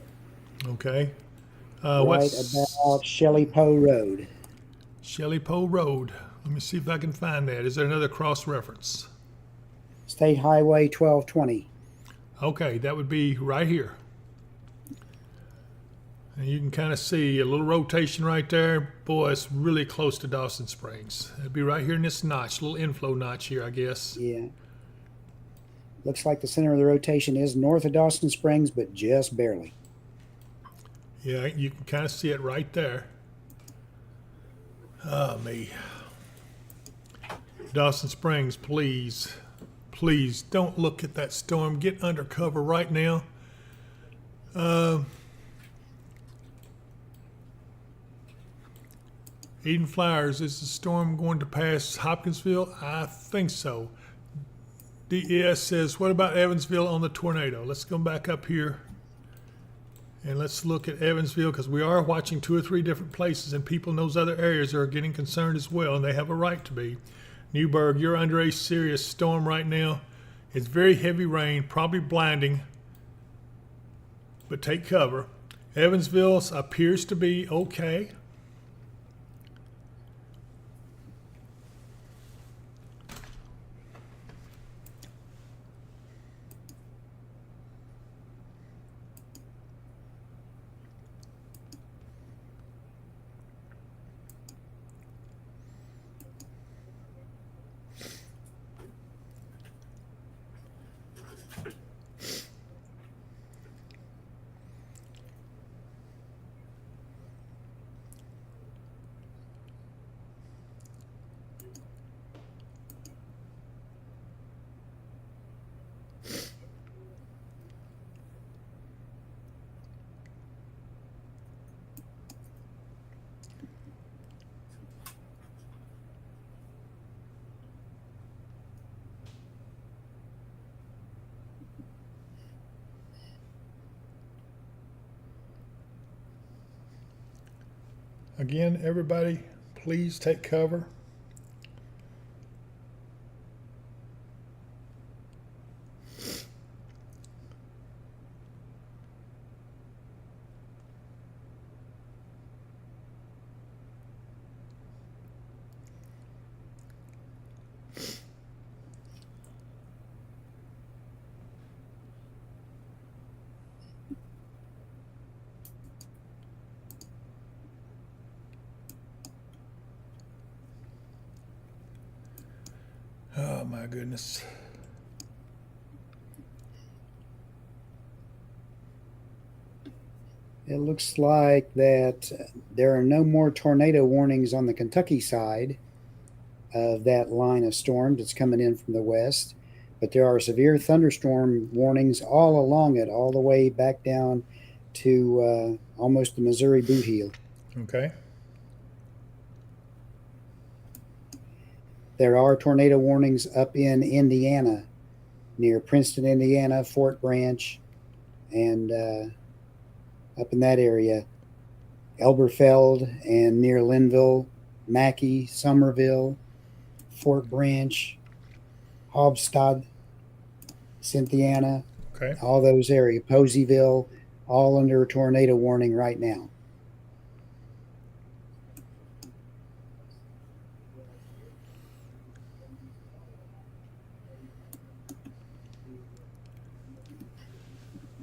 Okay. right What's about Shelley Poe Road. Shelley Poe Road? Let me see if I can find that. Is there another cross reference? State Highway 1220. Okay, that would be right here. And you can kind of see a little rotation right there. Boy, it's really close to Dawson Springs. It'd be right here in this notch, little inflow notch here, I guess. Yeah. Looks like the center of the rotation is north of Dawson Springs, but just barely. Yeah, you can kind of see it right there. Oh, me. Dawson Springs, please, please don't look at that storm. Get under cover right now. Eden Flowers, is the storm going to pass Hopkinsville? I think so. DES says, what about Evansville on the tornado? Let's go back up here and let's look at Evansville, because we are watching 2 or 3 different places, and people in those other areas are getting concerned as well, and they have a right to be. Newburgh, you're under a serious storm right now. It's very heavy rain, probably blinding, but take cover. Evansville appears to be okay. Again, everybody, please take cover. Oh my goodness. It looks like that there are no more tornado warnings on the Kentucky side of that line of storm that's coming in from the west, but there are severe thunderstorm warnings all along it, all the way back down to almost the Missouri boot heel. Okay. There are tornado warnings up in Indiana, near Princeton, Indiana, Fort Branch, and up in that area, Elberfeld and near Linville, Mackey, Somerville, Fort Branch, Hobstad, Cynthiana, Okay. all those areas, Poseyville, all under a tornado warning right now.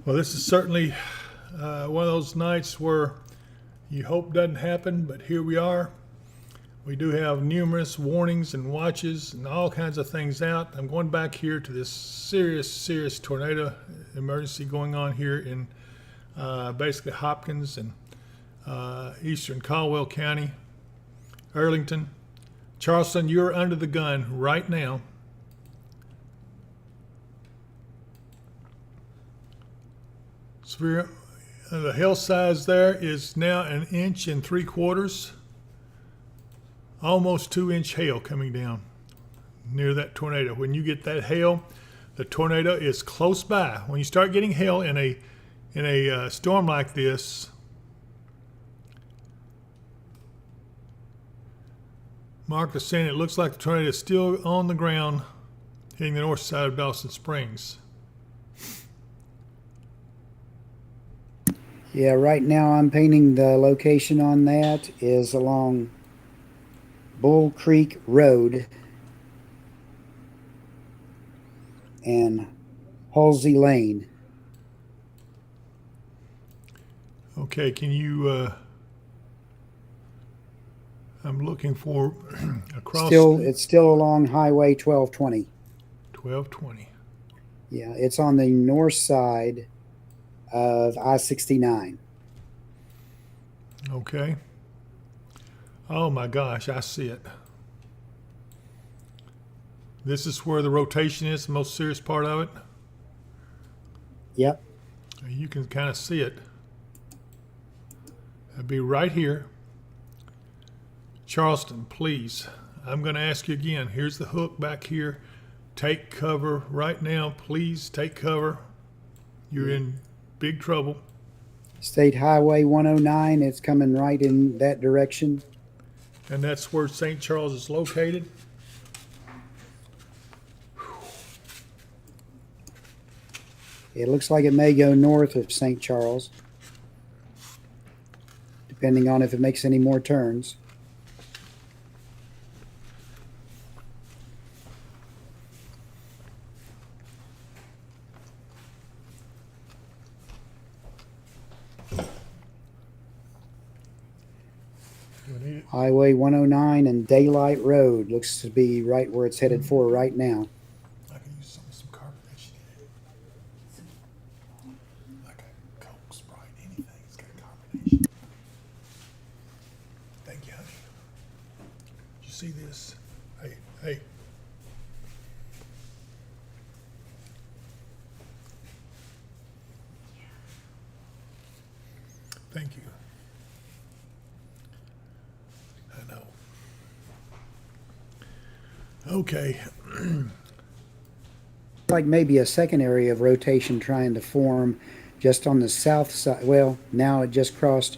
Well, this is certainly one of those nights where you hope doesn't happen, but here we are We do have numerous warnings and watches and all kinds of things out. I'm going back here to this serious tornado emergency going on here in basically Hopkins and eastern Caldwell County, Arlington. Charleston, you're under the gun right now. Severe, the hail size there is now 1 3/4 inches. Almost 2-inch hail coming down near that tornado. When you get that hail, the tornado is close by. When you start getting hail in a storm like this, Mark is saying it looks like the tornado is still on the ground hitting the north side of Dawson Springs. Yeah, right now I'm painting the location on that is along Bull Creek Road and Halsey Lane. Okay, can you I'm looking for across It's still along Highway 1220. 1220. Yeah, it's on the north side of I-69. Okay. Oh my gosh, I see it. This is where the rotation is, the most serious part of it. Yep. You can kind of see it. It'd be right here. Charleston, please. I'm going to ask you again. Here's the hook back here. Take cover right now. Please take cover. You're in big trouble. State Highway 109, it's coming right in that direction. And that's where St. Charles is located. It looks like it may go north of St. Charles, depending on if it makes any more turns. Highway 109 and Daylight Road looks to be right where it's headed for right now. I can use some carbonation in it. Like a Coke, Sprite, anything. It's got carbonation. Thank you, honey. Did you see this? Hey. Thank you. I know. Okay. Like maybe a second area of rotation trying to form just on the south side. Well, now it just crossed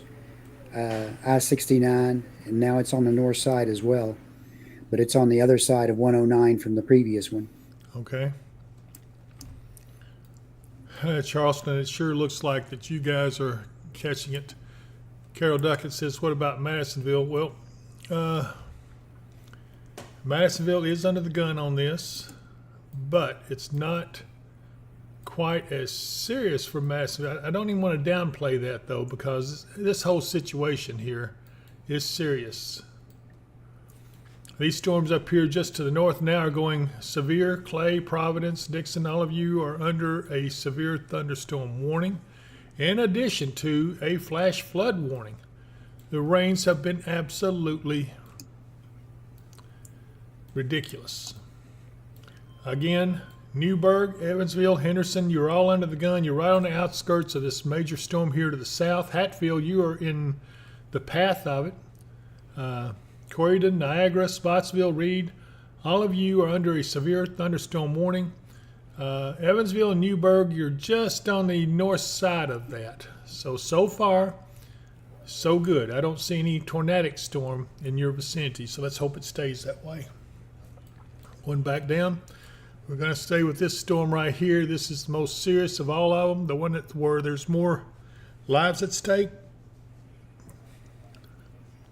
I-69, and now it's on the north side as well. But it's on the other side of 109 from the previous one. Okay. Charleston, it sure looks like that you guys are catching it. Carol Duckett says, what about Madisonville? Well, Madisonville is under the gun on this, but it's not quite as serious for Madisonville. I don't even want to downplay that, though, because this whole situation here is serious. These storms up here just to the north now are going severe. Clay, Providence, Dixon, all of you are under a severe thunderstorm warning, in addition to a flash flood warning. The rains have been absolutely ridiculous. Again, Newburgh, Evansville, Henderson, you're all under the gun. You're right on the outskirts of this major storm here to the south. Hatfield, you are in the path of it. Corydon, Niagara, Spotsville, Reed, all of you are under a severe thunderstorm warning. Evansville and Newburgh, you're just on the north side of that. So far, so good. I don't see any tornadic storm in your vicinity, so let's hope it stays that way. One back down. We're going to stay with this storm right here. This is the most serious of all of them, the one where there's more lives at stake.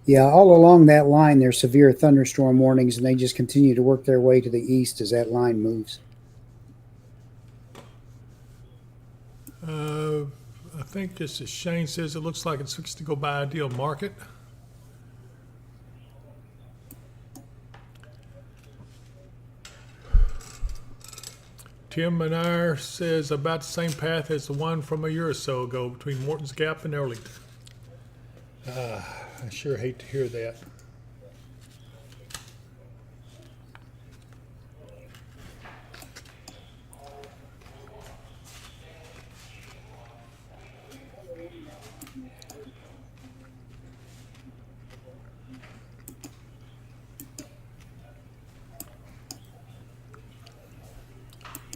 Yeah, all along that line, there's severe thunderstorm warnings, and they just continue to work their way to the east as that line moves. I think this is Shane says it looks like it's fixed to go by Ideal Market. Kim and I says about the same path as the one from a year or so ago between Morton's Gap and Arlington. I sure hate to hear that.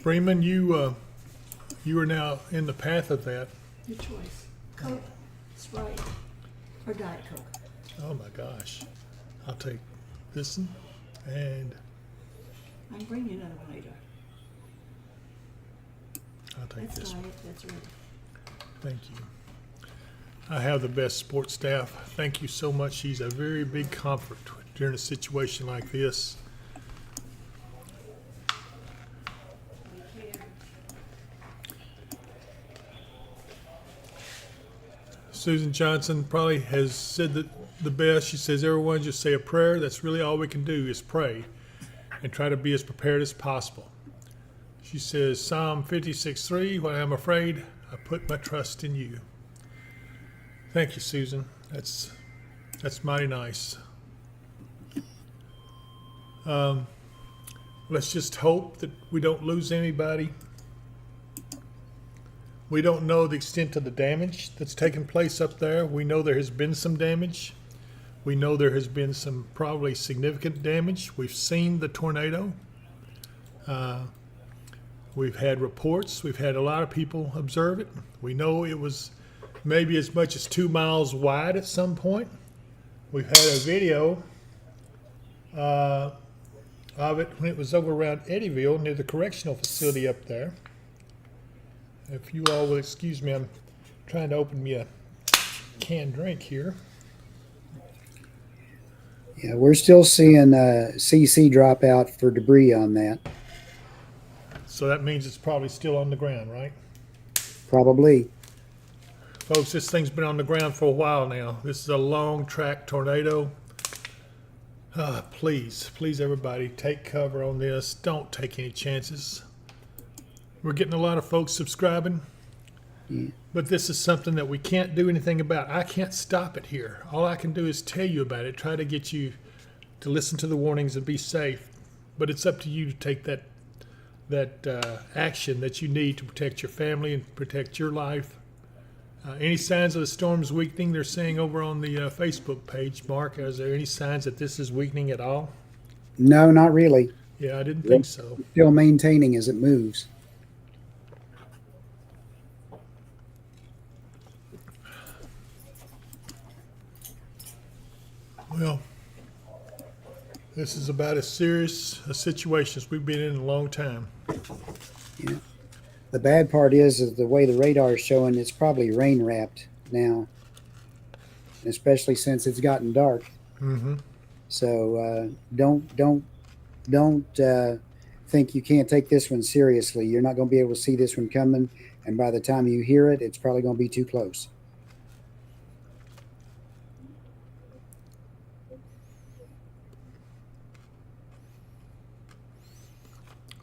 Freeman, you are now in the path of that. Your choice. Coke, Sprite, or Diet Coke. Oh my gosh. I'll take this one, and I can bring you another one later. I'll take That's this one. diet, that's ready. Thank you. I have the best sports staff. Thank you so much. She's a very big comfort during a situation like this. Susan Johnson probably has said that the best. She says, everyone just say a prayer. That's really all we can do is pray and try to be as prepared as possible. She says, Psalm 56:3, when I'm afraid, I put my trust in you. Thank you, Susan. That's mighty nice. Let's just hope that we don't lose anybody. We don't know the extent of the damage that's taken place up there. We know there has been some damage. We know there has been some probably significant damage. We've seen the tornado. We've had reports. We've had a lot of people observe it. We know it was maybe as much as 2 miles wide at some point. We've had a video of it when it was over around Eddyville near the correctional facility up there. If you all will excuse me, I'm trying to open me a canned drink here. Yeah, we're still seeing CC drop out for debris on that. So that means it's probably still on the ground, right? Probably. Folks, this thing's been on the ground for a while now. This is a long track tornado. Please, everybody, take cover on this. Don't take any chances. We're getting a lot of folks subscribing, but this is something that we can't do anything about. I can't stop it here. All I can do is tell you about it, try to get you to listen to the warnings and be safe. But it's up to you to take that action that you need to protect your family and protect your life. Any signs of the storm's weakening? They're saying over on the Facebook page. Mark, is there any signs that this is weakening at all? No, not really. Yeah, I didn't think so. Still maintaining as it moves. Well, this is about as serious a situation as we've been in a long time. Yeah. The bad part is the way the radar is showing, it's probably rain wrapped now, especially since it's gotten dark. Mm-hmm. So don't think you can't take this one seriously. You're not going to be able to see this one coming, and by the time you hear it, it's probably going to be too close.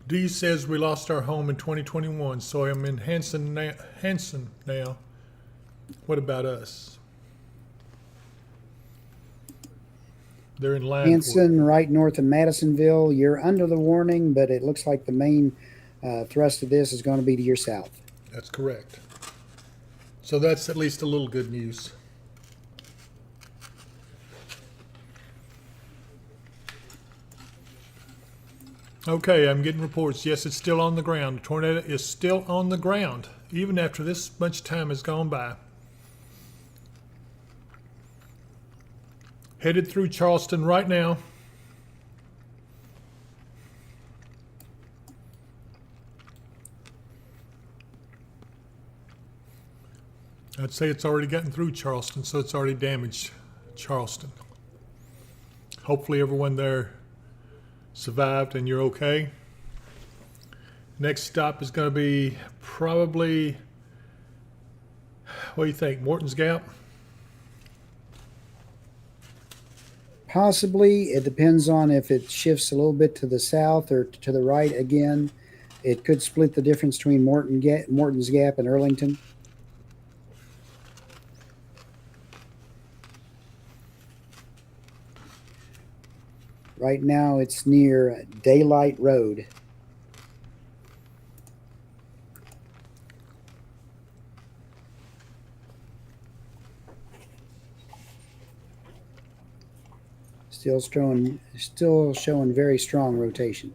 Dee says we lost our home in 2021, so I'm in Hanson now. What about us? They're in line. Hanson, right north of Madisonville. You're under the warning, but it looks like the main thrust of this is going to be to your south. That's correct. So that's at least a little good news. Okay, I'm getting reports. Yes, it's still on the ground. The tornado is still on the ground, even after this much time has gone by. Headed through Charleston right now. I'd say it's already gotten through Charleston, so it's already damaged Charleston. Hopefully everyone there survived and you're okay. Next stop is going to be probably, what do you think, Morton's Gap? Possibly. It depends on if it shifts a little bit to the south or to the right again. It could split the difference between Morton's Gap and Earlington. Right now, it's near Daylight Road. Still showing very strong rotation.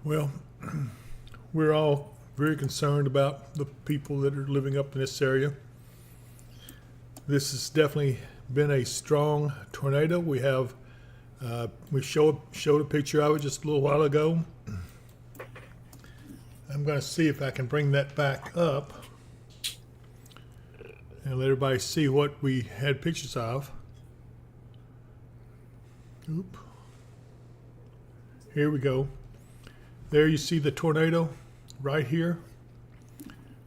Well, we're all very concerned about the people that are living up in this area. This has definitely been a strong tornado. We have we showed a picture of it just a little while ago. I'm going to see if I can bring that back up and let everybody see what we had pictures of. Oop. Here we go. There you see the tornado right here.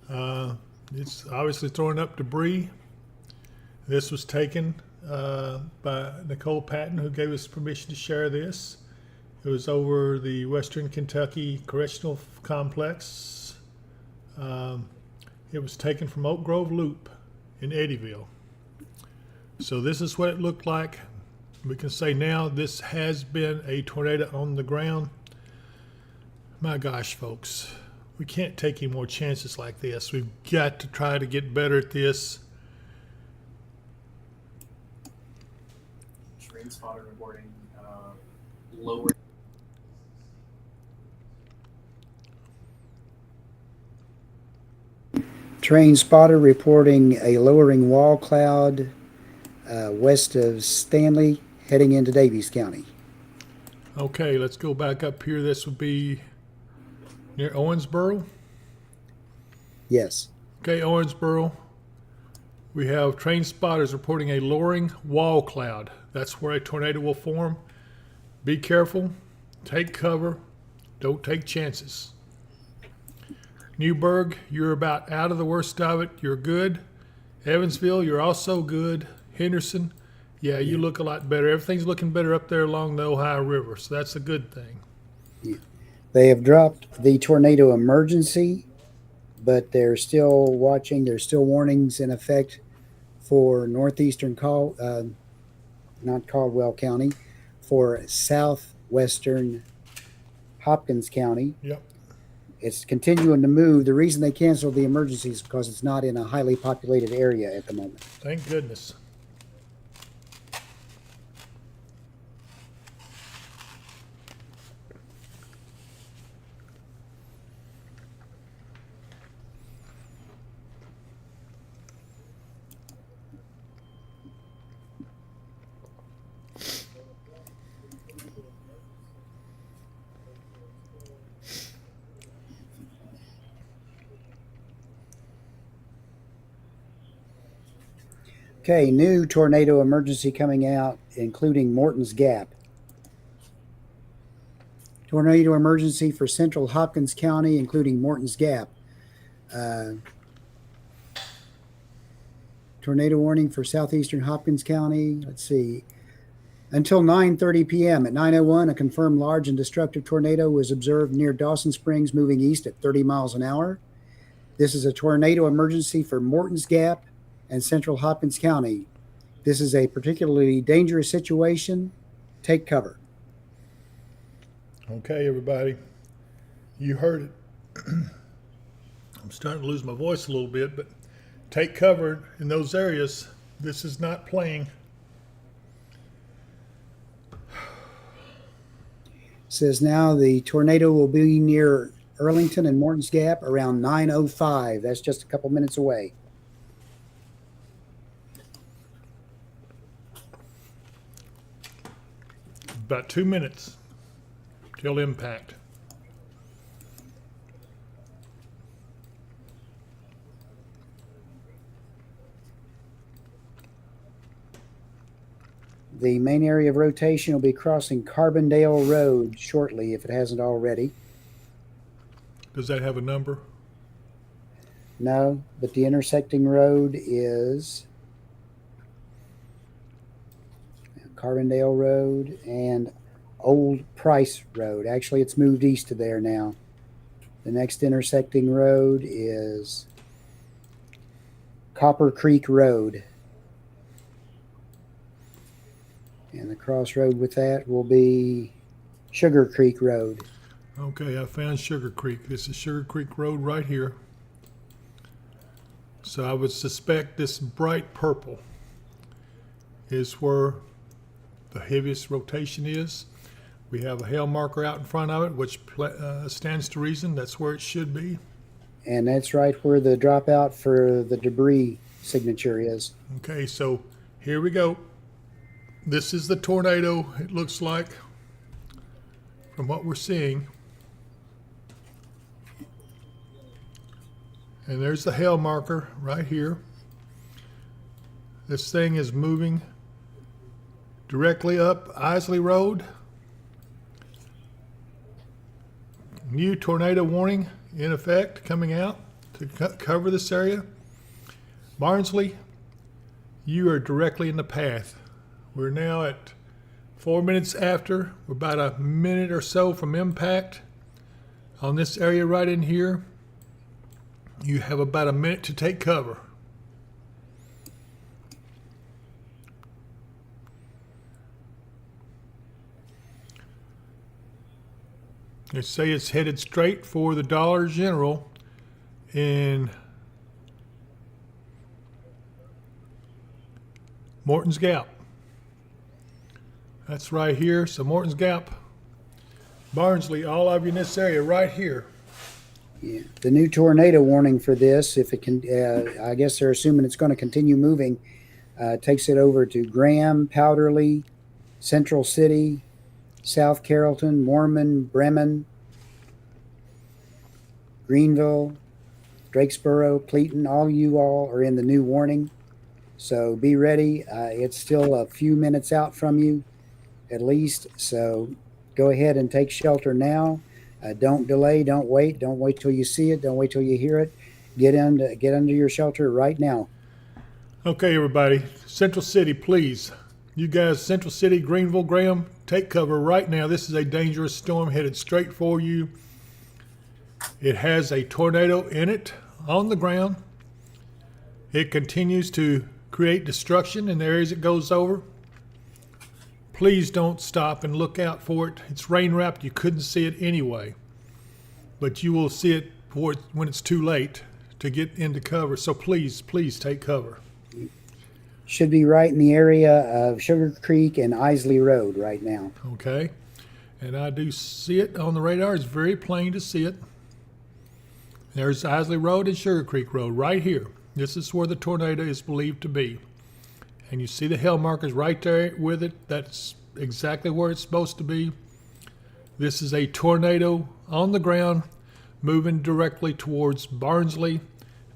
It's obviously throwing up debris. This was taken by Nicole Patton, who gave us permission to share this. It was over the Western Kentucky Correctional Complex. It was taken from Oak Grove Loop in Eddyville. So this is what it looked like. We can say now this has been a tornado on the ground. My gosh, folks, we can't take any more chances like this. We've got to try to get better at this. Train spotter reporting lower. Terrain spotter reporting a lowering wall cloud west of Stanley heading into Davies County. Okay, let's go back up here. This would be near Owensboro. Yes. Okay, Owensboro. We have train spotters reporting a lowering wall cloud. That's where a tornado will form. Be careful. Take cover. Don't take chances. Newburgh, you're about out of the worst of it. You're good. Evansville, you're also good. Henderson, yeah, you look a lot better. Everything's looking better up there along the Ohio River, so that's a good thing. Yeah. They have dropped the tornado emergency, but they're still watching. There's still warnings in effect for northeastern not Caldwell County, for southwestern Hopkins County. Yep. It's continuing to move. The reason they canceled the emergency is because it's not in a highly populated area at the moment. Thank goodness. Okay, new tornado emergency coming out, including Morton's Gap. Tornado emergency for central Hopkins County, including Morton's Gap. Tornado warning for southeastern Hopkins County. Let's see. Until 9:30 p.m. At 9:01, a confirmed large and destructive tornado was observed near Dawson Springs, moving east at 30 miles an hour. This is a tornado emergency for Morton's Gap and central Hopkins County. This is a particularly dangerous situation. Take cover. Okay, everybody. You heard it. I'm starting to lose my voice a little bit, but take cover in those areas. This is not playing. Says now the tornado will be near Earlington and Morton's Gap around 9:05. That's just a couple minutes away. About 2 minutes till impact. The main area of rotation will be crossing Carbondale Road shortly, if it hasn't already. Does that have a number? No, but the intersecting road is Carbondale Road and Old Price Road. Actually, it's moved east of there now. The next intersecting road is Copper Creek Road. And the crossroad with that will be Sugar Creek Road. Okay, I found Sugar Creek. This is Sugar Creek Road right here. So I would suspect this bright purple is where the heaviest rotation is. We have a hail marker out in front of it, which stands to reason that's where it should be. And that's right where the dropout for the debris signature is. Okay, so here we go. This is the tornado, it looks like, from what we're seeing. And there's the hail marker right here. This thing is moving directly up Isley Road. New tornado warning in effect coming out to cover this area. Barnsley, you are directly in the path. We're now at 4 minutes after. We're about a minute or so from impact on this area right in here. You have about a minute to take cover. They say it's headed straight for the Dollar General in Morton's Gap. That's right here. So Morton's Gap, Barnsley, all of you in this area right here. Yeah. The new tornado warning for this, if it can, I guess they're assuming it's going to continue moving, takes it over to Graham, Powderly, Central City, South Carrollton, Mormon, Bremen, Greenville, Drakesboro, Cleaton. All you all are in the new warning. So be ready. It's still a few minutes out from you, at least. So go ahead and take shelter now. Don't delay. Don't wait. Don't wait till you see it. Don't wait till you hear it. Get under your shelter right now. Okay, everybody. Central City, please. You guys, Central City, Greenville, Graham, take cover right now. This is a dangerous storm headed straight for you. It has a tornado in it on the ground. It continues to create destruction in the areas it goes over. Please don't stop and look out for it. It's rain wrapped. You couldn't see it anyway. But you will see it when it's too late to get into cover. So please, please take cover. Should be right in the area of Sugar Creek and Isley Road right now. Okay. And I do see it on the radar. It's very plain to see it. There's Isley Road and Sugar Creek Road right here. This is where the tornado is believed to be. And you see the hail markers right there with it. That's exactly where it's supposed to be. This is a tornado on the ground moving directly towards Barnsley,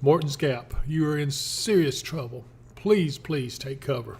Morton's Gap. You are in serious trouble. Please, please take cover.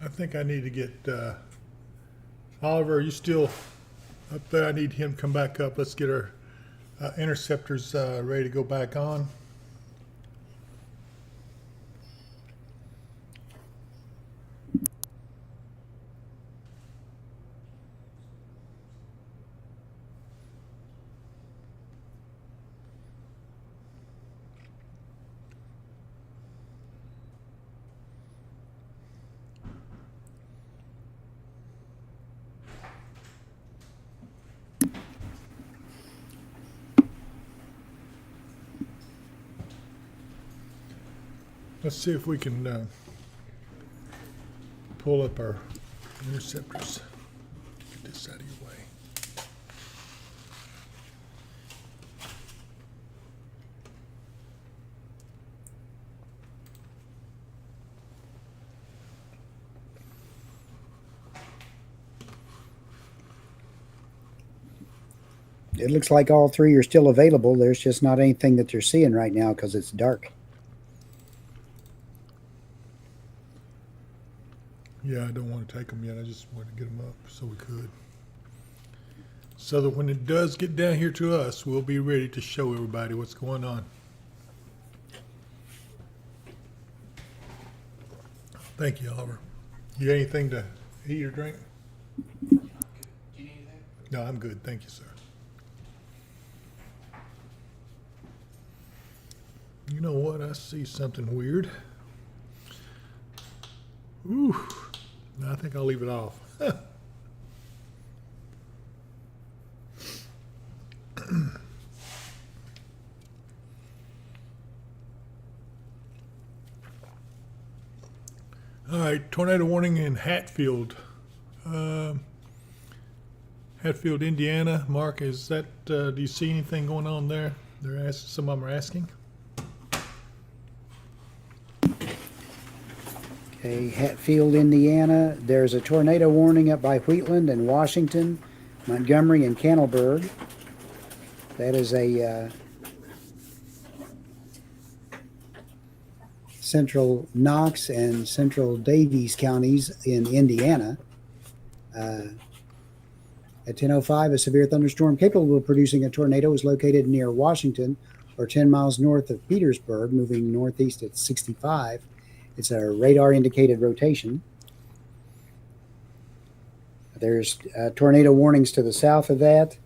I think I need to get Oliver, are you still up there? I need him to come back up. Let's get our interceptors ready to go back on. Let's see if we can pull up our interceptors. Get this out of your way. It looks like all three are still available. There's just not anything that they're seeing right now because it's dark. Yeah, I don't want to take them yet. I just want to get them up so we could. So that when it does get down here to us, we'll be ready to show everybody what's going on. Thank you, Oliver. You got anything to eat or drink? Do you need anything? No, I'm good. Thank you, sir. You know what? I see something weird. Ooh. No, I think I'll leave it off. All right, tornado warning in Hatfield. Hatfield, Indiana. Mark, is that, do you see anything going on there? Some of them are asking. Okay, Hatfield, Indiana. There's a tornado warning up by Wheatland and Washington, Montgomery and Cannelberg. That is a central Knox and central Davies counties in Indiana. At 10:05, a severe thunderstorm capable of producing a tornado is located near Washington, or 10 miles north of Petersburg, moving northeast at 65. It's a radar indicated rotation. There's tornado warnings to the south of that.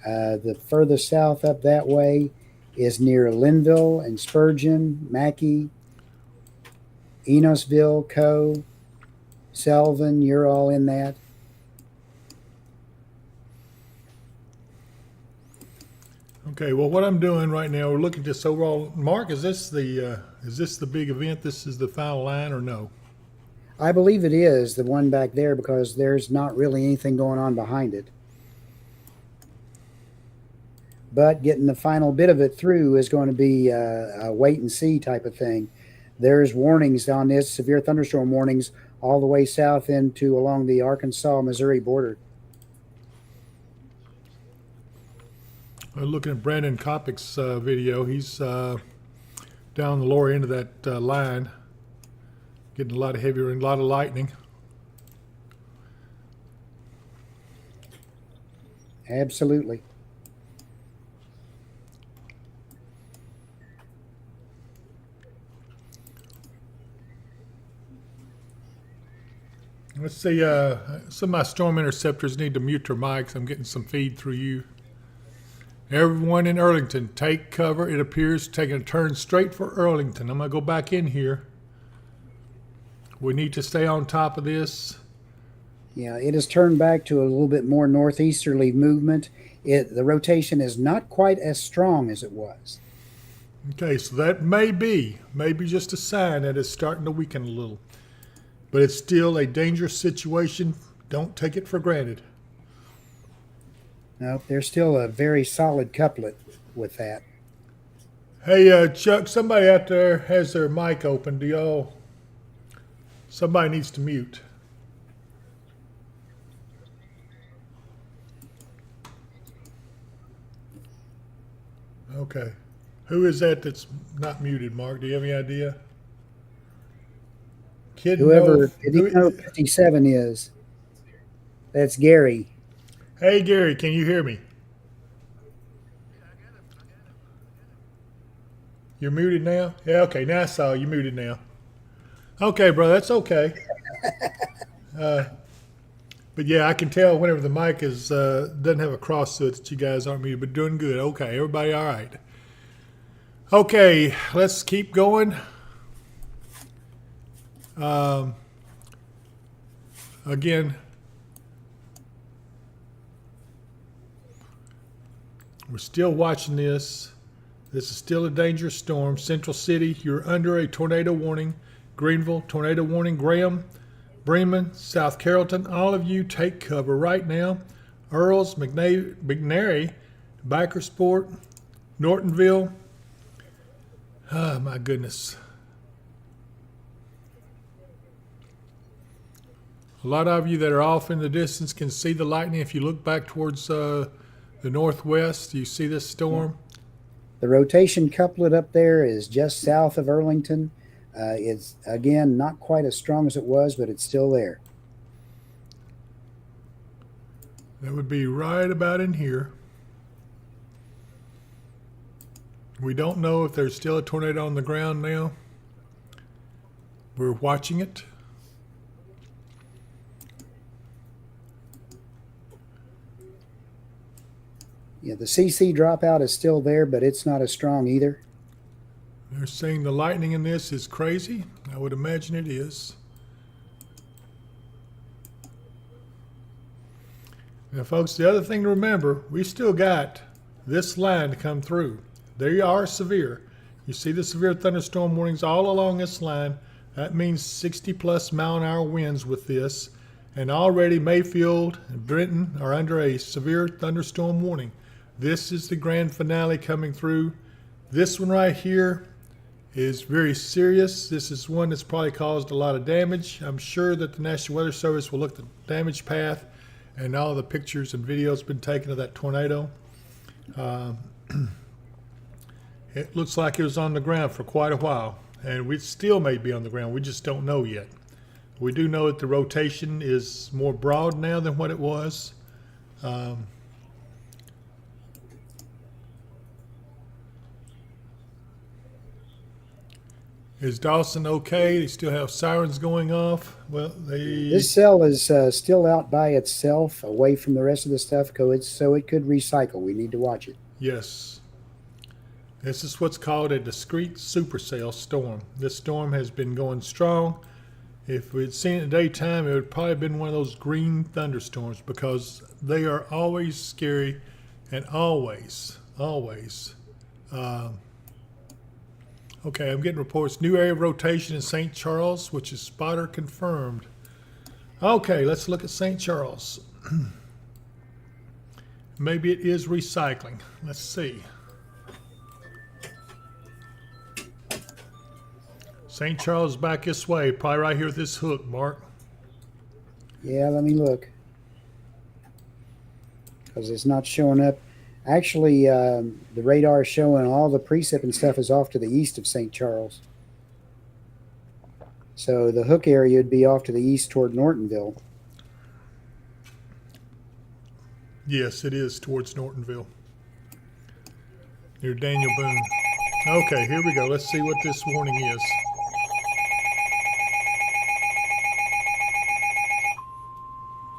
The furthest south up that way is near Linville and Spurgeon, Mackey, Enosville, Coe, Selvin. You're all in that. Okay, well, what I'm doing right now, we're looking at this overall. Mark, is this the big event? This is the final line, or no? I believe it is the one back there because there's not really anything going on behind it. But getting the final bit of it through is going to be a wait and see type of thing. There's warnings on this, severe thunderstorm warnings, all the way south into along the Arkansas-Missouri border. Looking at Brandon Kopic's video, he's down the lower end of that line, getting a lot of heavy rain, a lot of lightning. Absolutely. Let's see, some of my storm interceptors need to mute their mics. I'm getting some feed through you. Everyone in Earlington, take cover. It appears taking a turn straight for Earlington. I'm going to go back in here. We need to stay on top of this. Yeah, it has turned back to a little bit more northeasterly movement. The rotation is not quite as strong as it was. Okay, so that may be just a sign that it's starting to weaken a little. But it's still a dangerous situation. Don't take it for granted. No, there's still a very solid couplet with that. Hey, Chuck, somebody out there has their mic open. Somebody needs to mute. Okay. Who is that that's not muted, Mark? Do you have any idea? Whoever 57 is, that's Gary. Hey, Gary, can you hear me? You're muted now? Yeah, okay, now I saw you muted now. Okay, bro, that's okay. But yeah, I can tell whenever the mic doesn't have a cross to it that you guys aren't muted, but doing good. Okay, everybody all right. Okay, let's keep going. Again, we're still watching this. This is still a dangerous storm. Central City, you're under a tornado warning. Greenville, tornado warning. Graham, Bremen, South Carrollton, all of you take cover right now. Earls, McNary, Backersport, Nortonville. Oh, my goodness. A lot of you that are off in the distance can see the lightning. If you look back towards the northwest, you see this storm. The rotation couplet up there is just south of Arlington. It's, again, not quite as strong as it was, but it's still there. That would be right about in here. We don't know if there's still a tornado on the ground now. We're watching it. Yeah, the CC dropout is still there, but it's not as strong either. They're saying the lightning in this is crazy. I would imagine it is. Now, folks, the other thing to remember, we still got this line to come through. They are severe. You see the severe thunderstorm warnings all along this line. That means 60-plus mile-an-hour winds with this. And already Mayfield and Brenton are under a severe thunderstorm warning. This is the grand finale coming through. This one right here is very serious. This is one that's probably caused a lot of damage. I'm sure that the National Weather Service will look at the damage path and all the pictures and videos been taken of that tornado. It looks like it was on the ground for quite a while, and we still may be on the ground. We just don't know yet. We do know that the rotation is more broad now than what it was. Is Dawson okay? They still have sirens going off. Well, This cell is still out by itself, away from the rest of the stuff, so it could recycle. We need to watch it. Yes. This is what's called a discrete supercell storm. This storm has been going strong. If we'd seen it in the daytime, it would probably have been one of those green thunderstorms because they are always scary and always. Okay, I'm getting reports. New area of rotation in St. Charles, which is spotter confirmed. Okay, let's look at St. Charles. Maybe it is recycling. Let's see. St. Charles back this way, probably right here with this hook, Mark. Yeah, let me look. Because it's not showing up. Actually, the radar is showing all the precip and stuff is off to the east of St. Charles. So the hook area would be off to the east toward Nortonville. Yes, it is towards Nortonville. Near Daniel Boone. Okay, here we go. Let's see what this warning is.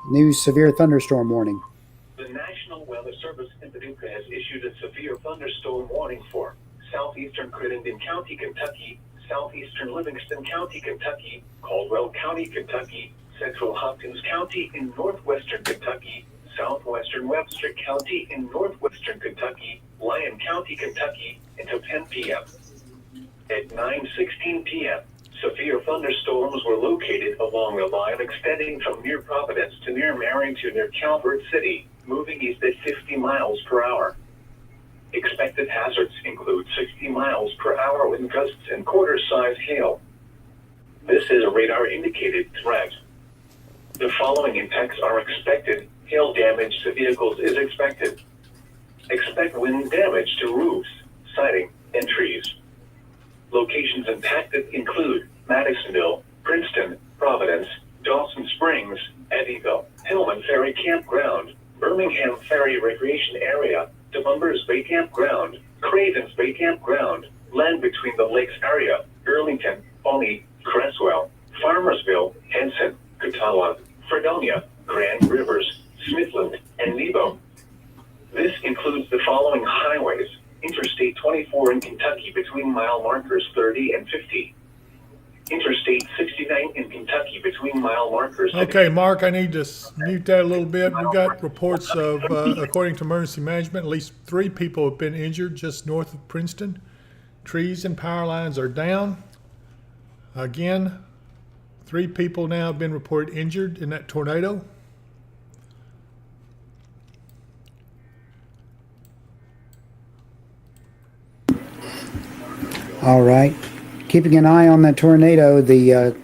New severe thunderstorm warning. The National Weather Service in Paducah has issued a severe thunderstorm warning for southeastern Crittenden County, Kentucky, southeastern Livingston County, Kentucky, Caldwell County, Kentucky, central Hopkins County in northwestern Kentucky, southwestern Webster County in northwestern Kentucky, Lyon County, Kentucky, until 10 p.m. At 9:16 p.m., severe thunderstorms were located along the line extending from near Providence to near Marion to near Calvert City, moving east at 50 miles per hour. Expected hazards include 60 miles per hour wind gusts and quarter-size hail. This is a radar-indicated threat. The following impacts are expected. Hail damage to vehicles is expected. Expect wind damage to roofs, siding, and trees. Locations impacted include Madisonville, Princeton, Providence, Dawson Springs, Eddyville, Hillman Ferry Campground, Birmingham Ferry Recreation Area, DeBumbers Bay Campground, Cravens Bay Campground, Land Between the Lakes Area, Burlington, Olney, Creswell, Farmersville, Henson, Catawba, Fredonia, Grand Rivers, Smithland, and Nebo. This includes the following highways: Interstate 24 in Kentucky between mile markers 30 and 50. Interstate 69 in Kentucky between mile markers. Okay, Mark, I need to mute that a little bit. We got reports of, according to emergency management, at least 3 people have been injured just north of Princeton. Trees and power lines are down. Again, 3 people now have been reported injured in that tornado. All right. Keeping an eye on that tornado, the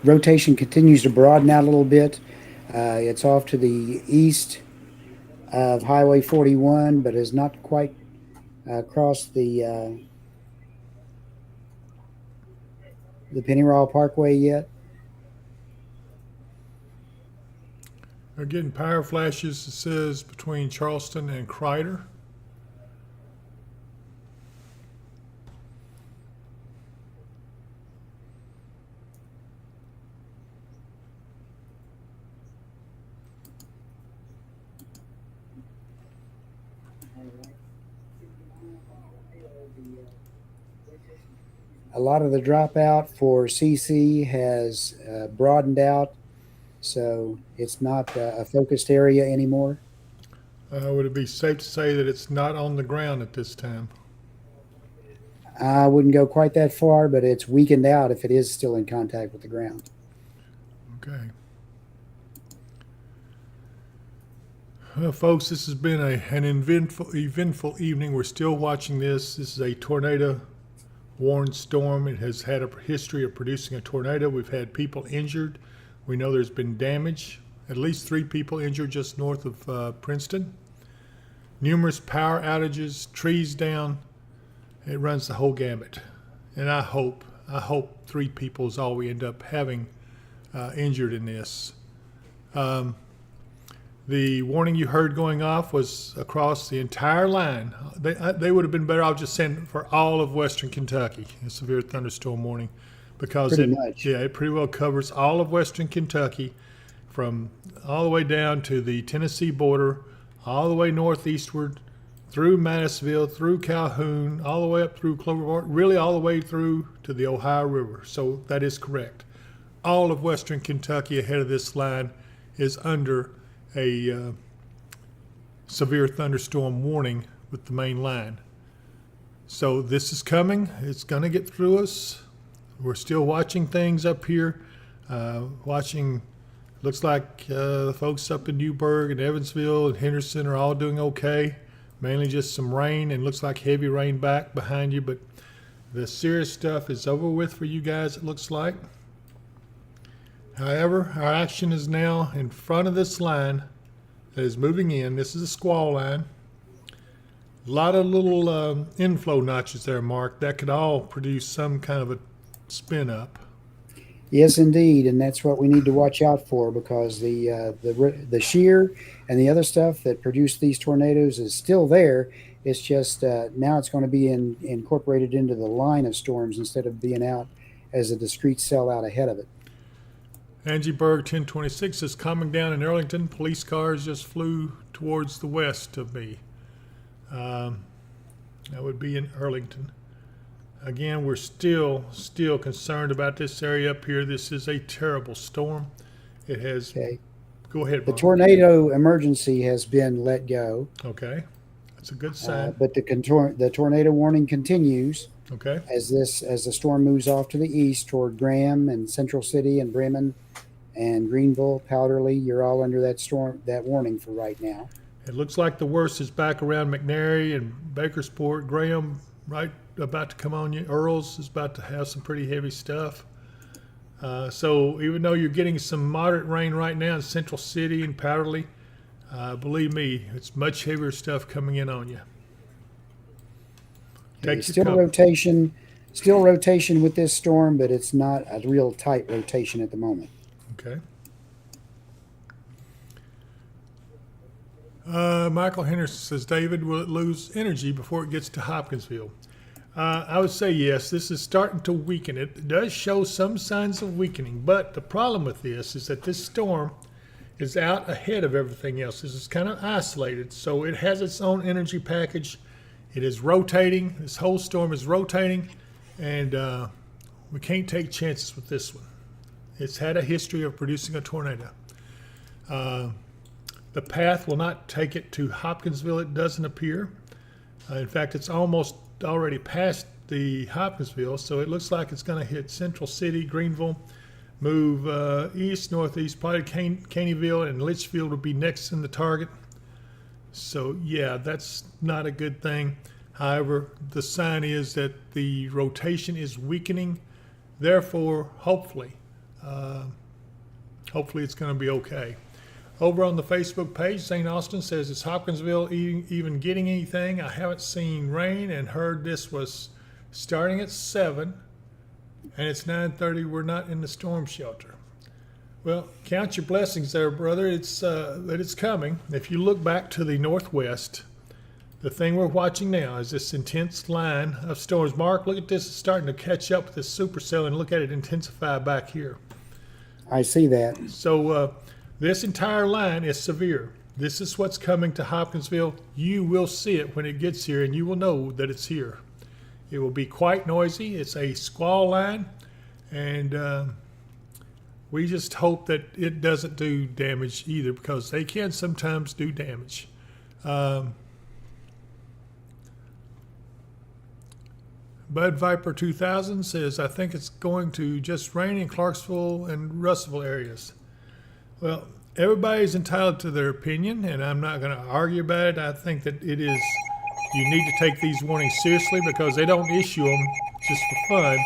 rotation continues to broaden out a little bit. It's off to the east of Highway 41, but has not quite crossed the Pennyroyal Parkway yet. They're getting power flashes, it says, between Charleston and Crider. A lot of the dropout for CC has broadened out, so it's not a focused area anymore. Would it be safe to say that it's not on the ground at this time? I wouldn't go quite that far, but it's weakened out if it is still in contact with the ground. Okay. Well, folks, this has been an eventful evening. We're still watching this. This is a tornado warned storm. It has had a history of producing a tornado. We've had people injured. We know there's been damage. At least 3 people injured just north of Princeton. Numerous power outages, trees down. It runs the whole gamut. And I hope 3 people is all we end up having injured in this. The warning you heard going off was across the entire line. They would have been better off just sending for all of western Kentucky, a severe thunderstorm warning, because Pretty much. it pretty well covers all of western Kentucky, from all the way down to the Tennessee border, all the way northeastward, through Madisonville, through Calhoun, all the way up through Cloverport, really all the way through to the Ohio River. So that is correct. All of western Kentucky ahead of this line is under a severe thunderstorm warning with the main line. So this is coming. It's going to get through us. We're still watching things up here. Looks like the folks up in Newburgh and Evansville and Henderson are all doing okay. Mainly just some rain, and looks like heavy rain back behind you. But the serious stuff is over with for you guys, it looks like. However, our action is now in front of this line that is moving in. This is a squall line. A lot of little inflow notches there, Mark. That could all produce some kind of a spin up. Yes, indeed, and that's what we need to watch out for, because the shear and the other stuff that produced these tornadoes is still there. It's just now it's going to be incorporated into the line of storms instead of being out as a discrete cell out ahead of it. Angie Berg 1026 is coming down in Arlington. Police cars just flew towards the west of me. That would be in Arlington. Again, we're still concerned about this area up here. This is a terrible storm. It has. Okay. Go ahead, The Bob. tornado emergency has been let go, Okay, that's a good sign. but the tornado warning continues Okay. as the storm moves off to the east toward Graham and Central City and Bremen and Greenville, Powderly. You're all under that warning for right now. It looks like the worst is back around McNary and Bakersport. Graham, right about to come on you. Earls is about to have some pretty heavy stuff. So even though you're getting some moderate rain right now in Central City and Powderly, believe me, it's much heavier stuff coming in on you. Take Still your cover. rotation with this storm, but it's not a real tight rotation at the moment. Okay. Michael Henderson says, David, will it lose energy before it gets to Hopkinsville? I would say yes. This is starting to weaken. It does show some signs of weakening, but the problem with this is that this storm is out ahead of everything else. This is kind of isolated, so it has its own energy package. It is rotating. This whole storm is rotating, and We can't take chances with this one. It's had a history of producing a tornado. The path will not take it to Hopkinsville, it doesn't appear. In fact, it's almost already past the Hopkinsville, so it looks like it's going to hit Central City, Greenville, move east, northeast, probably Caneyville, and Litchfield will be next in the target. So yeah, that's not a good thing. However, the sign is that the rotation is weakening. Therefore, hopefully it's going to be okay. Over on the Facebook page, St. Austin says, is Hopkinsville even getting anything? I haven't seen rain and heard this was starting at 7 and it's 9:30. We're not in the storm shelter. Well, count your blessings there, brother. It's that it's coming. If you look back to the northwest, the thing we're watching now is this intense line of storms. Mark, look at this. It's starting to catch up with this supercell, and look at it intensify back here. I see that. So this entire line is severe. This is what's coming to Hopkinsville. You will see it when it gets here, and you will know that it's here. It will be quite noisy. It's a squall line, and we just hope that it doesn't do damage either, because they can sometimes do damage. Bud Viper 2000 says, I think it's going to just rain in Clarksville and Russellville areas. Well, everybody's entitled to their opinion, and I'm not going to argue about it. I think that it is, you need to take these warnings seriously, because they don't issue them just for fun.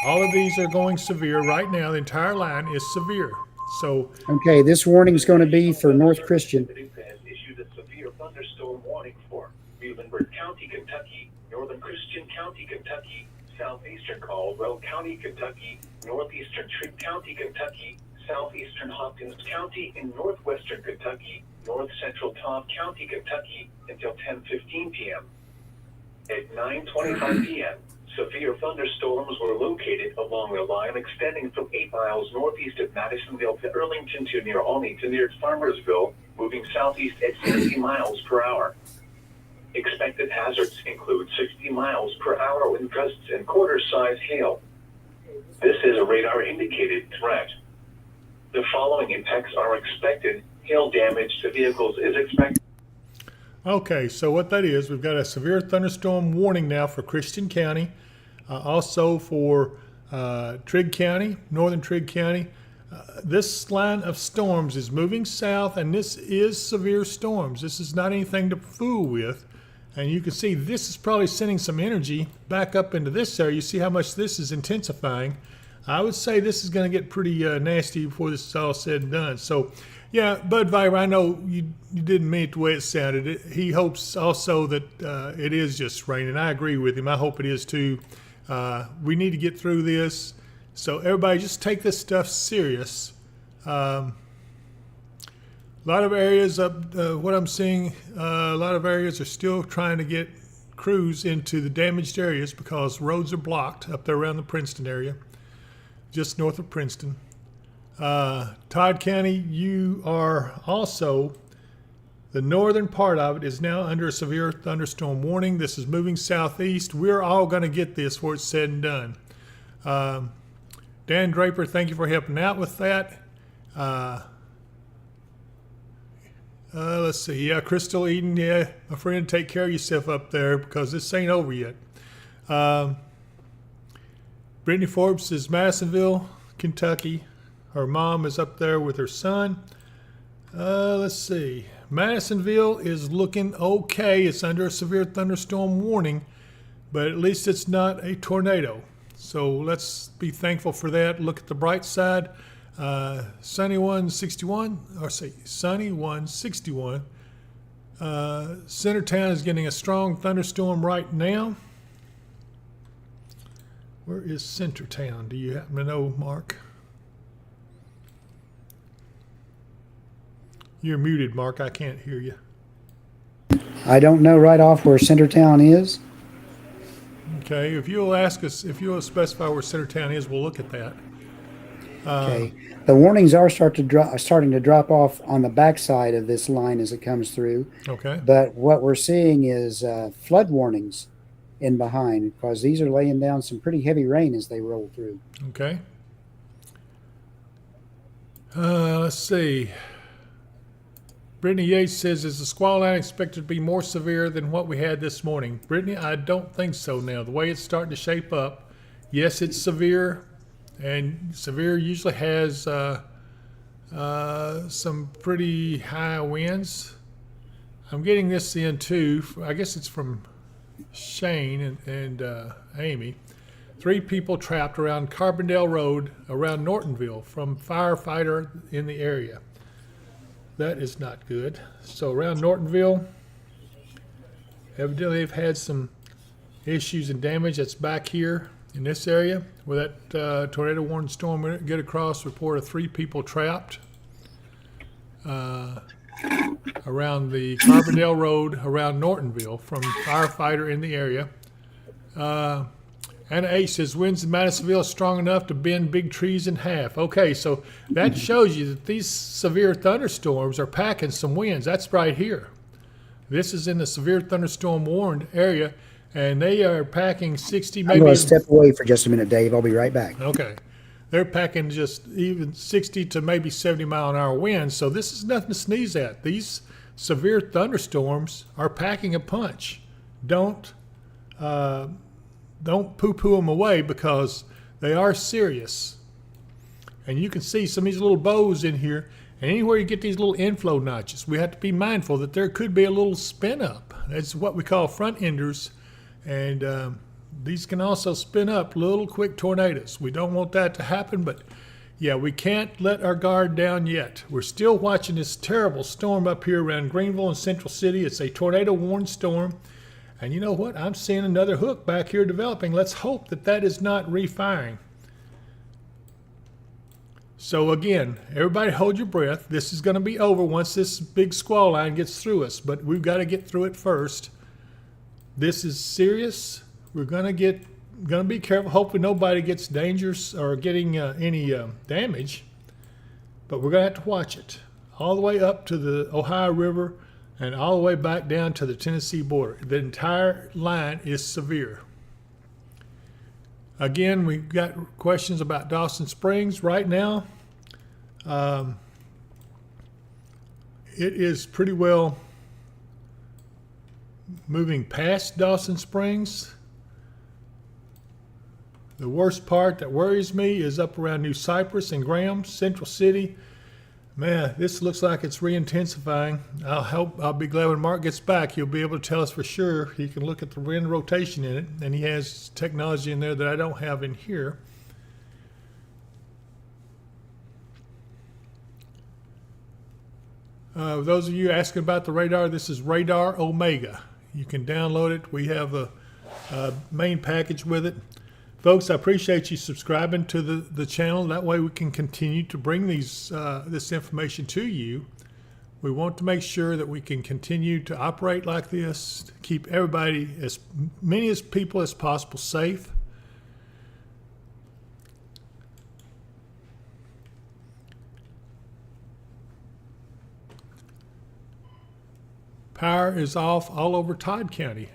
All of these are going severe right now. The entire line is severe. So, Okay, this warning is going to be for North Christian. Has issued a severe thunderstorm warning for Muhlenberg County, Kentucky, Northern Christian County, Kentucky, Southeastern Caldwell County, Kentucky, Northeastern Trigg County, Kentucky, Southeastern Hopkins County, in Northwestern Kentucky, North Central Todd County, Kentucky, until 10:15 p.m. At 9:25 p.m., severe thunderstorms were located along the line extending from 8 miles northeast of Madisonville to Earlington to near Olney to near Farmersville, moving southeast at 60 miles per hour. Expected hazards include 60 miles per hour wind gusts and quarter-size hail. This is a radar-indicated threat. The following impacts are expected. Hail damage to vehicles is expected. okay, so what that is, we've got a severe thunderstorm warning now for Christian County, also for Trigg County, Northern Trigg County. This line of storms is moving south, and this is severe storms. This is not anything to fool with. And you can see this is probably sending some energy back up into this area. You see how much this is intensifying. I would say this is going to get pretty nasty before this is all said and done. So, yeah, Bud Viper, I know you didn't mean it the way it sounded. He hopes also that it is just raining. I agree with him. I hope it is too. We need to get through this. So everybody just take this stuff serious. A lot of areas what I'm seeing, a lot of areas are still trying to get crews into the damaged areas because roads are blocked up there around the Princeton area, just north of Princeton. Todd County, you are also, the northern part of it is now under a severe thunderstorm warning. This is moving southeast. We're all going to get this before it's said and done. Dan Draper, thank you for helping out with that. Let's see. Yeah, Crystal Eden, yeah, my friend, take care of yourself up there because this ain't over yet. Brittany Forbes is Madisonville, Kentucky. Her mom is up there with her son. Let's see. Madisonville is looking okay. It's under a severe thunderstorm warning, but at least it's not a tornado. So let's be thankful for that. Look at the bright side. Sunny 161, or say Sunny 161. Centertown is getting a strong thunderstorm right now. Where is Centertown? Do you happen to know, Mark? You're muted, Mark. I can't hear you. I don't know right off where Centertown is. Okay, if you'll ask us, if you'll specify where Centertown is, we'll look at that. Okay. The warnings are starting to drop off on the backside of this line as it comes through. Okay. But what we're seeing is flood warnings in behind, because these are laying down some pretty heavy rain as they roll through. Okay. Let's see. Brittany Yates says, is the squall line expected to be more severe than what we had this morning? Brittany, I don't think so now. The way it's starting to shape up, yes, it's severe, and severe usually has some pretty high winds. I'm getting this in too. I guess it's from Shane and Amy. 3 people trapped around Carbondale Road around Nortonville from firefighter in the area. That is not good. So around Nortonville, evidently they've had some issues and damage. That's back here in this area where that tornado warning storm went get across. Report of 3 people trapped around the Carbondale Road around Nortonville from firefighter in the area. Anna H says, winds in Madisonville are strong enough to bend big trees in half. Okay, so that shows you that these severe thunderstorms are packing some winds. That's right here. This is in the severe thunderstorm warned area, and they are packing 60, maybe. I'm going to step away for just a minute, Dave. I'll be right back. Okay. They're packing just even 60 to maybe 70-mile-an-hour winds, so this is nothing to sneeze at. These severe thunderstorms are packing a punch. Don't poo-poo them away, because they are serious. And you can see some of these little bows in here, and anywhere you get these little inflow notches, we have to be mindful that there could be a little spin up. That's what we call front enders, and these can also spin up little quick tornadoes. We don't want that to happen, but yeah, we can't let our guard down yet. We're still watching this terrible storm up here around Greenville and Central City. It's a tornado warned storm. And you know what? I'm seeing another hook back here developing. Let's hope that that is not refiring. So again, everybody hold your breath. This is going to be over once this big squall line gets through us, but we've got to get through it first. This is serious. We're going to be careful. Hopefully nobody gets dangerous or getting any damage, but we're going to have to watch it all the way up to the Ohio River and all the way back down to the Tennessee border. The entire line is severe. Again, we've got questions about Dawson Springs right now. It is pretty well moving past Dawson Springs. The worst part that worries me is up around New Cypress and Graham, Central City. Man, this looks like it's re-intensifying. I'll be glad when Mark gets back. He'll be able to tell us for sure. He can look at the wind rotation in it, and he has technology in there that I don't have in here. Those of you asking about the radar, this is Radar Omega. You can download it. We have a main package with it. Folks, I appreciate you subscribing to the channel. That way we can continue to bring this information to you. We want to make sure that we can continue to operate like this, to keep everybody, as many as people as possible, safe. Power is off all over Todd County,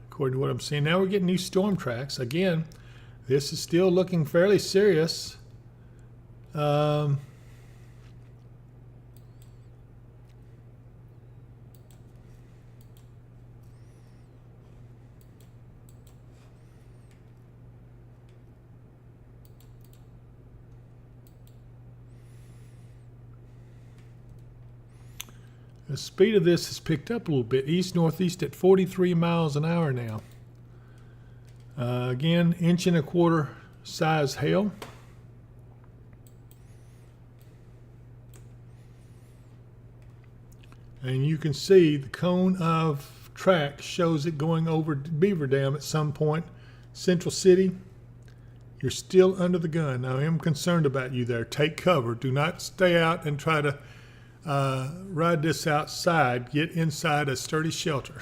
according to what I'm seeing. Now we're getting new storm tracks. Again, this is still looking fairly serious. The speed of this has picked up a little bit, east-northeast at 43 miles an hour now. Again, 1.25 inch size hail. And you can see the cone of track shows it going over Beaver Dam at some point. Central City, you're still under the gun. I am concerned about you there. Take cover. Do not stay out and try to ride this outside. Get inside a sturdy shelter.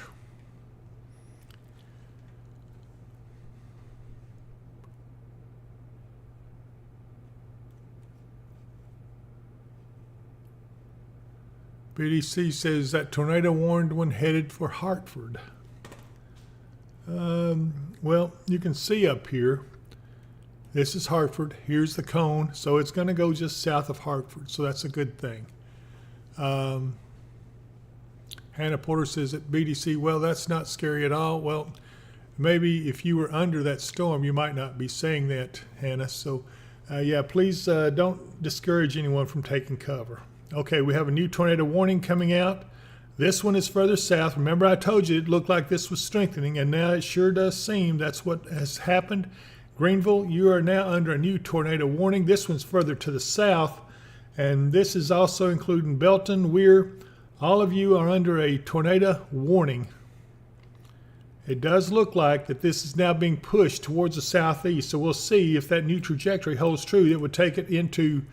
BDC says that tornado warned one headed for Hartford. Well, you can see up here, this is Hartford. Here's the cone. So it's going to go just south of Hartford. So that's a good thing. Hannah Porter says at BDC, well, that's not scary at all. Well, maybe if you were under that storm, you might not be saying that, Hannah. So, yeah, please don't discourage anyone from taking cover. Okay, we have a new tornado warning coming out. This one is further south. Remember, I told you it looked like this was strengthening, and now it sure does seem that's what has happened. Greenville, you are now under a new tornado warning. This one's further to the south, and this is also including Belton, Weir. All of you are under a tornado warning. It does look like that this is now being pushed towards the southeast, so we'll see if that new trajectory holds true. It would take it into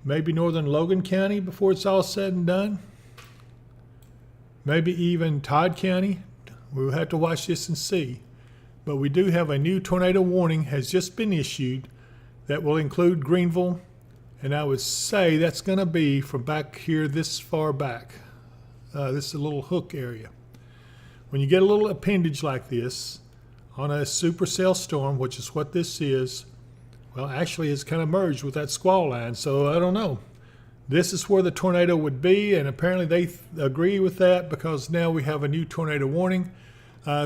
maybe northern Logan County before it's all said and done. Maybe even Todd County. We'll have to watch this and see. But we do have a new tornado warning has just been issued that will include Greenville, and I would say that's going to be from back here this far back. This is a little hook area. When you get a little appendage like this on a supercell storm, which is what this is, well, actually it's kind of merged with that squall line, so I don't know. This is where the tornado would be, and apparently they agree with that because now we have a new tornado warning.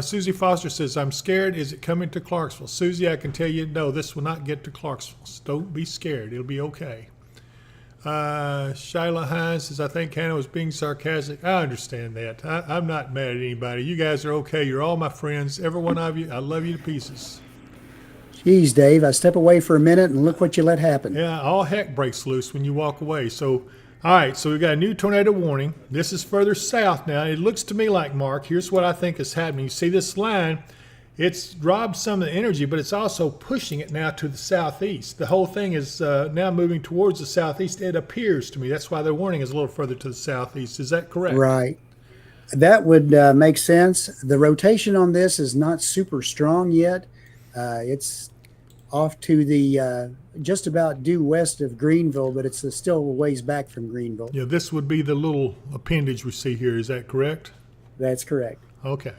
Susie Foster says, I'm scared. Is it coming to Clarksville? Susie, I can tell you, no, this will not get to Clarksville. So don't be scared. It'll be okay. Shyla Hines says, I think Hannah was being sarcastic. I understand that. I'm not mad at anybody. You guys are okay. You're all my friends. Every one of you. I love you to pieces. Geez, Dave, I step away for a minute and look what you let happen. Yeah, all heck breaks loose when you walk away. So, all right, so we've got a new tornado warning. This is further south now. It looks to me like, Mark, here's what I think is happening. You see this line? It's robbed some of the energy, but it's also pushing it now to the southeast. The whole thing is now moving towards the southeast. It appears to me. That's why the warning is a little further to the southeast. Is that correct? Right. That would make sense. The rotation on this is not super strong yet. It's off to the just about due west of Greenville, but it's still a ways back from Greenville. Yeah, this would be the little appendage we see here. Is that correct? That's correct. Okay.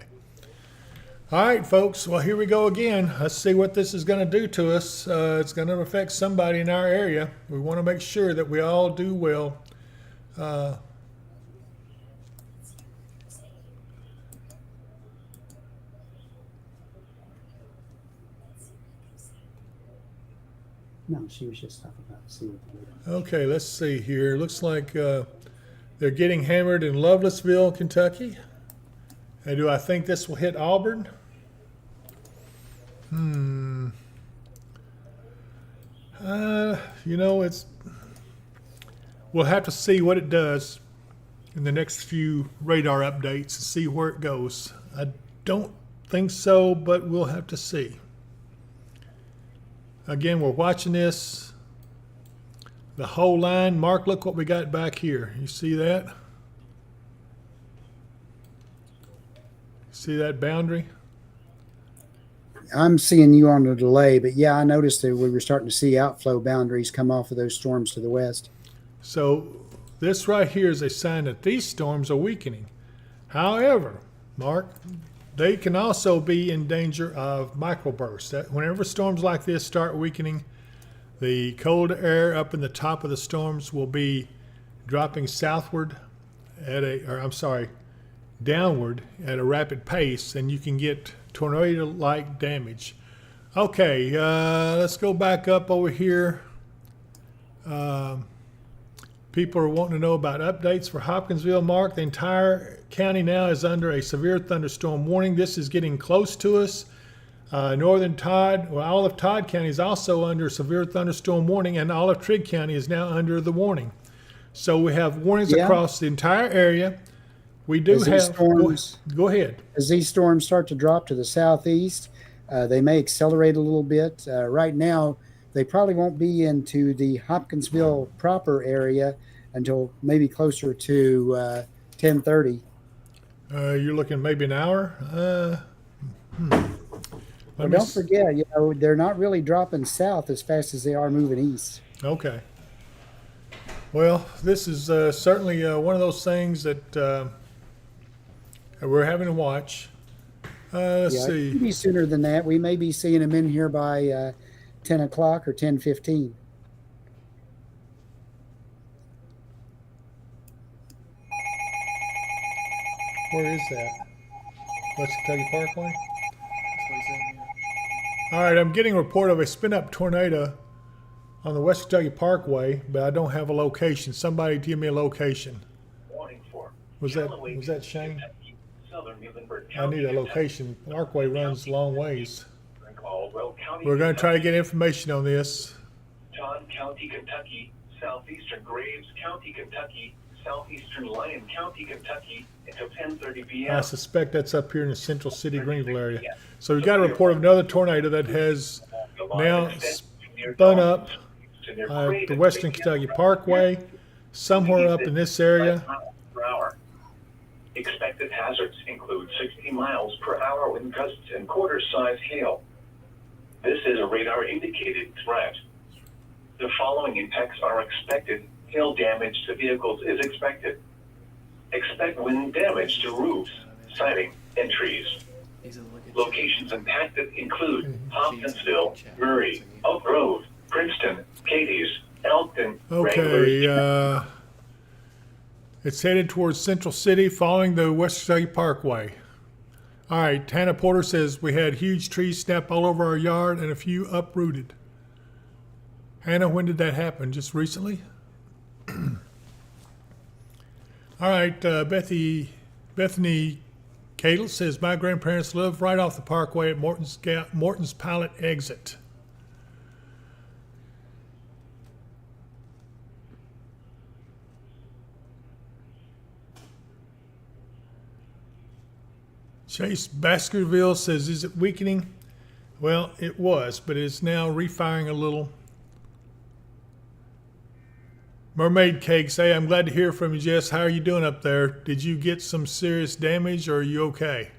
All right, folks. Well, here we go again. Let's see what this is going to do to us. It's going to affect somebody in our area. We want to make sure that we all do well. No, she was just talking about see what the Okay, let's see here. Looks like they're getting hammered in Lovelessville, Kentucky. And do I think this will hit Auburn? We'll have to see what it does in the next few radar updates and see where it goes. I don't think so, but we'll have to see. Again, we're watching this, the whole line. Mark, look what we got back here. You see that? See that boundary? I'm seeing you on the delay, but yeah, I noticed that we were starting to see outflow boundaries come off of those storms to the west. So this right here is a sign that these storms are weakening. However, Mark, they can also be in danger of microbursts. That whenever storms like this start weakening, the cold air up in the top of the storms will be dropping southward downward at a rapid pace, and you can get tornado-like damage. Okay, let's go back up over here. People are wanting to know about updates for Hopkinsville. Mark, the entire county now is under a severe thunderstorm warning. This is getting close to us. Northern Todd, all of Todd County is also under severe thunderstorm warning, and all of Trigg County is now under the warning. So we have warnings across the entire area. We do have storms. Go ahead. As these storms start to drop to the southeast, they may accelerate a little bit. Right now, they probably won't be into the Hopkinsville proper area until maybe closer to 10:30. You're looking maybe an hour. Well, don't forget, they're not really dropping south as fast as they are moving east. Okay. Well, this is certainly one of those things that we're having to watch. Let's Yeah, it see. could be sooner than that. We may be seeing them in here by 10 o'clock or 10:15. Where is that? West Kentucky Parkway? That's what he said, yeah. All right, I'm getting a report of a spin-up tornado on the West Kentucky Parkway, but I don't have a location. Somebody give me a location. Warning for Was that Shane? Southern Muhlenberg I County, need a location. Parkway runs long ways. Caldwell County, We're going to try to get information on this. John County, Kentucky, southeastern Graves County, Kentucky, southeastern Lyon County, Kentucky, until 10:30 p.m. I suspect that's up here in the Central City, Greenville area. So we got a report of another tornado that has now spun up the Western Kentucky Parkway, somewhere up in this area. Per hour. Expected hazards include 60 miles per hour wind gusts and quarter-size hail. This is a radar-indicated threat. The following impacts are expected. Hail damage to vehicles is expected. Expect wind damage to roofs, siding, and trees. He's a look at Locations impacted include Hopkinsville, Murray, Oak Grove, Princeton, Cadiz, Elkton, Okay, it's headed towards Central City following the West Kentucky Parkway. All right, Hannah Porter says we had huge trees snap all over our yard and a few uprooted. Hannah, when did that happen? Just recently? All right, Bethany Cadle says my grandparents live right off the Parkway at Morton's Pilot exit. Chase Baskerville says, is it weakening? Well, it was, but it's now refiring a little. Mermaid Cake say, I'm glad to hear from you, Jess. How are you doing up there? Did you get some serious damage or are you okay?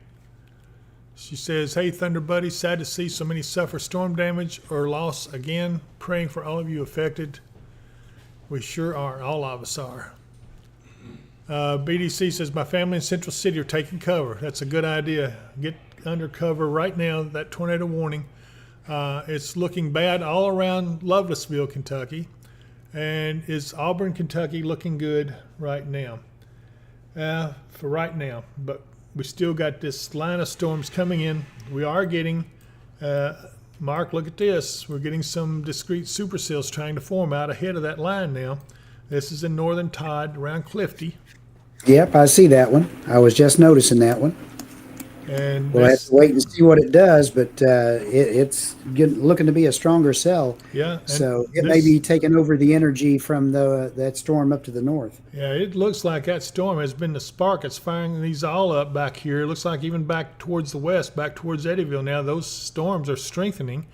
She says, hey, Thunder Buddy, sad to see so many suffer storm damage or loss again. Praying for all of you affected. We sure are. All of us are. BDC says, my family in Central City are taking cover. That's a good idea. Get under cover right now, that tornado warning. It's looking bad all around Lovelessville, Kentucky. And is Auburn, Kentucky looking good right now? For right now. But we still got this line of storms coming in. We are getting, Mark, look at this. We're getting some discrete supercells trying to form out ahead of that line now. This is in northern Todd around Clifty. Yep, I see that one. I was just noticing that one. And We'll have to wait and see what it does, but it's looking to be a stronger cell. yeah, and So it may be taking over the energy from that storm up to the north. yeah, it looks like that storm has been the spark. It's firing these all up back here. It looks like even back towards the west, back towards Eddyville now, those storms are strengthening,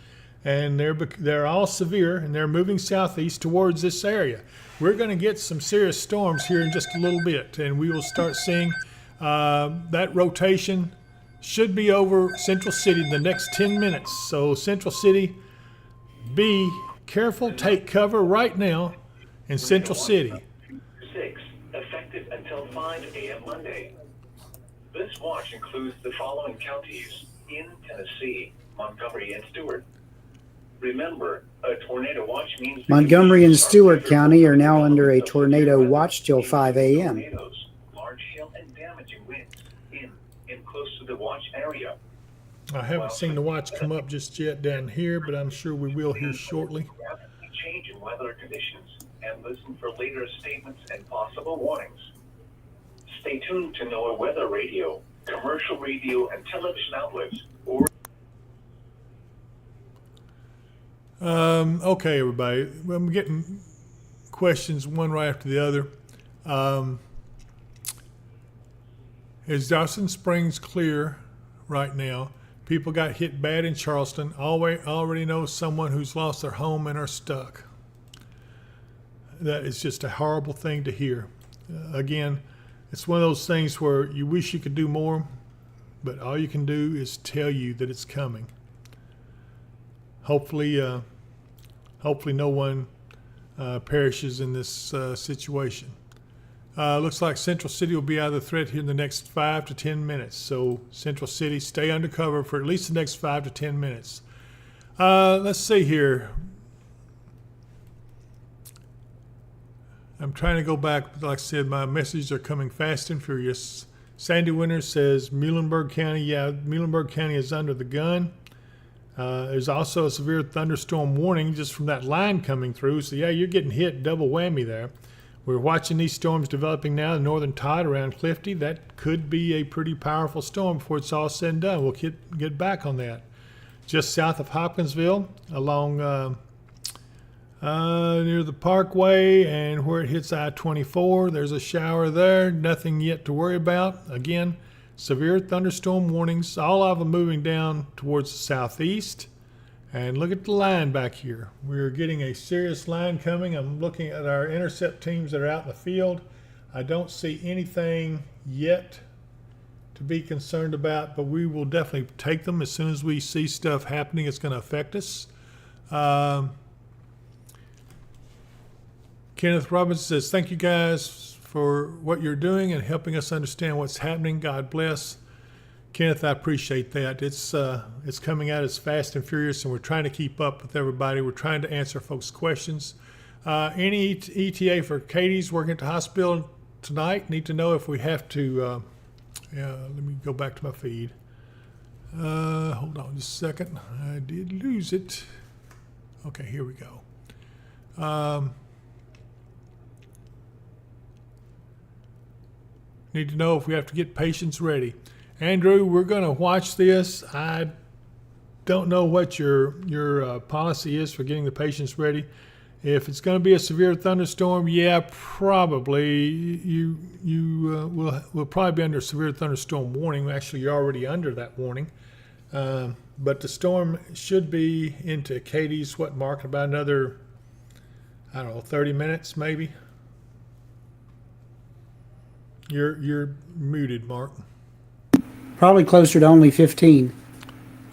and they're all severe, and they're moving southeast towards this area. We're going to get some serious storms here in just a little bit, and we will start seeing that rotation should be over Central City in the next 10 minutes. So Central City, be careful, take cover right now in Central City. 6, effective until 5 a.m. Monday. This watch includes the following counties in Tennessee: Montgomery and Stewart. Remember, a tornado watch means Montgomery and Stewart County are now under a tornado watch till 5 a.m. Tornadoes, large hail and damaging winds in and close to the watch area. I haven't seen the watch come up just yet down here, but I'm sure we will here shortly. Rapidly change in weather conditions and listen for later statements and possible warnings. Stay tuned to NOAA Weather Radio, commercial radio and television outlets, or Okay, everybody. I'm getting questions one right after the other. Is Dawson Springs clear right now? People got hit bad in Charleston. Already know someone who's lost their home and are stuck. That is just a horrible thing to hear. Again, it's one of those things where you wish you could do more, but all you can do is tell you that it's coming. Hopefully no one perishes in this situation. Looks like Central City will be out of the threat here in the next 5 to 10 minutes. So Central City, stay under cover for at least the next 5 to 10 minutes. Let's see here. I'm trying to go back. Like I said, my messages are coming fast and furious. Sandy Winters says Muhlenberg County. Yeah, Muhlenberg County is under the gun. There's also a severe thunderstorm warning just from that line coming through. So yeah, you're getting hit, double whammy there. We're watching these storms developing now. The northern tide around Clifty, that could be a pretty powerful storm before it's all said and done. We'll get back on that. Just south of Hopkinsville, along near the Parkway and where it hits I-24, there's a shower there. Nothing yet to worry about. Again, severe thunderstorm warnings, all of them moving down towards the southeast. And look at the line back here. We're getting a serious line coming. I'm looking at our intercept teams that are out in the field. I don't see anything yet to be concerned about, but we will definitely take them as soon as we see stuff happening. It's going to affect us. Kenneth Robbins says, thank you guys for what you're doing and helping us understand what's happening. God bless. Kenneth, I appreciate that. It's coming out as fast and furious, and we're trying to keep up with everybody. We're trying to answer folks' questions. Any ETA for Katie's working at the hospital tonight? Need to know if we have to. Let me go back to my feed. Hold on just a second. I did lose it. Okay, here we go. Need to know if we have to get patients ready. Andrew, we're going to watch this. I don't know what your policy is for getting the patients ready. If it's going to be a severe thunderstorm, yeah, probably you will probably be under a severe thunderstorm warning. Actually, you're already under that warning. But the storm should be into Katie's, Mark, about another, 30 minutes maybe. You're muted, Mark. Probably closer to only 15.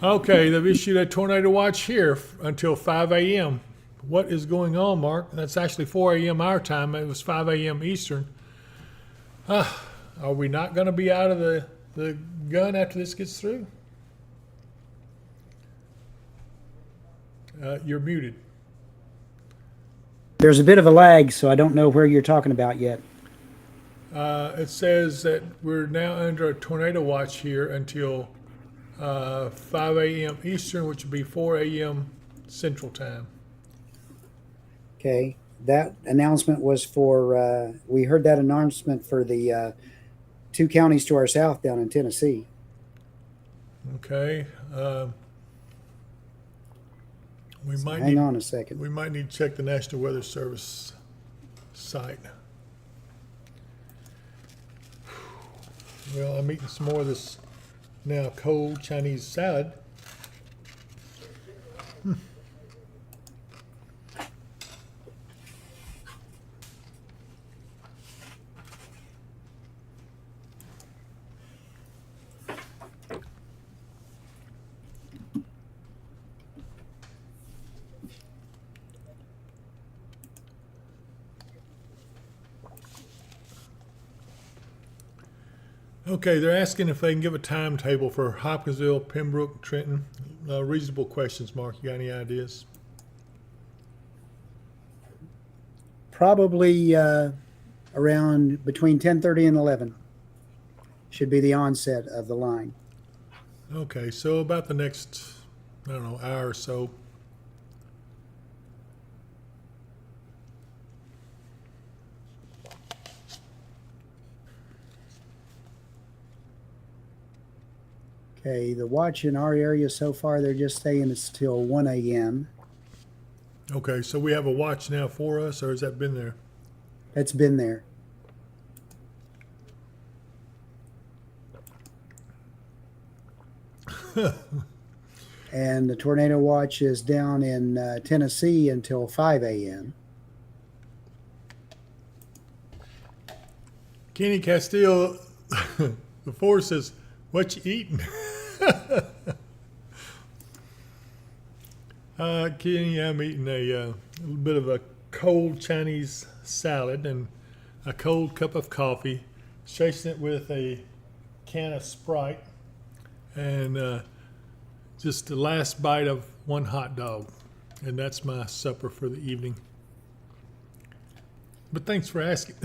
Okay, they've issued a tornado watch here until 5 a.m. What is going on, Mark? That's actually 4 a.m. our time. It was 5 a.m. Eastern. Are we not going to be out of the gun after this gets through? You're muted. There's a bit of a lag, so I don't know where you're talking about yet. It says that we're now under a tornado watch here until 5 a.m. Eastern, which would be 4 a.m. Central Time. Okay, that announcement was for, we heard that announcement for the 2 counties to our south down in Tennessee. Okay. Hang on a second. We might need to check the National Weather Service site. Well, I'm eating some more of this now cold Chinese salad. Okay, they're asking if they can give a timetable for Hopkinsville, Pembroke, Trenton. Reasonable questions, Mark. You got any ideas? Probably around between 10:30 and 11 should be the onset of the line. Okay, so about the next, hour or so. Okay, the watch in our area so far, they're just saying it's till 1 a.m. Okay, so we have a watch now for us, or has that been there? It's been there. And the tornado watch is down in Tennessee until 5 a.m. Kenny Castile, the force says, what you eating? Kenny, I'm eating a little bit of a cold Chinese salad, and a cold cup of coffee, chasing it with a can of Sprite, and just the last bite of one hot dog. And that's my supper for the evening. But thanks for asking.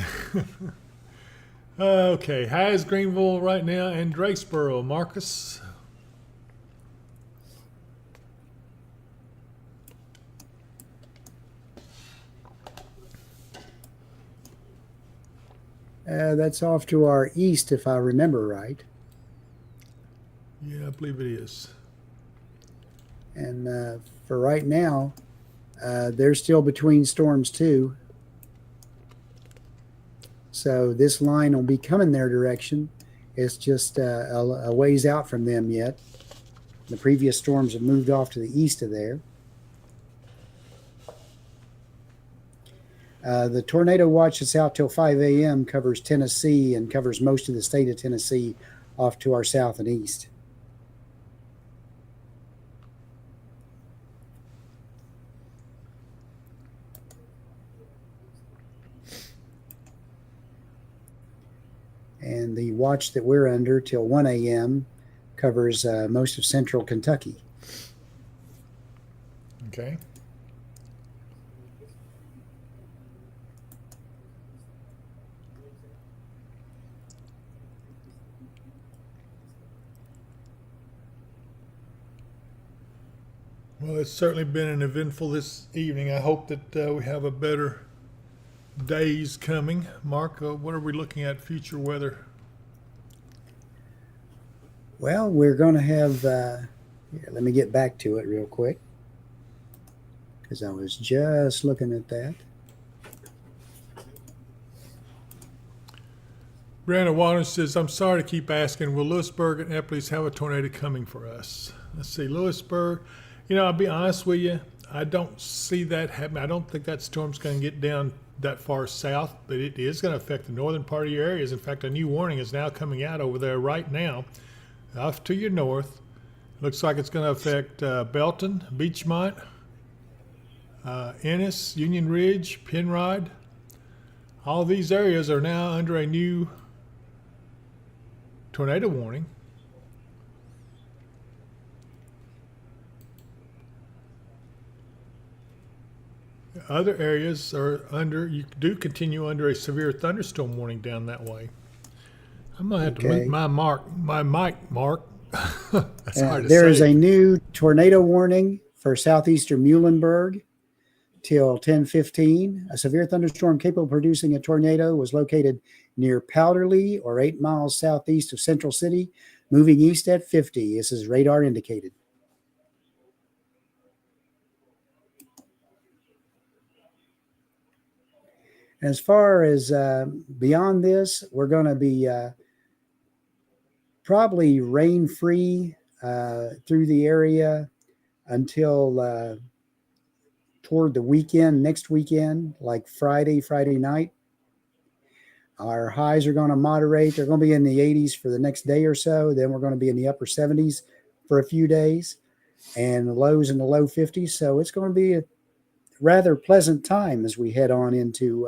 Okay, how is Greenville right now and Drakesboro, Marcus? That's off to our east, if I remember right. Yeah, I believe it is. And for right now, they're still between storms too. So this line will be coming their direction. It's just a ways out from them yet. The previous storms have moved off to the east of there. The tornado watch that's out till 5 a.m. covers Tennessee and covers most of the state of Tennessee off to our south and east. And the watch that we're under till 1 a.m. covers most of central Kentucky. Okay. Well, it's certainly been an eventful this evening. I hope that we have a better days coming. Mark, what are we looking at future weather? Well, we're going to have, here, let me get back to it real quick, because I was just looking at that. Brandon Waters says, I'm sorry to keep asking, will Lewisburg and Eppley's have a tornado coming for us? Let's see, Lewisburg, I'll be honest with you, I don't see that happening. I don't think that storm's going to get down that far south, but it is going to affect the northern part of your areas. In fact, a new warning is now coming out over there right now, off to your north. Looks like it's going to affect Belton, Beechmont, Ennis, Union Ridge, Penrod. All these areas are now under a new tornado warning. Other areas are you do continue under a severe thunderstorm warning down that way. I'm gonna have to mute my mic, Mark. That's hard to say. There is a new tornado warning for southeastern Muhlenberg till 10:15. A severe thunderstorm capable of producing a tornado was located near Powderly, or 8 miles southeast of Central City, moving east at 50. This is radar indicated. As far as beyond this, we're going to be probably rain-free through the area until toward the weekend, next weekend, like Friday night. Our highs are going to moderate. They're going to be in the 80s for the next day or so. Then we're going to be in the upper 70s for a few days, and the lows in the low 50s. So it's going to be a rather pleasant time as we head on into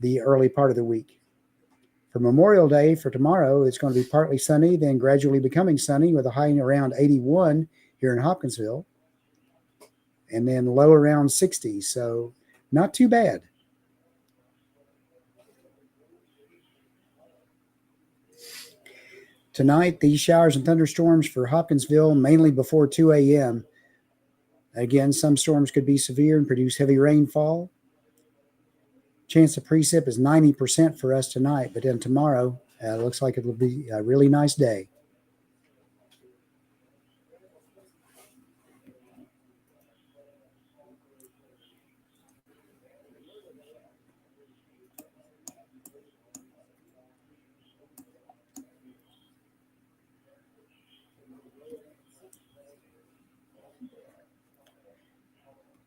the early part of the week. For Memorial Day, for tomorrow, it's going to be partly sunny, then gradually becoming sunny with a high around 81 here in Hopkinsville, and then low around 60. So not too bad. Tonight, these showers and thunderstorms for Hopkinsville, mainly before 2 a.m. Again, some storms could be severe and produce heavy rainfall. Chance of precip is 90% for us tonight, but then tomorrow, looks like it will be a really nice day.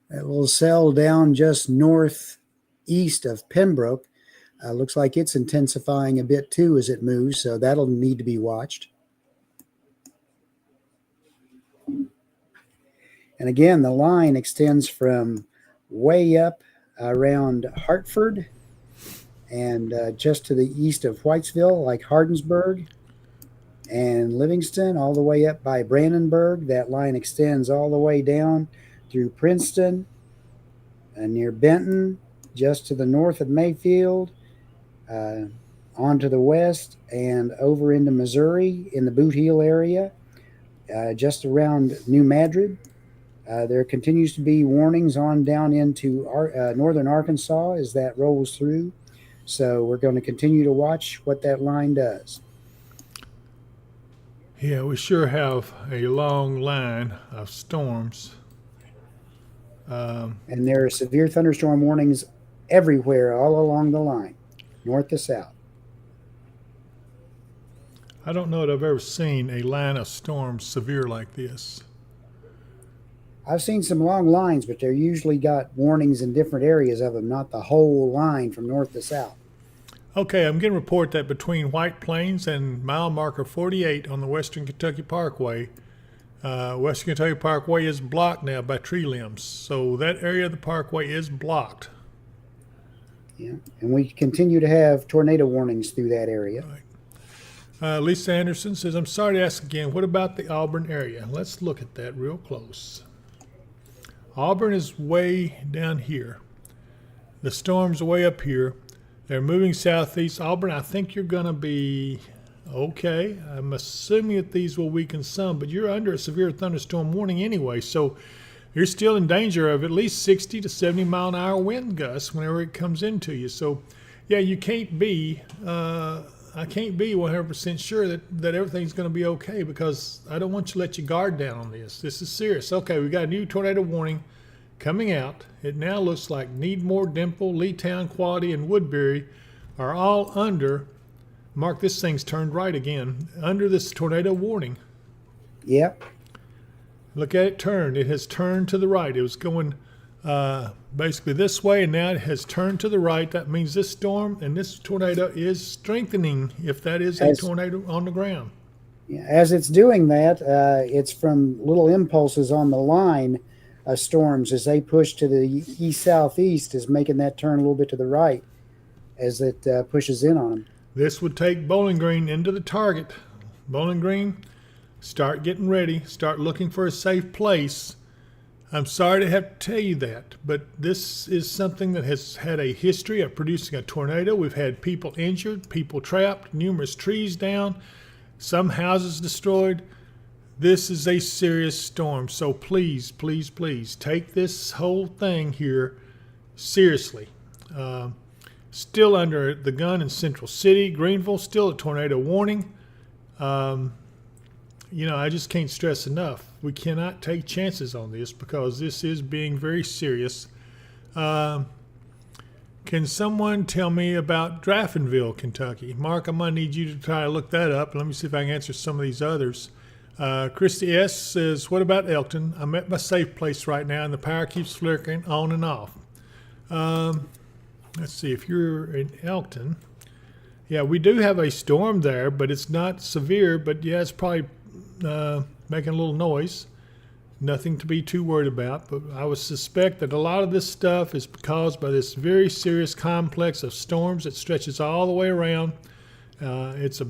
That little cell down just northeast of Pembroke looks like it's intensifying a bit too as it moves, so that'll need to be watched. And again, the line extends from way up around Hartford and just to the east of Whitesville, like Hardensburg and Livingston, all the way up by Brandenburg. That line extends all the way down through Princeton and near Benton, just to the north of Mayfield, on to the west and over into Missouri in the Boot Heel area, just around New Madrid. There continues to be warnings on down into northern Arkansas as that rolls through. So we're going to continue to watch what that line does. Yeah, we sure have a long line of storms. And there are severe thunderstorm warnings everywhere all along the line, north to south. I don't know that I've ever seen a line of storms severe like this. I've seen some long lines, but they're usually got warnings in different areas of them, not the whole line from north to south. Okay, I'm getting a report that between White Plains and mile marker 48 on the Western Kentucky Parkway, Western Kentucky Parkway is blocked now by tree limbs. So that area of the parkway is blocked. Yeah, and we continue to have tornado warnings through that area. Lisa Anderson says, I'm sorry to ask again, what about the Auburn area? Let's look at that real close. Auburn is way down here. The storm's way up here. They're moving southeast. Auburn, I think you're going to be okay. I'm assuming that these will weaken some, but you're under a severe thunderstorm warning anyway, so you're still in danger of at least 60 to 70 mile an hour wind gusts whenever it comes into you. So, yeah, you can't be, I can't be 100% sure that everything's going to be okay, because I don't want you to let your guard down on this. This is serious. Okay, we got a new tornado warning coming out. It now looks like Needmore, Dimple, Leetown, Quality, and Woodbury are all under. Mark, this thing's turned right again, under this tornado warning. Yep. Look at it turn. It has turned to the right. It was going basically this way, and now it has turned to the right. That means this storm and this tornado is strengthening, if that is a tornado on the ground. As it's doing that, it's from little impulses on the line of storms as they push to the east-southeast, is making that turn a little bit to the right as it pushes in on them. This would take Bowling Green into the target. Bowling Green, start getting ready. Start looking for a safe place. I'm sorry to have to tell you that, but this is something that has had a history of producing a tornado. We've had people injured, people trapped, numerous trees down, some houses destroyed. This is a serious storm, so please, please, please take this whole thing here seriously. Still under the gun in Central City, Greenville, still a tornado warning. I just can't stress enough. We cannot take chances on this because this is being very serious. Can someone tell me about Draffinville, Kentucky? Mark, I'm going to need you to try to look that up. Let me see if I can answer some of these others. Christy S. says, what about Elkton? I'm at my safe place right now, and the power keeps flickering on and off. Let's see, if you're in Elkton. Yeah, we do have a storm there, but it's not severe. But, yeah, it's probably making a little noise. Nothing to be too worried about. But I would suspect that a lot of this stuff is caused by this very serious complex of storms that stretches all the way around. It's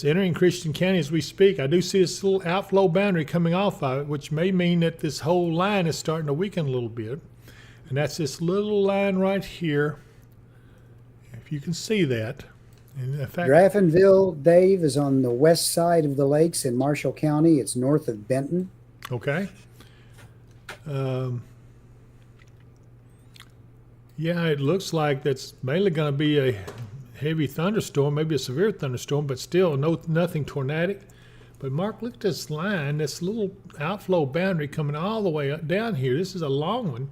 entering Christian County as we speak. I do see this little outflow boundary coming off of it, which may mean that this whole line is starting to weaken a little bit. And that's this little line right here. If you can see that. And in fact, Draffinville, Dave, is on the west side of the lakes in Marshall County. It's north of Benton. Okay. Yeah, it looks like that's mainly going to be a heavy thunderstorm, maybe a severe thunderstorm, but still nothing tornadic. But Mark, look at this line, this little outflow boundary coming all the way up down here. This is a long one.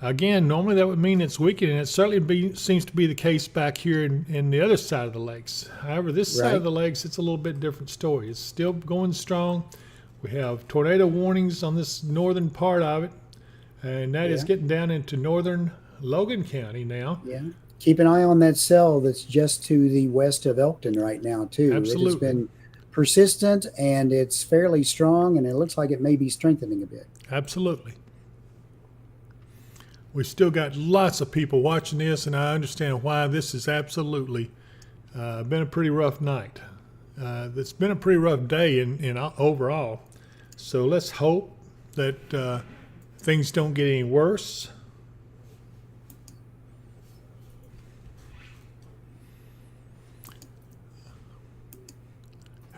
Again, normally that would mean it's weakening. It certainly seems to be the case back here in the other side of the lakes. However, this side of the lakes, it's a little bit different story. It's still going strong. We have tornado warnings on this northern part of it, and that is getting down into northern Logan County now. Yeah. Keep an eye on that cell that's just to the west of Elkton right now, too. Absolutely. It has been persistent, and it's fairly strong, and it looks like it may be strengthening a bit. Absolutely. we still got lots of people watching this, and I understand why this is absolutely been a pretty rough night. It's been a pretty rough day in overall. So let's hope that things don't get any worse.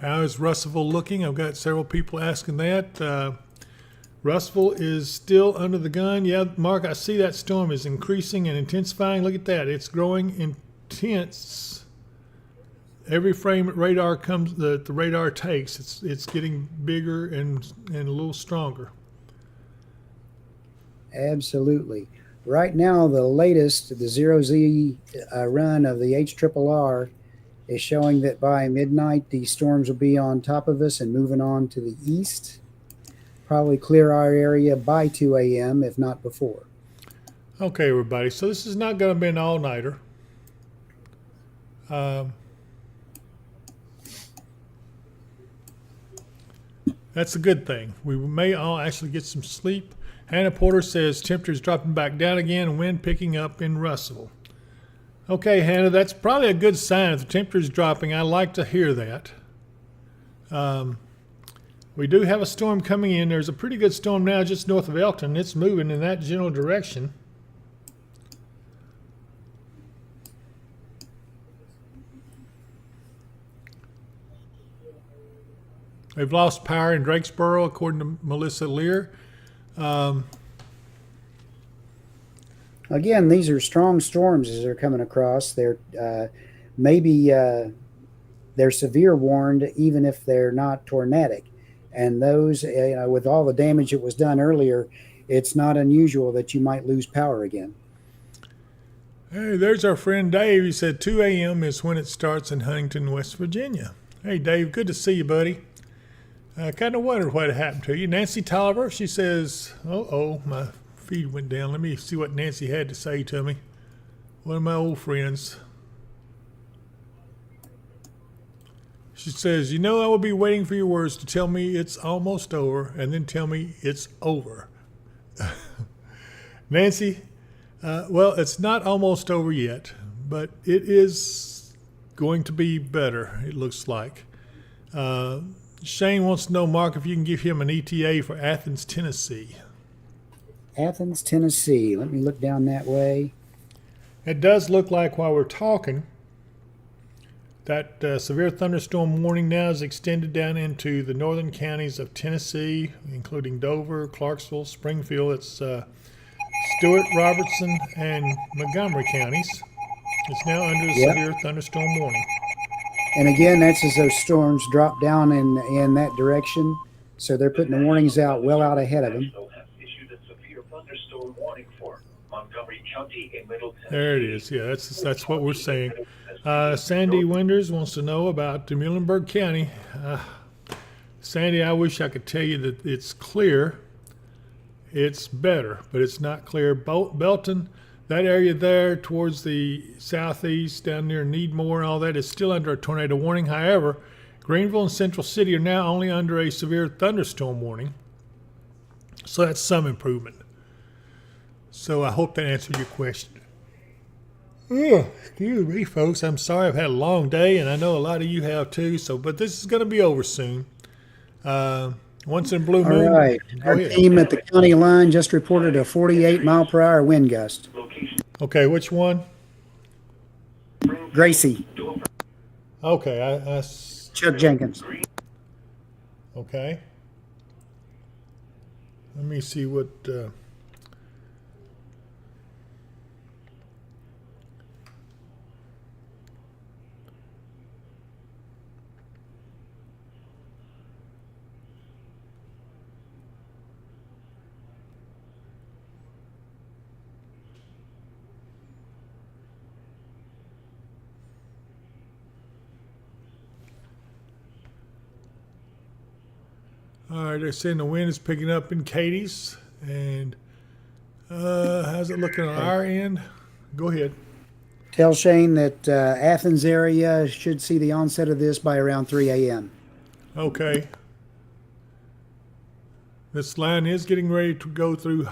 How is Russellville looking? I've got several people asking that. Russellville is still under the gun. Yeah, Mark, I see that storm is increasing and intensifying. Look at that. It's growing intense. Every frame that radar comes, the radar takes, it's getting bigger and a little stronger. Absolutely. Right now, the latest, the 0Z run of the HRRR is showing that by midnight, these storms will be on top of us and moving on to the east. Probably clear our area by 2 a.m., if not before. Okay, everybody. So this is not going to be an all-nighter. That's a good thing. We may all actually get some sleep. Hannah Porter says temperatures dropping back down again and wind picking up in Russellville. Okay, Hannah, that's probably a good sign if the temperature's dropping. I like to hear that. We do have a storm coming in. There's a pretty good storm now just north of Elton. It's moving in that general direction. They've lost power in Drakesboro, according to Melissa Lear. Again, these are strong storms as they're coming across. They're they're severe warned, even if they're not tornadic. And those, with all the damage that was done earlier, it's not unusual that you might lose power again. Hey, there's our friend Dave. He said 2 a.m. is when it starts in Huntington, West Virginia. Hey, Dave, good to see you, buddy. I kind of wondered what had happened to you. Nancy Tolliver, she says, my feed went down. Let me see what Nancy had to say to me. One of my old friends. She says, I will be waiting for your words to tell me it's almost over and then tell me it's over. Nancy, well, it's not almost over yet, but it is going to be better, it looks like. Shane wants to know, Mark, if you can give him an ETA for Athens, Tennessee. Athens, Tennessee. Let me look down that way. It does look like while we're talking, that severe thunderstorm warning now is extended down into the northern counties of Tennessee, including Dover, Clarksville, Springfield. It's Stewart, Robertson, and Montgomery counties. It's now under a severe thunderstorm warning. And again, that's as those storms drop down in that direction. So they're putting the warnings out well out ahead of them. Has issued a severe thunderstorm warning for Montgomery County in Middle Tennessee. There it is. Yeah, that's what we're saying. Sandy Winders wants to know about Muhlenberg County. Sandy, I wish I could tell you that it's clear. It's better, but it's not clear. Belton, that area there towards the southeast, down near Needmore and all that, is still under a tornado warning. However, Greenville and Central City are now only under a severe thunderstorm warning. So that's some improvement. So I hope that answered your question. Oh, excuse me, folks. I'm sorry. I've had a long day, and I know a lot of you have too. But this is going to be over soon. Once in blue moon. All right. Our team at the county line just reported a 48-mile-per-hour wind gust. Okay, which one? Gracie. Okay, Chuck Jenkins. Okay. Let me see what. All right, they're saying the wind is picking up in Katie's. And how's it looking on our end? Go ahead. Tell Shane that Athens area should see the onset of this by around 3 a.m. Okay. This line is getting ready to go through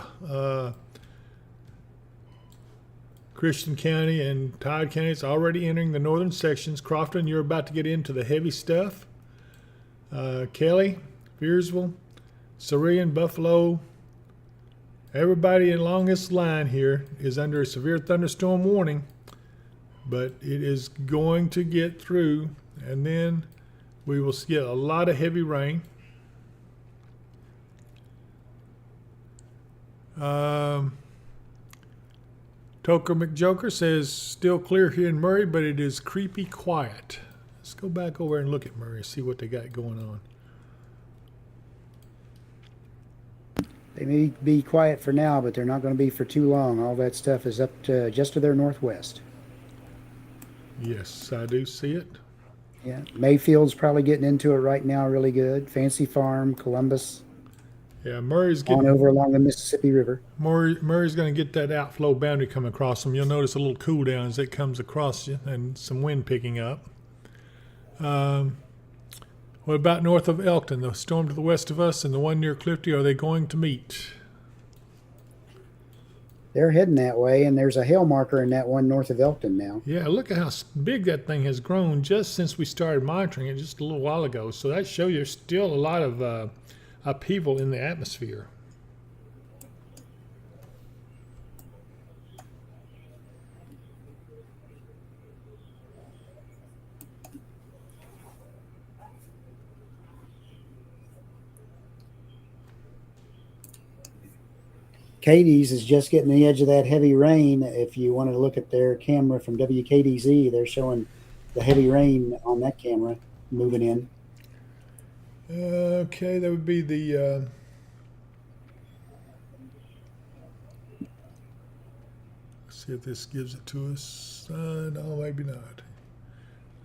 Christian County and Todd County. It's already entering the northern sections. Crofton, you're about to get into the heavy stuff. Kelly, Fearsville, Syrian, Buffalo, everybody along this line here is under a severe thunderstorm warning, but it is going to get through, and then we will get a lot of heavy rain. Toker McJoker says, still clear here in Murray, but it is creepy quiet. Let's go back over and look at Murray, see what they got going on. They may be quiet for now, but they're not going to be for too long. All that stuff is up to just to their northwest. Yes, I do see it. Yeah, Mayfield's probably getting into it right now really good. Fancy Farm, Columbus, Yeah, Murray's on getting over along the Mississippi River. Murray's going to get that outflow boundary coming across them. You'll notice a little cool down as it comes across you, and some wind picking up. What about north of Elkton? The storm to the west of us and the one near Clifty, are they going to meet? They're heading that way, and there's a hail marker in that one north of Elkton now. Yeah, look at how big that thing has grown just since we started monitoring it just a little while ago. So that shows you still a lot of upheaval in the atmosphere. Katie's is just getting the edge of that heavy rain. If you wanted to look at their camera from WKDZ, they're showing the heavy rain on that camera moving in. Okay, that would be the let's see if this gives it to us. No, maybe not.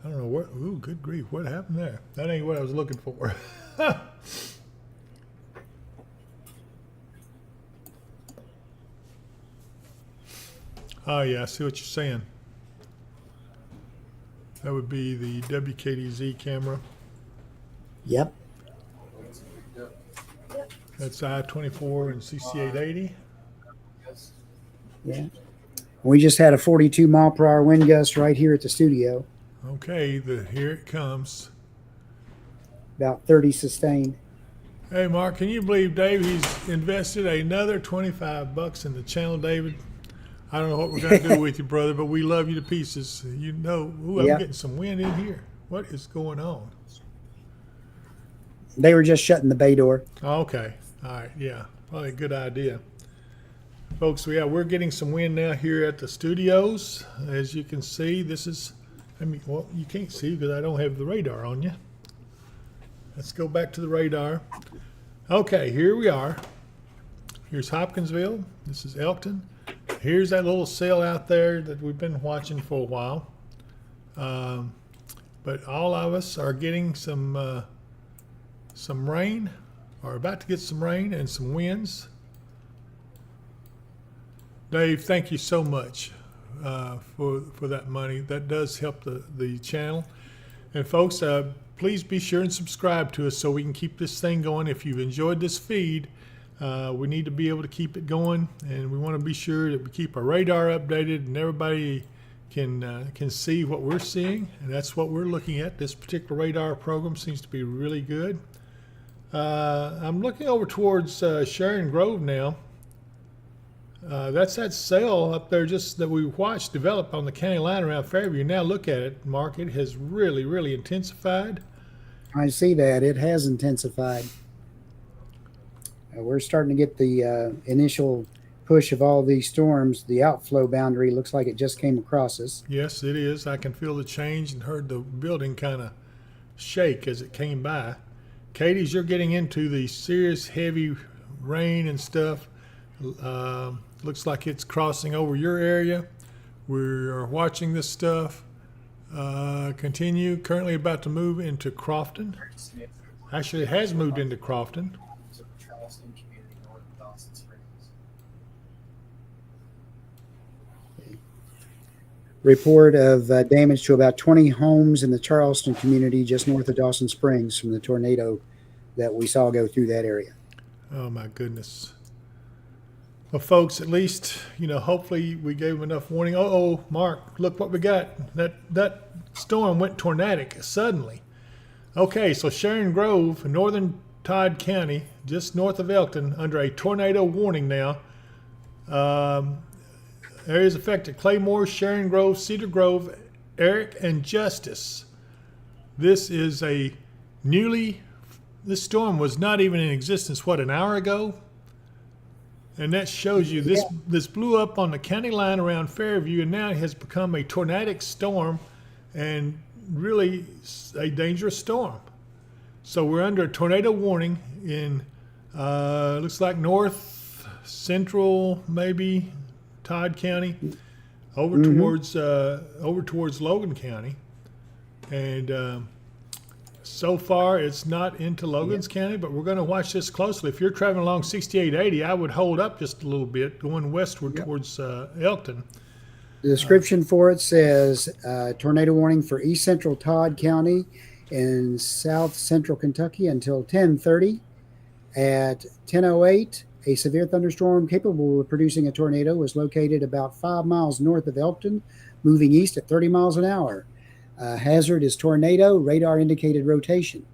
I don't know what. Ooh, good grief! What happened there? That ain't what I was looking for. Oh yeah, I see what you're saying. That would be the WKDZ camera. Yep. That's I-24 and CC-880. Yeah. We just had a 42 mile per hour wind gust right here at the studio. Okay, here it comes. About 30 sustained. Hey, Mark, can you believe Dave? He's invested another $25 in the channel, David. I don't know what we're going to do with you, brother, but we love you to pieces. You know, ooh, I'm Yeah. getting some wind in here. What is going on? They were just shutting the bay door. Okay. All right. Yeah. Probably a good idea. Folks, we're getting some wind now here at the studios. As you can see, this is, well, you can't see because I don't have the radar on you. Let's go back to the radar. Okay, here we are. Here's Hopkinsville. This is Elkton. Here's that little cell out there that we've been watching for a while. But all of us are getting some rain, or about to get some rain and some winds. Dave, thank you so much for that money. That does help the channel. And folks, please be sure and subscribe to us so we can keep this thing going. If you've enjoyed this feed, we need to be able to keep it going, and we want to be sure that we keep our radar updated and everybody can see what we're seeing, and that's what we're looking at. This particular radar program seems to be really good. I'm looking over towards Sharon Grove now. That's that cell up there just that we watched develop on the county line around Fairview. Now look at it, Mark. It has really, really intensified. I see that. It has intensified. We're starting to get the initial push of all these storms. The outflow boundary looks like it just came across us. Yes, it is. I can feel the change and heard the building kind of shake as it came by. Katie's, you're getting into the serious heavy rain and stuff. Looks like it's crossing over your area. We're watching this stuff continue. Currently about to move into Crofton. Actually, it has moved into Crofton. Report of damage to about 20 homes in the Charleston community just north of Dawson Springs from the tornado that we saw go through that area. Oh my goodness. Well, folks, at least, hopefully we gave them enough warning. Oh, Mark, look what we got. That storm went tornadic suddenly. Okay, so Sharon Grove, northern Todd County, just north of Elkton, under a tornado warning now. Areas affected: Claymore, Sharon Grove, Cedar Grove, Eric, and Justice. This is this storm was not even in existence, an hour ago? And that shows you this blew up on the county line around Fairview, and now it has become a tornadic storm and really a dangerous storm. So we're under a tornado warning in looks like north central, maybe Todd County, over towards Logan County, and so far it's not into Logan's County, but we're going to watch this closely. If you're traveling along 6880, I would hold up just a little bit, going westward towards Elkton. The description for it says tornado warning for east central Todd County in south central Kentucky until 10:30. At 10:08, a severe thunderstorm capable of producing a tornado was located about 5 miles north of Elkton, moving east at 30 miles an hour. Hazard is tornado, radar indicated rotation.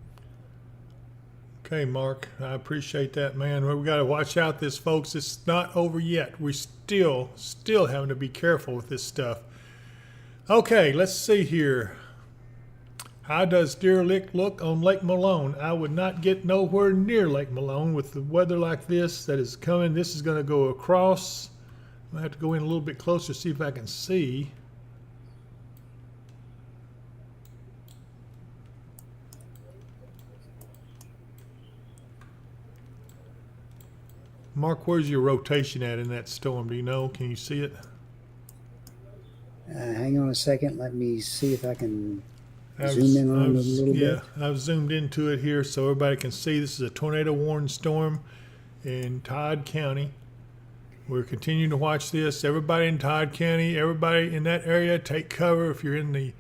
Okay, Mark, I appreciate that, man. We got to watch out this, folks. It's not over yet. We still having to be careful with this stuff. Okay, let's see here. How does Deer Lick look on Lake Malone? I would not get nowhere near Lake Malone with the weather like this that is coming. This is going to go across. I have to go in a little bit closer, see if I can see. Mark, where's your rotation at in that storm? Do you know? Can you see it? Hang on a second. Let me see if I can zoom in on it a little bit. Yeah, I've zoomed into it here so everybody can see. This is a tornado warning storm in Todd County. We're continuing to watch this. Everybody in Todd County, everybody in that area, take cover if you're in the...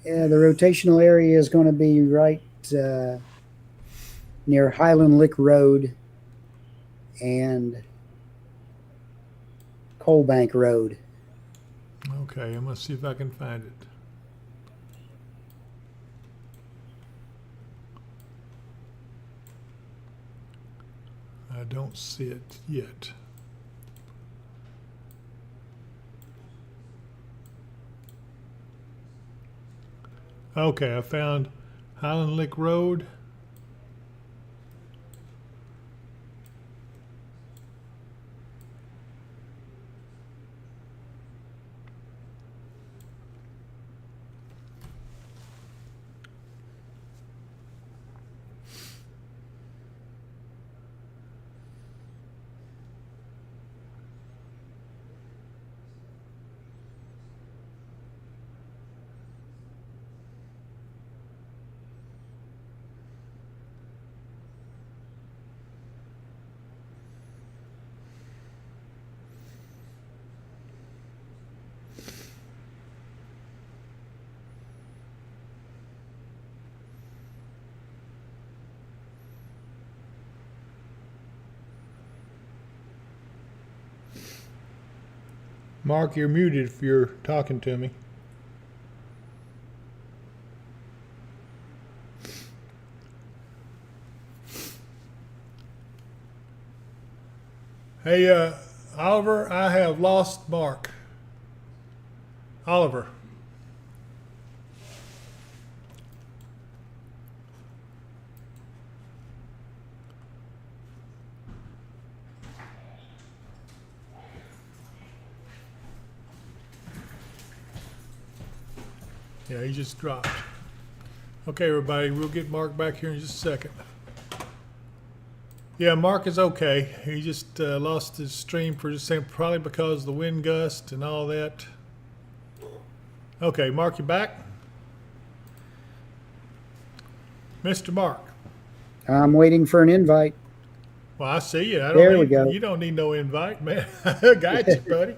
Yeah, the rotational area is going to be right near Highland Lick Road and Coal Bank Road. Okay, I'm going to see if I can find it. I don't see it yet. Okay, I found Highland Lick Road. Mark, you're muted if you're talking to me. Hey, Oliver, I have lost Mark. Oliver. Yeah, he just dropped. Okay, everybody, we'll get Mark back here in just a second. Yeah, Mark is okay. He just lost his stream for just saying probably because of the wind gust and all that. Okay, Mark, you back? Mr. Mark. I'm waiting for an invite. Well, I see you. There we go. You don't need no invite, man. I got you, buddy.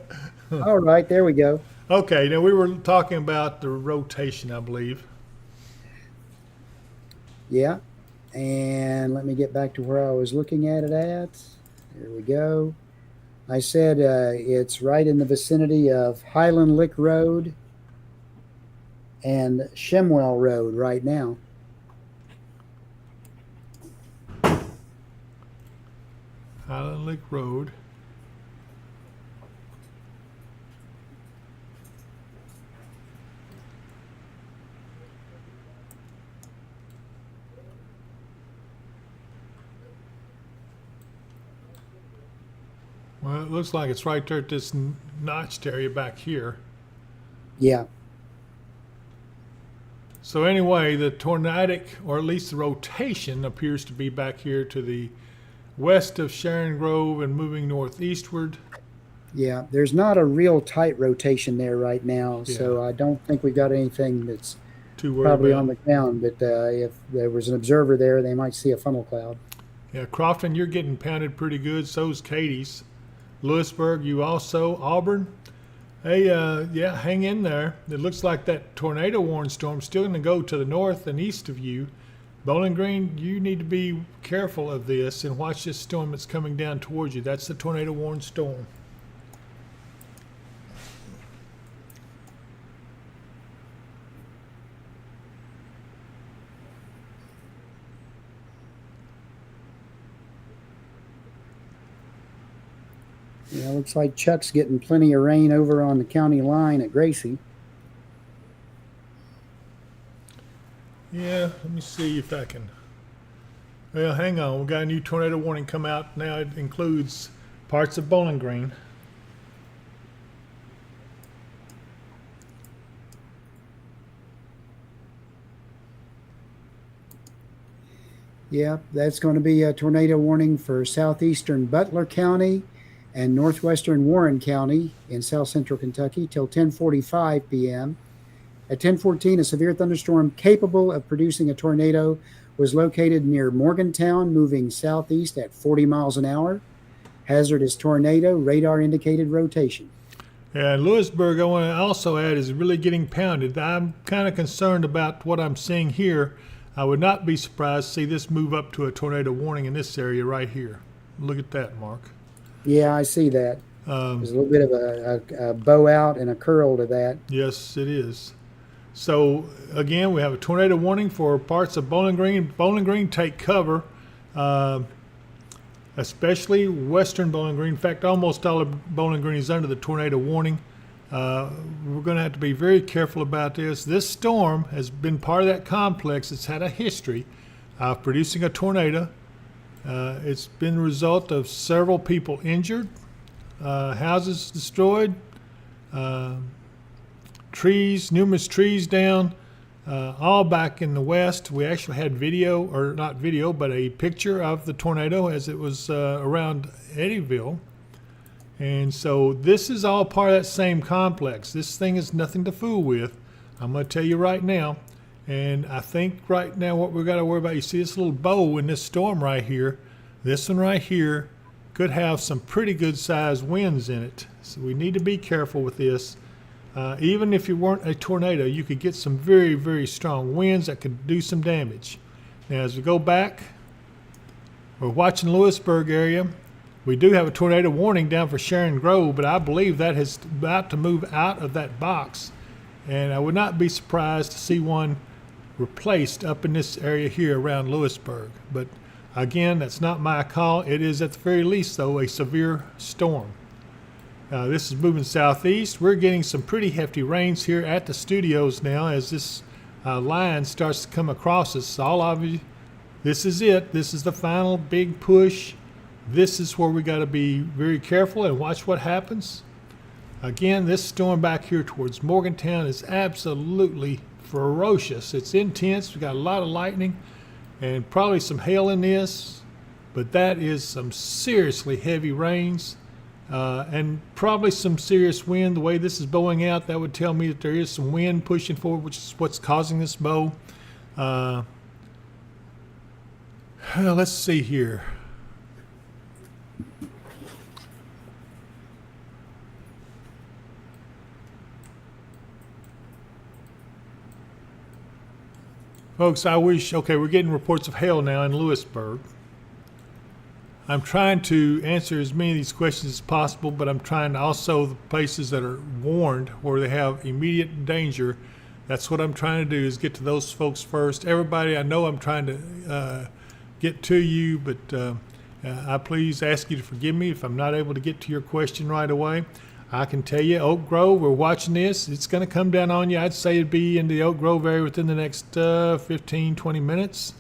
All right, there we go. Okay, now we were talking about the rotation, I believe. Yeah. And let me get back to where I was looking at it at. There we go. I said it's right in the vicinity of Highland Lick Road and Shemwell Road right now. Highland Lick Road. Well, it looks like it's right there at this notched area back here. Yeah. So anyway, the tornadic, or at least the rotation, appears to be back here to the west of Sharon Grove and moving northeastward. Yeah, there's not a real tight rotation there right now, Yeah. so I don't think we've got anything that's Too worried probably about. on the ground. But if there was an observer there, they might see a funnel cloud. Yeah, Crofton, you're getting pounded pretty good. So's Katie's. Lewisburg, you also. Auburn, hey, yeah, hang in there. It looks like that tornado warning storm's still going to go to the north and east of you. Bowling Green, you need to be careful of this and watch this storm that's coming down towards you. That's the tornado warning storm. Yeah, looks like Chuck's getting plenty of rain over on the county line at Gracie. Yeah, let me see if I can. Well, hang on. We got a new tornado warning come out now. It includes parts of Bowling Green. Yeah, that's going to be a tornado warning for southeastern Butler County and northwestern Warren County in south central Kentucky till 10:45 p.m. At 10:14, a severe thunderstorm capable of producing a tornado was located near Morgantown, moving southeast at 40 miles an hour. Hazardous tornado, radar indicated rotation. Yeah, Lewisburg, I want to also add, is really getting pounded. I'm kind of concerned about what I'm seeing here. I would not be surprised to see this move up to a tornado warning in this area right here. Look at that, Mark. Yeah, I see that. There's a little bit of a bow out and a curl to that. Yes, it is. So, again, we have a tornado warning for parts of Bowling Green. Bowling Green, take cover, especially western Bowling Green. In fact, almost all of Bowling Green is under the tornado warning. We're going to have to be very careful about this. This storm has been part of that complex. It's had a history of producing a tornado. It's been the result of several people injured, houses destroyed, numerous trees down, all back in the west. We actually had video, or not video, but a picture of the tornado as it was around Eddyville. And so this is all part of that same complex. This thing is nothing to fool with. I'm going to tell you right now. And I think right now what we've got to worry about, you see this little bow in this storm right here. This one right here could have some pretty good sized winds in it. So we need to be careful with this. Even if you weren't a tornado, you could get some very, very strong winds that could do some damage. Now, as we go back, we're watching Lewisburg area. We do have a tornado warning down for Sharon Grove, but I believe that is about to move out of that box. And I would not be surprised to see one replaced up in this area here around Lewisburg. But again, that's not my call. It is at the very least, though, a severe storm. This is moving southeast. We're getting some pretty hefty rains here at the studios now as this line starts to come across us. All of you, this is it. This is the final big push. This is where we got to be very careful and watch what happens. Again, this storm back here towards Morgantown is absolutely ferocious. It's intense. We got a lot of lightning and probably some hail in this, but that is some seriously heavy rains. And probably some serious wind. The way this is bowing out, that would tell me that there is some wind pushing forward, which is what's causing this bow. Let's see here. Folks, okay, we're getting reports of hail now in Lewisburg. I'm trying to answer as many of these questions as possible, but I'm trying to also the places that are warned where they have immediate danger. That's what I'm trying to do is get to those folks first. Everybody, I know I'm trying to get to you, but I please ask you to forgive me if I'm not able to get to your question right away. I can tell you, Oak Grove, we're watching this. It's going to come down on you. I'd say it'd be in the Oak Grove area within the next 15, 20 minutes.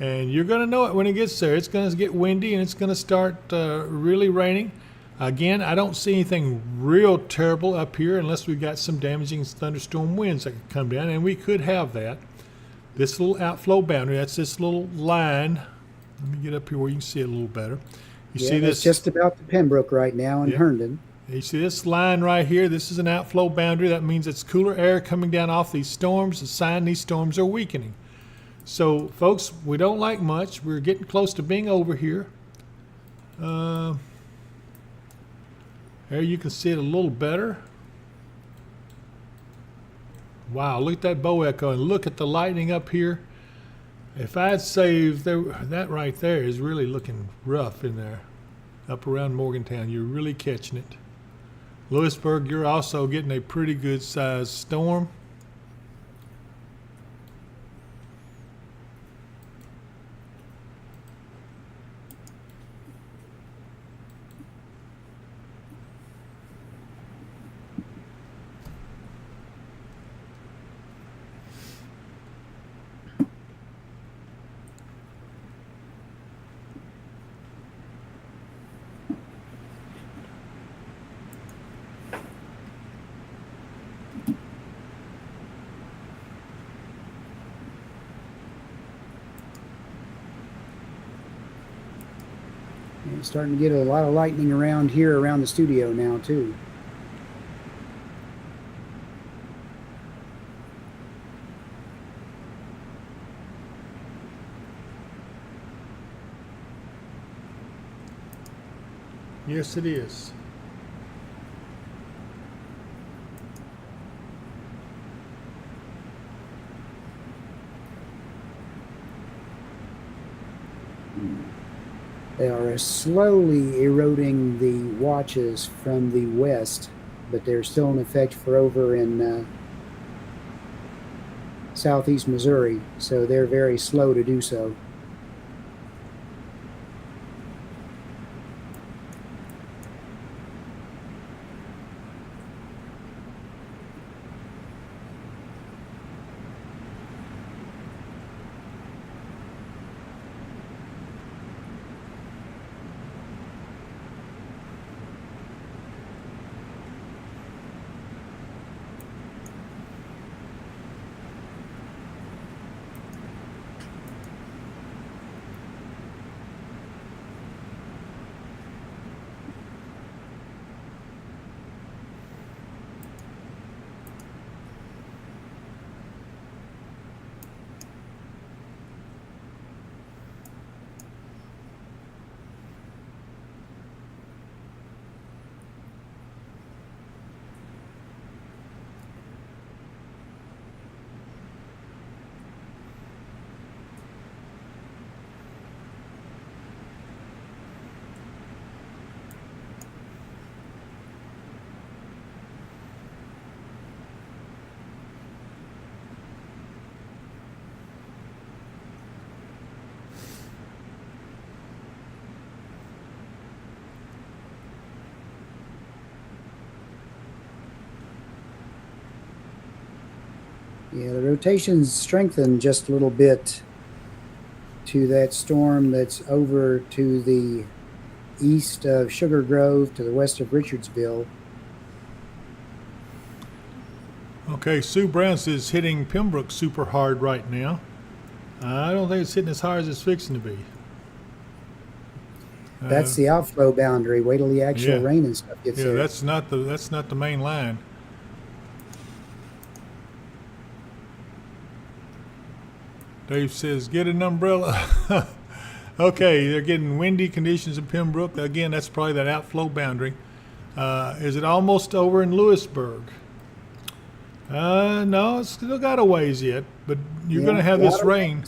And you're going to know it when it gets there. It's going to get windy and it's going to start really raining. Again, I don't see anything real terrible up here unless we've got some damaging thunderstorm winds that could come down, and we could have that. This little outflow boundary, that's this little line. Let me get up here where you can see it a little better. You see that's this? just about the Pembroke right now in Yeah. Herndon. You see this line right here? This is an outflow boundary. That means it's cooler air coming down off these storms. The sign these storms are weakening. So, folks, we don't like much. We're getting close to being over here. There you can see it a little better. Wow, look at that bow echo and look at the lightning up here. If I'd say that right there is really looking rough in there, up around Morgantown. You're really catching it. Lewisburg, you're also getting a pretty good sized storm. And it's starting to get a lot of lightning around here around the studio now too. Yes, it is. They are slowly eroding the watches from the west, but they're still in effect for over in southeast Missouri, so they're very slow to do so. Yeah, the rotation's strengthened just a little bit to that storm that's over to the east of Sugar Grove to the west of Richardsville. Okay, Sue Brown says hitting Pembroke super hard right now. I don't think it's hitting as hard as it's fixing to be. That's the outflow boundary. Wait till the actual yeah. rain and stuff gets Yeah, there. that's not the main line. Dave says, get an umbrella. Okay, they're getting windy conditions in Pembroke. Again, that's probably that outflow boundary. Is it almost over in Lewisburg? No, it's still got a ways yet, but you're going to have this rain.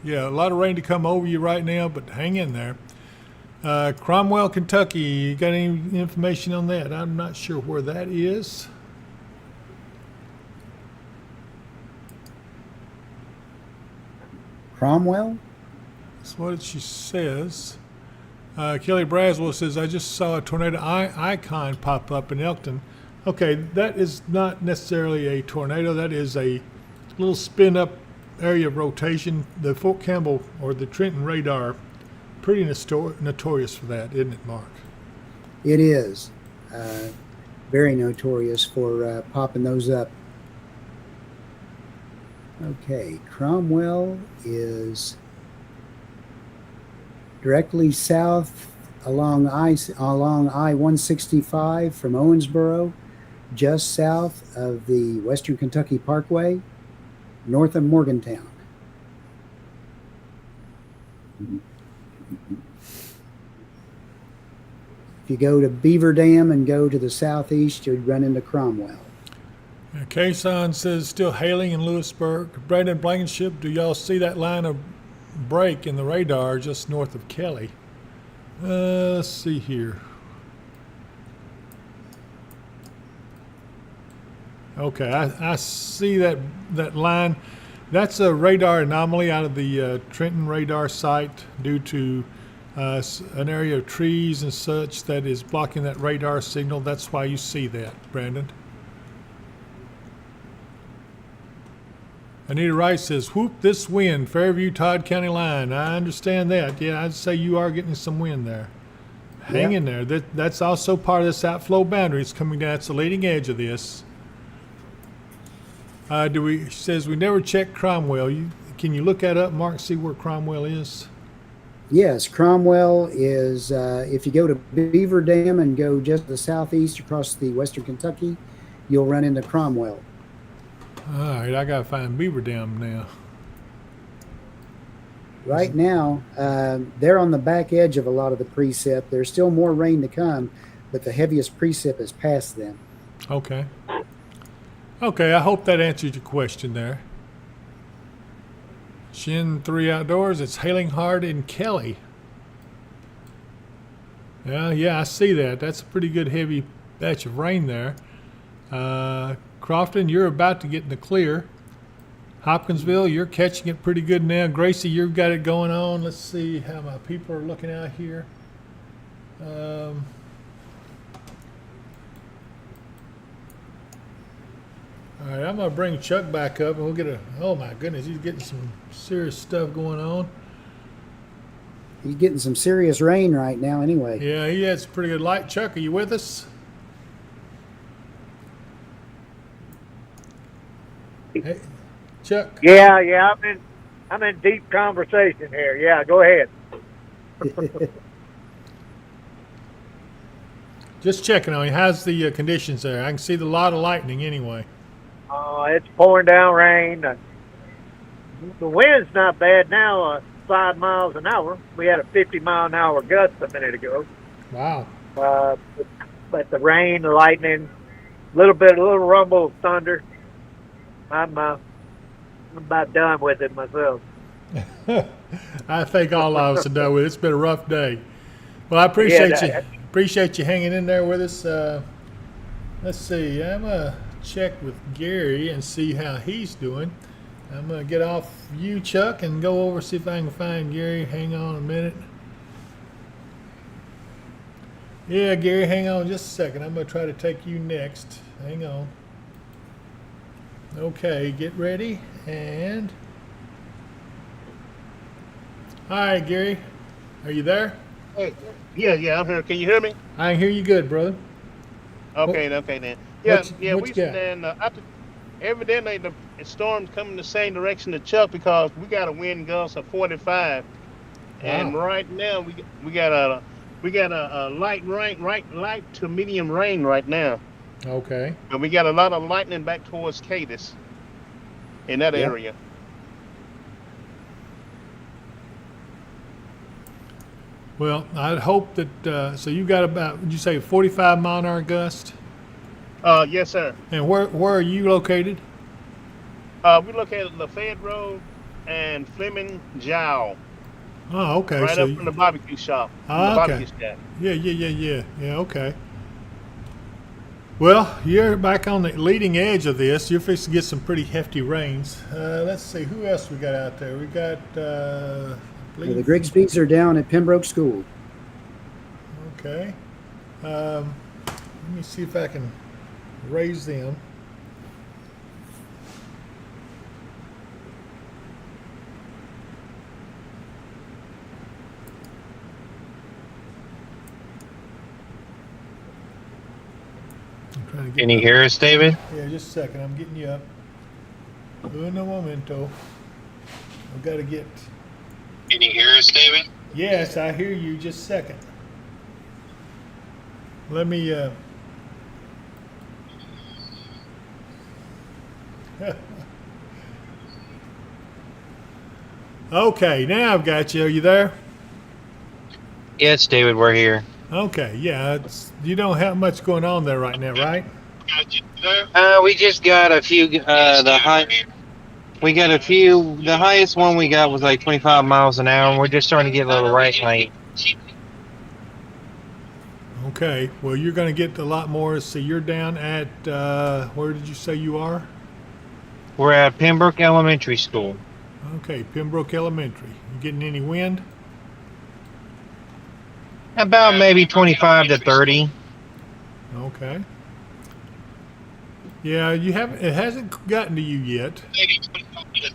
Yeah, a lot of rain to come over you right now, but hang in there. Cromwell, Kentucky. You got any information on that? I'm not sure where that is. Cromwell? That's what she says. Kelly Braswell says, I just saw a tornado icon pop up in Elkton. Okay, that is not necessarily a tornado. That is a little spin up area of rotation. The Fort Campbell or the Trenton radar, pretty notorious for that, isn't it, Mark? It is. Very notorious for popping those up. Okay, Cromwell is directly south along I-165 from Owensboro, just south of the Western Kentucky Parkway, north of Morgantown. If you go to Beaver Dam and go to the southeast, you'd run into Cromwell. Kason says, still hailing in Lewisburg. Brandon Blankenship, do y'all see that line of break in the radar just north of Kelly? Let's see here. Okay, I see that line. That's a radar anomaly out of the Trenton radar site due to an area of trees and such that is blocking that radar signal. That's why you see that, Brandon. Anita Rice says, whoop, this wind, Fairview, Todd County line. I understand that. Yeah, I'd say you are getting some wind there. Hang in there. That's also part of this outflow boundary. It's coming down. It's the leading edge of this. She says, we never checked Cromwell. Can you look that up, Mark, see where Cromwell is? Yes, Cromwell is, if you go to Beaver Dam and go just to the southeast across the Western Kentucky, you'll run into Cromwell. All right, I got to find Beaver Dam now. Right now, they're on the back edge of a lot of the precip. There's still more rain to come, but the heaviest precip is past them. Okay. Okay, I hope that answers your question there. Shin 3 Outdoors, it's hailing hard in Kelly. Yeah, I see that. That's a pretty good heavy batch of rain there. Crofton, you're about to get in the clear. Hopkinsville, you're catching it pretty good now. Gracie, you've got it going on. Let's see how my people are looking out here. All right, I'm going to bring Chuck back up and we'll get oh my goodness, he's getting some serious stuff going on. He's getting some serious rain right now anyway. Yeah, he has pretty good light. Chuck, are you with us? Hey, Chuck. Yeah. I'm in deep conversation here. Yeah, go ahead. Just checking on you. How's the conditions there? I can see the lot of lightning anyway. It's pouring down rain. The wind's not bad now, 5 miles an hour. We had a 50-mile-an-hour gust a minute ago. Wow. But the rain, the lightning, a little rumble of thunder. I'm about done with it myself. I think all of us are done with it. It's been a rough day. Well, I appreciate you hanging in there with us. Let's see. I'm gonna check with Gary and see how he's doing. I'm gonna get off you, Chuck, and go over see if I can find Gary. Hang on a minute. Yeah, Gary, hang on just a second. I'm gonna try to take you next. Hang on. Okay, get ready and. All right, Gary, are you there? Hey, yeah, I'm here. Can you hear me? I can hear you good, brother. Okay then. We stand evidently the storm's coming the same direction to Chuck because we got a wind gust of 45, and right now we got a light rain, light to medium rain right now. Okay. And we got a lot of lightning back towards Cadiz in that area. Well, I'd hope that, so you got about, would you say 45-mile-an-hour gust? Yes, sir. And where are you located? We located Lafayette Road and Fleming Jowl. Oh, okay. right So, up from the barbecue shop, from the okay. barbecue stand. Yeah. Okay. Well, you're back on the leading edge of this. You're fixing to get some pretty hefty rains. Let's see, who else we got out there? We got, I Well, the believe, Grigsbys are down at Pembroke School. okay. Let me see if I can raise them. I'm trying to get Can you hear us, David? Yeah, just a second. I'm getting you up. Uno momento. I've got to get. Can you hear us, David? Yes, I hear you. Just a second. Let me. Okay, now I've got you. Are you there? Yes, David, we're here. Okay, yeah. You don't have much going on there right now, right? We just got a few. We got a few. The highest one we got was like 25 miles an hour. And we're just starting to get a little rain late. Okay. Well, you're going to get a lot more. So you're down at where did you say you are? We're at Pembroke Elementary School. Okay, Pembroke Elementary. You getting any wind? About maybe 25 to 30. Okay. Yeah, you haven't. It hasn't gotten to you yet,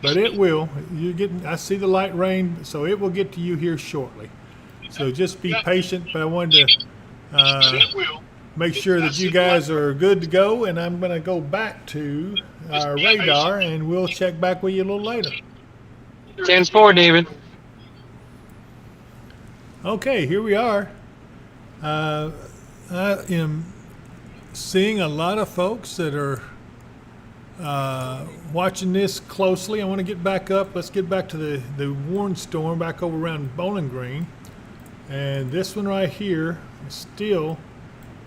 but it will. You getting? I see the light rain, so it will get to you here shortly. So just be patient. But I wanted to make sure that you guys are good to go, and I'm going to go back to our radar, and we'll check back with you a little later. 10-4, David. Okay, here we are. I am seeing a lot of folks that are watching this closely. I want to get back up. Let's get back to the warn storm back over around Bowling Green. And this one right here is still.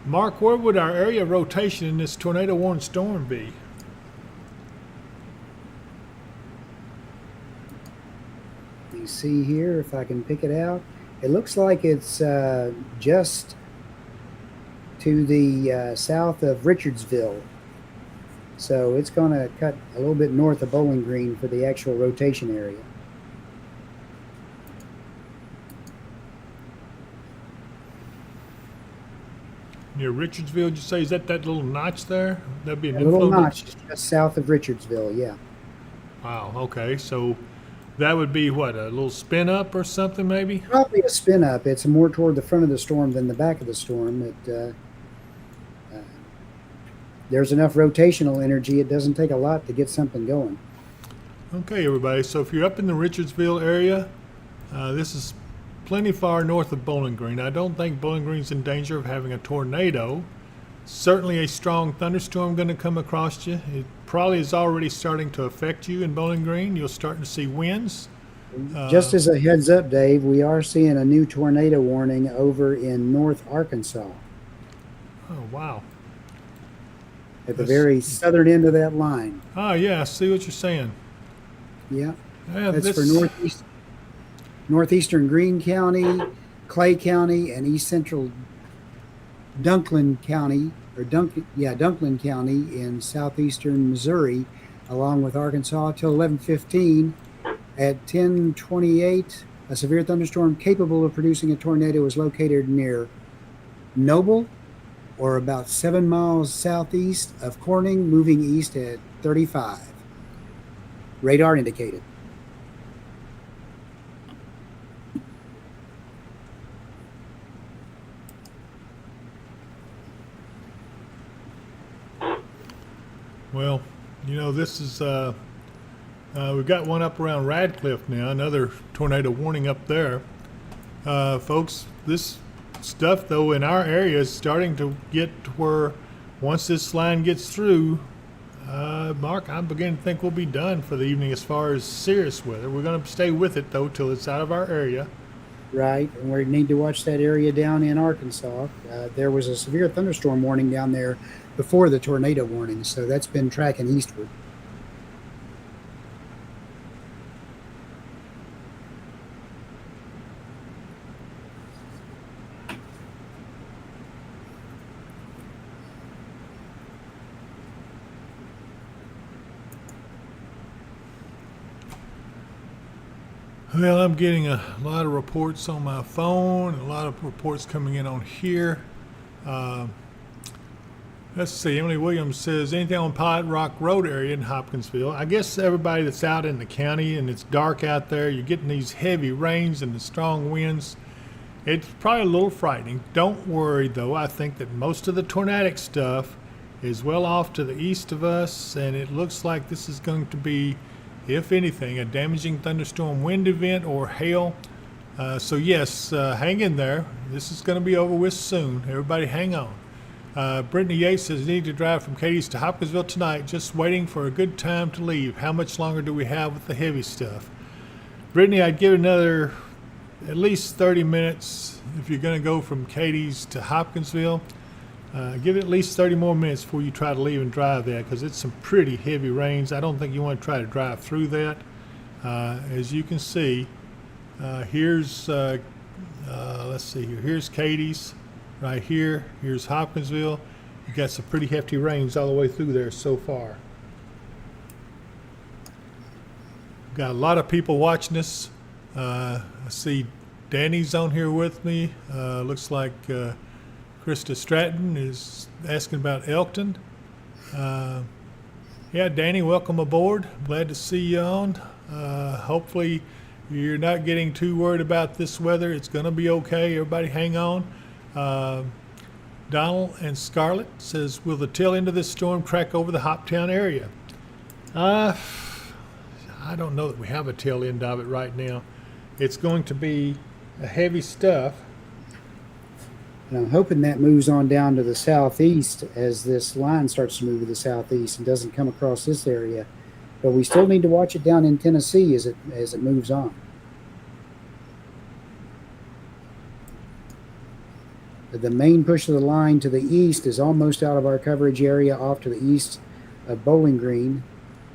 Mark, where would our area of rotation in this tornado warn storm be? You see here, if I can pick it out, it looks like it's just to the south of Richardsville. So it's going to cut a little bit north of Bowling Green for the actual rotation area. Near Richardsville, did you say? Is that little notch there? That'd be an A little inflow notch just south of Richardsville, yeah. Wow, okay. So that would be what, a little spin up or something maybe? Probably a spin up. It's more toward the front of the storm than the back of the storm. There's enough rotational energy. It doesn't take a lot to get something going. Okay, everybody. So if you're up in the Richardsville area, this is plenty far north of Bowling Green. I don't think Bowling Green's in danger of having a tornado. Certainly a strong thunderstorm going to come across you. It probably is already starting to affect you in Bowling Green. You'll start to see winds. Just as a heads up, Dave, we are seeing a new tornado warning over in North Arkansas. Oh, wow. At the very southern end of that line. Oh, yeah, I see what you're saying. Yeah. Yeah, That's for northeastern Greene County, Clay County, and east central Dunklin County, Dunklin County in southeastern Missouri, along with Arkansas, till 11:15. At 10:28, a severe thunderstorm capable of producing a tornado is located near Noble, or about 7 miles southeast of Corning, moving east at 35. Radar indicated. Well, this is, we've got one up around Radcliffe now, another tornado warning up there. Folks, this stuff, though, in our area is starting to get to where once this line gets through, Mark, I'm beginning to think we'll be done for the evening as far as serious weather. We're going to stay with it, though, till it's out of our area. Right, and we need to watch that area down in Arkansas. There was a severe thunderstorm warning down there before the tornado warning, so that's been tracking eastward. Well, I'm getting a lot of reports on my phone, a lot of reports coming in on here. Let's see, Emily Williams says, anything on Pilot Rock Road area in Hopkinsville? I guess everybody that's out in the county and it's dark out there, you're getting these heavy rains and the strong winds. It's probably a little frightening. Don't worry, though. I think that most of the tornadic stuff is well off to the east of us, and it looks like this is going to be, if anything, a damaging thunderstorm wind event or hail. So yes, hang in there. This is going to be over with soon. Everybody hang on. Brittany Yates says, need to drive from Cadiz to Hopkinsville tonight, just waiting for a good time to leave. How much longer do we have with the heavy stuff? Brittany, I'd give it another at least 30 minutes if you're going to go from Cadiz to Hopkinsville. Give it at least 30 more minutes before you try to leave and drive that, because it's some pretty heavy rains. I don't think you want to try to drive through that. As you can see, here's let's see here. Here's Cadiz right here. Here's Hopkinsville. You got some pretty hefty rains all the way through there so far. Got a lot of people watching this. I see Danny's on here with me. Looks like Krista Stratton is asking about Elkton. Yeah, Danny, welcome aboard. Glad to see you on. Hopefully you're not getting too worried about this weather. It's going to be okay. Everybody hang on. Donald and Scarlett says, will the tail end of this storm track over the Hoptown area? I don't know that we have a tail end of it right now. It's going to be a heavy stuff. And I'm hoping that moves on down to the southeast as this line starts to move to the southeast and doesn't come across this area. But we still need to watch it down in Tennessee as it moves on. The main push of the line to the east is almost out of our coverage area off to the east of Bowling Green.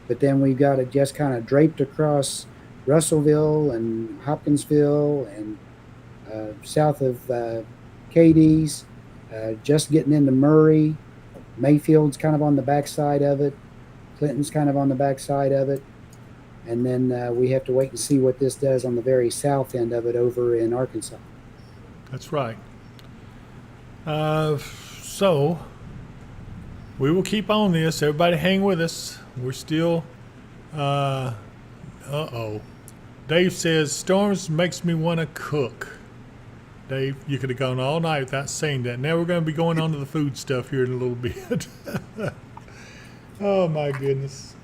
But then we've got it just kind of draped across Russellville and Hopkinsville and south of Cadiz, just getting into Murray. Mayfield's kind of on the backside of it. Clinton's kind of on the backside of it. And then we have to wait and see what this does on the very south end of it over in Arkansas. That's right. So we will keep on this. Everybody hang with us. We're still, Dave says, storms makes me want to cook. Dave, you could have gone all night without saying that. Now we're going to be going on to the food stuff here in a little bit. Oh, my goodness.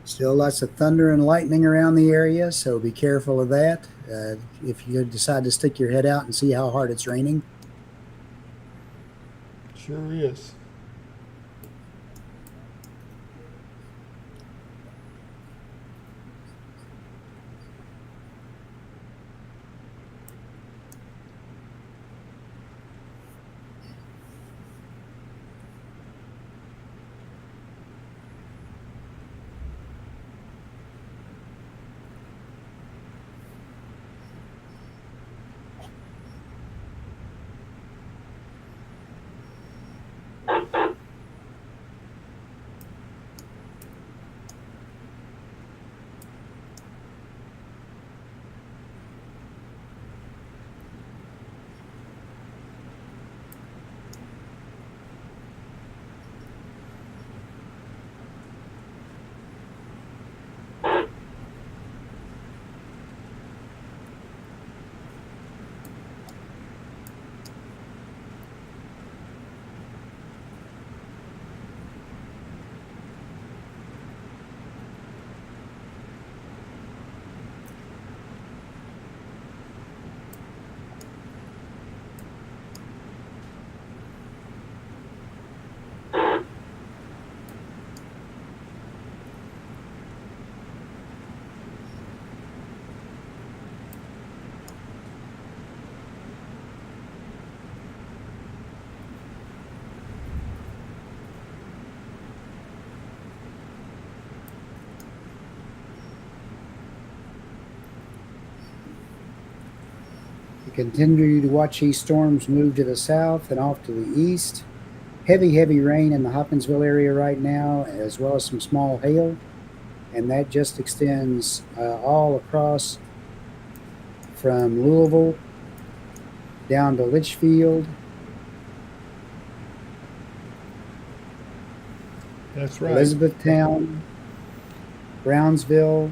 Still lots of thunder and lightning around the area, so be careful of that. If you decide to stick your head out and see how hard it's raining. Sure is. continue to watch these storms move to the south and off to the east. Heavy rain in the Hopkinsville area right now, as well as some small hail. And that just extends all across from Louisville down to Litchfield. That's right. Elizabethtown, Brownsville,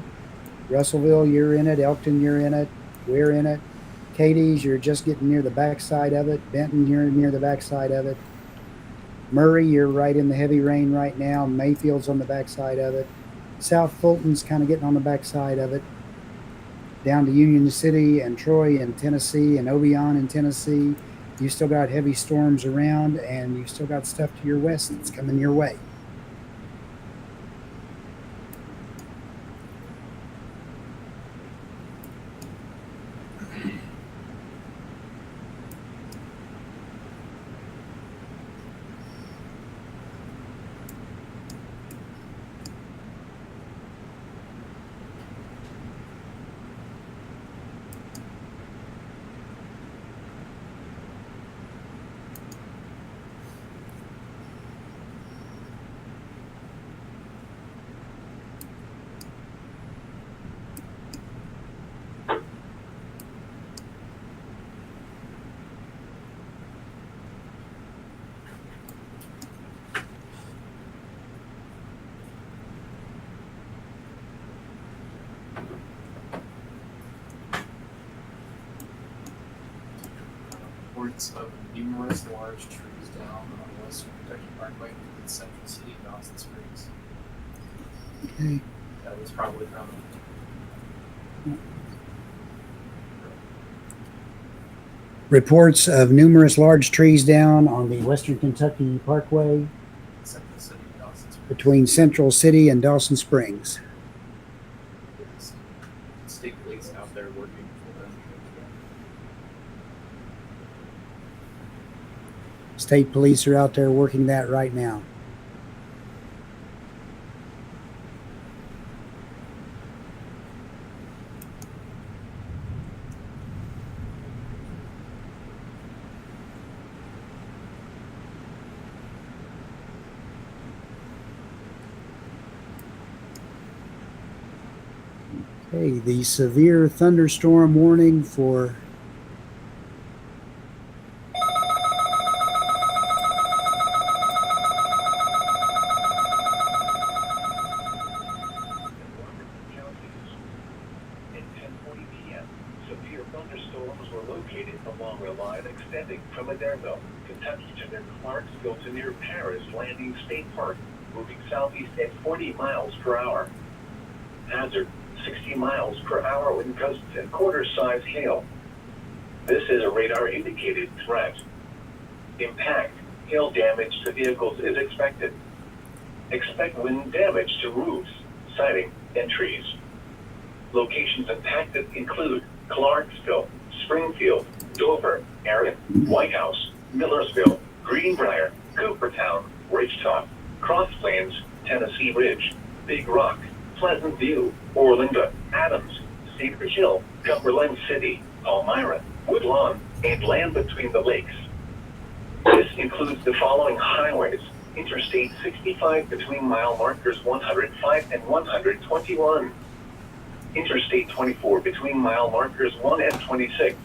Russellville, you're in it. Elkton, you're in it. We're in it. Cadiz, you're just getting near the backside of it. Benton, you're near the backside of it. Murray, you're right in the heavy rain right now. Mayfield's on the backside of it. South Fulton's kind of getting on the backside of it. Down to Union City and Troy in Tennessee and Obion in Tennessee. You still got heavy storms around, and you still got stuff to your west that's coming your way. Reports of numerous large trees down on Western Kentucky Parkway in Central City, Dawson Springs. Okay. That was probably from Reports of numerous large trees down on the Western Kentucky Parkway Central City, Dawson Springs. between Central City and Dawson Springs. State police out there working for them. State police are out there working that right now. Okay, the severe thunderstorm warning for At 10:40 p.m., severe thunderstorms were located along a line extending from Adairville, Kentucky to near Clarksville to near Paris Landing State Park, moving southeast at 40 miles per hour. Hazard, 60 miles per hour with gusts and quarter-size hail. This is a radar-indicated threat. Impact, hail damage to vehicles is expected. Expect wind damage to roofs, siding, and trees. Locations impacted include Clarksville, Springfield, Dover, Erin, White House, Millersville, Greenbrier, Coopertown, Ridgetop, Cross Plains, Tennessee Ridge, Big Rock, Pleasant View, Orlinda, Adams, Cedar Hill, Cumberland City, Palmyra, Woodlawn, and land between the lakes. This includes the following highways: Interstate 65 between mile markers 105 and 121. Interstate 24 between mile markers 1 and 26.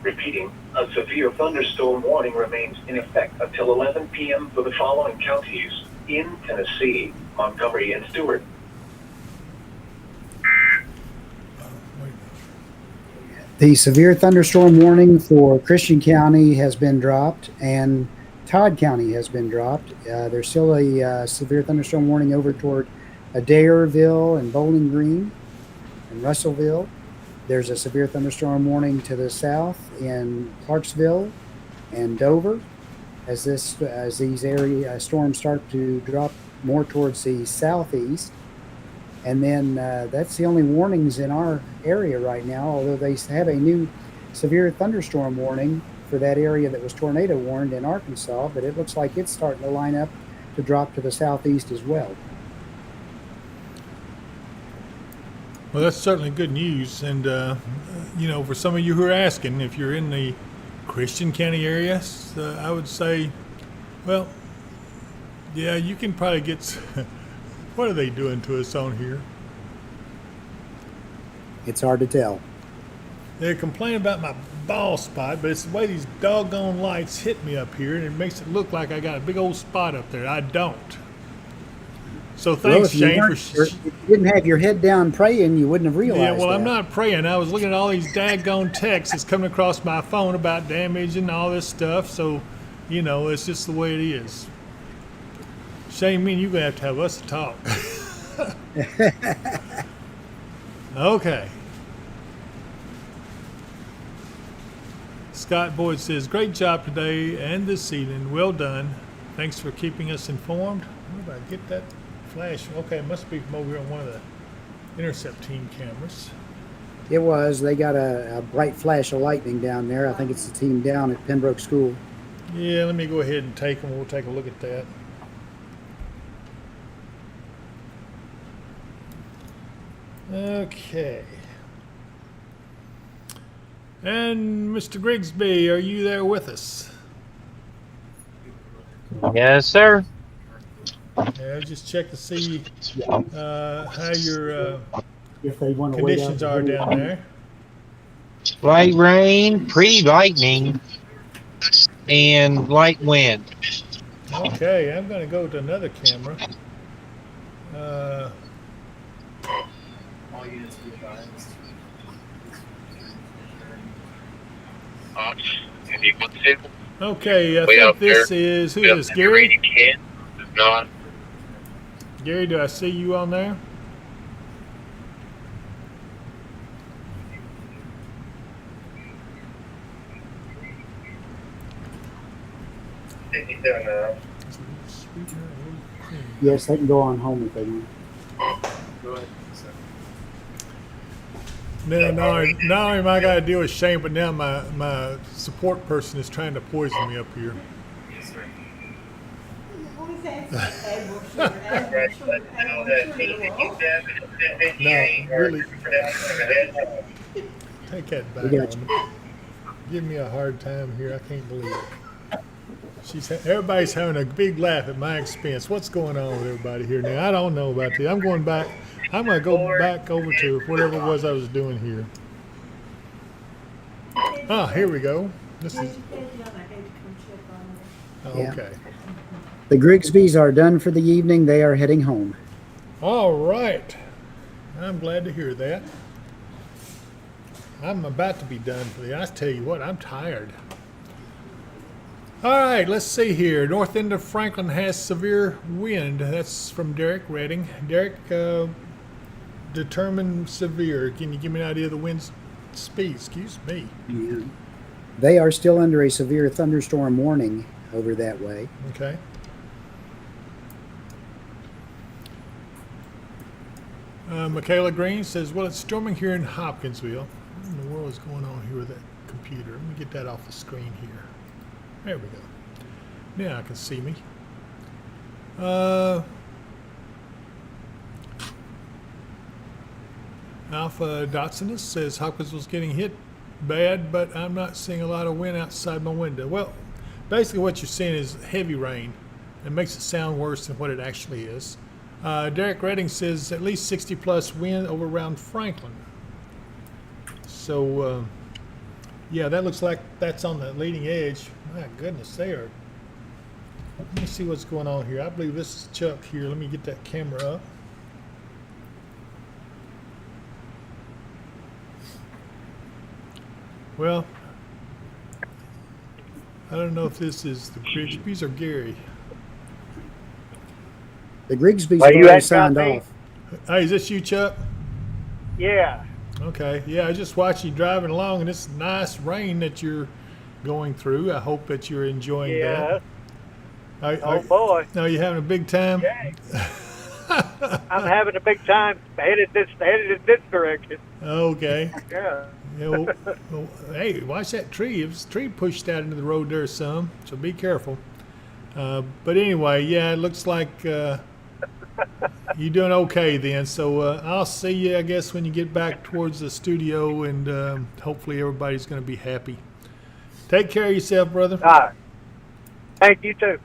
Repeating, a severe thunderstorm warning remains in effect until 11 p.m. for the following counties in Tennessee: Montgomery and Stewart. The severe thunderstorm warning for Christian County has been dropped, and Todd County has been dropped. There's still a severe thunderstorm warning over toward Adairville and Bowling Green and Russellville. There's a severe thunderstorm warning to the south in Clarksville and Dover as these area storms start to drop more towards the southeast. And then that's the only warnings in our area right now, although they have a new severe thunderstorm warning for that area that was tornado warned in Arkansas, but it looks like it's starting to line up to drop to the southeast as well. Well, that's certainly good news. And, you know, for some of you who are asking, if you're in the Christian County area, I would say, well, yeah, you can probably get. What are they doing to us on here? It's hard to tell. They're complaining about my bald spot, but it's the way these doggone lights hit me up here, and it makes it look like I got a big old spot up there. I don't. So thanks, Shane. If you didn't have your head down praying, you wouldn't have realized. Yeah, well, that. I'm not praying. I was looking at all these daggone texts that's coming across my phone about damage and all this stuff. So, you know, it's just the way it is. Shane, me and you gonna have to have us a talk. Okay. Scott Boyd says, great job today and this evening. Well done. Thanks for keeping us informed. Where did I get that flash? Okay, it must be from over here on one of the intercept team cameras. It was. They got a bright flash of lightning down there. I think it's the team down at Pembroke School. Yeah, let me go ahead and take them. We'll take a look at that. Okay. And Mr. Grigsby, are you there with us? Yes, sir. Yeah, just check to see how your If they want to wait conditions out are down there. Light rain, pre-lightning, and light wind. Okay, I'm going to go to another camera. All units be advised. Okay, I think this is, who is this, Gary? Not. Gary, do I see you on there? Yes, they can go on home if they want. Go ahead. So, No, not only am I got to deal with Shane, but now my support person is trying to poison me up here. yes, sir. No, really. Take that back. We got on me. Give me a hard time here. I can't believe it. Everybody's having a big laugh at my expense. What's going on with everybody here now? I don't know about this. I'm going back. I'm going to go back over to whatever it was I was doing here. Ah, here we go. This is Yeah. okay. The Grigsbys are done for the evening. They are heading home. All right. I'm glad to hear that. I'm about to be done for the. I tell you what, I'm tired. All right, let's see here. North end of Franklin has severe wind. That's from Derek Redding. Derek, determined severe. Can you give me an idea of the wind speed? Excuse me. Yeah. They are still under a severe thunderstorm warning over that way. Okay. Michaela Green says, well, it's storming here in Hopkinsville. What in the world is going on here with that computer? Let me get that off the screen here. There we go. Now I can see me. Alpha Dotsinus says Hopkinsville's getting hit bad, but I'm not seeing a lot of wind outside my window. Well, basically what you're seeing is heavy rain. It makes it sound worse than what it actually is. Derek Redding says at least 60 plus wind over around Franklin. So, yeah, that looks like that's on the leading edge. My goodness, they are. Let me see what's going on here. I believe this is Chuck here. Let me get that camera up. Well, I don't know if this is the Grigsbys or Gary. The Grigsbys Are have you already asking signed about me? off. Hey, is this you, Chuck? Yeah. Okay. Yeah, I just watched you driving along in this nice rain that you're going through. I hope that you're enjoying Yeah. that. Oh boy. Are you having a big time? Yeah. I'm having a big time headed in this direction. Okay. Yeah. Yeah, well, hey, watch that tree. If this tree pushed out into the road there some, so be careful. But anyway, yeah, it looks like You doing okay then? So I'll see you, I guess, when you get back towards the studio, and hopefully everybody's going to be happy. Take care of yourself, brother. All right. Thank you too.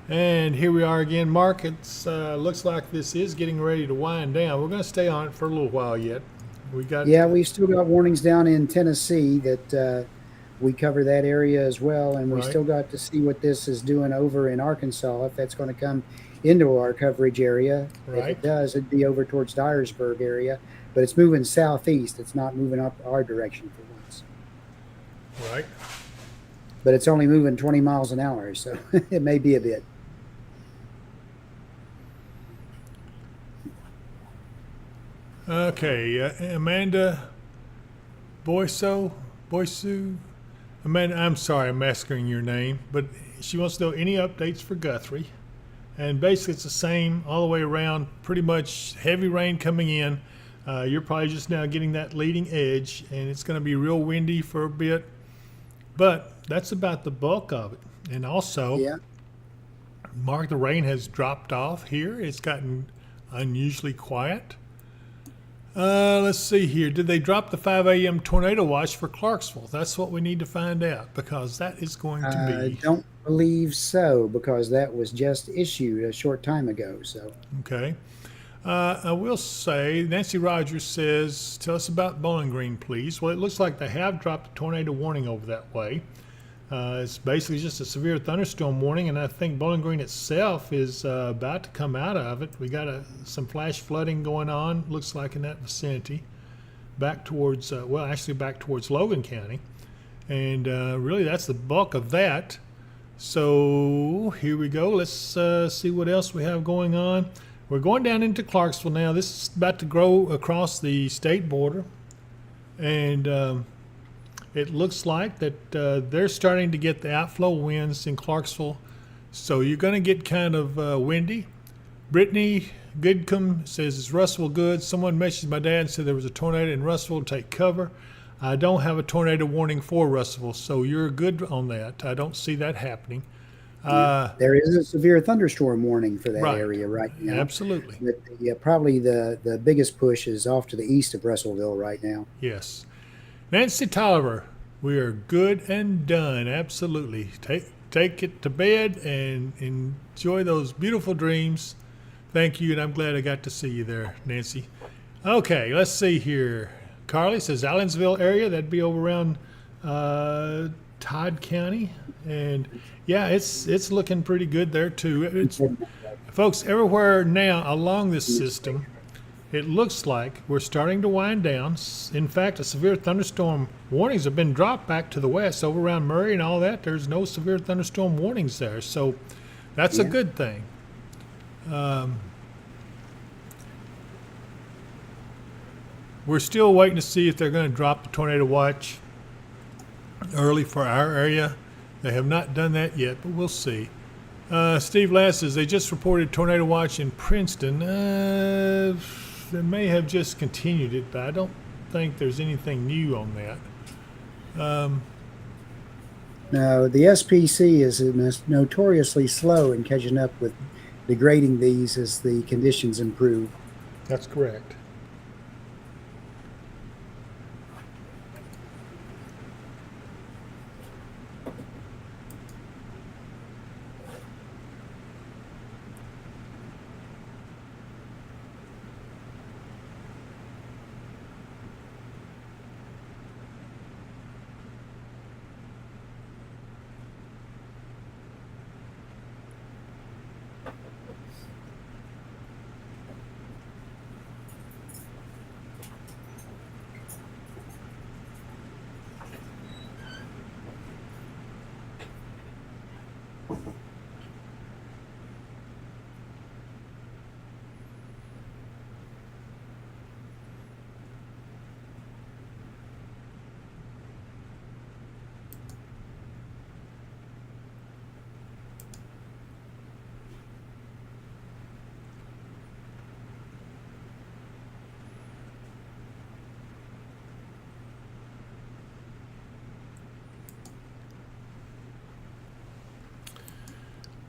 And here we are again, Mark. It's looks like this is getting ready to wind down. We're going to stay on it for a little while yet. Yeah, we've still got warnings down in Tennessee that we cover that area as well, and we Right. still got to see what this is doing over in Arkansas, if that's going to come into our coverage area. If Right. it does, it'd be over towards Dyersburg area, but it's moving southeast. It's not moving up our direction for once. Right. But it's only moving 20 miles an hour, so it may be a bit. Okay, Amanda Boysu. Amanda, I'm sorry, I'm masquering your name, but she wants to know any updates for Guthrie. And basically, it's the same all the way around. Pretty much heavy rain coming in. You're probably just now getting that leading edge, and it's going to be real windy for a bit. But that's about the bulk of it. And also, Yeah. Mark, the rain has dropped off here. It's gotten unusually quiet. Let's see here. Did they drop the 5 a.m. tornado watch for Clarksville? That's what we need to find out, because that is going to I be. don't believe so, because that was just issued a short time ago. So Okay. I will say, Nancy Rogers says, tell us about Bowling Green, please. Well, it looks like they have dropped a tornado warning over that way. It's basically just a severe thunderstorm warning, and I think Bowling Green itself is about to come out of it. We got some flash flooding going on, looks like in that vicinity, back towards, back towards Logan County. And really, that's the bulk of that. So here we go. Let's see what else we have going on. We're going down into Clarksville now. This is about to grow across the state border. And it looks like that they're starting to get the outflow winds in Clarksville. So you're going to get kind of windy. Brittany Goodcombe says, is Russell good? Someone messaged my dad and said there was a tornado in Russell. Take cover. I don't have a tornado warning for Russell, so you're good on that. I don't see that happening. there is a severe thunderstorm warning for that Right. area right now. Absolutely. But yeah, probably the biggest push is off to the east of Russellville right now. Yes. Nancy Tolliver, we are good and done. Absolutely. Take it to bed and enjoy those beautiful dreams. Thank you, and I'm glad I got to see you there, Nancy. Okay, let's see here. Carly says Allensville area. That'd be over around Todd County, and yeah, it's looking pretty good there too. It's, folks, everywhere now along this system, it looks like we're starting to wind down. In fact, the severe thunderstorm warnings have been dropped back to the west, over around Murray and all that. There's no severe thunderstorm warnings there, so that's a good thing. We're still waiting to see if they're going to drop the tornado watch early for our area. They have not done that yet, but we'll see. Steve Lass says they just reported tornado watch in Princeton. They may have just continued it, but I don't think there's anything new on that. No, the SPC is notoriously slow in catching up with degrading these as the conditions improve. That's correct.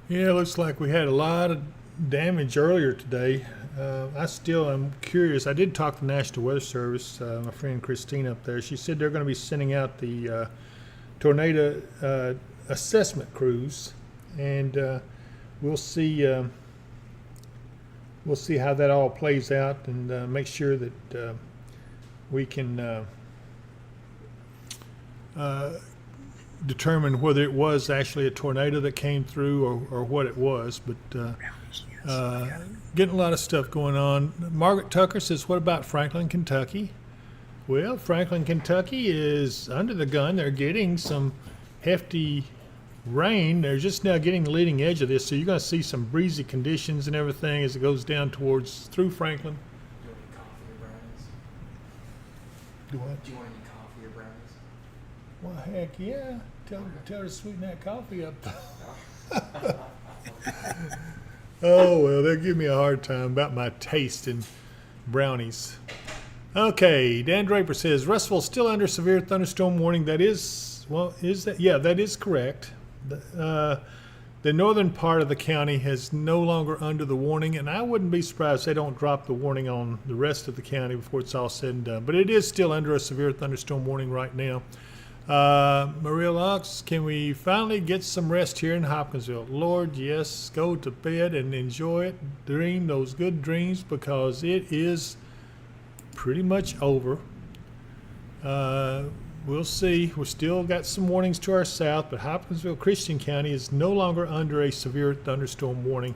Yeah, it looks like we had a lot of damage earlier today. I still am curious. I did talk to the National Weather Service, my friend Christine up there. She said they're going to be sending out the tornado assessment crews, and we'll see how that all plays out, and make sure that we can determine whether it was actually a tornado that came through or what it was. But getting a lot of stuff going on. Margaret Tucker says, what about Franklin, Kentucky? Well, Franklin, Kentucky is under the gun. They're getting some hefty rain. They're just now getting the leading edge of this, so you're going to see some breezy conditions and everything as it goes down through Franklin. Do you want any coffee or brownies? Do what? Do you want any coffee or brownies? Well, heck yeah. Tell her to sweeten that coffee up. Oh, well, they'll give me a hard time about my taste in brownies. Okay, Dan Draper says, Russell's still under severe thunderstorm warning. That is, well, is that? Yeah, that is correct. The northern part of the county is no longer under the warning, and I wouldn't be surprised if they don't drop the warning on the rest of the county before it's all said and done. But it is still under a severe thunderstorm warning right now. Maria Lux, can we finally get some rest here in Hopkinsville? Lord, yes, go to bed and enjoy it. Dream those good dreams, because it is pretty much over. We'll see. We've still got some warnings to our south, but Hopkinsville Christian County is no longer under a severe thunderstorm warning.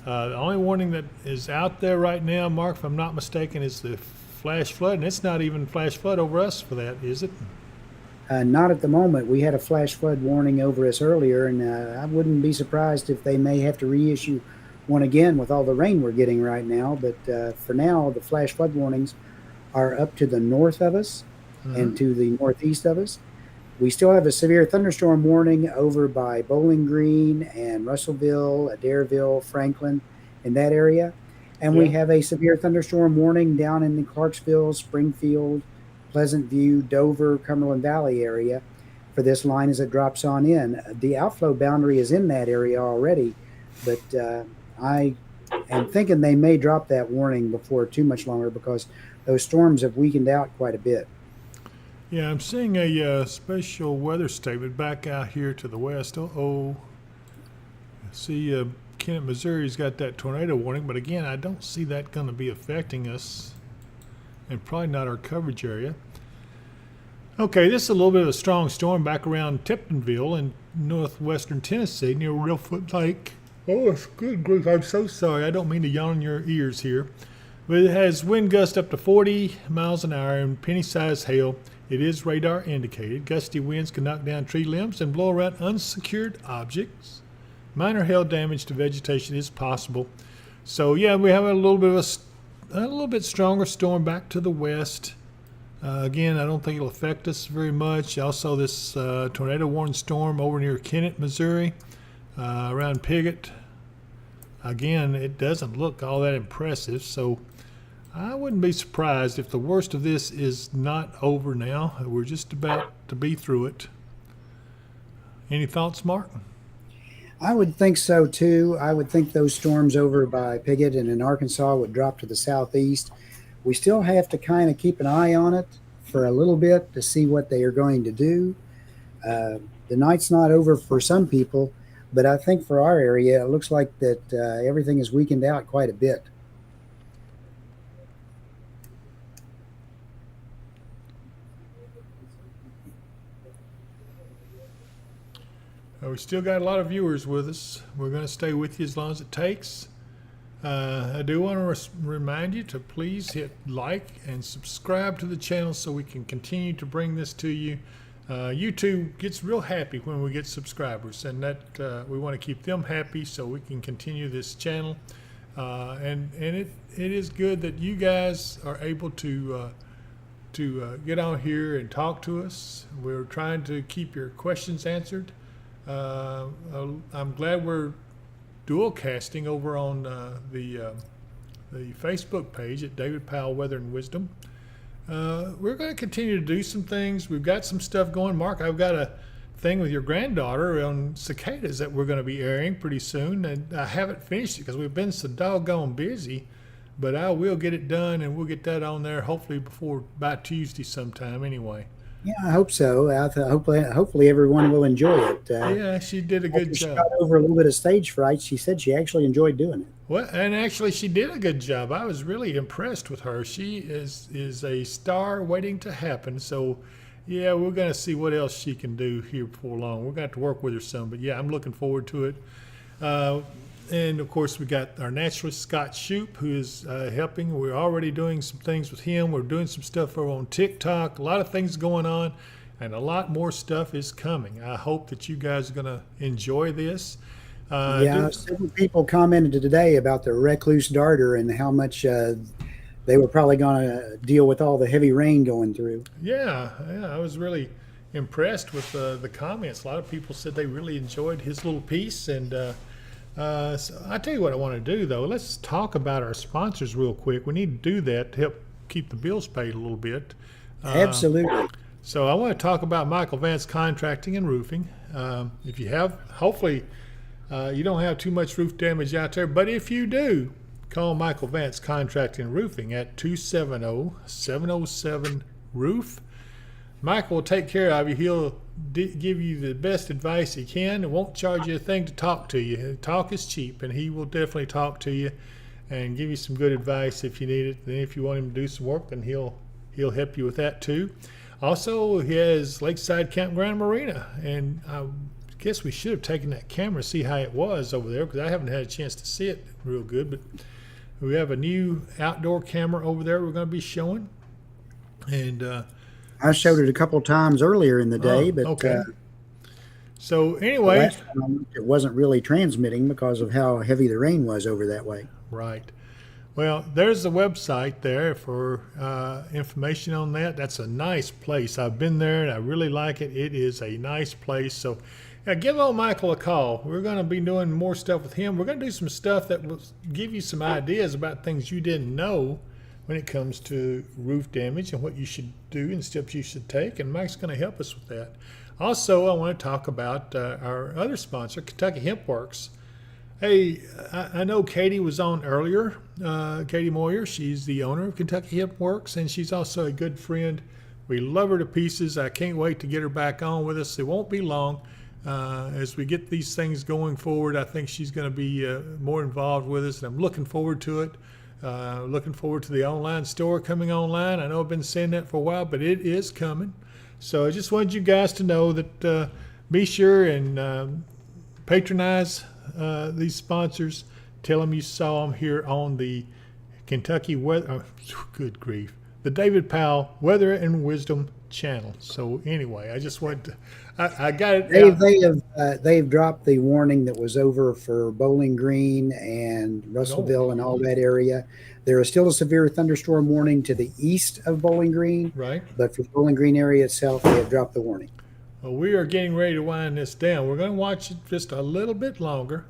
The only warning that is out there right now, Mark, if I'm not mistaken, is the flash flood, and it's not even flash flood over us for that, is it? Not at the moment. We had a flash flood warning over us earlier, and I wouldn't be surprised if they may have to reissue one again with all the rain we're getting right now. But for now, the flash flood warnings are up to the north of us and to the northeast of us. We still have a severe thunderstorm warning over by Bowling Green and Russellville, Adairville, Franklin, in that area. And we have a severe thunderstorm warning down in the Clarksville, Springfield, Pleasant View, Dover, Cumberland Valley area for this line as it drops on in. The outflow boundary is in that area already, but I am thinking they may drop that warning before too much longer, because those storms have weakened out quite a bit. Yeah, I'm seeing a special weather statement back out here to the west. See, Kennett, Missouri's got that tornado warning, but again, I don't see that going to be affecting us, and probably not our coverage area. Okay, this is a little bit of a strong storm back around Tiptonville in northwestern Tennessee near Reelfoot Lake. Oh, it's good grief. I'm so sorry. I don't mean to yawn in your ears here. But it has wind gusts up to 40 miles an hour and penny-sized hail. It is radar indicated. Gusty winds can knock down tree limbs and blow around unsecured objects. Minor hail damage to vegetation is possible. So, yeah, we have a little bit stronger storm back to the west. Again, I don't think it'll affect us very much. Also, this tornado warning storm over near Kennett, Missouri, around Piggott. Again, it doesn't look all that impressive, so I wouldn't be surprised if the worst of this is not over now. We're just about to be through it. Any thoughts, Mark? I would think so, too. I would think those storms over by Piggott and in Arkansas would drop to the southeast. We still have to kind of keep an eye on it for a little bit to see what they are going to do. The night's not over for some people, but I think for our area, it looks like that everything is weakened out quite a bit. We still got a lot of viewers with us. We're going to stay with you as long as it takes. I do want to remind you to please hit like and subscribe to the channel so we can continue to bring this to you. YouTube gets real happy when we get subscribers, and that we want to keep them happy so we can continue this channel. And it is good that you guys are able to get on here and talk to us. We're trying to keep your questions answered. I'm glad we're dual casting over on the Facebook page at David Powell Weather and Wisdom. We're going to continue to do some things. We've got some stuff going. Mark, I've got a thing with your granddaughter on cicadas that we're going to be airing pretty soon, and I haven't finished it because we've been so doggone busy. But I will get it done, and we'll get that on there hopefully by Tuesday sometime. Anyway. Yeah, I hope so. Hopefully everyone will enjoy it. Yeah, she did a good She job. got over a little bit of stage fright. She said she actually enjoyed doing it. Well, and actually, she did a good job. I was really impressed with her. She is a star waiting to happen. So, yeah, we're going to see what else she can do here before long. We're going to have to work with her some. But, yeah, I'm looking forward to it. And, of course, we got our naturalist, Scott Shoup, who is helping. We're already doing some things with him. We're doing some stuff over on TikTok. A lot of things going on, and a lot more stuff is coming. I hope that you guys are going to enjoy this. Several people commented today about the recluse darter and how much they were probably going to deal with all the heavy rain going through. Yeah, I was really impressed with the comments. A lot of people said they really enjoyed his little piece, and so I tell you what I want to do, though. Let's talk about our sponsors real quick. We need to do that to help keep the bills paid a little bit. Absolutely. So I want to talk about Michael Vance Contracting and Roofing. If you have, hopefully you don't have too much roof damage out there, but if you do, call Michael Vance Contracting and Roofing at 270-707-ROOF. Michael will take care of you. He'll give you the best advice he can and won't charge you a thing to talk to you. Talk is cheap, and he will definitely talk to you and give you some good advice if you need it. Then if you want him to do some work, then he'll help you with that too. Also, he has Lakeside Campground Marina, and I guess we should have taken that camera to see how it was over there, because I haven't had a chance to see it real good. But we have a new outdoor camera over there we're going to be showing, and I showed it a couple times earlier in the day, but okay. So anyway, last time it wasn't really transmitting because of how heavy the rain was over that way. Right. Well, there's the website there for information on that. That's a nice place. I've been there, and I really like it. It is a nice place. So give old Michael a call. We're going to be doing more stuff with him. We're going to do some stuff that will give you some ideas about things you didn't know when it comes to roof damage and what you should do and steps you should take. And Mike's going to help us with that. Also, I want to talk about our other sponsor, Kentucky Hemp Works. Hey, I know Katie was on earlier, Katie Moyer. She's the owner of Kentucky Hemp Works, and she's also a good friend. We love her to pieces. I can't wait to get her back on with us. It won't be long. As we get these things going forward, I think she's going to be more involved with us, and I'm looking forward to it. Looking forward to the online store coming online. I know I've been saying that for a while, but it is coming. So I just wanted you guys to know that be sure and patronize these sponsors. Tell them you saw them here on the Kentucky Weather. Good grief. The David Powell Weather and Wisdom channel. So anyway, I just wanted to. I got it. They've dropped the warning that was over for Bowling Green and Russellville and all that area. There is still a severe thunderstorm warning to the east of Bowling Green, right? But for the Bowling Green area itself, they have dropped the warning. Well, we are getting ready to wind this down. We're going to watch it just a little bit longer.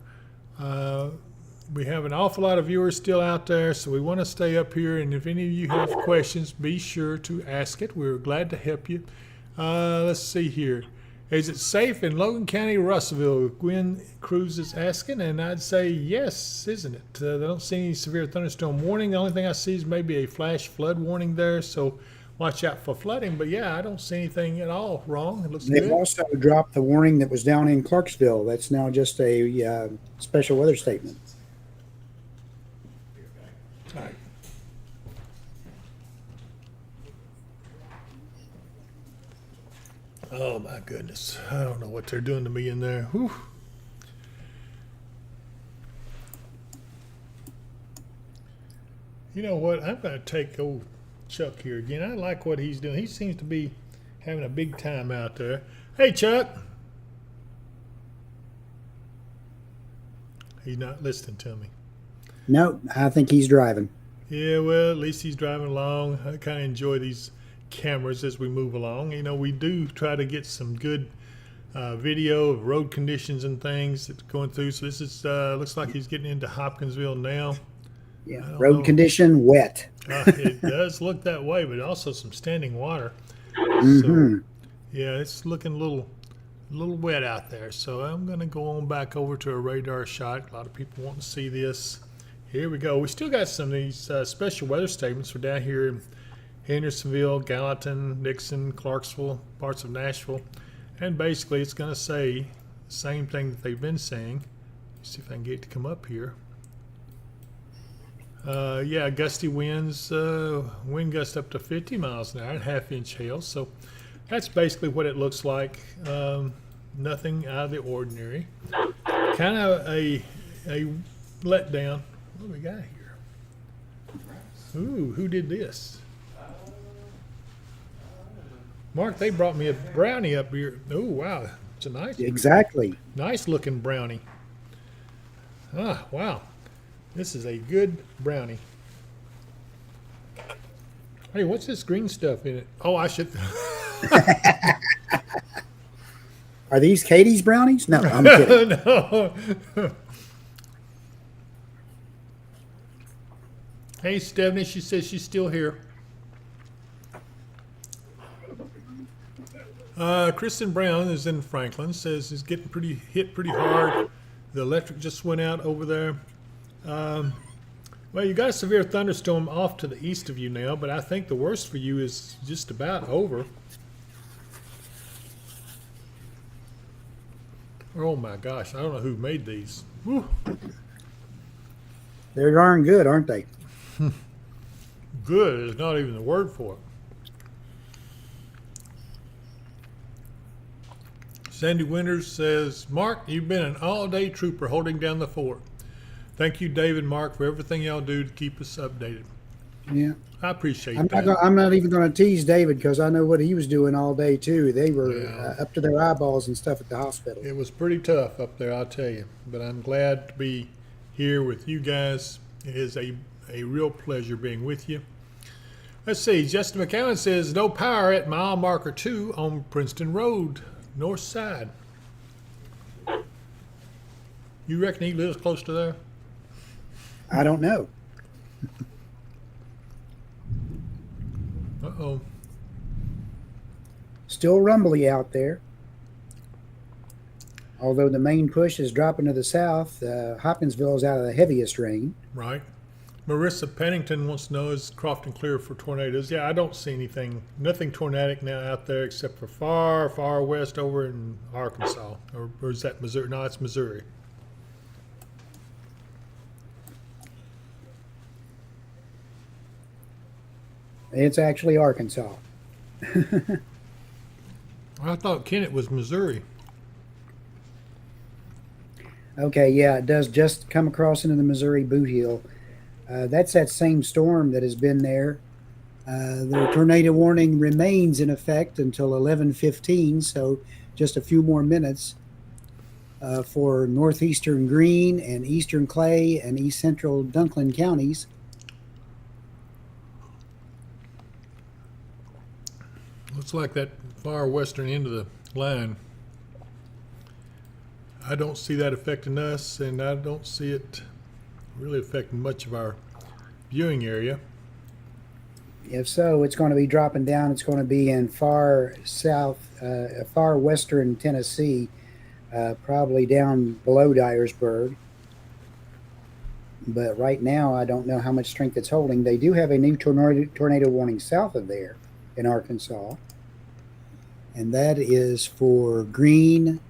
We have an awful lot of viewers still out there, so we want to stay up here. And if any of you have questions, be sure to ask it. We're glad to help you. Let's see here. Is it safe in Logan County, Russellville? Gwen Cruz is asking, and I'd say yes, isn't it? I don't see any severe thunderstorm warning. The only thing I see is maybe a flash flood warning there, so watch out for flooding. But yeah, I don't see anything at all wrong. It looks They've good. also dropped the warning that was down in Clarksville. That's now just a special weather statement. All right. Oh my goodness. I don't know what they're doing to me in there. Whew. You know what? I'm going to take old Chuck here again. I like what he's doing. He seems to be having a big time out there. Hey, Chuck. He's not listening to me. No, I think he's driving. Yeah, well, at least he's driving along. I kind of enjoy these cameras as we move along. You know, we do try to get some good video of road conditions and things that's going through. So this is looks like he's getting into Hopkinsville now. Yeah, road condition wet. It does look that way, but also some standing water. Mm-hmm. So yeah, it's looking a little a little wet out there. So I'm going to go on back over to a radar shot. A lot of people want to see this. Here we go. We still got some of these special weather statements. We're down here in Hendersonville, Gallatin, Dixon, Clarksville, parts of Nashville. And basically it's going to say the same thing that they've been saying. Let's see if I can get it to come up here. Yeah, gusty winds, wind gust up to 50 miles an hour and half-inch hail. So that's basically what it looks like. Nothing out of the ordinary. Kind of a letdown. What do we got here? Ooh, who did this? Mark, they brought me a brownie up here. Oh, wow. It's a nice looking brownie. Ah, wow. This is a good brownie. Hey, what's this green stuff in it? Oh, I should. Are these Katie's brownies? No, I'm kidding. No. Hey, Stephanie, she says she's still here. Kristen Brown is in Franklin, says he's getting hit pretty hard. The electric just went out over there. Well, you got a severe thunderstorm off to the east of you now, but I think the worst for you is just about over. Oh my gosh, I don't know who made these. Whew. They're darn good, aren't they? Good is not even the word for it. Sandy Winters says, Mark, you've been an all-day trooper holding down the fort. Thank you, Dave and Mark, for everything y'all do to keep us updated. Yeah. I appreciate that. I'm not even going to tease David because I know what he was doing all day, too. They were up to their eyeballs and stuff at the hospital. It was pretty tough up there, I'll tell you. But I'm glad to be here with you guys. It is a real pleasure being with you. Let's see. Justin McCowan says, no power at mile marker 2 on Princeton Road, north side. You reckon he lives close to there? I don't know. Uh-oh. Still rumbly out there. Although the main push is dropping to the south, Hopkinsville is out of the heaviest rain. Right. Marissa Pennington wants to know, is Crofton clear for tornadoes? Yeah, I don't see nothing tornadic now out there except for far, far west over in Arkansas. Or is that Missouri? No, it's Missouri. It's actually Arkansas. I thought Kennett was Missouri. Okay, yeah, it does just come across into the Missouri boot heel. That's that same storm that has been there. The tornado warning remains in effect until 11:15, so just a few more minutes for northeastern Greene and eastern Clay and east central Dunklin counties. Looks like that far western end of the line. I don't see that affecting us, and I don't see it really affecting much of our viewing area. If so, it's going to be dropping down. It's going to be in far western Tennessee, probably down below Dyersburg. But right now, I don't know how much strength it's holding. They do have a new tornado warning south of there in Arkansas. And that is for Greene,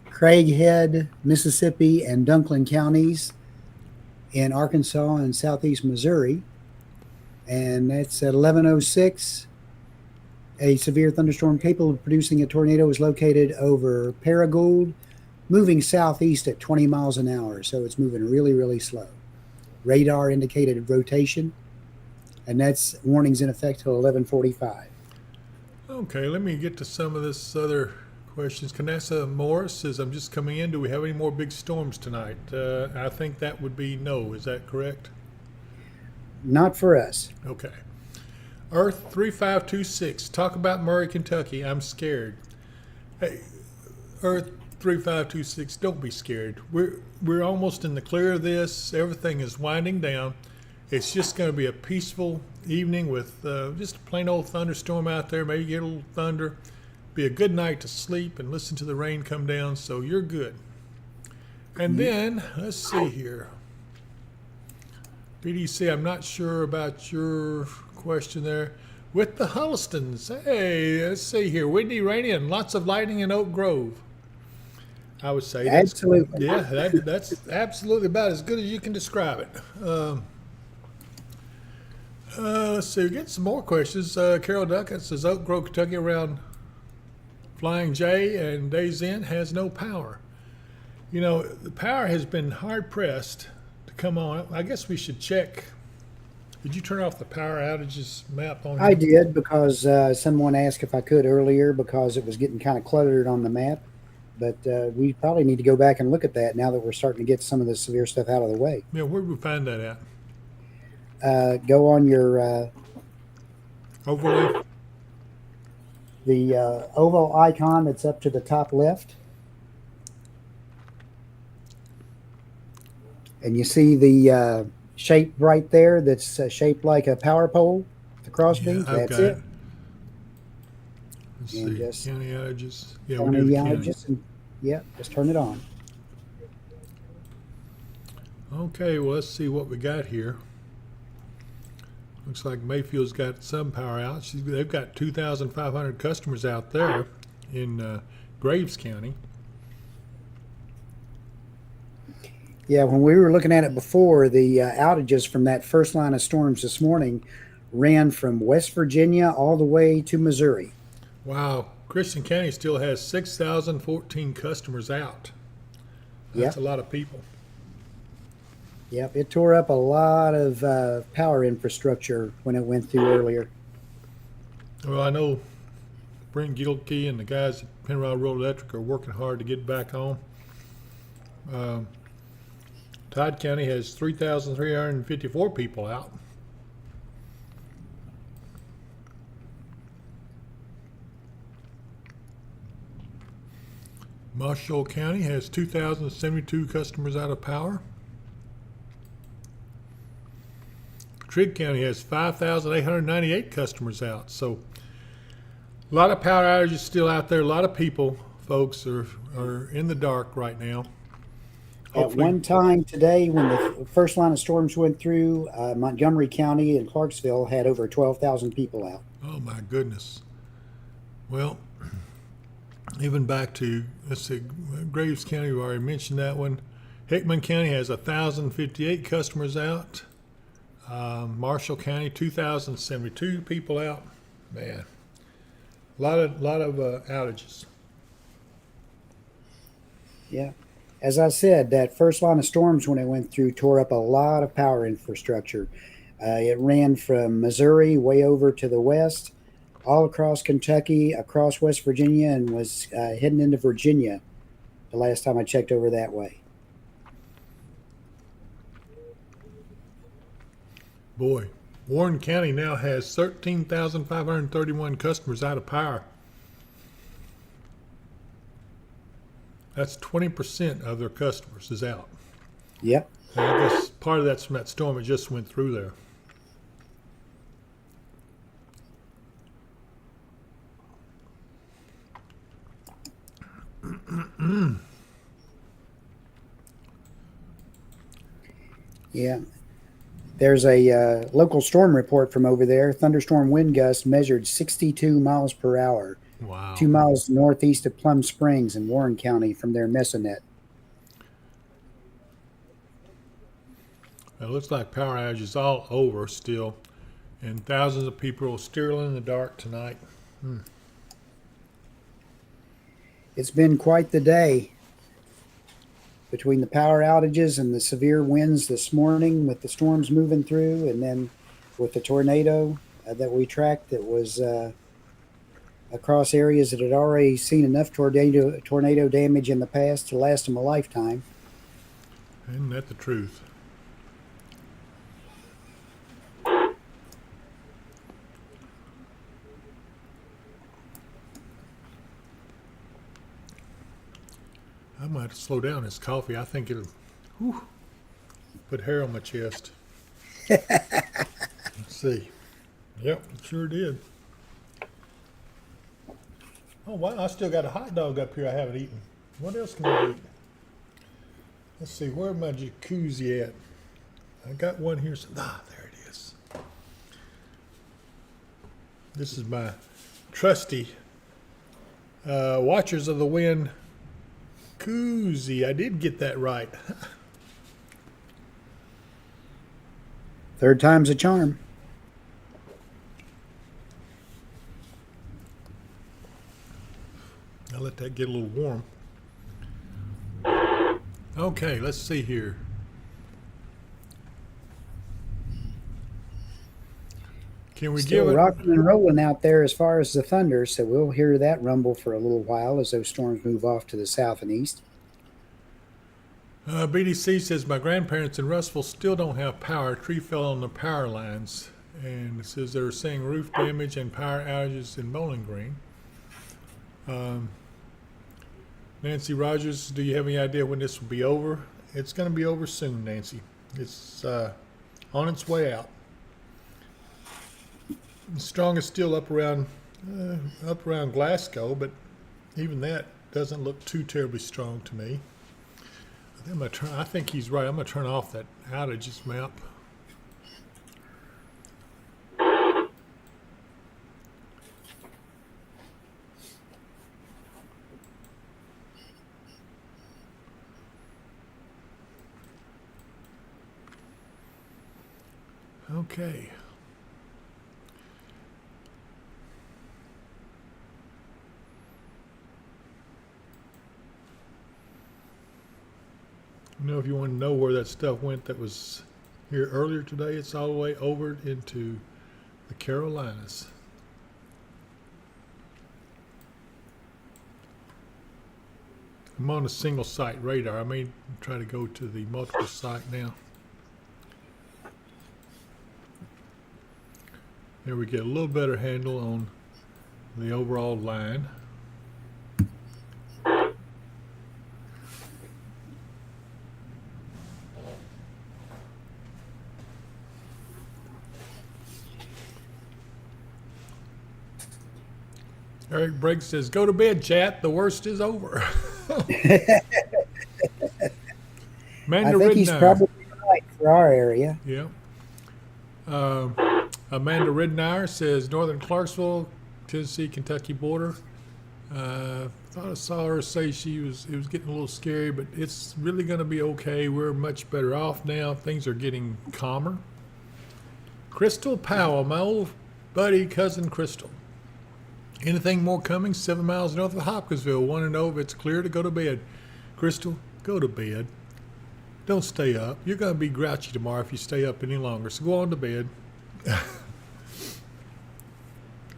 Craighead, Mississippi, and Dunklin counties in Arkansas and southeast Missouri. And that's at 11:06. A severe thunderstorm capable of producing a tornado is located over Paragould, moving southeast at 20 miles an hour. So it's moving really, really slow. Radar indicated rotation, and that's warnings in effect till 11:45. Okay, let me get to some of this other questions. Canessa Morris says, I'm just coming in. Do we have any more big storms tonight? I think that would be no. Is that correct? Not for us. Okay. Earth 3526. Talk about Murray, Kentucky. I'm scared. Hey, Earth 3526, don't be scared. We're almost in the clear of this. Everything is winding down. It's just going to be a peaceful evening with just a plain old thunderstorm out there. Maybe get a little thunder. be a good night to sleep and listen to the rain come down, so you're good. And then, let's see here. BDC, I'm not sure about your question there. With the Hullistons, hey, let's see here. Windy, rainy, and lots of lightning in Oak Grove. I would say Absolutely. that's absolutely about as good as you can describe it. Let's see, we get some more questions. Carol Duckett says Oak Grove, Kentucky, around Flying J and Days Inn has no power. You know, the power has been hard pressed to come on. I guess we should check. Did you turn off the power outages map on here? I did because someone asked if I could earlier because it was getting kind of cluttered on the map. But we probably need to go back and look at that now that we're starting to get some of the severe stuff out of the way. Yeah, where did we find that at? Go on your Overlay. the oval icon that's up to the top left. And you see the shape right there that's shaped like a power pole, the crossbeam. Yeah, That's it. Let's And see. just County outages. Yeah, County we do the county. outages and, yeah, just turn it on. Okay, well, let's see what we got here. Looks like Mayfield's got some power out. They've got 2,500 customers out there in Graves County. Yeah, when we were looking at it before, the outages from that first line of storms this morning ran from West Virginia all the way to Missouri. Wow. Christian County still has 6,014 customers out. That's a lot of people. Yep, it tore up a lot of power infrastructure when it went through earlier. Well, I know Brent Gilkey and the guys at Penrod Road Electric are working hard to get back on. Todd County has 3,354 people out. Marshall County has 2,072 customers out of power. Trigg County has 5,898 customers out. So a lot of power outages still out there. A lot of people, folks, are in the dark right now. At one time today, when the first line of storms went through, Montgomery County and Clarksville had over 12,000 people out. Oh my goodness. Well, even back to, let's see, Graves County, we already mentioned that one. Hickman County has 1,058 customers out. Marshall County, 2,072 people out. Man, a lot of outages. Yeah. As I said, that first line of storms when it went through tore up a lot of power infrastructure. It ran from Missouri way over to the west, all across Kentucky, across West Virginia, and was heading into Virginia the last time I checked over that way. Boy, Warren County now has 13,531 customers out of power. That's 20% of their customers is out. Yep. And I guess part of that's from that storm that just went through there. Yeah. There's a local storm report from over there. Thunderstorm wind gusts measured 62 miles per hour. Wow. 2 miles northeast of Plum Springs in Warren County from their Messanet. It looks like power outages all over still, and thousands of people are still in the dark tonight. It's been quite the day between the power outages and the severe winds this morning with the storms moving through, and then with the tornado that we tracked that was across areas that had already seen enough tornado damage in the past to last them a lifetime. Isn't that the truth? I might have to slow down this coffee. I think it'll put hair on my chest. Let's see. Yep, it sure did. Oh, wow, I still got a hot dog up here I haven't eaten. What else can I eat? Let's see, where's my jacuzzi at? I got one here. There it is. This is my trusty Watchers of the Wind koozie. I did get that right. Third time's a charm. I'll let that get a little warm. Okay, let's see here. Can we Still give it? rocking and rolling out there as far as the thunder, so we'll hear that rumble for a little while as those storms move off to the south and east. BDC says my grandparents in Russellville still don't have power. A tree fell on the power lines, and it says they're seeing roof damage and power outages in Bowling Green. Nancy Rogers, do you have any idea when this will be over? It's going to be over soon, Nancy. It's on its way out. The strongest still up around Glasgow, but even that doesn't look too terribly strong to me. I think he's right. I'm going to turn off that outages map. Okay. You know, if you want to know where that stuff went that was here earlier today, it's all the way over into the Carolinas. I'm on a single site radar. I may try to go to the multiple site now. There we get a little better handle on the overall line. Eric Briggs says, "Go to bed, chat. The worst is over." I think he's probably right for our area. Yeah. Amanda Ridnour says, Northern Clarksville, Tennessee, Kentucky border. Thought I saw her say it was getting a little scary, but it's really going to be okay. We're much better off now. Things are getting calmer. Crystal Powell, my old buddy, cousin Crystal. Anything more coming? 7 miles north of Hopkinsville. Want to know if it's clear to go to bed. Crystal, go to bed. Don't stay up. You're going to be grouchy tomorrow if you stay up any longer. So go on to bed.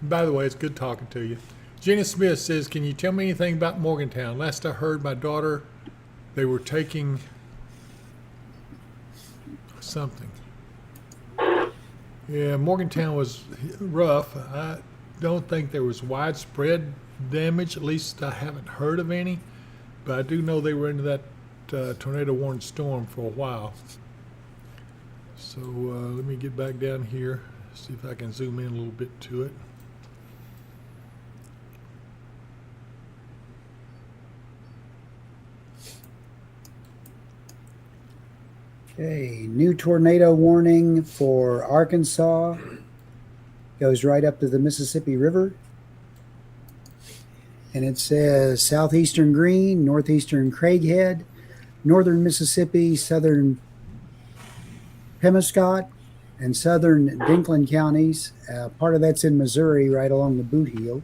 By the way, it's good talking to you. Jenny Smith says, can you tell me anything about Morgantown? Last I heard, my daughter, they were taking something. Yeah, Morgantown was rough. I don't think there was widespread damage. At least I haven't heard of any. But I do know they were into that tornado warning storm for a while. So let me get back down here, see if I can zoom in a little bit to it. Okay, new tornado warning for Arkansas. Goes right up to the Mississippi River. And it says southeastern Greene, northeastern Craighead, northern Mississippi, southern Pemiscot, and southern Dinklage counties. Part of that's in Missouri, right along the Boot Heel.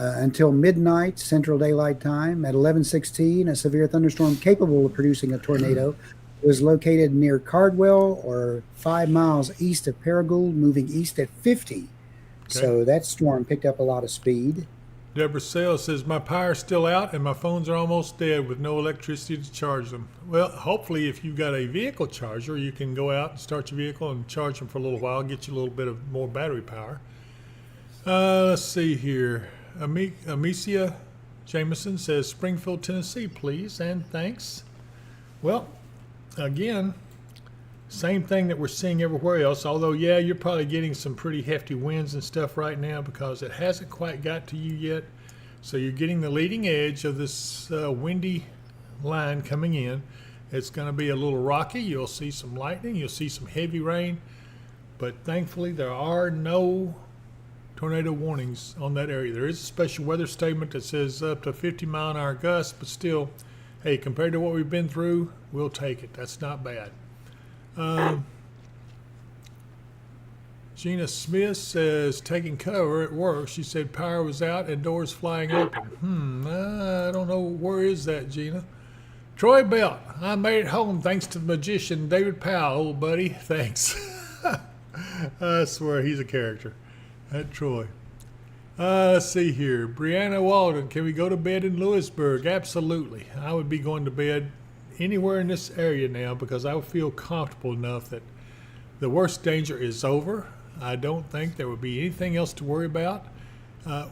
Until midnight, Central Daylight Time, at 11:16, a severe thunderstorm capable of producing a tornado was located near Cardwell, or 5 miles east of Paragould, moving east at 50. Okay. So that storm picked up a lot of speed. Deborah Sales says, my power's still out and my phones are almost dead with no electricity to charge them. Well, hopefully if you've got a vehicle charger, you can go out and start your vehicle and charge them for a little while, get you a little bit of more battery power. Let's see here. Amicia Jameson says, Springfield, Tennessee, please, and thanks. Well, again, Same thing that we're seeing everywhere else. Although, yeah, you're probably getting some pretty hefty winds and stuff right now because it hasn't quite got to you yet. So you're getting the leading edge of this windy line coming in. It's going to be a little rocky. You'll see some lightning. You'll see some heavy rain. But thankfully, there are no tornado warnings on that area. There is a special weather statement that says up to 50-mile-an-hour gusts, but still, hey, compared to what we've been through, we'll take it. That's not bad. Gina Smith says, taking cover at work. She said power was out and doors flying open. I don't know. Where is that, Gina? Troy Belt, I made it home thanks to the magician David Powell, old buddy. Thanks. I swear he's a character. That Troy. Let's see here. Brianna Walden, can we go to bed in Lewisburg? Absolutely. I would be going to bed anywhere in this area now because I would feel comfortable enough that the worst danger is over. I don't think there would be anything else to worry about.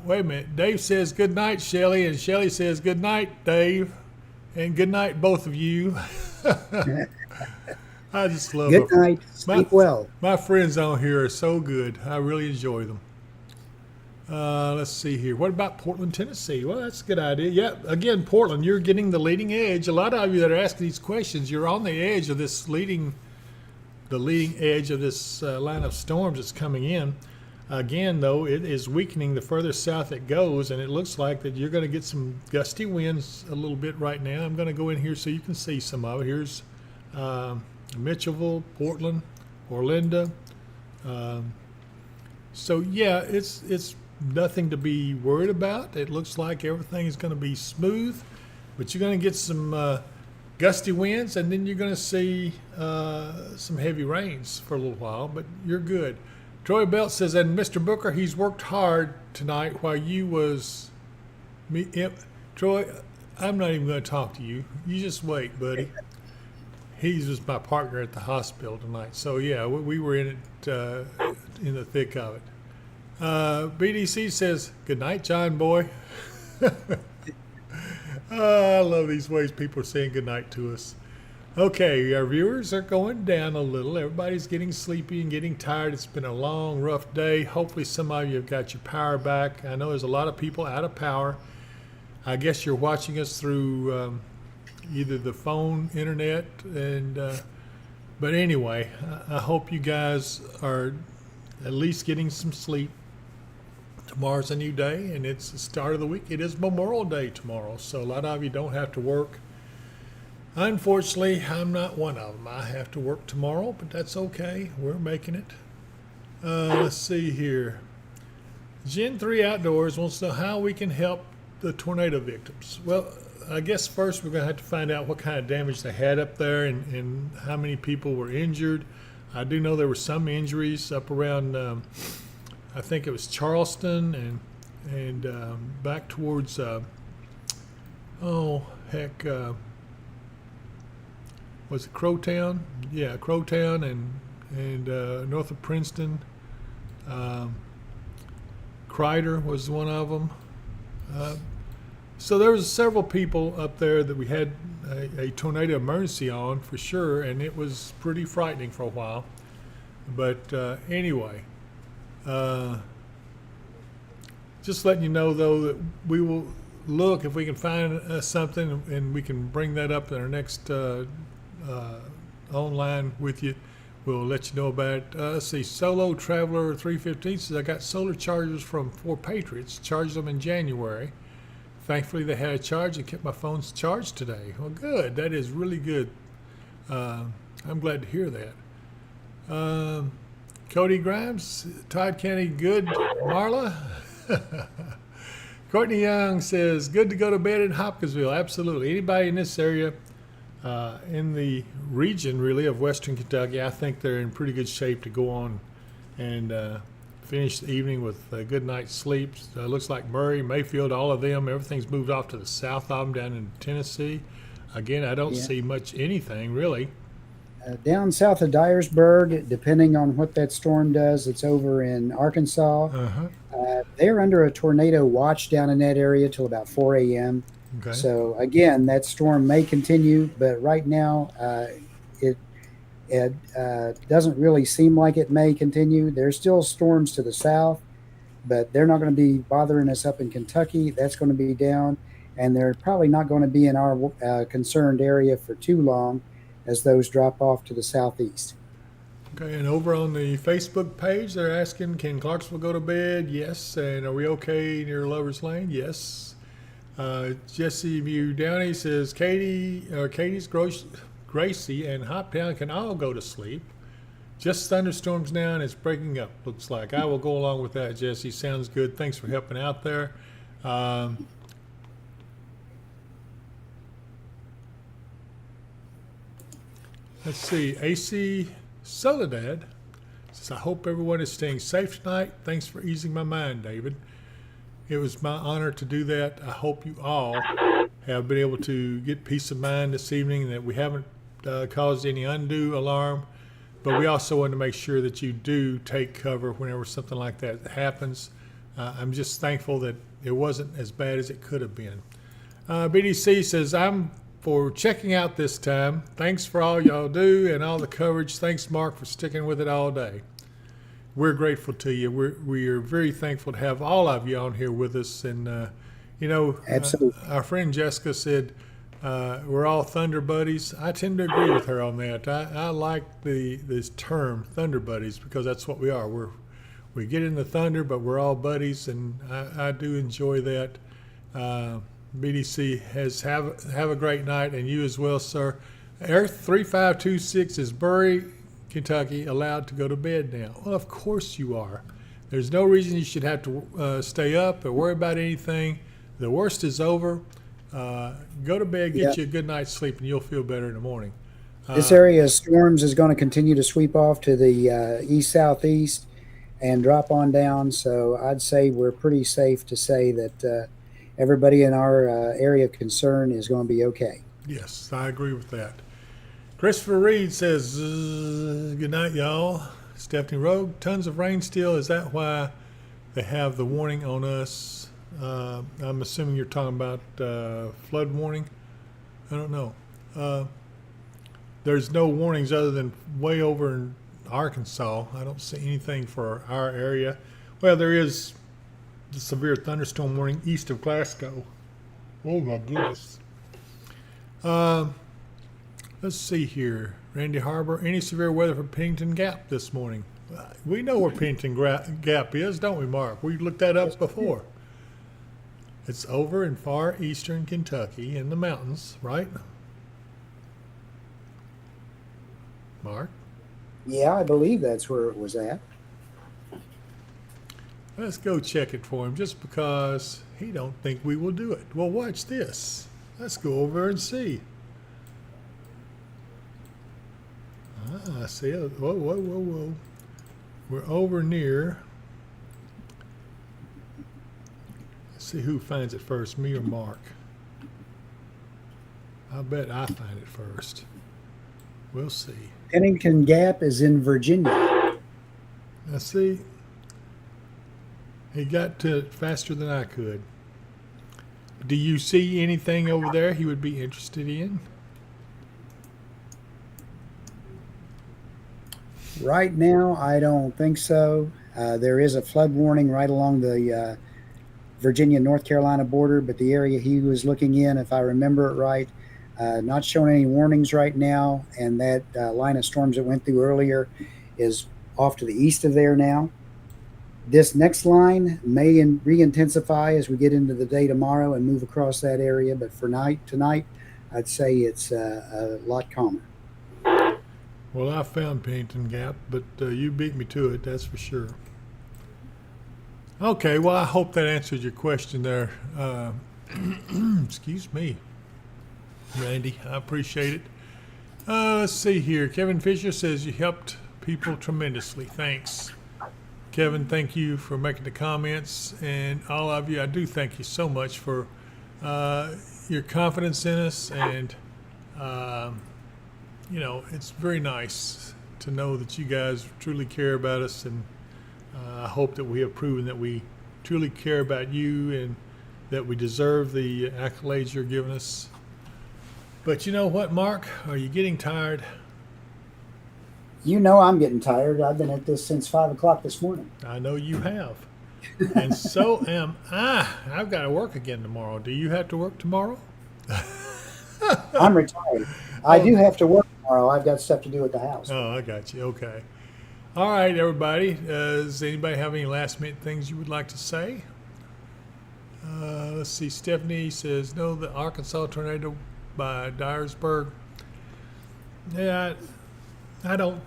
Wait a minute. Dave says good night, Shelly, and Shelly says good night, Dave, and good night, both of you. I just love Good night. Sleep well. My friends on here are so good. I really enjoy them. Let's see here. What about Portland, Tennessee? Well, that's a good idea. Yeah, again, Portland, you're getting the leading edge. A lot of you that are asking these questions, you're on the edge of this leading edge of this line of storms that's coming in. Again, though, it is weakening the further south it goes, and it looks like that you're going to get some gusty winds a little bit right now. I'm going to go in here so you can see some of it. Here's Mitchellville, Portland, Orlando. So yeah, it's nothing to be worried about. It looks like everything is going to be smooth, but you're going to get some gusty winds, and then you're going to see some heavy rains for a little while, but you're good. Troy Belt says, and Mr. Booker, he's worked hard tonight while you was me. Troy, I'm not even going to talk to you. You just wait, buddy. He's just my partner at the hospital tonight. So yeah, we were in it, in the thick of it. BDC says, good night, John boy. I love these ways people are saying good night to us. Okay, our viewers are going down a little. Everybody's getting sleepy and getting tired. It's been a long, rough day. Hopefully some of you have got your power back. I know there's a lot of people out of power. I guess you're watching us through either the phone, internet, and but anyway, I hope you guys are at least getting some sleep. Tomorrow's a new day, and it's the start of the week. It is Memorial Day tomorrow, so a lot of you don't have to work. Unfortunately, I'm not one of them. I have to work tomorrow, but that's okay. We're making it. Let's see here. Gen 3 Outdoors wants to know how we can help the tornado victims. Well, I guess first we're going to have to find out what kind of damage they had up there and how many people were injured. I do know there were some injuries up around, I think it was Charleston and back towards, was it Crowtown? Yeah, Crowtown and north of Princeton. Crider was one of them. So there was several people up there that we had a tornado emergency on for sure, and it was pretty frightening for a while. But anyway, just letting you know though that we will look if we can find something, and we can bring that up in our next online with you. We'll let you know about it. Let's see, Solo Traveler 315 says, I got solar chargers from 4 Patriots, charged them in January. Thankfully, they had a charge and kept my phones charged today. Well, good. That is really good. I'm glad to hear that. Cody Grimes, Todd County, good. Marla? Courtney Young says, good to go to bed in Hopkinsville. Absolutely. Anybody in this area, in the region, really, of Western Kentucky, I think they're in pretty good shape to go on and finish the evening with a good night's sleep. Looks like Murray, Mayfield, all of them, everything's moved off to the south of them down in Tennessee. Again, I don't see much anything, really. Down south of Dyersburg, depending on what that storm does, it's over in Arkansas. They're under a tornado watch down in that area till about 4 a.m. So again, that storm may continue, but right now It doesn't really seem like it may continue. There's still storms to the south, but they're not going to be bothering us up in Kentucky. That's going to be down, and they're probably not going to be in our concerned area for too long as those drop off to the southeast. Okay, and over on the Facebook page, they're asking, can Clarksville go to bed? Yes. And are we okay near Lover's Lane? Yes. Jesse View Downey says, Katie's, Gracie, and Hoptown can all go to sleep. Just thunderstorms now, and it's breaking up, looks like. I will go along with that, Jesse. Sounds good. Thanks for helping out there. Let's see. AC Soledad says, I hope everyone is staying safe tonight. Thanks for easing my mind, David. It was my honor to do that. I hope you all have been able to get peace of mind this evening and that we haven't caused any undue alarm. But we also want to make sure that you do take cover whenever something like that happens. I'm just thankful that it wasn't as bad as it could have been. BDC says, I'm for checking out this time. Thanks for all y'all do and all the coverage. Thanks, Mark, for sticking with it all day. We're grateful to you. We are very thankful to have all of you on here with us. And, Absolutely. Our friend Jessica said, we're all Thunder Buddies. I tend to agree with her on that. I like this term, Thunder Buddies, because that's what we are. We get in the thunder, but we're all buddies, and I do enjoy that. BDC have a great night, and you as well, sir. Earth 3526 is Bury, Kentucky, allowed to go to bed now. Well, of course you are. There's no reason you should have to stay up or worry about anything. The worst is over. Go to bed, get you a good night's sleep, and you'll feel better in the morning. This area of storms is going to continue to sweep off to the east-southeast and drop on down. So I'd say we're pretty safe to say that everybody in our area of concern is going to be okay. Yes, I agree with that. Christopher Reed says, good night, y'all. Stephanie Rogue, tons of rain still. Is that why they have the warning on us? I'm assuming you're talking about flood warning. I don't know. There's no warnings other than way over in Arkansas. I don't see anything for our area. Well, there is the severe thunderstorm warning east of Glasgow. Oh my goodness. Let's see here. Randy Harbor, any severe weather for Pennington Gap this morning? We know where Pennington Gap is, don't we, Mark? We looked that up before. It's over in far eastern Kentucky in the mountains, right? Mark? Yeah, I believe that's where it was at. Let's go check it for him just because he don't think we will do it. Well, watch this. Let's go over and see. See, whoa. We're over near. Let's see who finds it first, me or Mark. I bet I find it first. We'll see. Pennington Gap is in Virginia. Let's see. He got to it faster than I could. Do you see anything over there he would be interested in? Right now, I don't think so. There is a flood warning right along the Virginia-North Carolina border, but the area he was looking in, if I remember it right, not showing any warnings right now, and that line of storms that went through earlier is off to the east of there now. This next line may re-intensify as we get into the day tomorrow and move across that area, but for tonight, I'd say it's a lot calmer. Well, I found Pennington Gap, but you beat me to it, that's for sure. Okay, well, I hope that answers your question there. Excuse me, Randy. I appreciate it. Let's see here. Kevin Fisher says you helped people tremendously. Thanks. Kevin, thank you for making the comments. And all of you, I do thank you so much for your confidence in us. And, it's very nice to know that you guys truly care about us. And I hope that we have proven that we truly care about you and that we deserve the accolades you're giving us. But you know what, Mark? Are you getting tired? You know I'm getting tired. I've been at this since 5 o'clock this morning. I know you have. And so am I. I've got to work again tomorrow. Do you have to work tomorrow? I'm retired. I do have to work tomorrow. I've got stuff to do at the house. Oh, I got you. Okay. All right, everybody. Does anybody have any last minute things you would like to say? Let's see. Stephanie says, no, the Arkansas tornado by Dyersburg. Yeah, I don't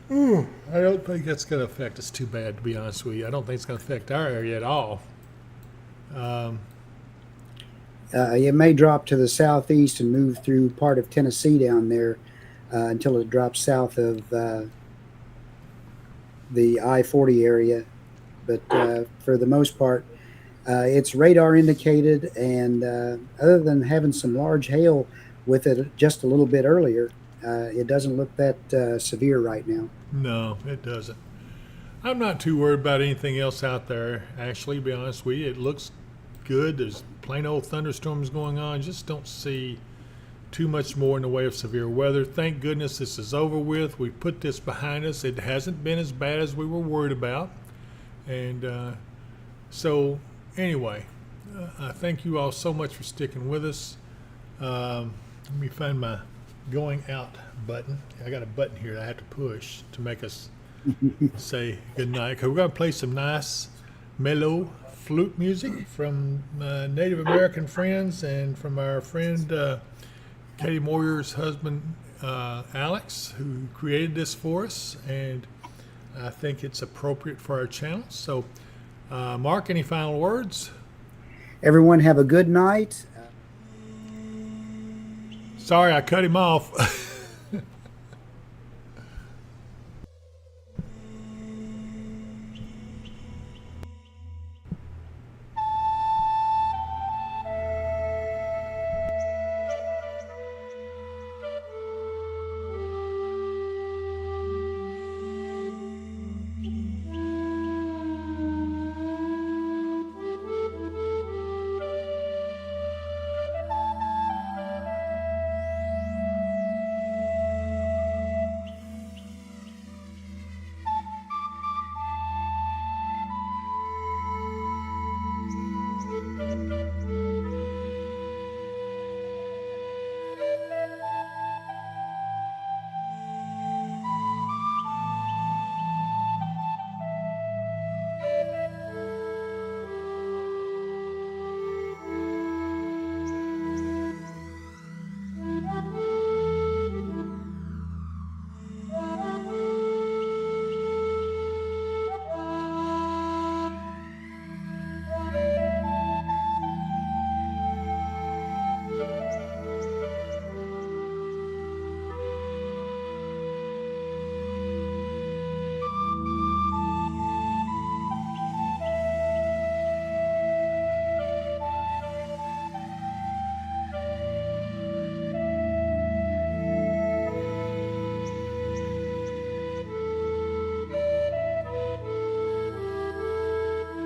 think that's going to affect us too bad, to be honest with you. I don't think it's going to affect our area at all. It may drop to the southeast and move through part of Tennessee down there until it drops south of the I-40 area. But for the most part, it's radar indicated, and other than having some large hail with it just a little bit earlier, it doesn't look that severe right now. No, it doesn't. I'm not too worried about anything else out there, actually, to be honest with you. It looks good. There's plain old thunderstorms going on. Just don't see too much more in the way of severe weather. Thank goodness this is over with. We put this behind us. It hasn't been as bad as we were worried about. And so anyway, I thank you all so much for sticking with us. Let me find my going out button. I got a button here that I have to push to make us say good night. Because we're going to play some nice, mellow flute music from Native American friends and from our friend Katie Moyer's husband, Alex, who created this for us. And I think it's appropriate for our channel. So, Mark, any final words? Everyone have a good night. Sorry, I cut him off.